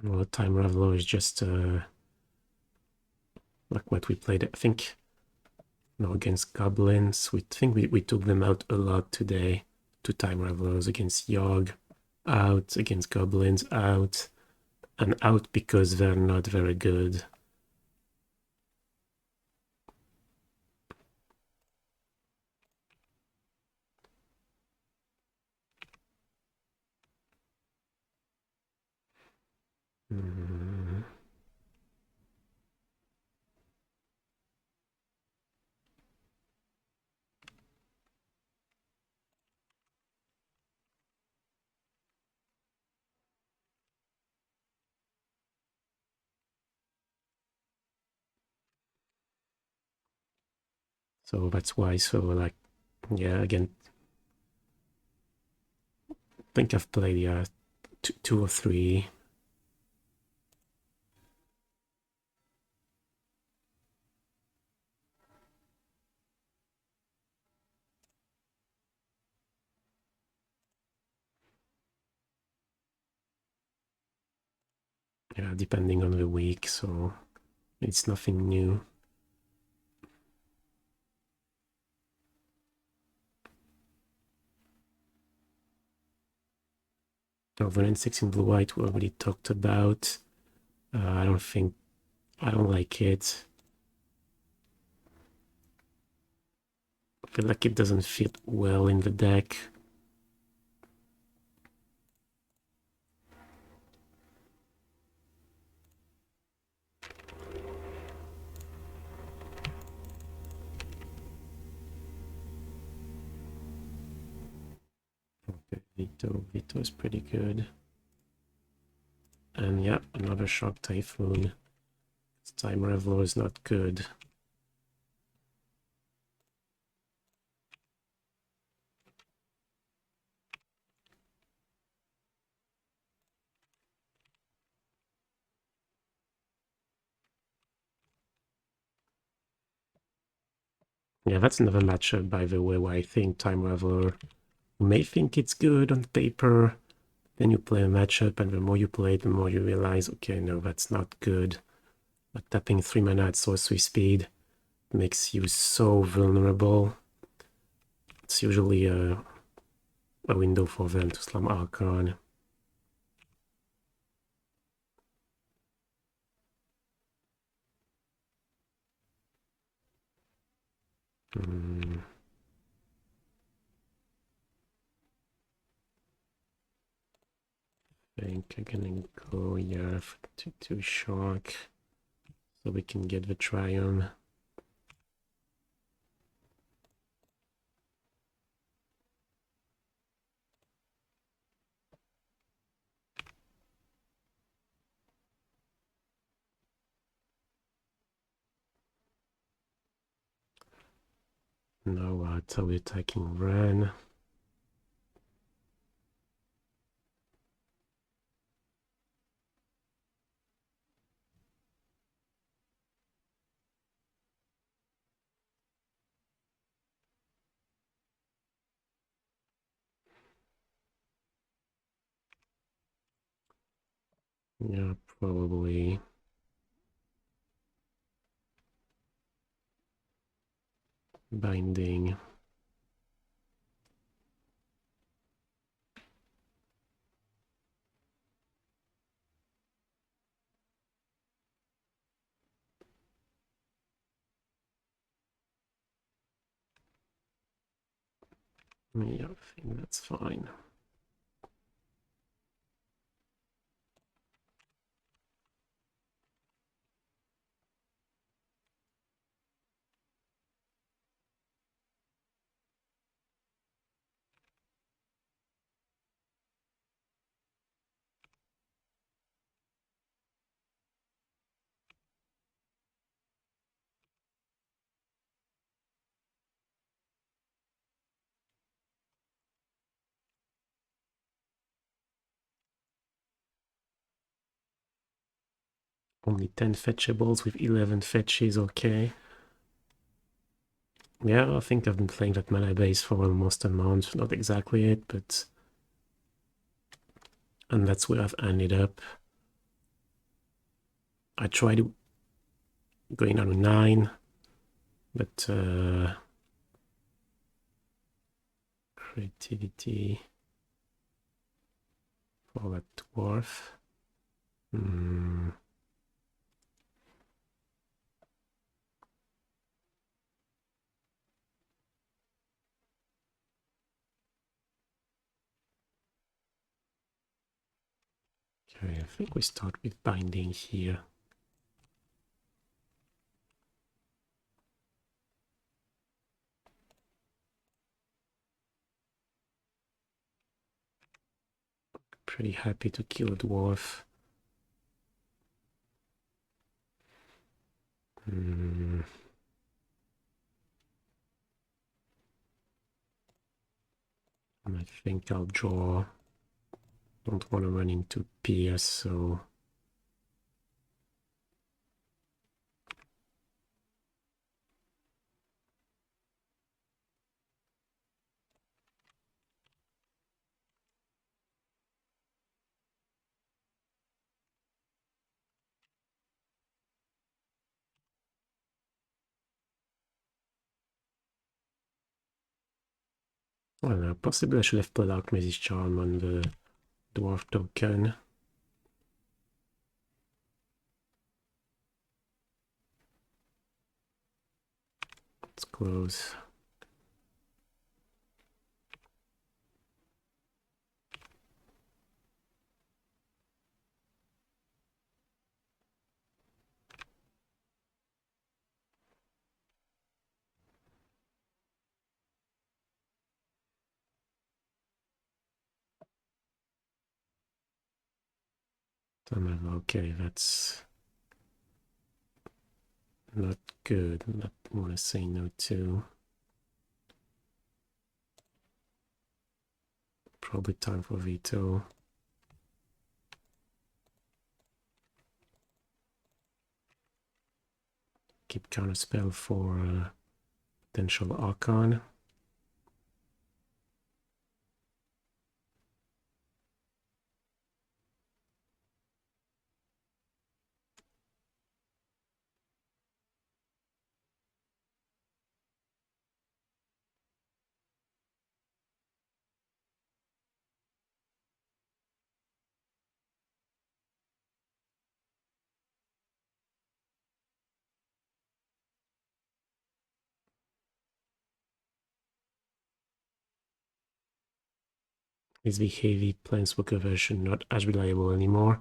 well, Time Raveler is just like what we played. I think against Goblins. We took them out a lot today. 2 Time Ravelers against Yogg, out against Goblins, out, and out because they're not very good. So that's why. So like, yeah, again, I think I've played two or three. Yeah, depending on the week. So it's nothing new. Overland 6 in blue-white we already talked about. I don't like it. I feel like it doesn't fit well in the deck. Okay, Veto is pretty good. And yeah, another Shark Typhoon. This time Raveler is not good. Yeah, that's another matchup, by the way, where I think Time Raveler, you may think it's good on paper, then you play a matchup, and the more you play it, the more you realize, okay, no, that's not good. But tapping 3 mana at sorcery speed makes you so vulnerable. It's usually a window for them to slam Archon. I'm gonna go here to Shark so we can get the Triome. Now so we're attacking Ran. Yeah, probably. Binding. Yeah, I think that's fine. Only 10 fetchables with 11 fetches, okay. Yeah, I think I've been playing that mana base for almost a month. Not exactly it, but... And that's where I've ended up. I tried going down to 9, but... creativity... for that dwarf. Okay, I think we start with binding here. Pretty happy to kill a dwarf. I think I'll draw. Don't want to run into Pierce, so... Well, possibly I should have put Archmage's Charm on the dwarf token. It's close. Okay, that's not good. Not want to say no to. Probably time for Veto. Keep Counterspell for potential Archon. Is the heavy Planeswalker version not as reliable anymore?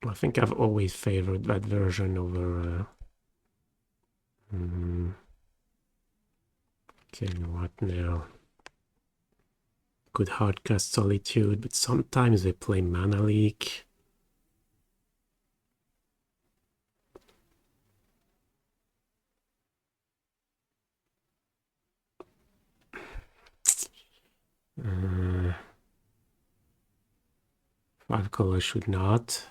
I think I've always favored that version over... Okay, what now? Could hardcast Solitude, but sometimes they play Mana Leak. Five colors should not.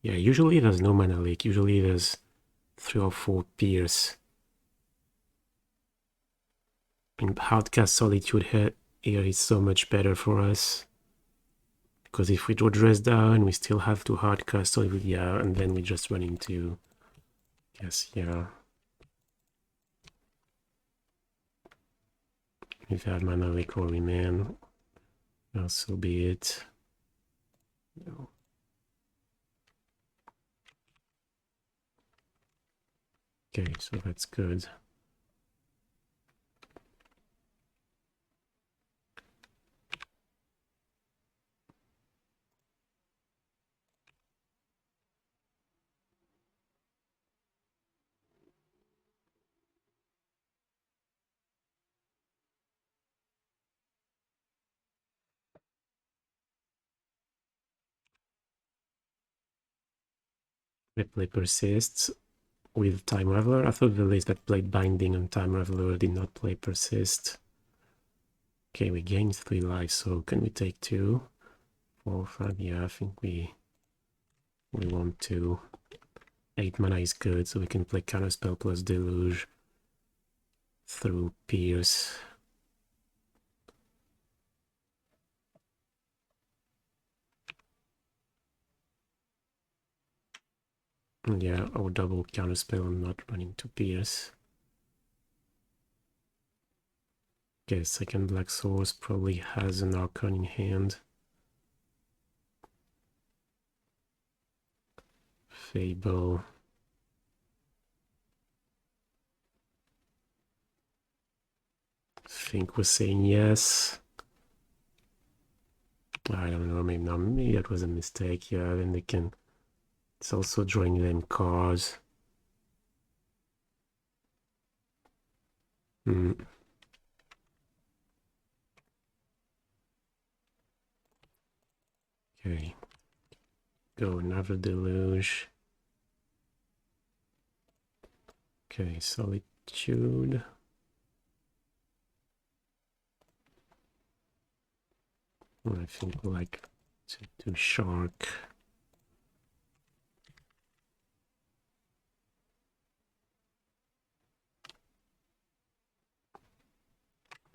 Yeah, usually there's no Mana Leak. Usually there's 3 or 4 Pierce. And hardcast Solitude here is so much better for us. Because if we draw Dress Down, we still have to hardcast Solitude, yeah, and then we just run into... Yes, yeah. If I have Mana Leak or Remand, well, so be it. No. Okay, so that's good. We play Persist with Time Raveler. I thought the list that played Binding and Time Raveler did not play Persist. Okay, we gained 3 lives, so can we take 2? 4, 5, yeah, I think we want to. 8 mana is good, so we can play Counterspell plus Deluge through Pierce. Yeah, or double Counterspell and not running to Pierce. Okay, second Black Source probably has an Archon in hand. Fable. I think we're saying yes. I don't know, maybe that was a mistake. Yeah, then they can... It's also drawing them cards. Okay. Go another Deluge. Okay, Solitude. I think we like to do Shark.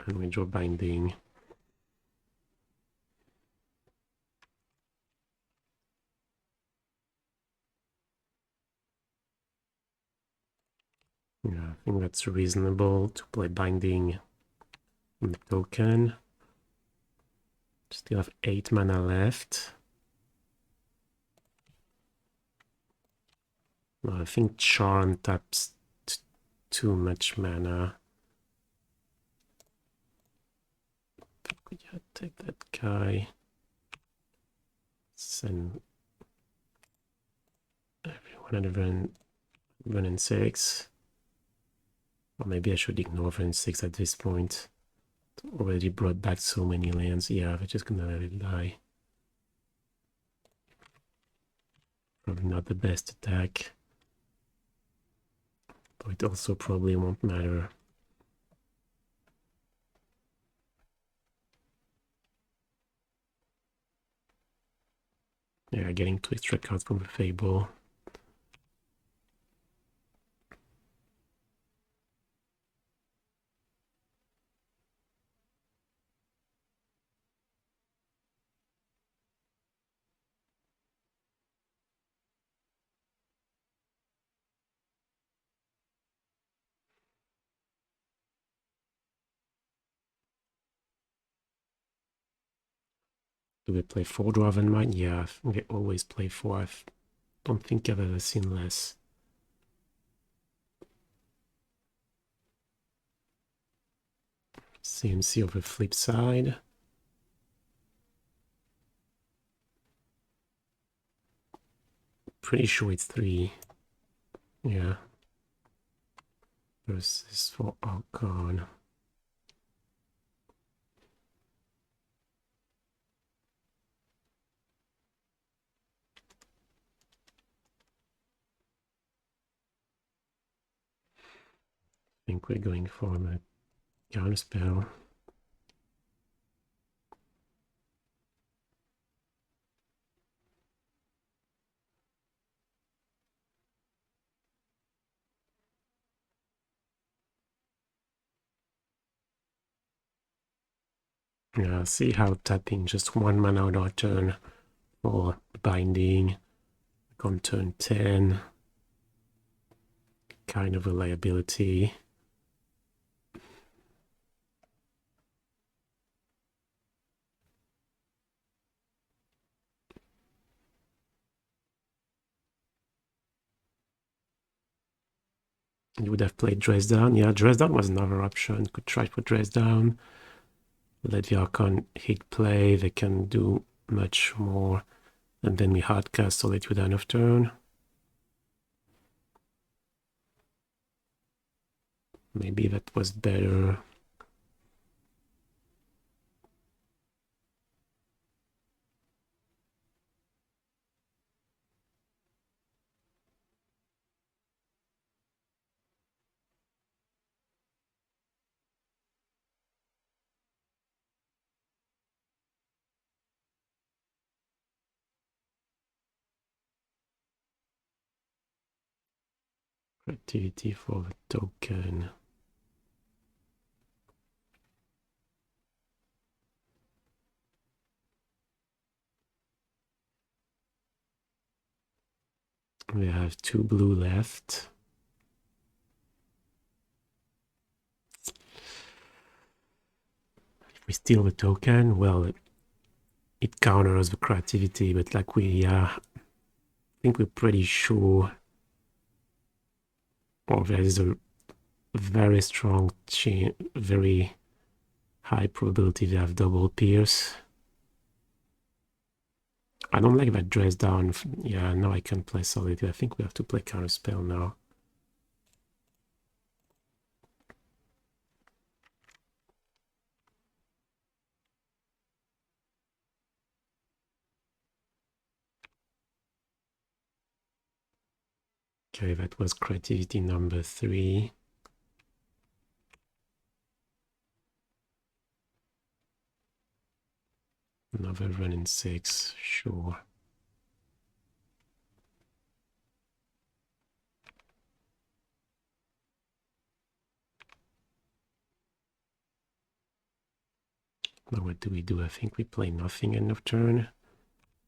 And we draw Binding. Yeah, I think that's reasonable to play Binding on the token. Still have 8 mana left. I think Charm taps too much mana. Yeah, take that guy. Send everyone at run in 6. Or maybe I should ignore run 6 at this point. Already brought back so many lands. Yeah, we're just gonna let it die. Probably not the best attack. But it also probably won't matter. Yeah, getting 2 extra cards from the Fable. Do we play 4 Dwarven Mine? Yeah, they always play 4. I don't think I've ever seen less. CMC of the flip side. Pretty sure it's 3. Yeah. Versus for Archon. I think we're going for a Counterspell. Yeah, see how tapping just 1 mana on our turn for binding on turn 10. Kind of a liability. You would have played Dress Down. Yeah, Dress Down was another option. Could try for Dress Down. Let the Archon hit play. They can do much more. And then we hardcast Solitude end of turn. Maybe that was better. Creativity for the token. We have 2 blue left. If we steal the token, well, it counters the creativity, but like I think we're pretty sure, or there is a very strong, very high probability they have double pierce. I don't like that Dress Down. Yeah, now I can play Solitude. I think we have to play Counterspell now. Okay, that was creativity number 3. Another run in 6, sure. Now what do we do? I think we play nothing end of turn.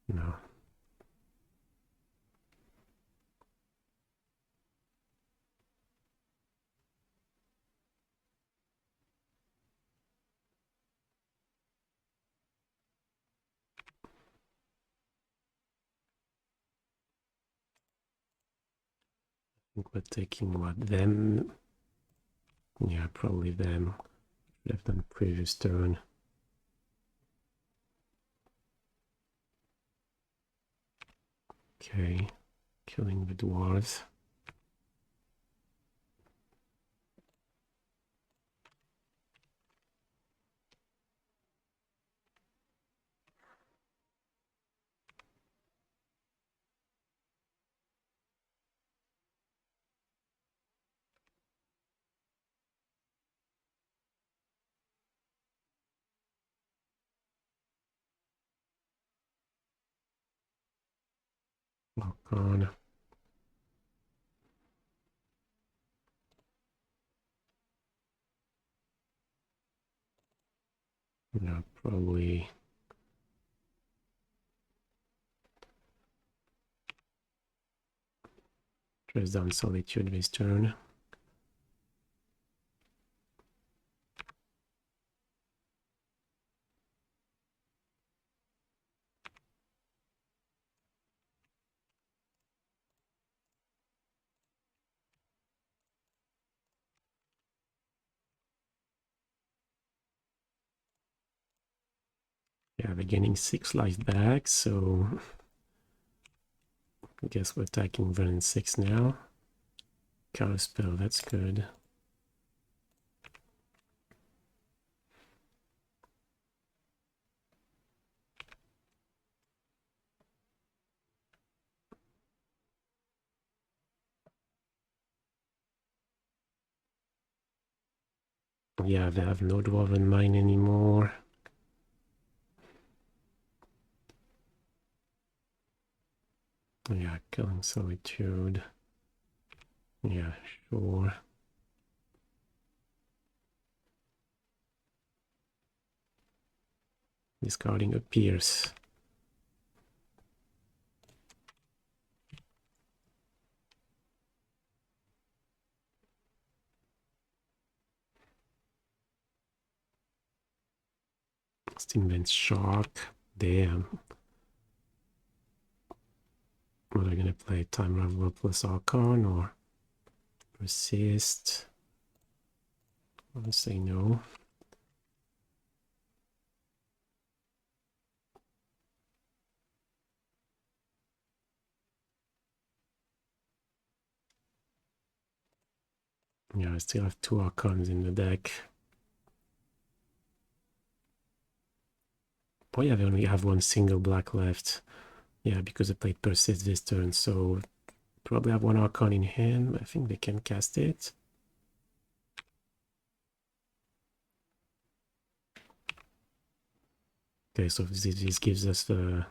No. I think we're taking what, them? Yeah, probably them. Should have done previous turn. Okay, killing the dwarves. Lock on. Yeah, probably. Dress down Solitude this turn. Yeah, they're getting 6 life back, so I guess we're attacking Vernon 6 now. Counterspell, that's good. Yeah, they have no Dwarven Mine anymore. Yeah, killing Solitude. Yeah, sure. Discarding a Pierce. Invents Shark. Damn. What are they gonna play? Time Raveler plus Archon or Persist? I would say no. Yeah, I still have 2 Archons in the deck. Oh yeah, they only have 1 single black left. Yeah, because I played Persist this turn, so probably have 1 Archon in hand. I think they can cast it. Okay, so this gives us the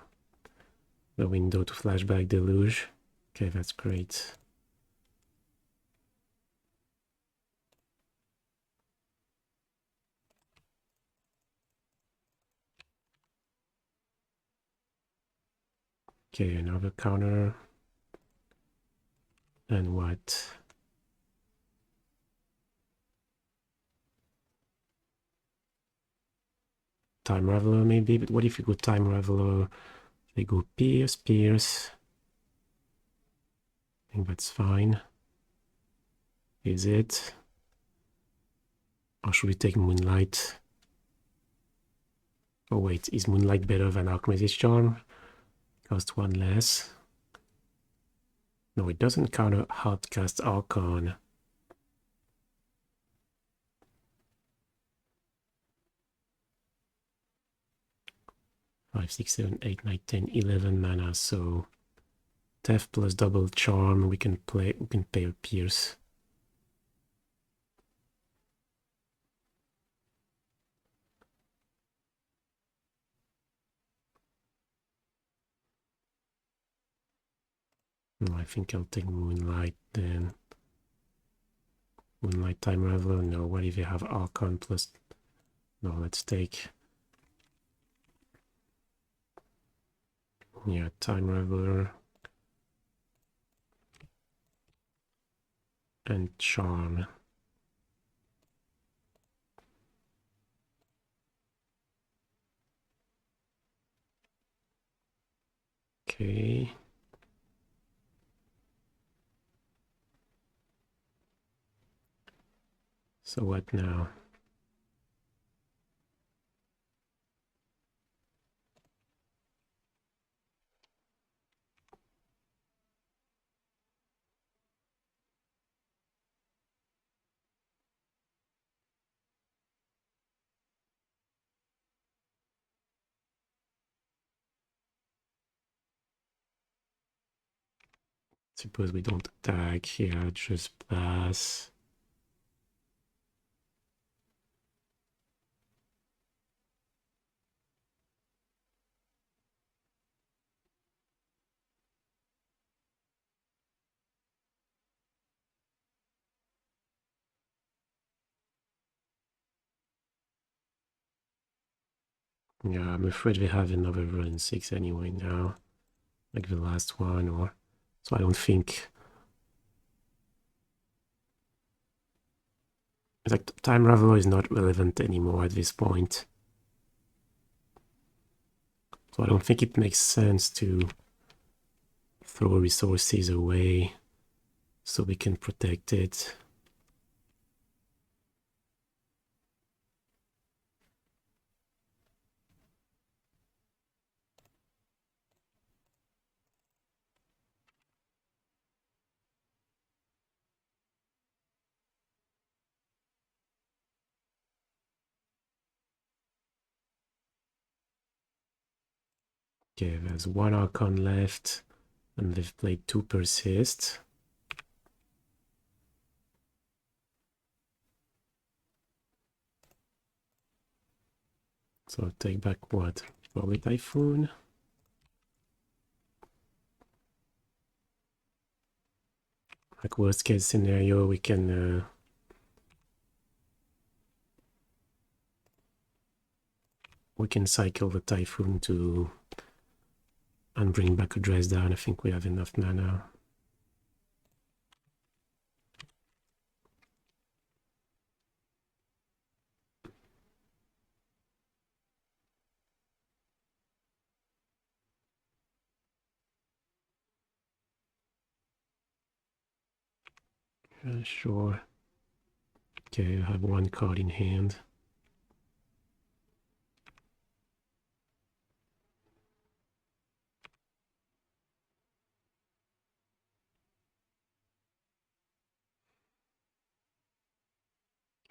window to flashback Deluge. Okay, that's great. Okay, another counter. And what? Time Raveler maybe, but what if you go Time Raveler? They go Pierce, Pierce. I think that's fine. Is it? Or should we take Moonlight? Oh wait, is Moonlight better than Archmage's Charm? Cost 1 less. No, it doesn't counter Hardcast Archon. 5, 6, 7, 8, 9, 10, 11 mana, so Tef plus double charm, we can pay a Pierce. No, I think I'll take Moonlight then. Moonlight Time Raveler, no, what if you have Archon plus... No, let's take... Yeah, Time Raveler. And Charm. Okay. So what now? Suppose we don't attack here, just pass. Yeah, I'm afraid we have another run 6 anyway now. Like the last one, or... So I don't think... It's like Time Raveler is not relevant anymore at this point. So I don't think it makes sense to throw resources away so we can protect it. Okay, there's one Archon left, and they've played 2 Persist. So take back what? Probably Typhoon. Like worst case scenario, we can cycle the Typhoon to and bring back a Dress Down. I think we have enough mana. Sure. Okay, I have 1 card in hand.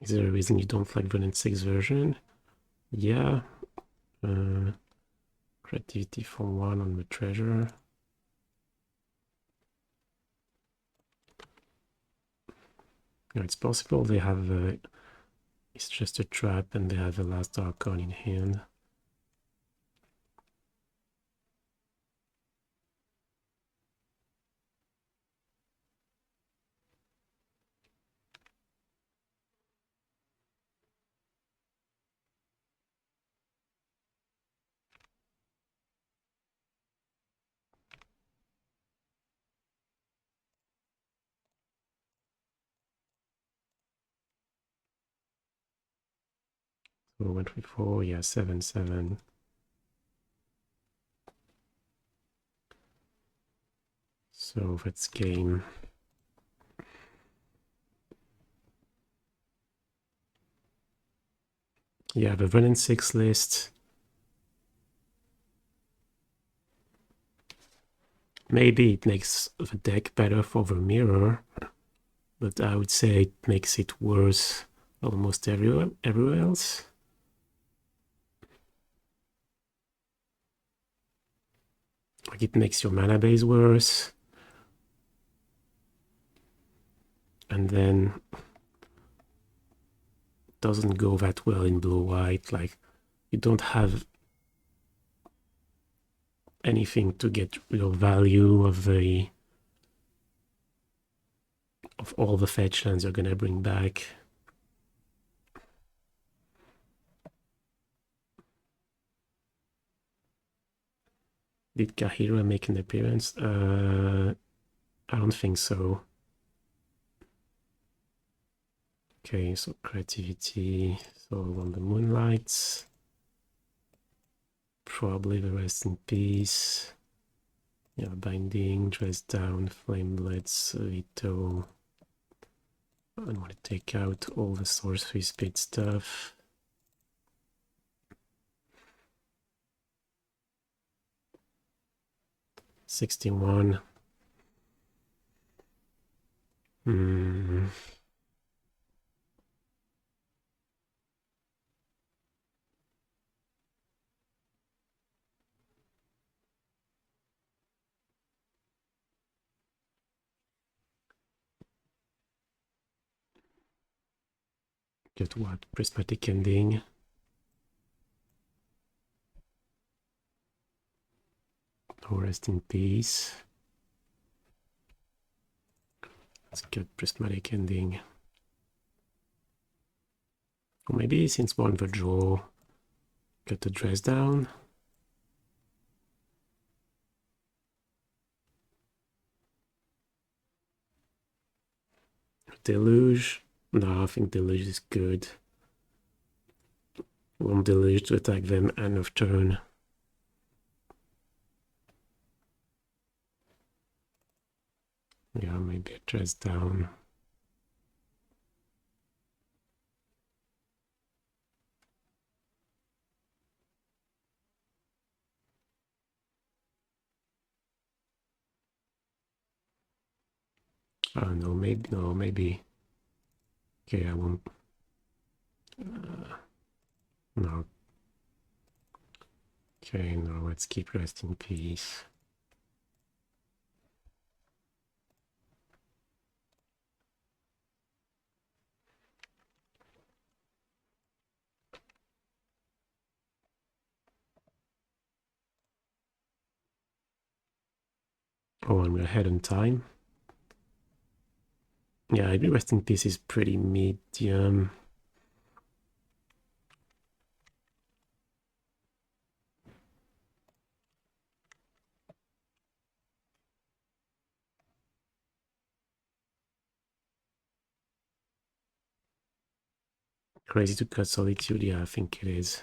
Is there a reason you don't like Vernon 6 version? Yeah. Creativity for 1 on the treasure. No, it's possible they have it's just a trap and they have a last Archon in hand. So 1, 3, 4, yeah, 7, 7. So that's game. Yeah, the Vernon 6 list. Maybe it makes the deck better for the mirror, but I would say it makes it worse almost everywhere else. Like it makes your mana base worse. And then it doesn't go that well in blue-white. Like you don't have anything to get real value of all the fetch lands you're gonna bring back. Did Kaheera make an appearance? I don't think so. Okay, so creativity, so on the Moonlight. Probably the Rest in Peace. Yeah, Binding, Dress Down, Flame Blitz, Veto. I want to take out all the sorcery speed stuff. $61. Get what? Prismatic Ending. No Rest in Peace. Let's get Prismatic Ending. Or maybe since we're on the draw, get the Dress Down. Deluge. No, I think Deluge is good. Want Deluge to attack them end of turn. Yeah, maybe a Dress Down. I don't know, maybe, no, maybe. Okay, I won't. No. Okay, now let's keep rest in peace. Oh, and we're ahead on time. Yeah, I do rest in peace is pretty medium. Crazy to cut Solitude, yeah, I think it is.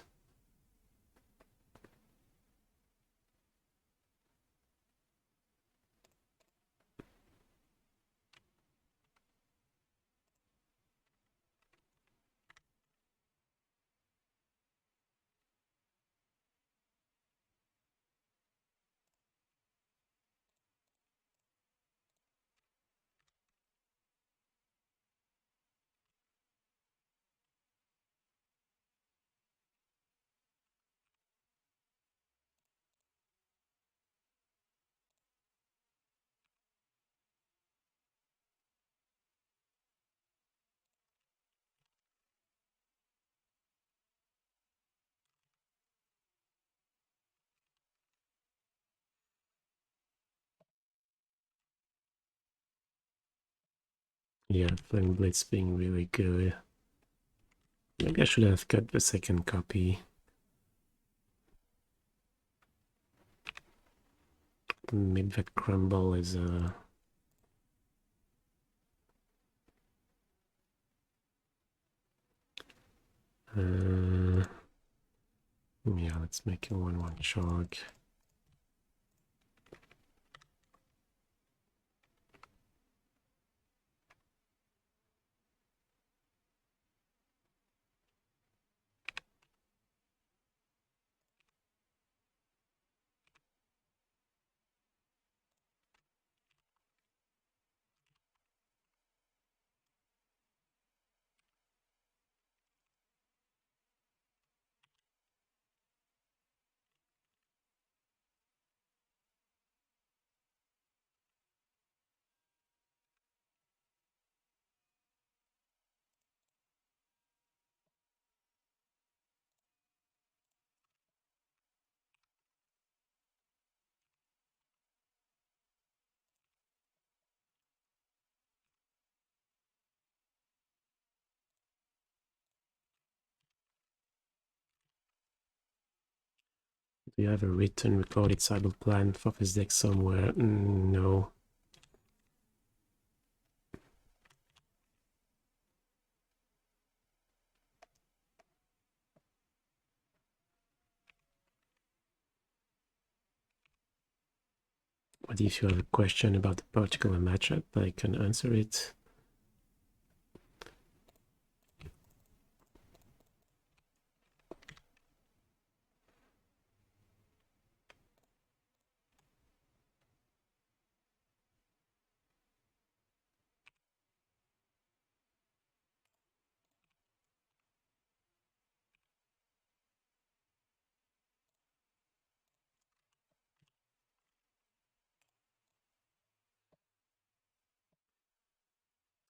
Yeah, Flame Blitz being really good. Maybe I should have cut the second copy. Maybe that crumble is yeah, let's make it 1/1 Shark. Do you have a written recorded sideboard plan for this deck somewhere? No. But if you have a question about the particular matchup, I can answer it.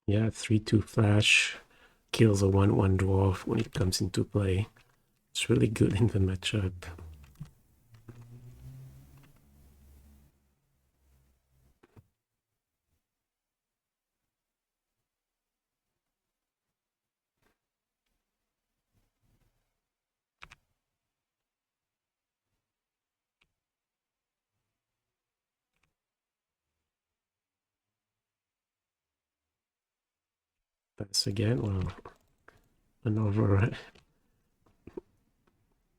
Yeah, 3/2 flash kills a 1/1 dwarf when it comes into play. It's really good in the matchup. Pass again. Well, another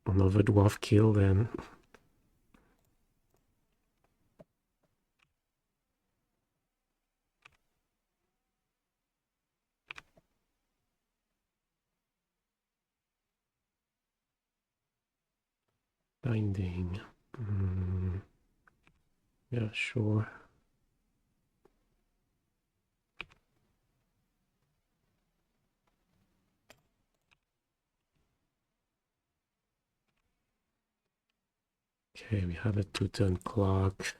dwarf kill then. Binding. Yeah, sure. Okay, we have a 2-turn clock.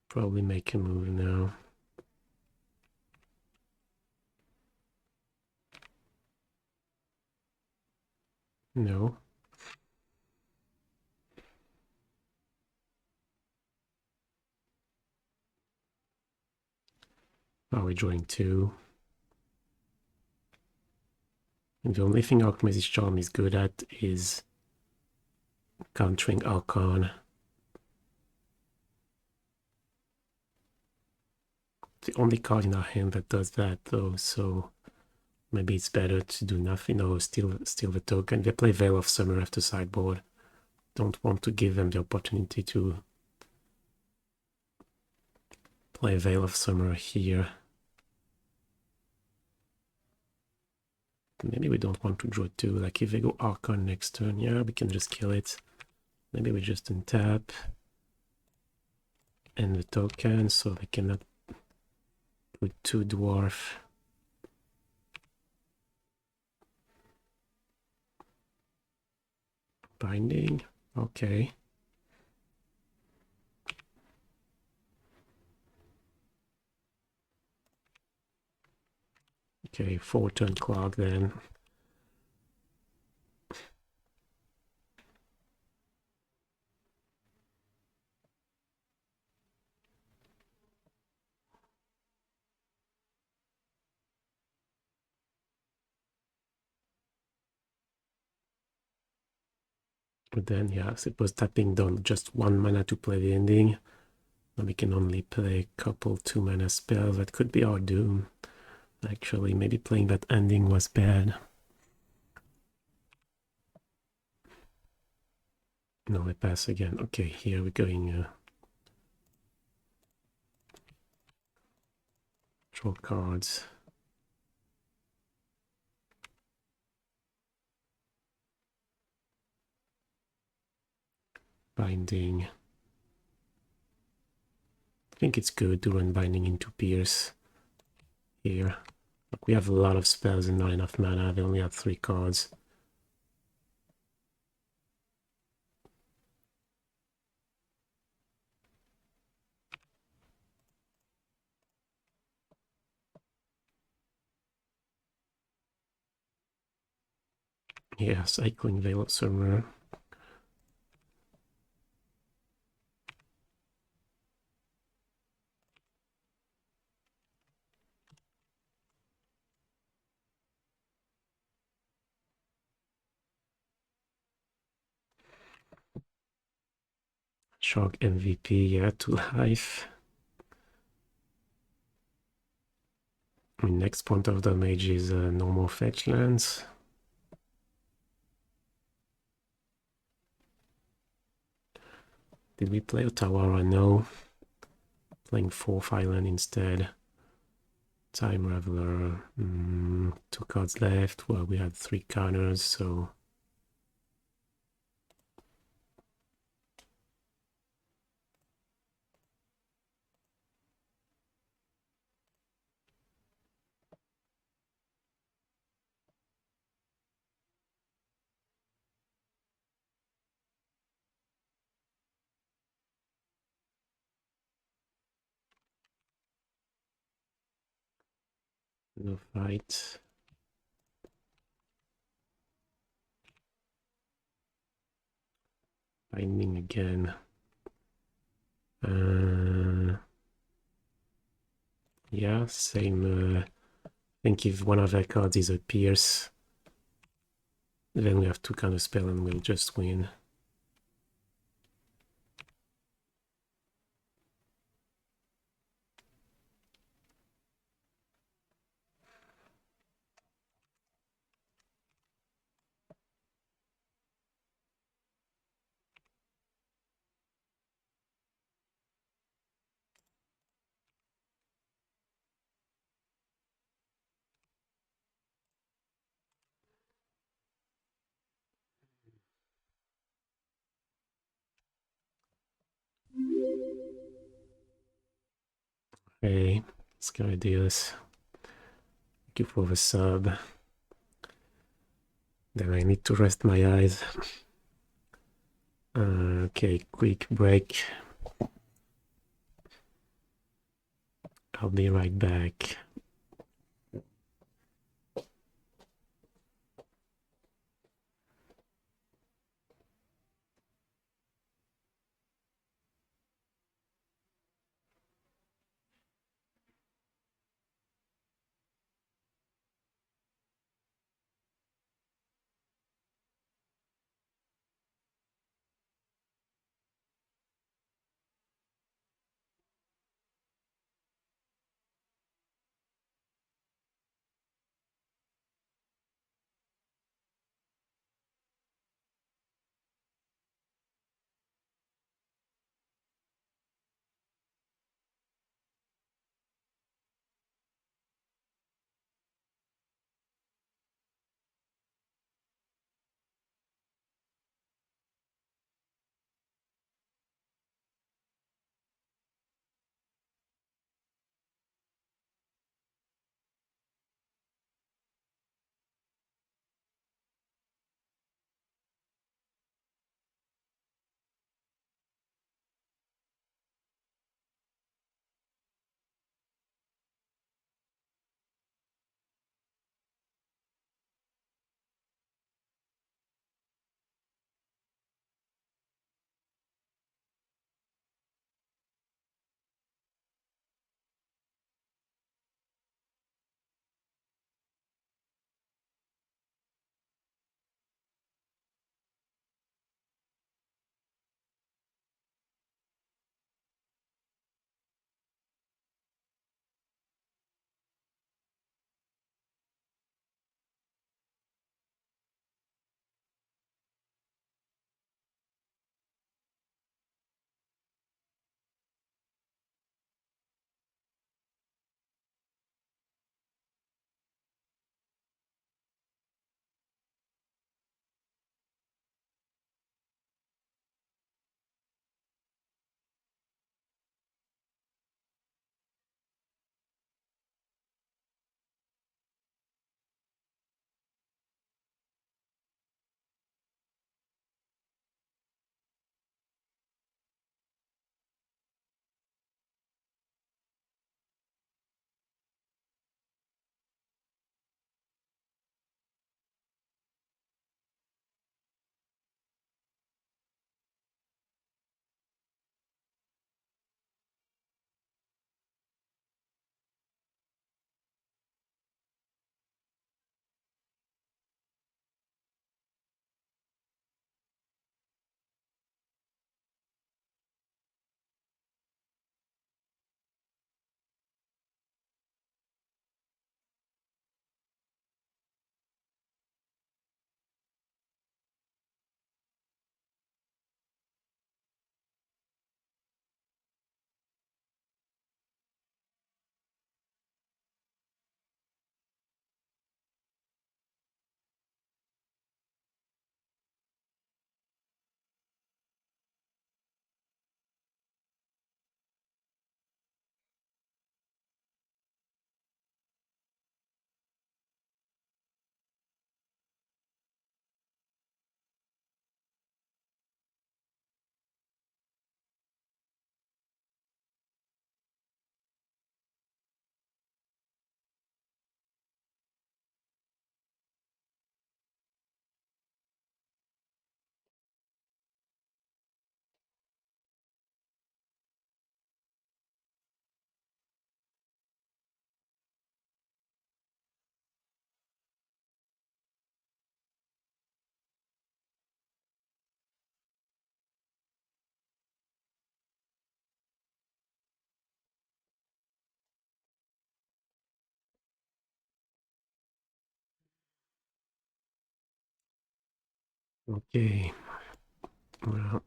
Probably make a move now. No. Are we drawing 2? And the only thing Archmage's Charm is good at is countering Archon. The only card in our hand that does that though, so maybe it's better to do nothing or steal the token. They play Veil of Summer after sideboard. Don't want to give them the opportunity to play Veil of Summer here. Maybe we don't want to draw 2. Like if they go Archon next turn, yeah, we can just kill it. Maybe we just untap and the token so they cannot put 2 dwarf. Binding, okay. Okay, 4-turn clock then. But then, yeah, suppose tapping down just 1 mana to play the ending. And we can only play a couple 2-mana spells. That could be our doom. Actually, maybe playing that ending was bad. No, I pass again. Okay, here we're going draw cards. Binding. I think it's good to run Binding into Pierce here. Look, we have a lot of spells and not enough mana. They only have 3 cards. Yeah, Cycling Veil of Summer. Shark MVP, yeah, 2 life. I mean, next point of damage is normal fetch lands. Did we play Otawara? No. Playing 4th island instead. Time Raveler. 2 cards left. Well, we had 3 counters, so... no fight. Binding again. Yeah, same. I think if one of their cards is a Pierce, then we have to Counterspell and we'll just win. Okay, let's go do this. Thank you for the sub. Then I need to rest my eyes. Okay, quick break. I'll be right back. Okay, we're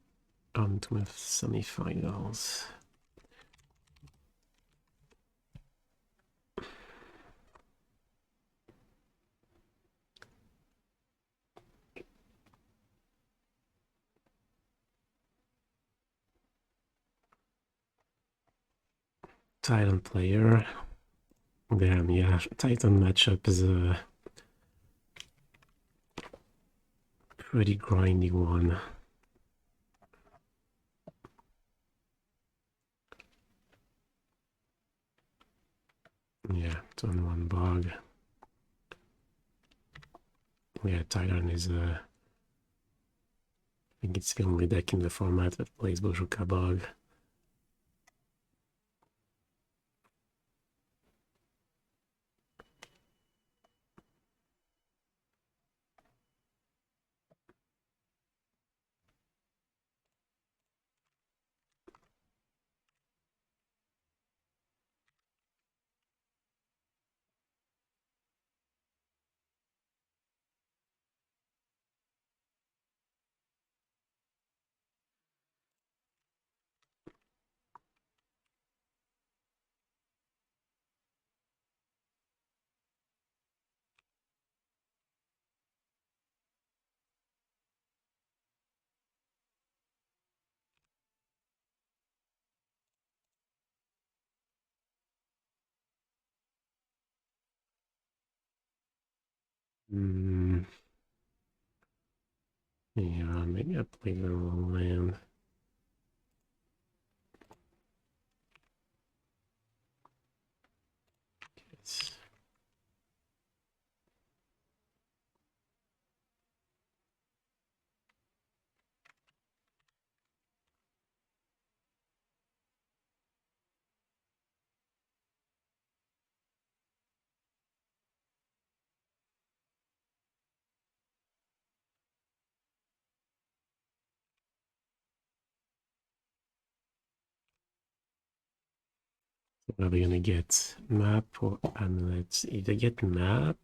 on to the semifinals. Titan player Damn, yeah, Titan matchup is a pretty grindy one. Yeah, turn one bog. Yeah, Titan is I think it's the only deck in the format that plays Bojuka Bog. Yeah, maybe I play the wrong land. It's... Are we gonna get map or amulet? Either get map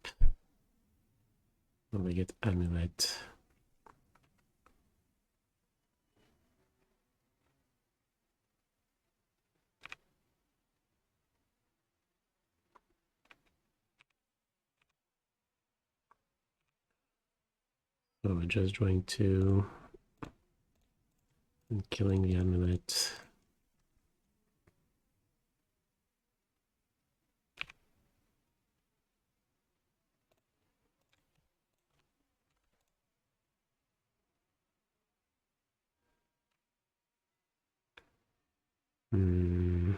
or we get amulet. So we're just drawing 2 and killing the amulet. And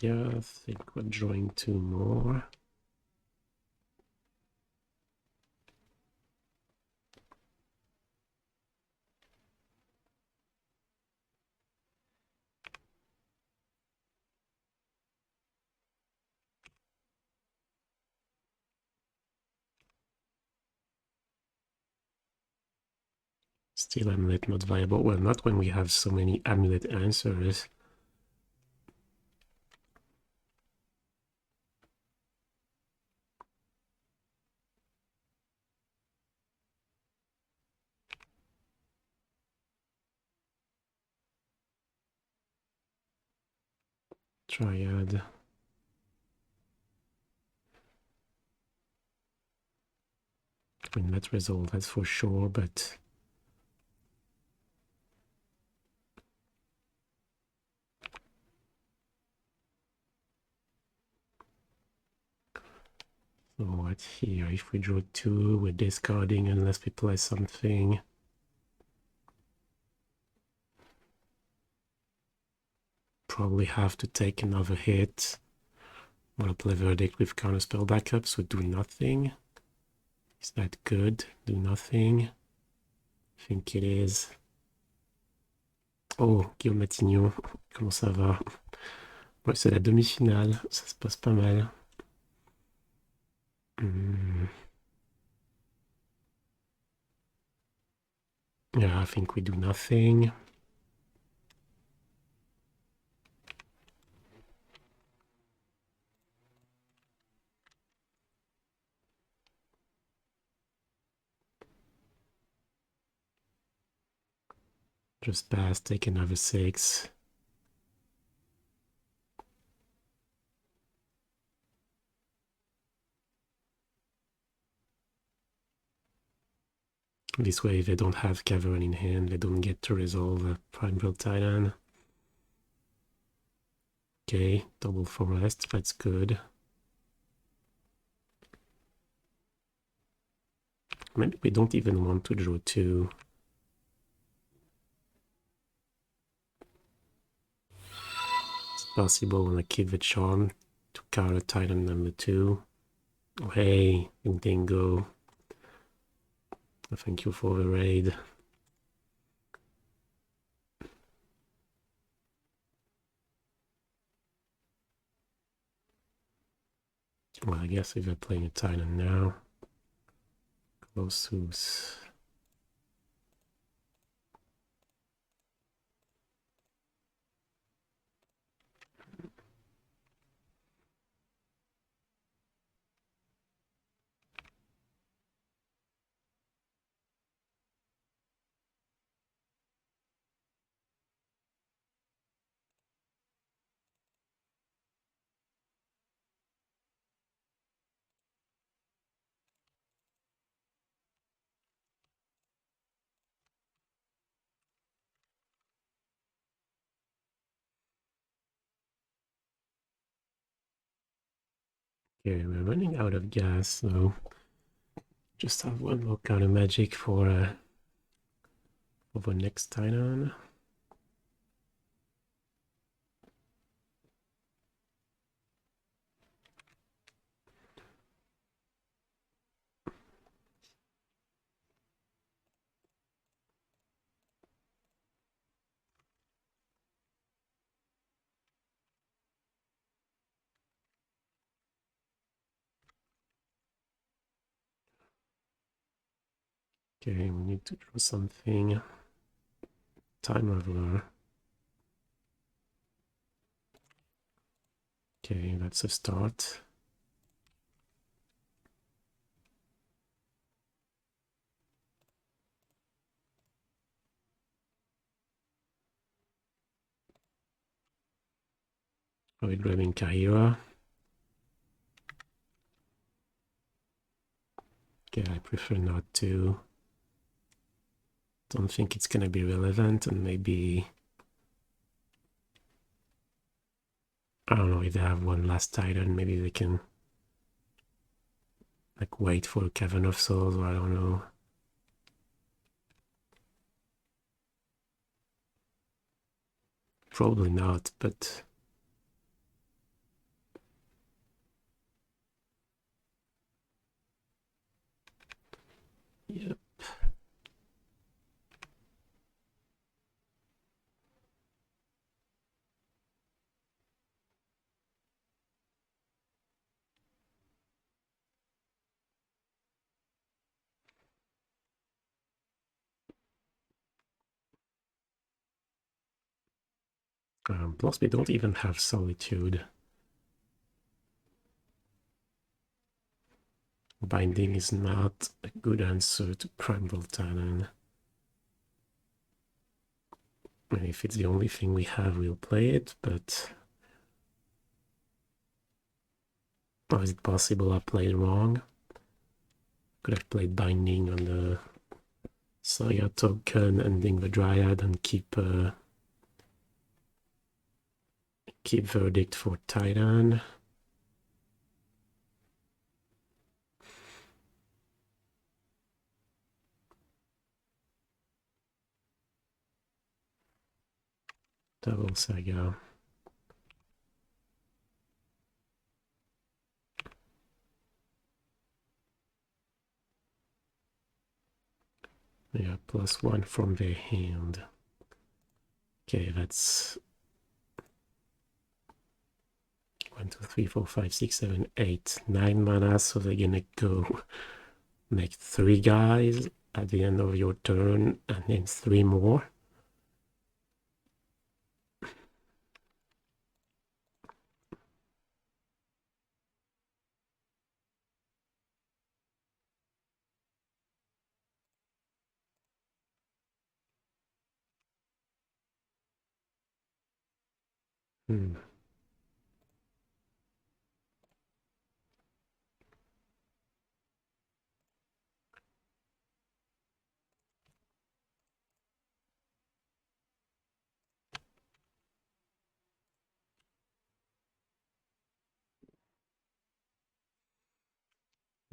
yeah, I think we're drawing 2 more. Still amulet not viable. Well, not when we have so many amulet answers. Triad. I mean, that resolve, that's for sure, but so what here? If we draw 2, we're discarding unless we play something. Probably have to take another hit. Wanna play Verdict with Counterspell backup, so do nothing. Is that good? Do nothing. I think it is. Oh, Guillaume Matignon, comment ça va? Ouais, c'est la demi-finale, ça se passe pas mal. Yeah, I think we do nothing. Just pass, take another 6. This way, they don't have Cavern in hand, they don't get to resolve a Primeval Titan. Okay, double forest, that's good. Maybe we don't even want to draw two. It's possible when I keep the charm to counter Titan number 2. Oh, hey, Dingo. Thank you for the raid. Well, I guess if they're playing a Titan now. Close hooves. Okay, we're running out of gas, so just have one more counter magic for the next Titan. Okay, we need to draw something. Time Raveler. Okay, that's a start. Are we grabbing Kaheera? Okay, I prefer not to. Don't think it's gonna be relevant, and maybe I don't know if they have one last Titan, maybe they can like wait for Cavern of Souls, or I don't know. Probably not, but yeah. Plus we don't even have Solitude. Binding is not a good answer to Primal Titan. And if it's the only thing we have, we'll play it, but oh, is it possible I played wrong? Could have played Binding on the Saya token, ending the Dryad, and keep Verdict for Titan. Double Saga. Yeah, +1 from their hand. Okay, that's 1, 2, 3, 4, 5, 6, 7, 8, 9 mana. So they're gonna go make 3 guys at the end of your turn, and then 3 more. Hmm.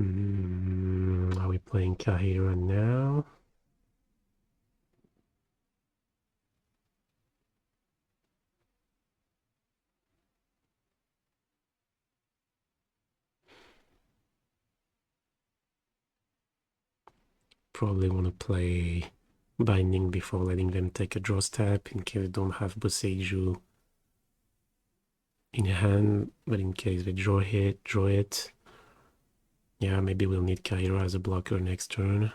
Are we playing Kaheera now? Probably want to play Binding before letting them take a draw step in case they don't have Boseiju in hand, but in case they draw it. Yeah, maybe we'll need Kaheera as a blocker next turn.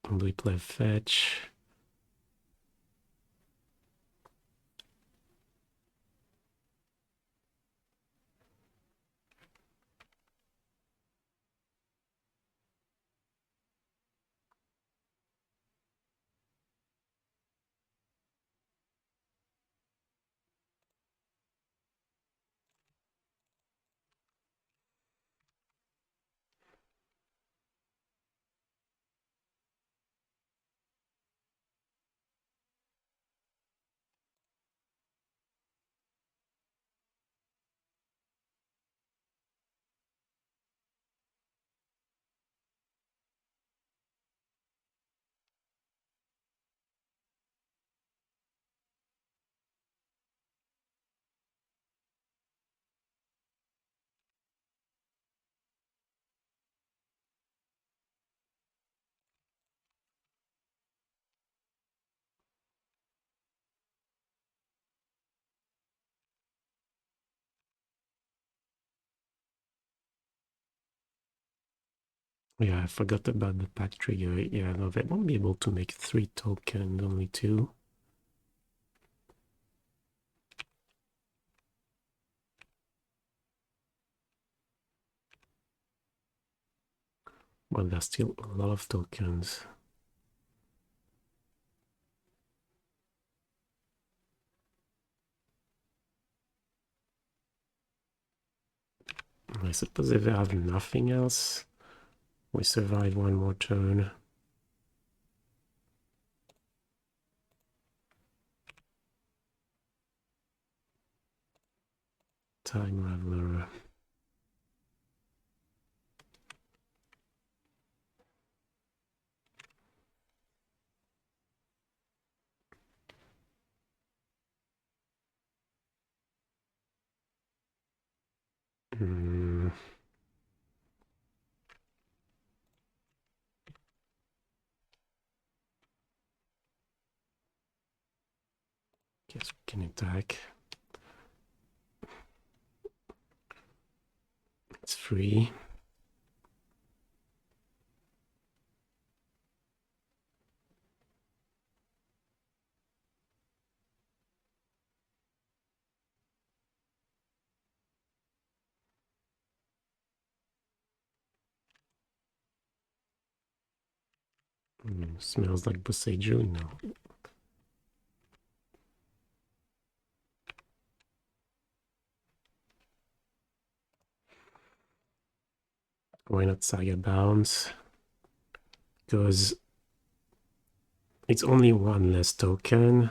And we play fetch. Yeah, I forgot about the pack trigger. Yeah, no, they won't be able to make 3 tokens, only 2. But there's still a lot of tokens. I suppose if they have nothing else, we survive one more turn. Time Raveler. Guess we can attack. It's free. Smells like Boseiju. No. Why not Saga Bounce? Because it's only one less token.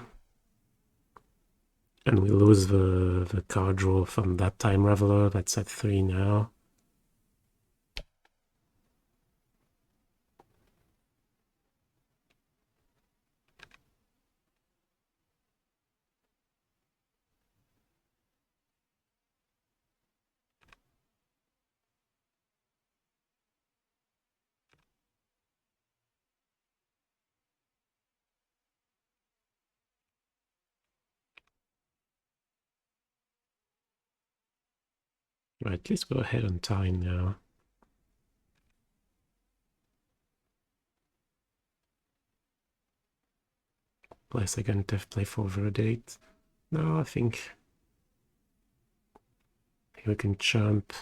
And we lose the card draw from that Time Raveler. That's at 3 now. Right, let's go ahead on Time now. Play second Tef, play for Verdict. No, I think we can jump,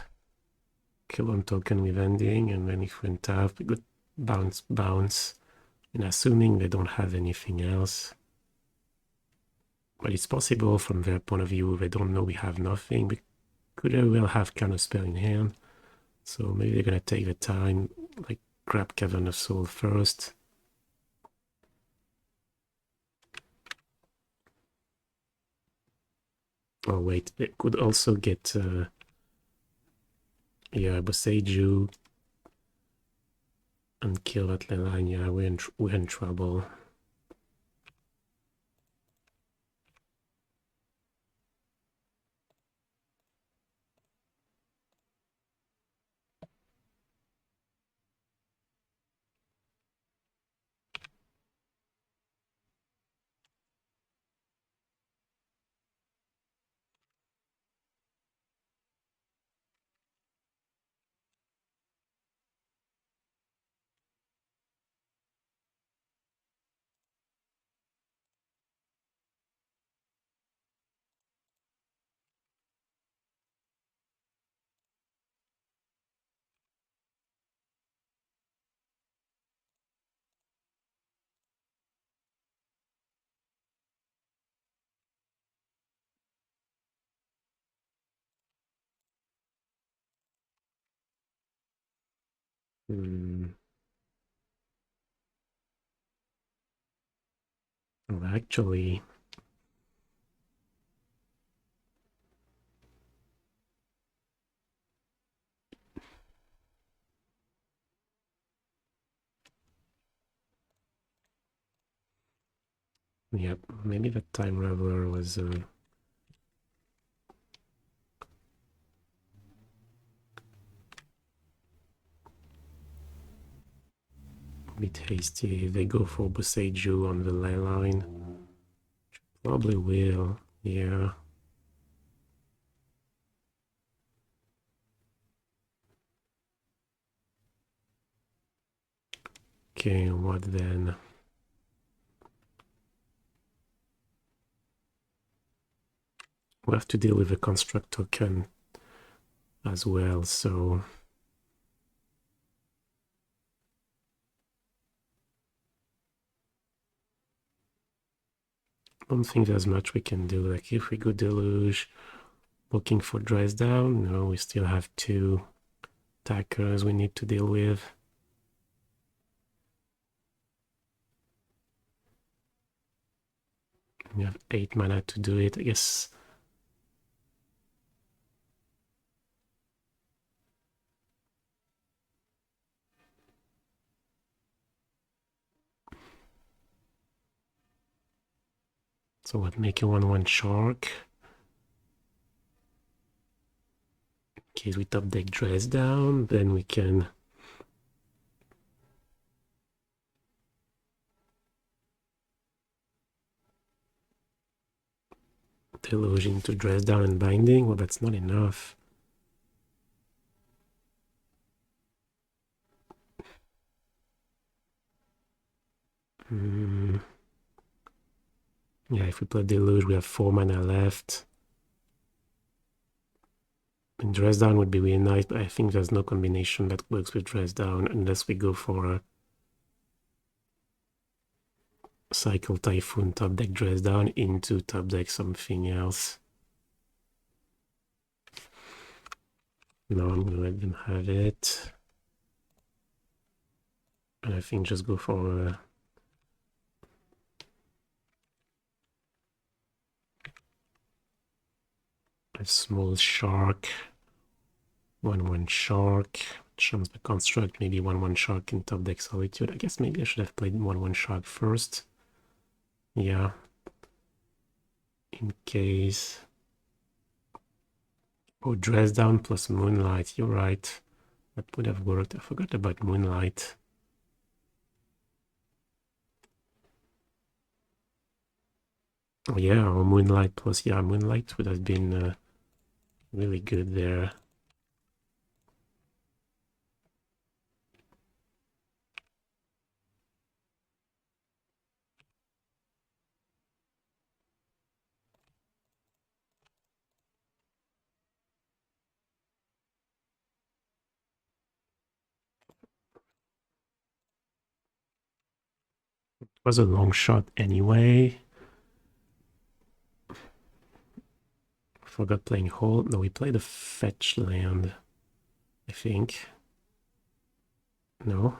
kill on token with Ending, and then if we tap, we could bounce. And assuming they don't have anything else. But it's possible from their point of view, they don't know we have nothing. We could very well have Counterspell in hand. So maybe they're gonna take the time, like grab Cavern of Soul first. Oh wait, it could also get yeah, Boseiju and kill at Leyline. Yeah, we're in trouble. Well, actually, yep, maybe that time Raveler was a bit hasty. If they go for Boseiju on the Leyline, probably will. Yeah. Okay, what then? We have to deal with a construct token as well, so I don't think there's much we can do. Like if we go Deluge, looking for dress down, no, we still have two attackers we need to deal with. We have 8 mana to do it, I guess. So what, make a 1/1 shark. In case we top deck dress down, then we can Deluge into dress down and binding. Well, that's not enough. Yeah, if we play Deluge, we have 4 mana left. And dress down would be really nice, but I think there's no combination that works with dress down unless we go for a cycle Typhoon top deck dress down into top deck something else. No, I'm gonna let them have it. And I think just go for a small shark. 1/1 shark. Chance the construct, maybe 1/1 shark in top deck Solitude. I guess maybe I should have played 1/1 shark first. Yeah. In case. Oh, dress down plus Moonlight. You're right. That would have worked. I forgot about Moonlight. Oh yeah, or Moonlight plus, yeah, Moonlight would have been really good there. It was a long shot anyway. Forgot playing Hold. No, we played a fetch land, I think. No.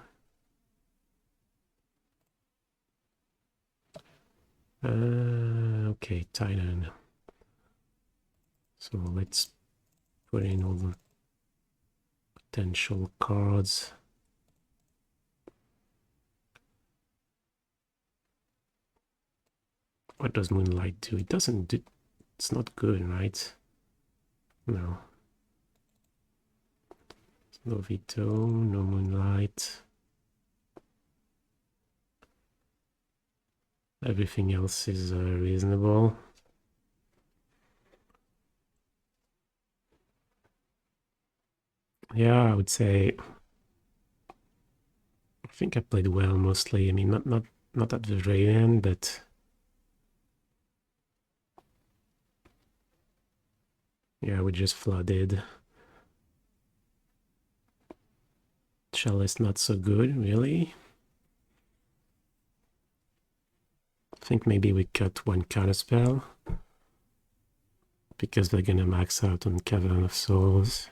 Okay, Titan. So let's put in all the potential cards. What does Moonlight do? It doesn't do... It's not good, right? No. No Veto, no Moonlight. Everything else is reasonable. Yeah, I would say... I think I played well mostly. I mean, not at the very end, but... Yeah, we just flooded. Chalice not so good, really. I think maybe we cut one Counterspell because they're gonna max out on Cavern of Souls.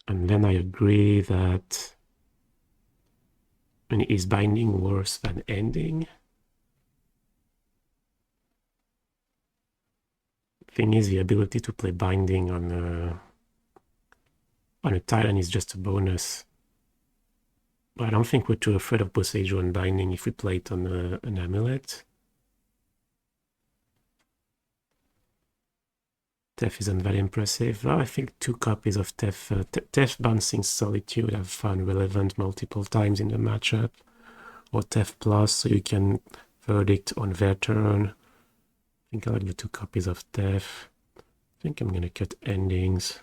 And then I agree that... I mean, is Binding worse than Ending? Thing is, the ability to play Binding on a Titan is just a bonus. But I don't think we're too afraid of Poseidon Binding if we play it on an Amulet. Tef isn't very impressive. Well, I think 2 copies of Tef. Tef bouncing Solitude have found relevant multiple times in the matchup. Or Tef Plus, so you can verdict on their turn. I think I like the 2 copies of Tef. I think I'm gonna cut Endings.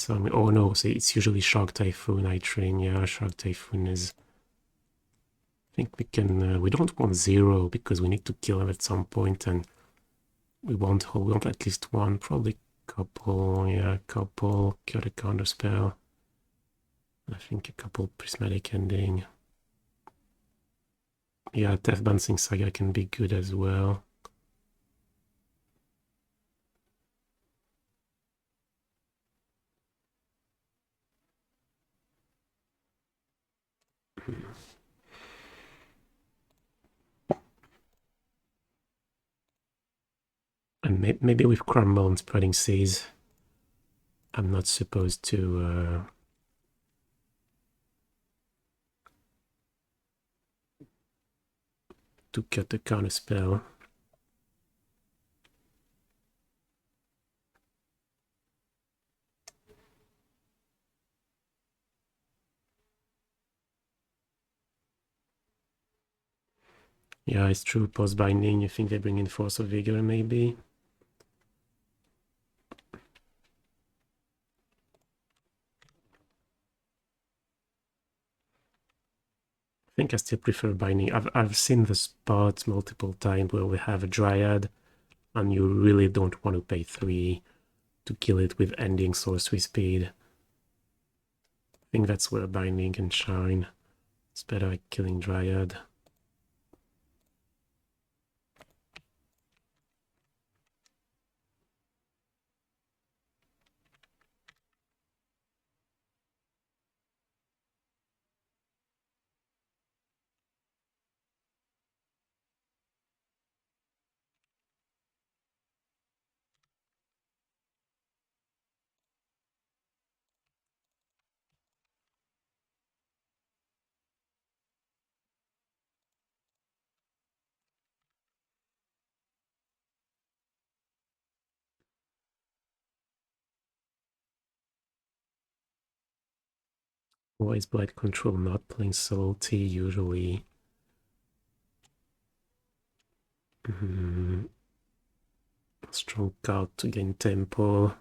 Oh no, see, it's usually Shark Typhoon I train. Yeah, Shark Typhoon is... I think we can... we don't want 0 because we need to kill him at some point, and we want at least one, probably couple, yeah, couple, cut a Counterspell. I think a couple Prismatic Ending. Yeah, Death Bouncing Saga can be good as well. And maybe with Crumble and Spreading Seas, I'm not supposed to cut the Counterspell. Yeah, it's true. Post Binding, you think they bring in Force of Vigor, maybe? I think I still prefer Binding. I've seen the spots multiple times where we have a Dryad, and you really don't want to pay 3 to kill it with Ending Sorcery Speed. I think that's where Binding can shine. It's better at killing Dryad. Why is Blight Control not playing Salty usually? Strong card to gain tempo.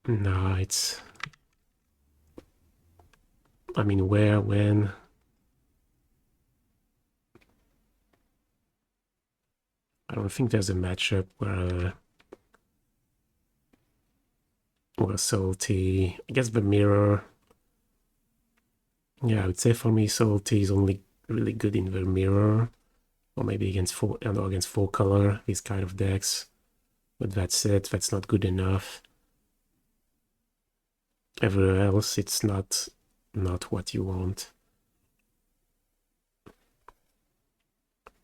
No, it's... I mean, where, when? I don't think there's a matchup where Salty... I guess the Mirror... Yeah, I would say for me Salty is only really good in the Mirror. Or maybe against 4 color, these kind of decks. But that's it, that's not good enough. everywhere else it's not what you want.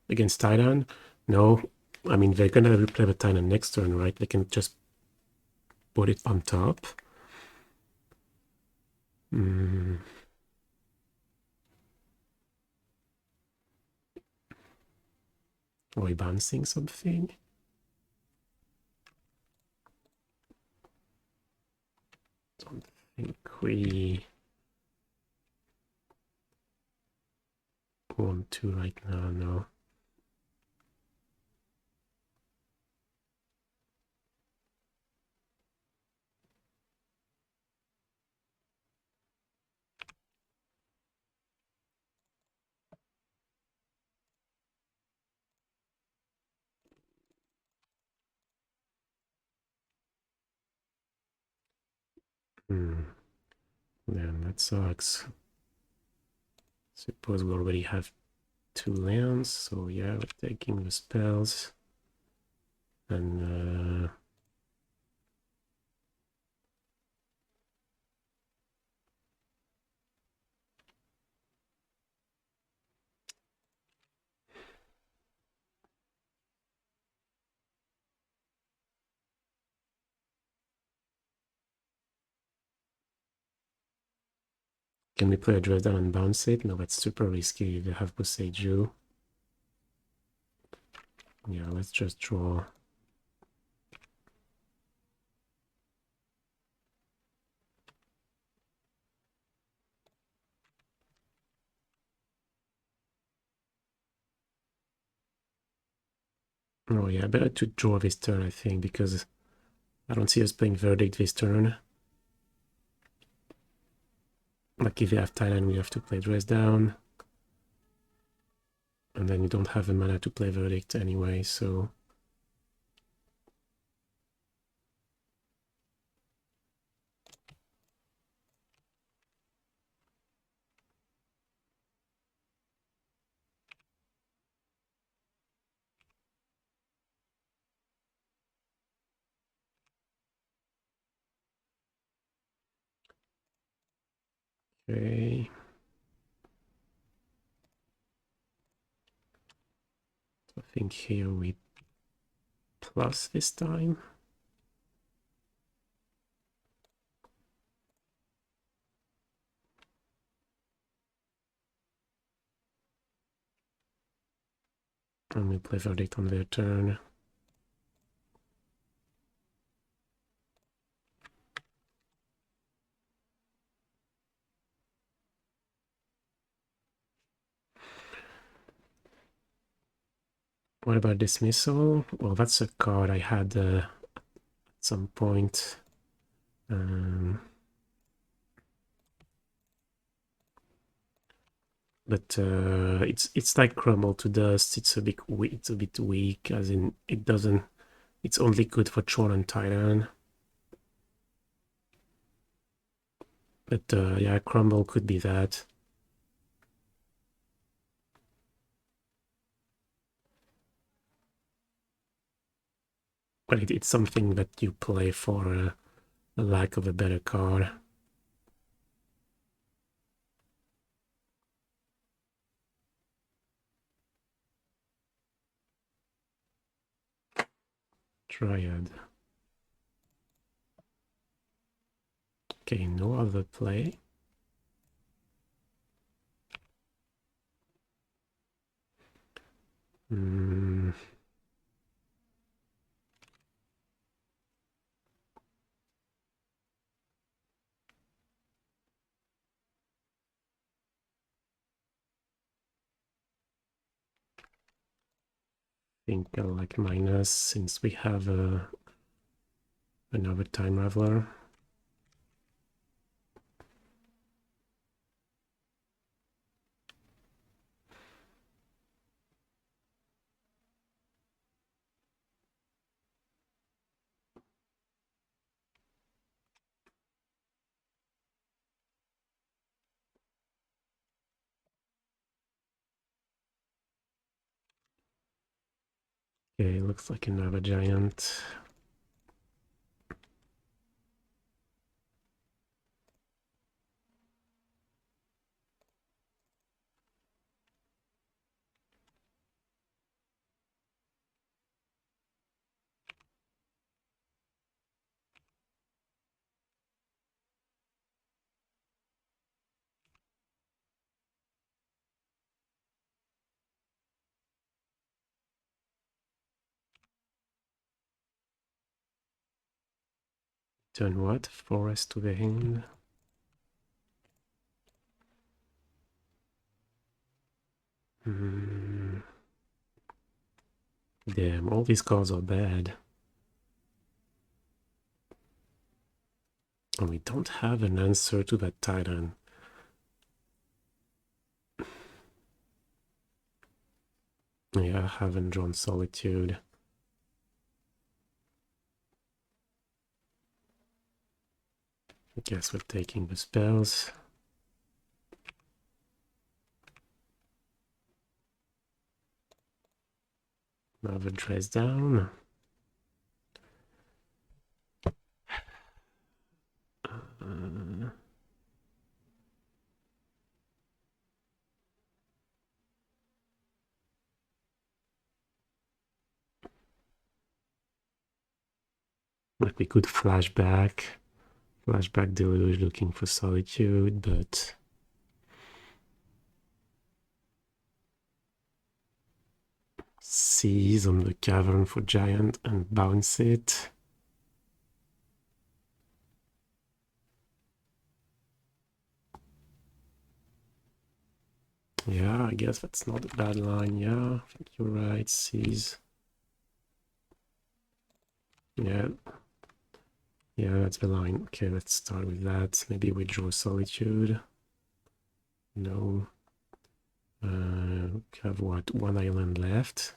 Against Titan, no. I mean, they're gonna replay the Titan next turn, right? They can just put it on top. Are we bouncing something? Don't think we want to right now, no. Then that sucks. Suppose we already have 2 lands, so yeah, we're taking the spells. And can we play a dress down and bounce it? No, that's super risky. They have Boseiju. Yeah, let's just draw. Oh yeah, better to draw this turn, I think, because I don't see us playing Verdict this turn. Like if you have Thailand, we have to play dress down. And then you don't have the mana to play Verdict anyway, so... Okay. I think here we plus this time. And we play Verdict on their turn. What about Dismissal? Well, that's a card I had at some point. But it's like Crumble to Dust. It's a bit weak, as in it doesn't. It's only good for Tron and Titan. But yeah, Crumble could be that. But it's something that you play for a lack of a better card. Triad. Okay, no other play. Think I like minus since we have another Time Raveler. Okay, looks like another giant. Return what? Forest to the hand. Damn, all these cards are bad. And we don't have an answer to that Titan. Yeah, I haven't drawn Solitude. I guess we're taking the spells. Another dress down. Like we could flashback Deluge looking for Solitude, but seize on the Cavern for Giant and bounce it. Yeah, I guess that's not a bad line. Yeah, I think you're right. Seize. Yeah. Yeah, that's the line. Okay, let's start with that. Maybe we draw Solitude. No. We have what? One island left.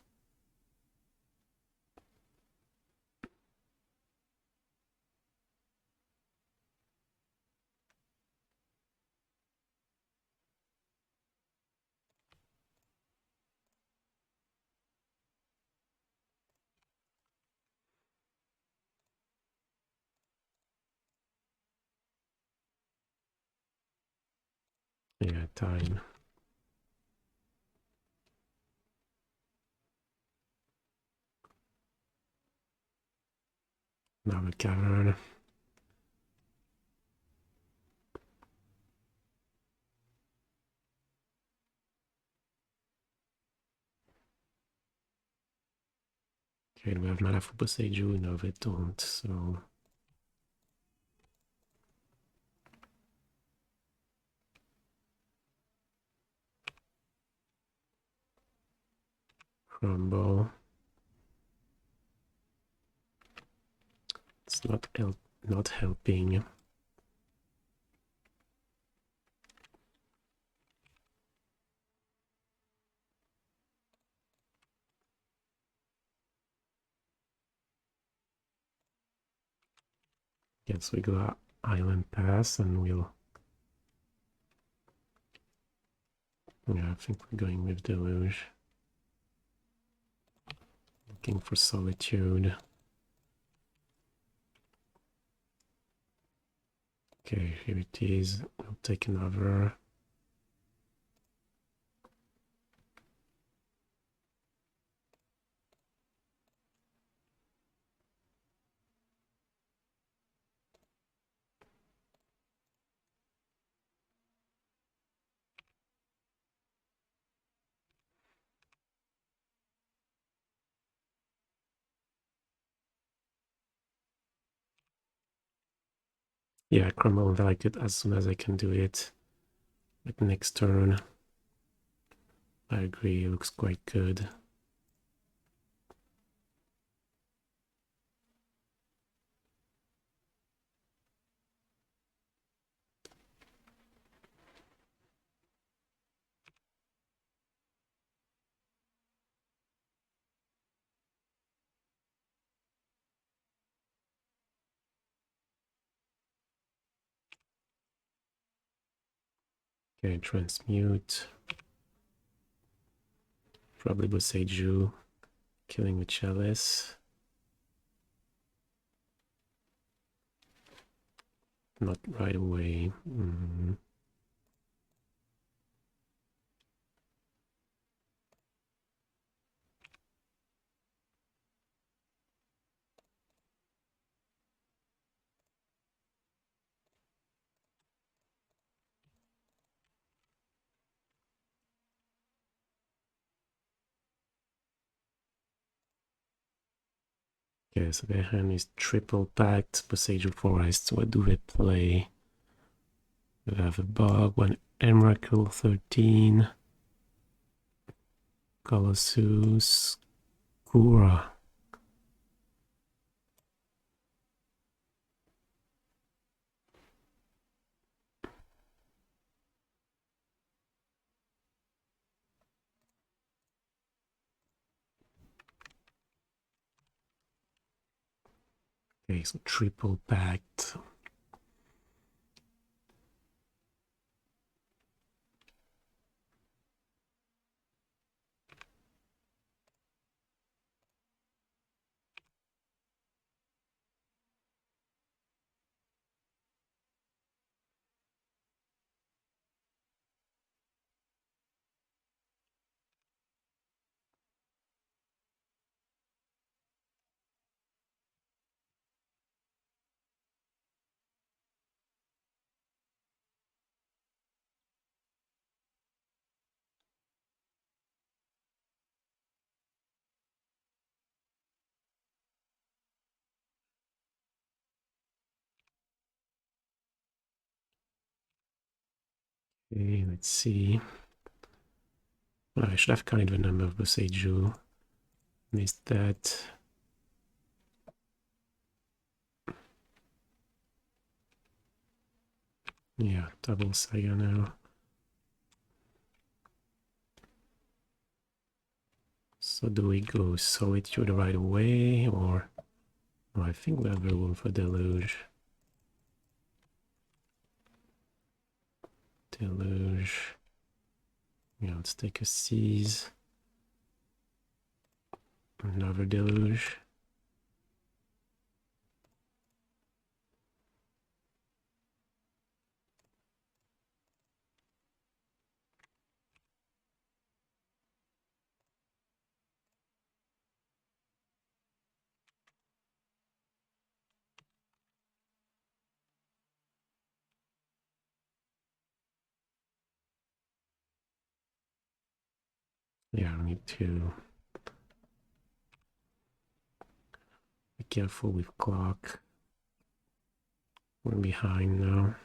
Yeah, time. Now the cavern. Okay, we have mana for Boseiju. No, we don't. So crumble. It's not helping. Guess we go island pass and we'll. Yeah, I think we're going with Deluge. Looking for Solitude. Okay, here it is. I'll take another. Yeah, crumble and like it as soon as I can do it. Like next turn. I agree, it looks quite good. Okay, transmute. Probably Boseiju. Killing the Chalice. Not right away. Okay, so their hand is triple packed. Boseiju Forest, what do they play? They have a Bog, one Emrakul, 13. Colossus, Kura. Okay, so triple packed. Okay, let's see. Well, I should have counted the number of Boseiju. Missed that. Yeah, double Saga now. So do we go Solitude right away, or... Oh, I think we have room for Deluge. Deluge. Yeah, let's take a Seize. Another Deluge. Yeah, I need to be careful with clock. We're behind now.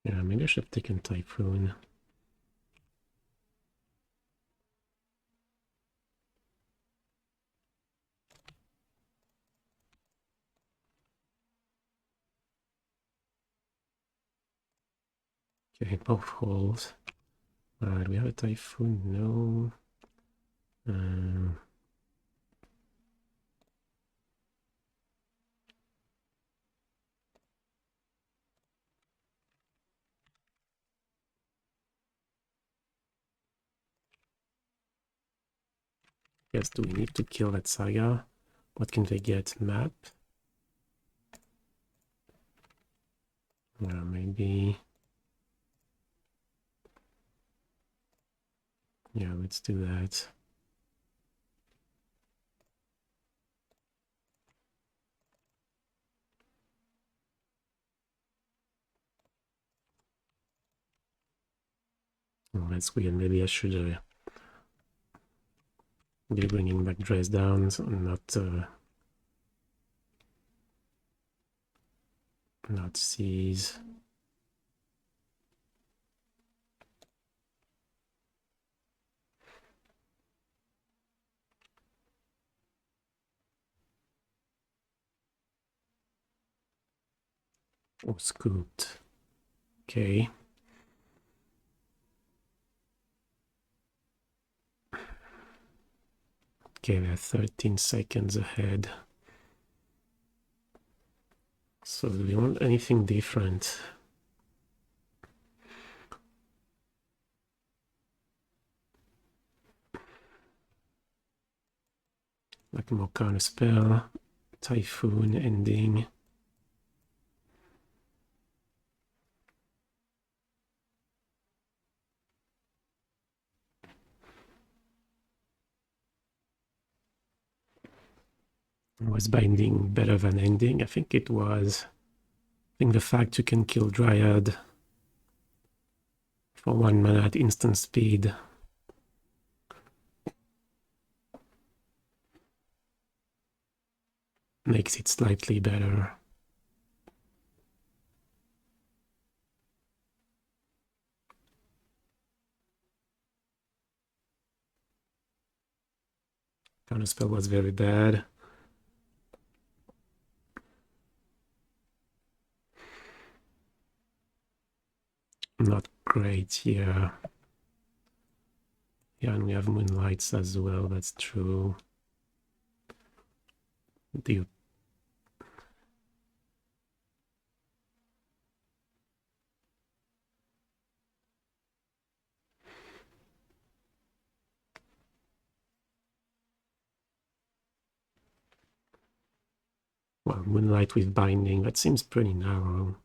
Yeah, maybe I should have taken Typhoon. Okay, both holes. Do we have a Typhoon? No. Yes, do we need to kill that Saga? What can they get? Map? Yeah, maybe. Yeah, let's do that. Oh, that's weird. Maybe I should be bringing back Dress Downs, not Seize. Oh, Scooped. Okay. Okay, we're 13 seconds ahead. So do we want anything different? Like more Counterspell, Typhoon Ending. Was binding better than ending? I think it was. I think the fact you can kill Dryad for 1 mana at instant speed makes it slightly better. Counterspell was very bad. Not great here. Yeah, and we have Moonlights as well, that's true. Do you... Well, Moonlight with Binding, that seems pretty narrow.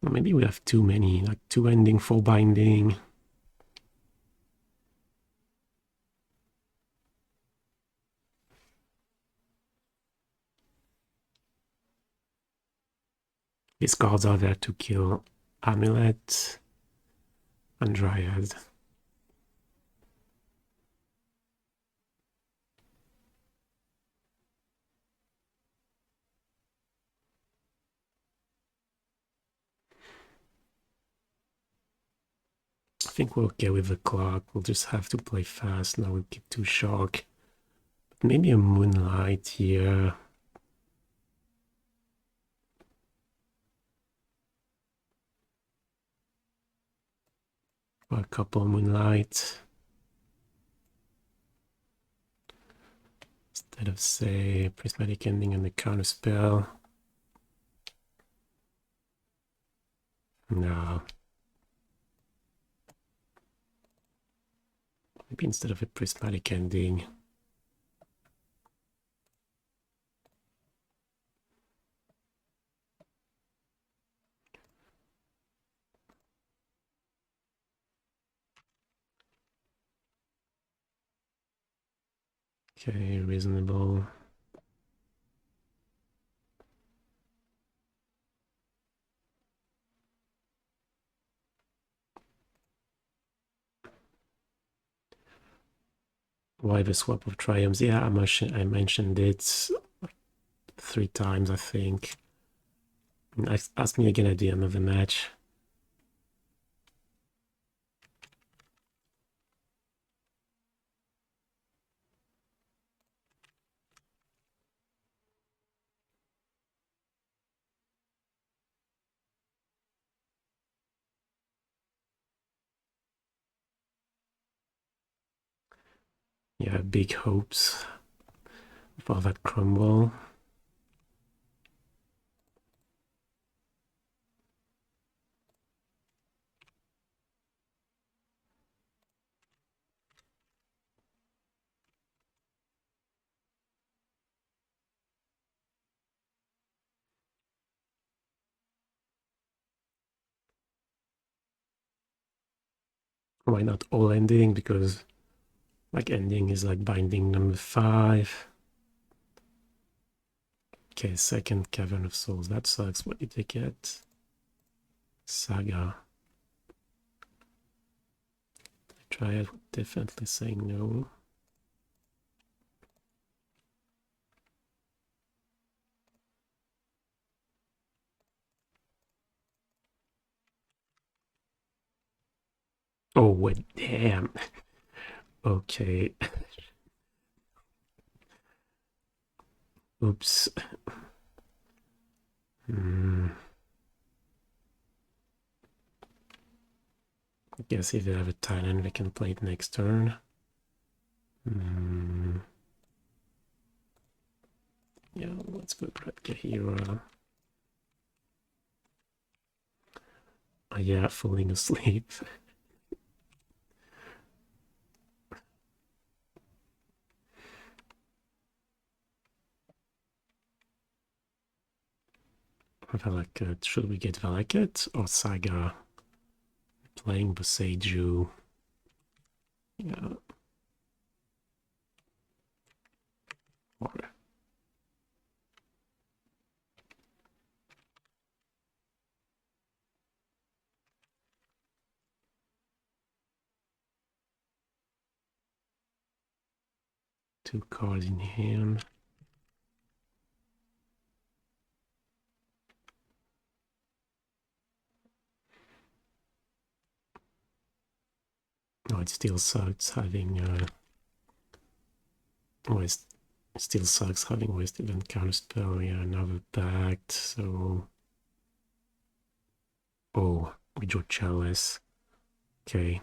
Well, maybe we have too many, like 2 ending, 4 binding. These cards are there to kill Amulet and Dryad. I think we're okay with the clock. We'll just have to play fast. Now we'll keep 2 Shark. But maybe a Moonlight here. Or a couple Moonlight. Instead of, say, Prismatic Ending and the Counterspell. No. Maybe instead of a Prismatic Ending. Okay, reasonable. Why the swap of Triumphs? Yeah, I mentioned it 3 times, I think. Ask me again at the end of the match. Yeah, big hopes for that crumble. Why not all ending? Because like ending is like binding number 5. Okay, second Cavern of Souls. That sucks. What did they get? Saga. Triad would definitely say no. Oh, wait, damn. Okay. Oops. I guess if they have a Titan, they can play it next turn. Yeah, let's go grab Kaheera. Yeah, falling asleep. Valakut. Should we get Valakut or Saga? Playing Boseiju. Yeah. 2 cards in hand. Oh, it still sucks having it still sucks having wasted on Counterspell. Yeah, another pact, so oh, we drew Chalice. Okay.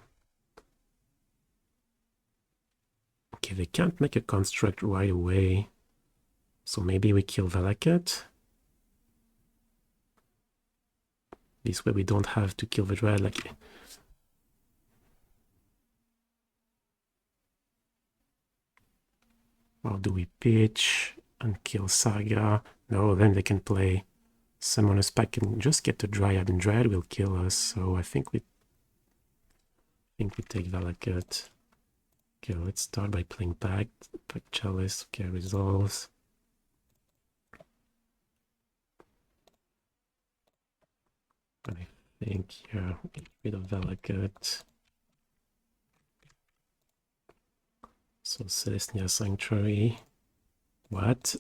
Okay, they can't make a construct right away. So maybe we kill Valakut. This way we don't have to kill the Dread. Like, or do we pitch and kill Saga? No, then they can play Summoner's Pact and just get the Dryad, and Dryad will kill us. So I think we take Valakut. Okay, let's start by playing Pact. Pact Chalice. Okay, resolves. I think, yeah, get rid of Valakut. So Celestia Sanctuary. What?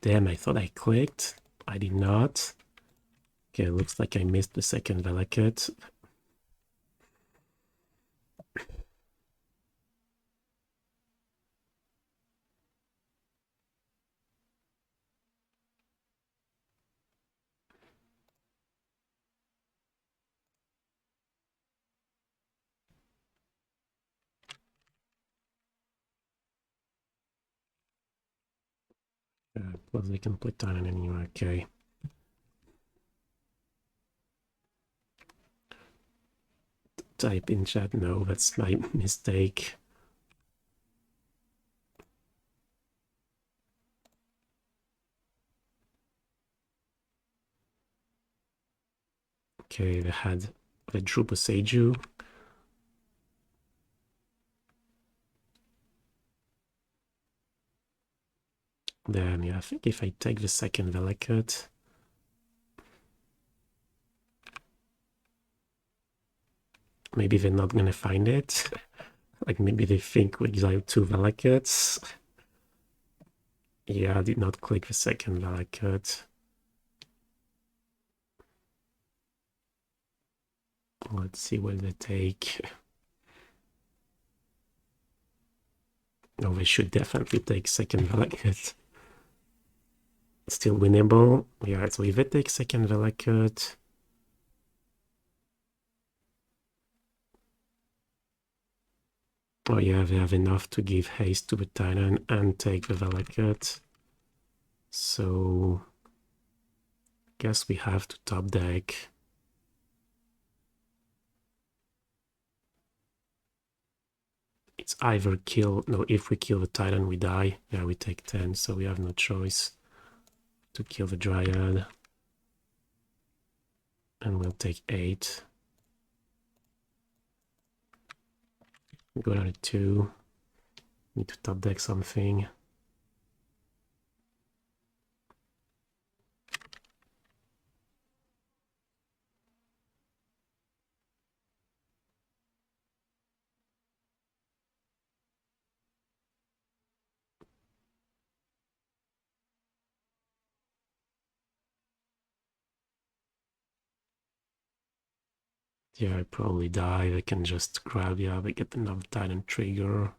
Damn, I thought I clicked. I did not. Okay, looks like I missed the second Valakut. Plus they can play Titan anyway, okay. Type in chat, no, that's my mistake. Okay, they drew Boseiju. Then, yeah, I think if I take the second Valakut, maybe they're not gonna find it. Like, maybe they think we exile 2 Valakuts. Yeah, I did not click the second Valakut. Let's see what they take. No, they should definitely take second Valakut. Still winnable. Yeah, so if they take second Valakut, oh yeah, they have enough to give haste to the Titan and take the Valakut. So guess we have to top deck. It's either kill, no, if we kill the Titan, we die. Yeah, we take 10, so we have no choice to kill the Dryad. And we'll take 8. Go down to 2. Need to top deck something. Yeah, I probably die. They can just grab, yeah, they get another Titan trigger.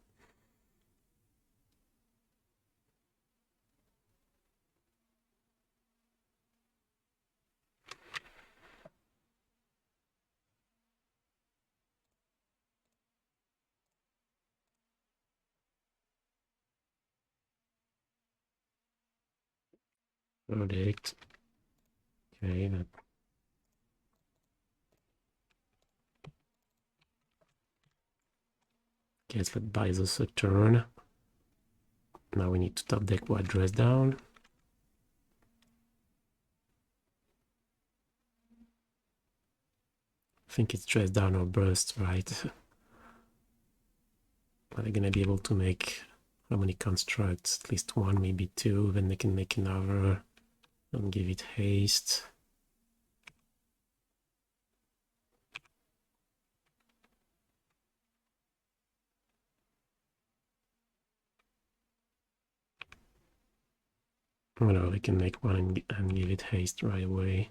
Verdict. Okay, that guess that buys us a turn. Now we need to top deck what dress down. I think it's dress down or burst, right? Are they gonna be able to make how many constructs? At least 1, maybe 2. Then they can make another and give it haste. Oh no, we can make one and give it haste right away.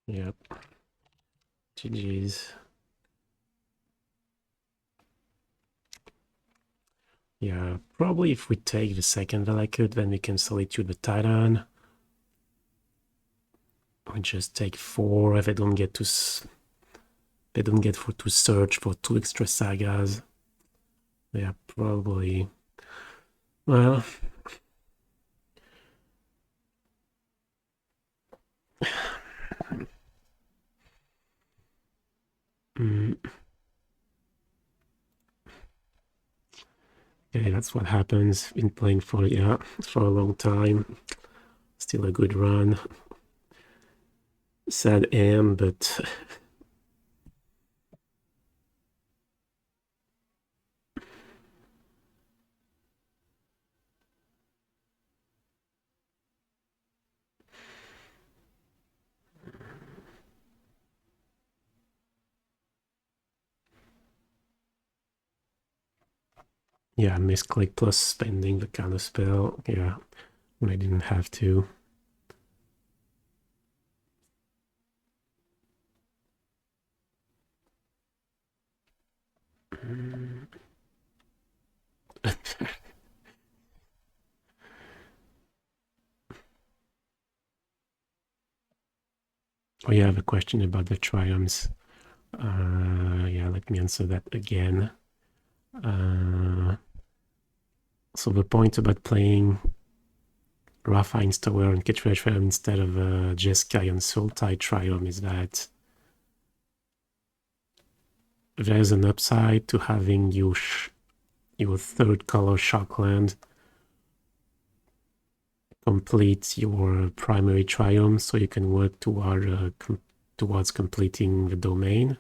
Yep. GG's. Yeah, probably if we take the second Valakut, then we can Solitude the Titan. We just take 4 if they don't get to to search for 2 extra sagas. Yeah, probably. Well, okay, that's what happens. Been playing for a long time. Still a good run. Sad end, but yeah, misclick plus spending the counterspell. Yeah, when I didn't have to. Oh yeah, I have a question about the triumphs. Yeah, let me answer that again. So the point about playing Raffine's Tower and Ketria Triome instead of Jeskai and Sultai Triome is that there's an upside to having your third color Shockland complete your primary Triome, so you can work towards completing the domain,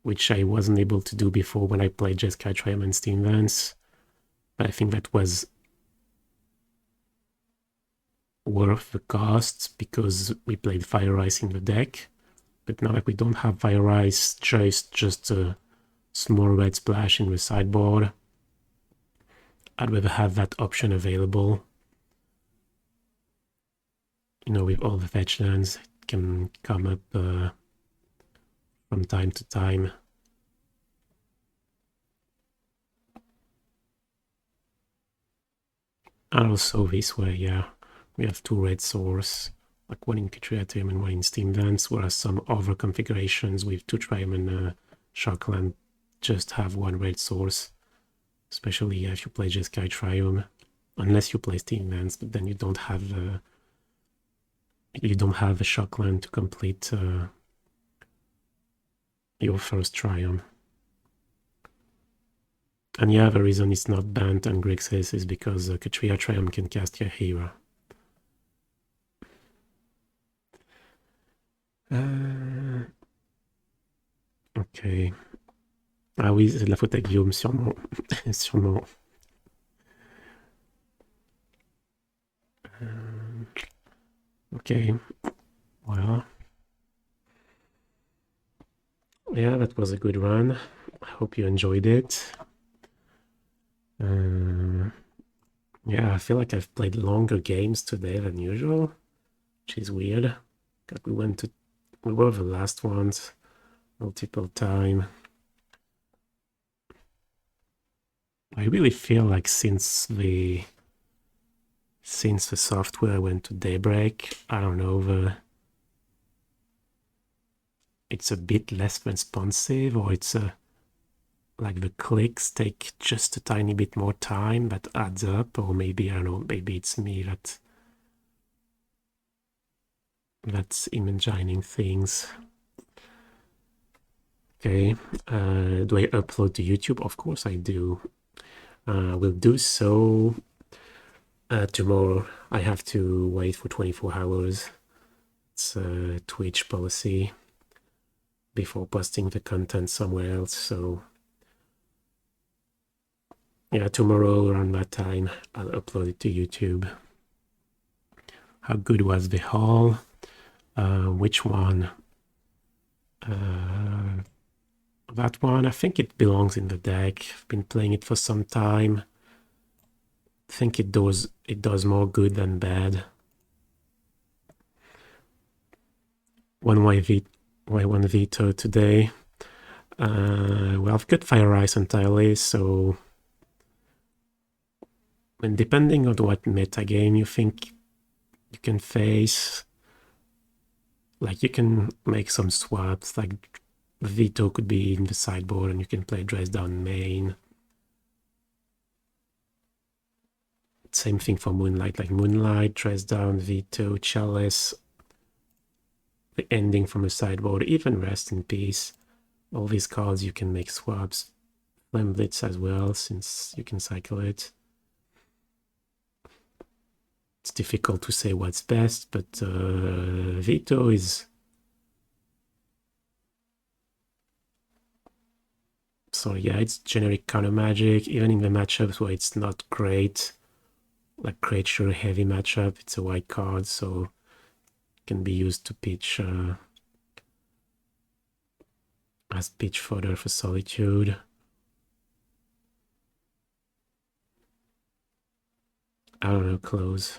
which I wasn't able to do before when I played Jeskai Triome and Steam Vance. But I think that was worth the cost because we played Fire Ice in the deck. But now that we don't have Fire Ice, just a small red splash in the sideboard, I'd rather have that option available. You know, with all the fetch lands, it can come up from time to time. And also this way, yeah, we have 2 red source, like one in Ketria Triome and one in Steam Vance, whereas some other configurations with 2 Triome and Sharkland just have 1 red source, especially if you play Jeskai Triome, unless you play Steam Vance, but then you don't have a Shockland to complete your first Triome. And yeah, the reason it's not banned on Grixis is because Ketria Triome can cast Kaheera. Ok. Ah oui, c'est de la faute à Guillaume, sûrement. Sûrement. Okay. Well. Yeah, that was a good run. I hope you enjoyed it. Yeah, I feel like I've played longer games today than usual, which is weird. Like we were the last ones multiple time. I really feel like since the software went to Daybreak, I don't know, it's a bit less responsive, or it's like the clicks take just a tiny bit more time that adds up, or maybe, I don't know, maybe it's me that's imagining things. Okay, do I upload to YouTube? Of course I do. We'll do so tomorrow. I have to wait for 24 hours. It's a Twitch policy before posting the content somewhere else, so Yeah, tomorrow around that time, I'll upload it to YouTube. How good was the haul? Which one? That one, I think it belongs in the deck. I've been playing it for some time. I think it does more good than bad. 1 Veto today. Well, I've got Fire Ice entirely, so and depending on what meta game you think you can face, like you can make some swaps, like Veto could be in the sideboard and you can play Dress Down main. Same thing for Moonlight, like Moonlight, Dress Down, Veto, Chalice, the ending from the sideboard, even Rest in Peace. All these cards you can make swaps. Flame Blitz as well, since you can cycle it. It's difficult to say what's best, but Veto is... So yeah, it's generic counter magic, even in the matchups where it's not great, like creature heavy matchup, it's a white card, so it can be used to pitch as pitch fodder for Solitude. I don't know, close.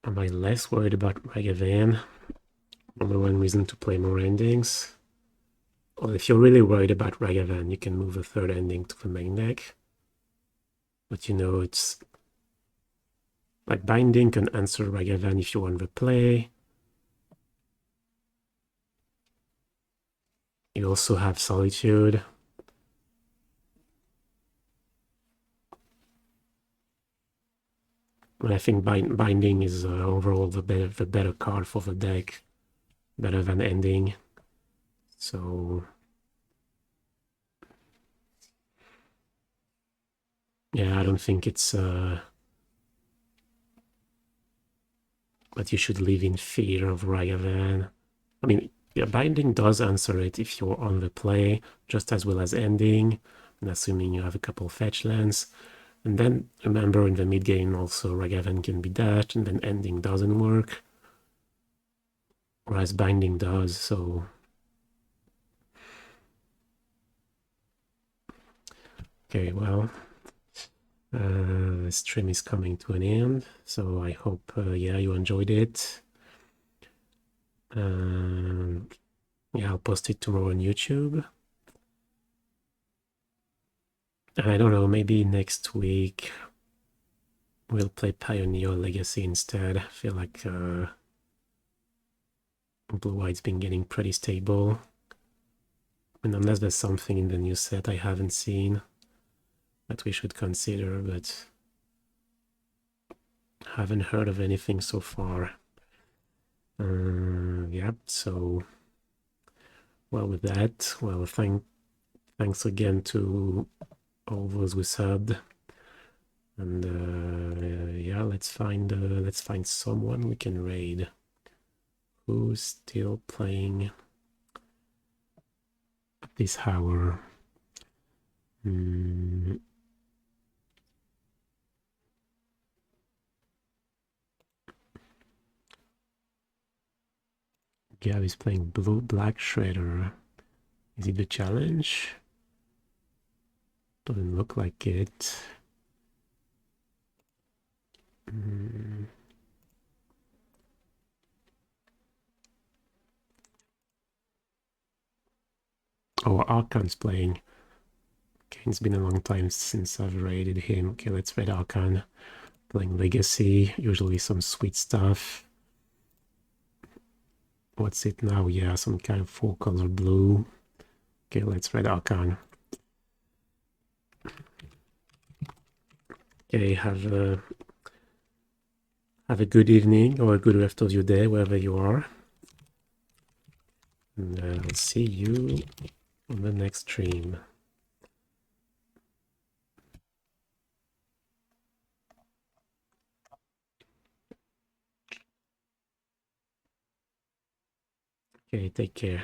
Am I less worried about Ragavan? Number one reason to play more endings. Well, if you're really worried about Ragavan, you can move a third ending to the main deck. But you know, it's like Binding can answer Ragavan if you want the play. You also have Solitude. But I think Binding is overall the better card for the deck, better than Ending. So yeah, I don't think it's that you should live in fear of Ragavan. I mean, yeah, Binding does answer it if you're on the play, just as well as Ending, and assuming you have a couple fetch lands. And then remember in the mid game also Ragavan can be dashed, and then Ending doesn't work, whereas Binding does. So okay, well, the stream is coming to an end, so I hope yeah, you enjoyed it. Yeah, I'll post it tomorrow on YouTube. I don't know, maybe next week we'll play Pioneer Legacy instead. I feel like Blue-White's been getting pretty stable. And unless there's something in the new set I haven't seen that we should consider, but haven't heard of anything so far. Yeah, so well, with that, well, thanks again to all those who subbed, and yeah, let's find someone we can raid. Who's still playing at this hour? Gab is playing Black Shredder. Is it the challenge? Doesn't look like it. Oh, Archon's playing. Okay, it's been a long time since I've raided him. Okay, let's raid Archon. Playing Legacy, usually some sweet stuff. What's it now? Yeah, some kind of 4-color blue. Okay, let's raid Archon. Okay, have a good evening or a good rest of your day, wherever you are. And I'll see you on the next stream. Okay, take care.